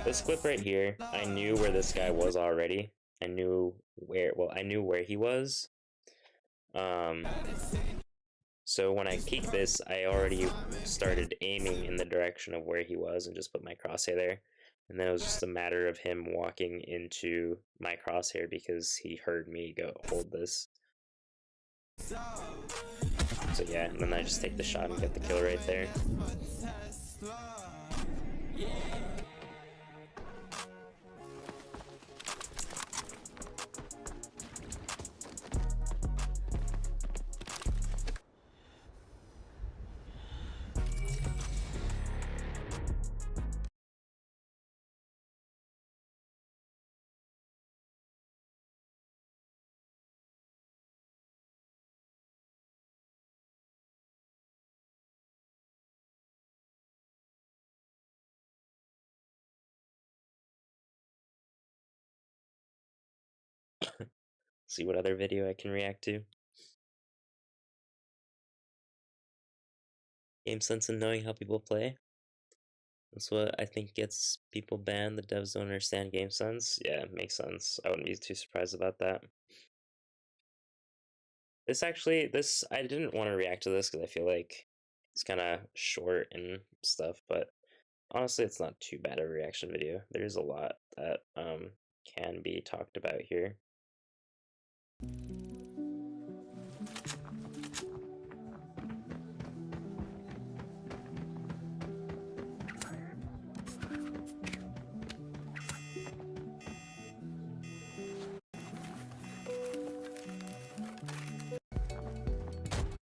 This clip right here, I knew where this guy was already. I knew where he was. So when I peeked this, I already started aiming in the direction of where he was and just put my crosshair there. And then it was just a matter of him walking into my crosshair because he heard me go hold this. So yeah, and then I just take the shot and get the kill right there. See what other video I can react to. Game sense and knowing how people play. That's what I think gets people banned. The devs don't understand game sense. Yeah, it makes sense. I wouldn't be too surprised about that. I didn't want to react to this because I feel like it's kind of short and stuff, but honestly, it's not too bad of a reaction video. There's a lot that can be talked about here.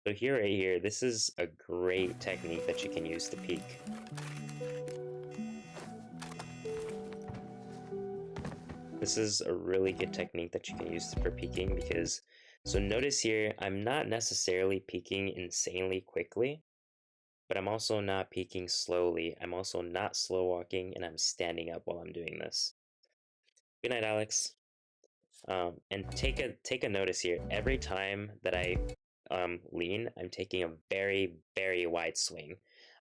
So here, right here, this is a great technique that you can use to peek. This is a really good technique that you can use for peeking because, so notice here, I'm not necessarily peeking insanely quickly, but I'm also not peeking slowly. I'm also not slow walking, and I'm standing up while I'm doing this. Good night, Alex. And take a notice here. Every time that I lean, I'm taking a very, very wide swing.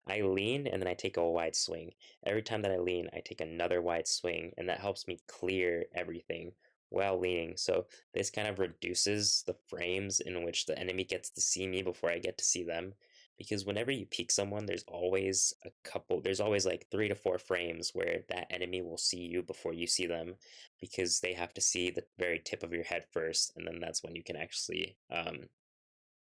I lean and then I take a wide swing. Every time that I lean, I take another wide swing, and that helps me clear everything while leaning. So this kind of reduces the frames in which the enemy gets to see me before I get to see them. Because whenever you peek someone, there's always like 3 to 4 frames where that enemy will see you before you see them, because they have to see the very tip of your head first, and then that's when you can actually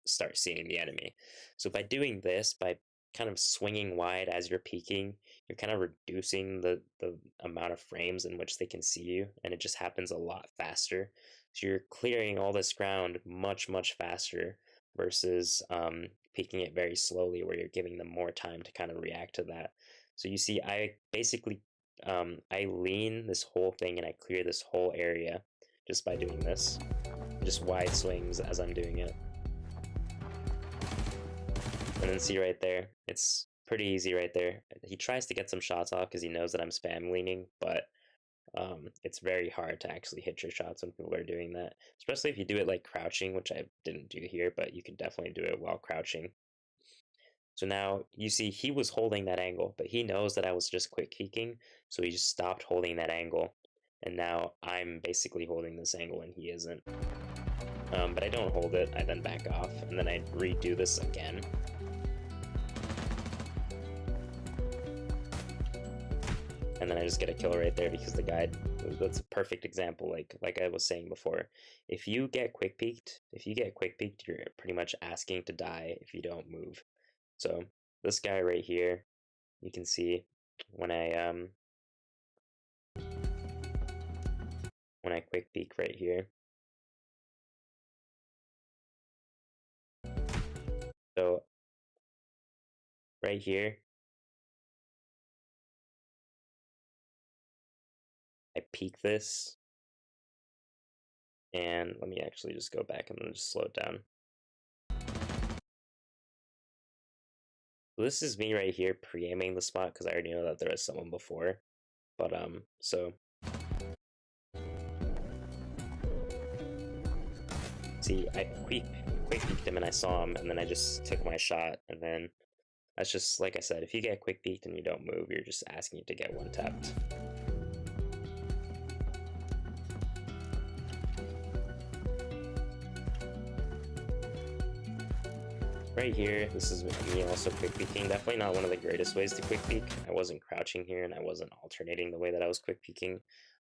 start seeing the enemy. So by doing this, by kind of swinging wide as you're peeking, you're kind of reducing the amount of frames in which they can see you, and it just happens a lot faster. So you're clearing all this ground much, much faster versus peeking it very slowly, where you're giving them more time to kind of react to that. So you see, I basically I lean this whole thing and I clear this whole area just by doing this. Just wide swings as I'm doing it. And then see right there, it's pretty easy right there. He tries to get some shots off because he knows that I'm spam leaning, but it's very hard to actually hit your shots when people are doing that, especially if you do it like crouching, which I didn't do here, but you can definitely do it while crouching. So now you see he was holding that angle, but he knows that I was just quick peeking, so he just stopped holding that angle, and now I'm basically holding this angle and he isn't. But I don't hold it, I then back off, and then I redo this again. And then I just get a kill right there because the guy, that's a perfect example, like I was saying before. If you get quick peeked, you're pretty much asking to die if you don't move. So this guy right here, you can see when I quick peek right here. So right here, I peek this, and let me actually just go back and then just slow it down. So this is me right here pre-aiming the spot because I already know that there was someone before. But so see, I quick peeked him and I saw him, and then I just took my shot, and then that's just, like I said, if you get quick peeked and you don't move, you're just asking to get one tapped. Right here, this is me also quick peeking. Definitely not one of the greatest ways to quick peek. I wasn't crouching here and I wasn't alternating the way that I was quick peeking,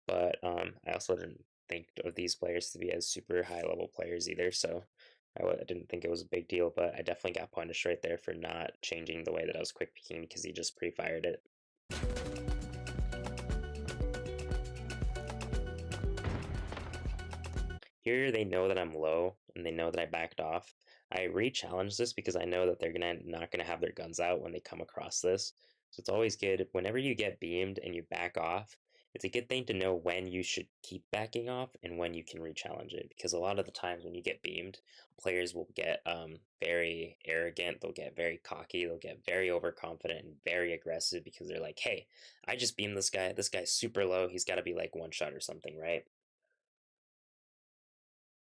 but I also didn't think of these players to be as super high level players either, so I didn't think it was a big deal, but I definitely got punished right there for not changing the way that I was quick peeking because he just pre-fired it. Here they know that I'm low and they know that I backed off. I re-challenge this because I know that they're not gonna have their guns out when they come across this. So it's always good whenever you get beamed and you back off. It's a good thing to know when you should keep backing off and when you can re-challenge it, because a lot of the times when you get beamed, players will get very arrogant, they'll get very cocky, they'll get very overconfident and very aggressive because they're like, hey, I just beamed this guy's super low, he's got to be like one shot or something, right?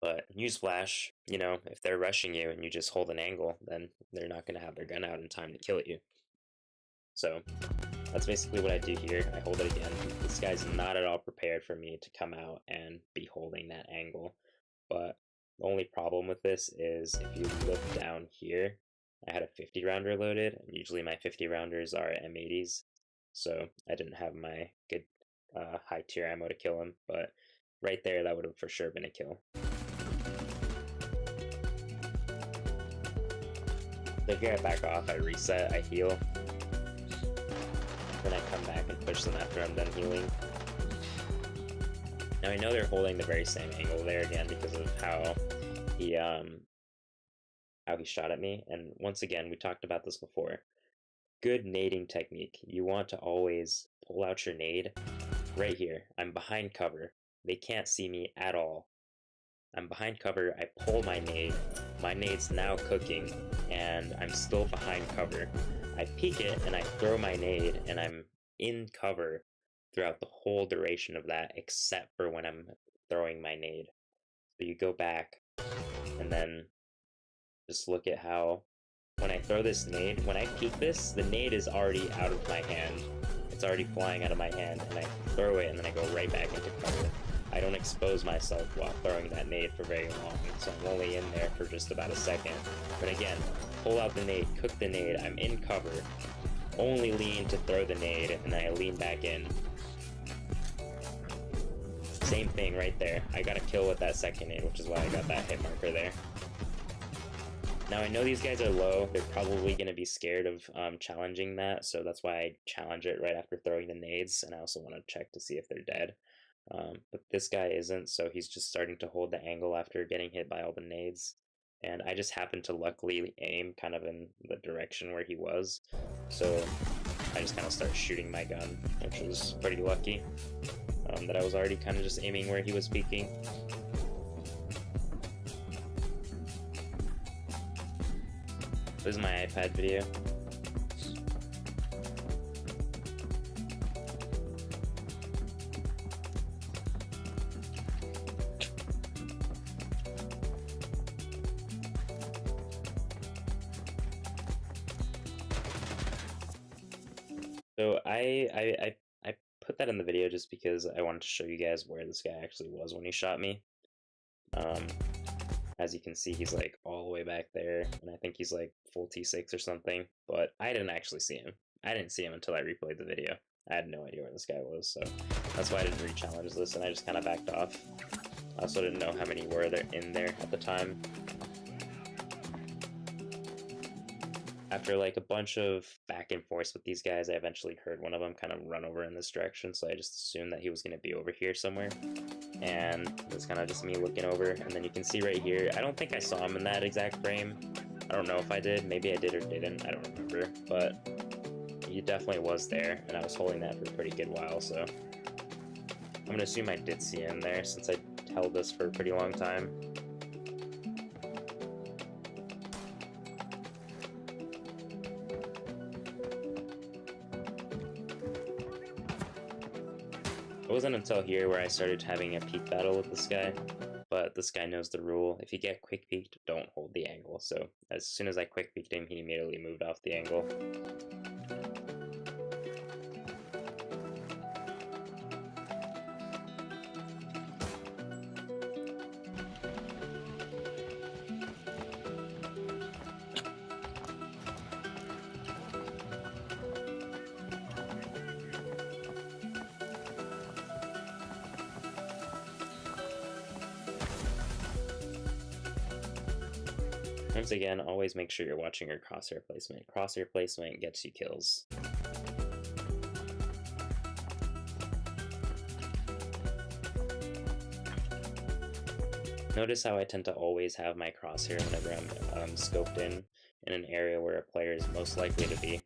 But newsflash, you know, if they're rushing you and you just hold an angle, then they're not going to have their gun out in time to kill you. So that's basically what I do here. I hold it again. This guy's not at all prepared for me to come out and be holding that angle. But the only problem with this is if you look down here, I had a 50 rounder loaded, and usually my 50 rounders are M80s. So I didn't have my good high tier ammo to kill him, but right there, that would have for sure been a kill. So here I back off, I reset, I heal. Then I come back and push them after I'm done healing. Now I know they're holding the very same angle there again because of how how he shot at me. And once again, we talked about this before. Good nading technique. You want to always pull out your nade right here. I'm behind cover. They can't see me at all. I'm behind cover, I pull my nade. My nade's now cooking, and I'm still behind cover. I peek it, and I throw my nade, and I'm in cover throughout the whole duration of that, except for when I'm throwing my nade. So you go back, and then just look at how, when I throw this nade, when I peek this, the nade is already out of my hand. It's already flying out of my hand, and I throw it, and then I go right back into cover. I don't expose myself while throwing that nade for very long, so I'm only in there for just about a second. But again, pull out the nade, cook the nade, I'm in cover, only lean to throw the nade, and then I lean back in. Same thing right there. I got a kill with that second nade, which is why I got that hit marker there. Now I know these guys are low, they're probably going to be scared of challenging that, so that's why I challenge it right after throwing the nades, and I also want to check to see if they're dead. But this guy isn't, so he's just starting to hold the angle after getting hit by all the nades. And I just happened to luckily aim kind of in the direction where he was, so I just kind of start shooting my gun, which was pretty lucky, that I was already kind of just aiming where he was peeking. This is my iPad video. So I put that in the video just because I wanted to show you guys where this guy actually was when he shot me. As you can see, he's like all the way back there, and I think he's like full T6 or something, but I didn't actually see him. I didn't see him until I replayed the video. I had no idea where this guy was, so that's why I didn't re-challenge this, and I just kind of backed off. I also didn't know how many were there in there at the time. After like a bunch of back and forth with these guys, I eventually heard one of them kind of run over in this direction, so I just assumed that he was going to be over here somewhere. And it was kind of just me looking over, and then you can see right here, I don't think I saw him in that exact frame. I don't know if I did, maybe I did or didn't, I don't remember, but he definitely was there, and I was holding that for a pretty good while, so I'm going to assume I did see him there since I held this for a pretty long time. It wasn't until here where I started having a peek battle with this guy, but this guy knows the rule. If you get quick peeked, don't hold the angle. So as soon as I quick peeked him, he immediately moved off the angle. Once again, always make sure you're watching your crosshair placement. Crosshair placement gets you kills. Notice how I tend to always have my crosshair whenever I'm scoped in an area where a player is most likely to be.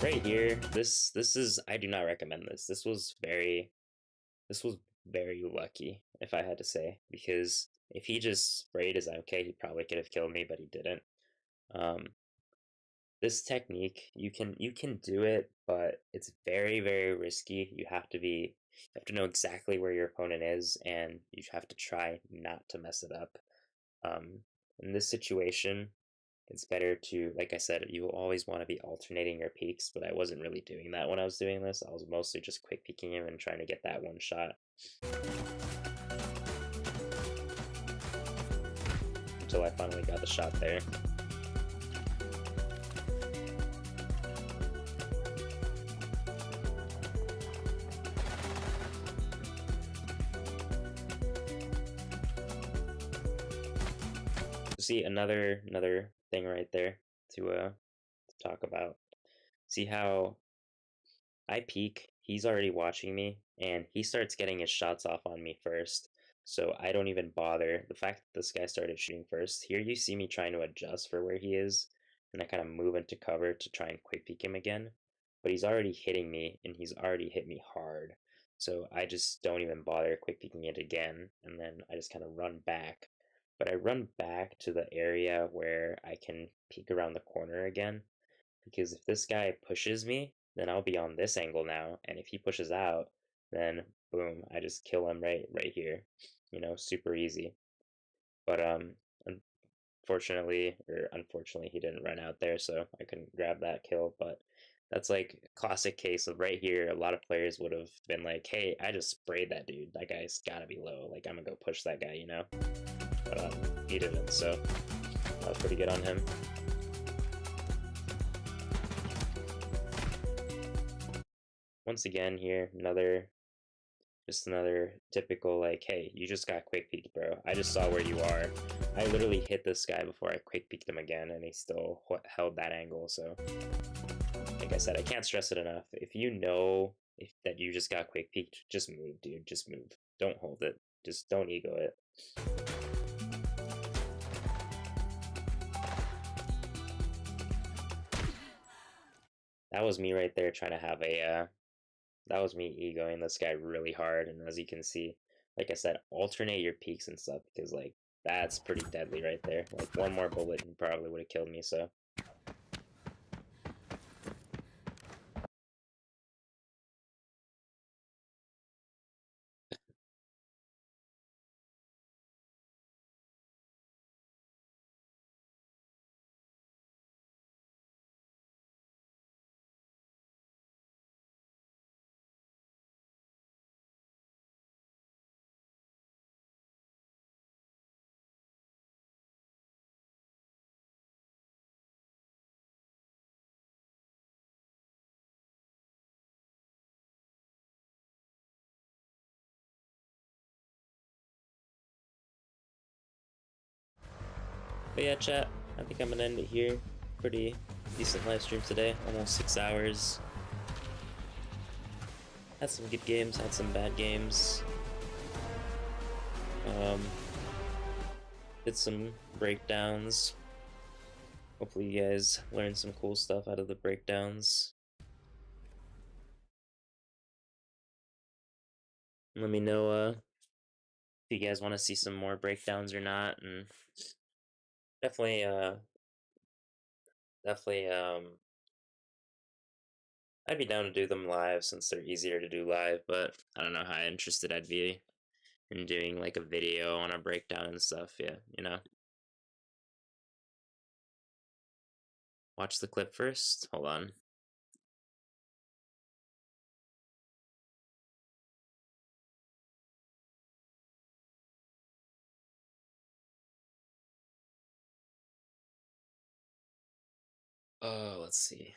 Right here, this is, I do not recommend this. This was very lucky, if I had to say, because if he just sprayed his MK, he probably could have killed me, but he didn't. This technique, you can do it, but it's very, very risky. You have to know exactly where your opponent is, and you have to try not to mess it up. In this situation, it's better to, like I said, you will always want to be alternating your peaks, but I wasn't really doing that when I was doing this. I was mostly just quick peeking him and trying to get that one shot. Until I finally got the shot there. see another thing right there to talk about. See how I peek, he's already watching me, and he starts getting his shots off on me first. So I don't even bother. The fact that this guy started shooting first, here you see me trying to adjust for where he is, and I kind of move into cover to try and quick peek him again. But he's already hitting me, and he's already hit me hard. So I just don't even bother quick peeking it again, and then I just kind of run back. But I run back to the area where I can peek around the corner again, because if this guy pushes me, then I'll be on this angle now, and if he pushes out, then boom, I just kill him right here. You know, super easy. But unfortunately he didn't run out there, so I couldn't grab that kill. But that's like a classic case of right here, a lot of players would have been like, hey, I just sprayed that dude. That guy's gotta be low. Like, I'm gonna go push that guy, you know? But he didn't, so that was pretty good on him. Once again here, just another typical, like, hey, you just got quick peeked, bro. I just saw where you are. I literally hit this guy before I quick peeked him again, and he still held that angle. So like I said, I can't stress it enough. If you know that you just got quick peeked, just move, dude. Just move. Don't hold it. Just don't ego it. That was me right there trying to have that was me egoing this guy really hard. And as you can see, like I said, alternate your peaks and stuff, because like that's pretty deadly right there. Like one more bullet and probably would have killed me. So but yeah, chat, I think I'm gonna end it here. Pretty decent live stream today, almost 6 hours. Had some good games, had some bad games. Did some breakdowns. Hopefully you guys learned some cool stuff out of the breakdowns. Let me know if you guys want to see some more breakdowns or not, and definitely I'd be down to do them live since they're easier to do live, but I don't know how interested I'd be in doing like a video on a breakdown and stuff. Yeah, you know. Watch the clip first. Hold on. Let's see.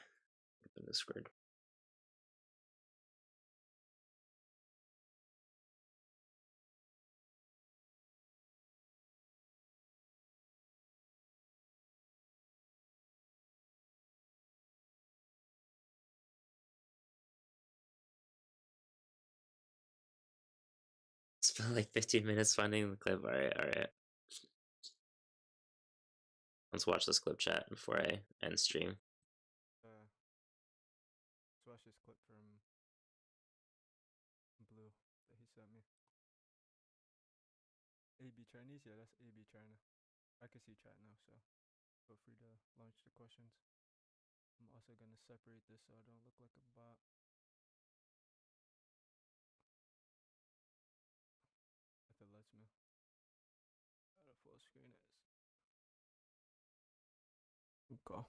Open Discord. Spent like 15 minutes finding the clip. Alright. Let's watch this clip, chat, before I end stream. Let's watch this clip from Blue that he sent me. AB Chinese? Yeah, that's AB China. I can see chat now, so feel free to launch the questions. I'm also going to separate this so I don't look like a bot. If it lets me. How to full screen is. Okay.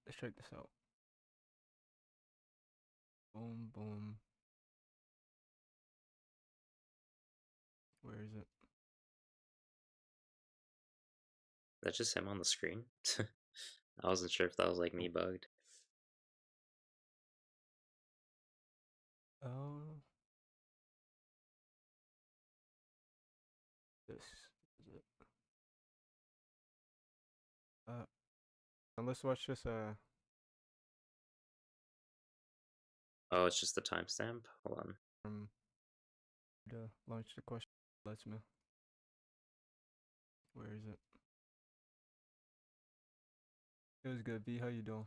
Let's check this out. Boom, boom. Where is it? That's just him on the screen. I wasn't sure if that was like me bugged. Oh. let's watch this. Oh, it's just the timestamp. Hold on. To launch the question. Let's me. Where is it? It was good. B, how you doing?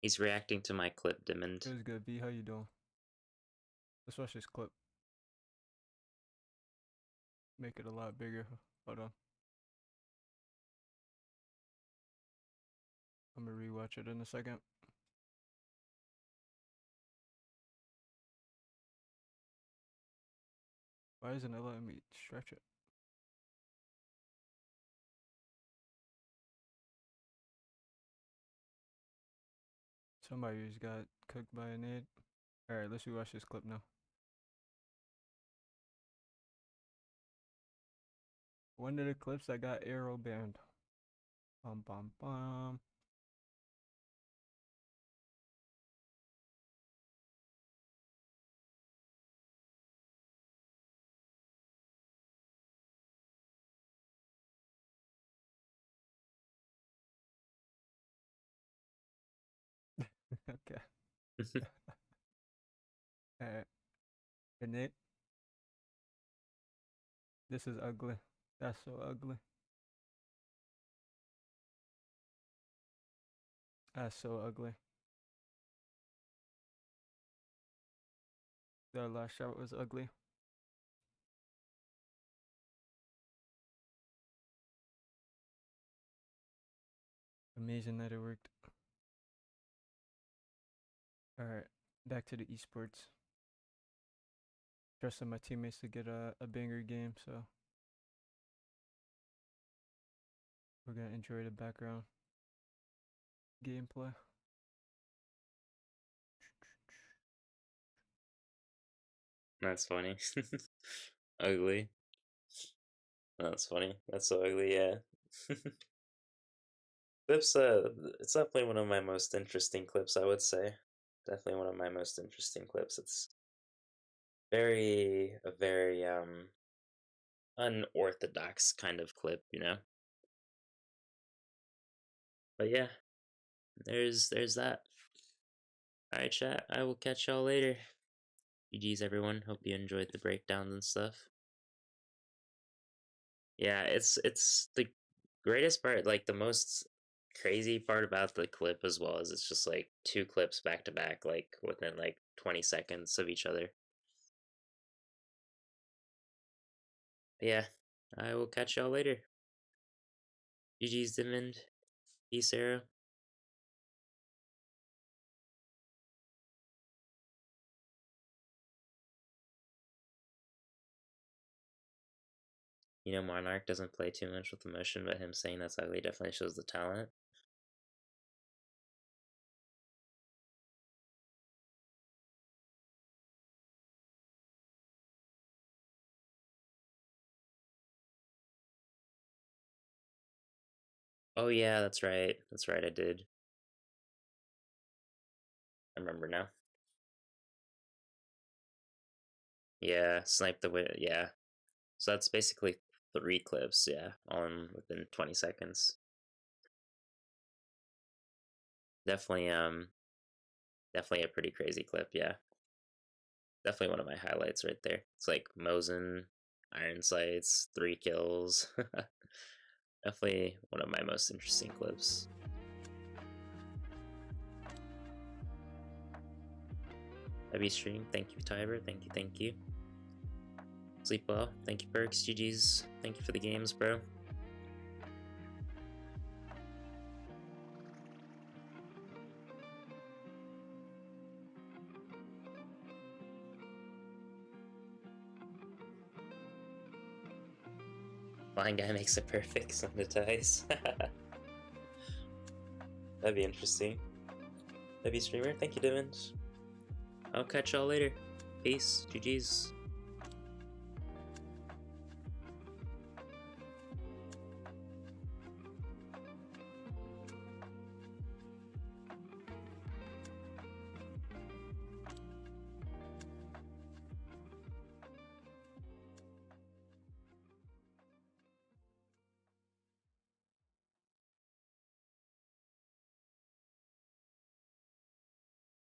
He's reacting to my clip, Diamond. It was good. B, how you doing? Let's watch this clip. Make it a lot bigger. Hold on. I'm gonna rewatch it in a second. Why isn't it letting me stretch it? Somebody just got cooked by a nade. Alright, let's rewatch this clip now. One of the clips I got arrow banned. Bum bum bum. Okay. Alright. And it. This is ugly. That's so ugly. That's so ugly. That last shot was ugly. Amazing that it worked. Alright, back to the esports. Trusting my teammates to get a banger game, so we're gonna enjoy the background gameplay. That's funny. Ugly. That's funny. That's so ugly, yeah. Clips, it's definitely one of my most interesting clips, I would say. Definitely one of my most interesting clips. It's a very unorthodox kind of clip, you know. But yeah, there's that. Alright, chat. I will catch y'all later. GG's, everyone. Hope you enjoyed the breakdowns and stuff. Yeah, it's the greatest part, like the most crazy part about the clip as well, is it's just like 2 clips back to back, like within like 20 seconds of each other. Yeah, I will catch y'all later. GG's, Diamond. Peace, Arrow. You know, Monarch doesn't play too much with emotion, but him saying that's ugly definitely shows the talent. Oh yeah, that's right. That's right, I did. I remember now. Yeah, snipe the way. Yeah. So that's basically 3 clips, yeah, all within 20 seconds. Definitely, definitely a pretty crazy clip, yeah. Definitely one of my highlights right there. It's like Mosin, Iron Sights, 3 kills. Definitely one of my most interesting clips. Heavy stream, thank you, Tiber, thank you. Sleep well, thank you, Perks, GG's, thank you for the games, bro. Blind guy makes it perfect, sanitize. That'd be interesting. Heavy streamer, thank you, Diamond. I'll catch y'all later. Peace, GG's.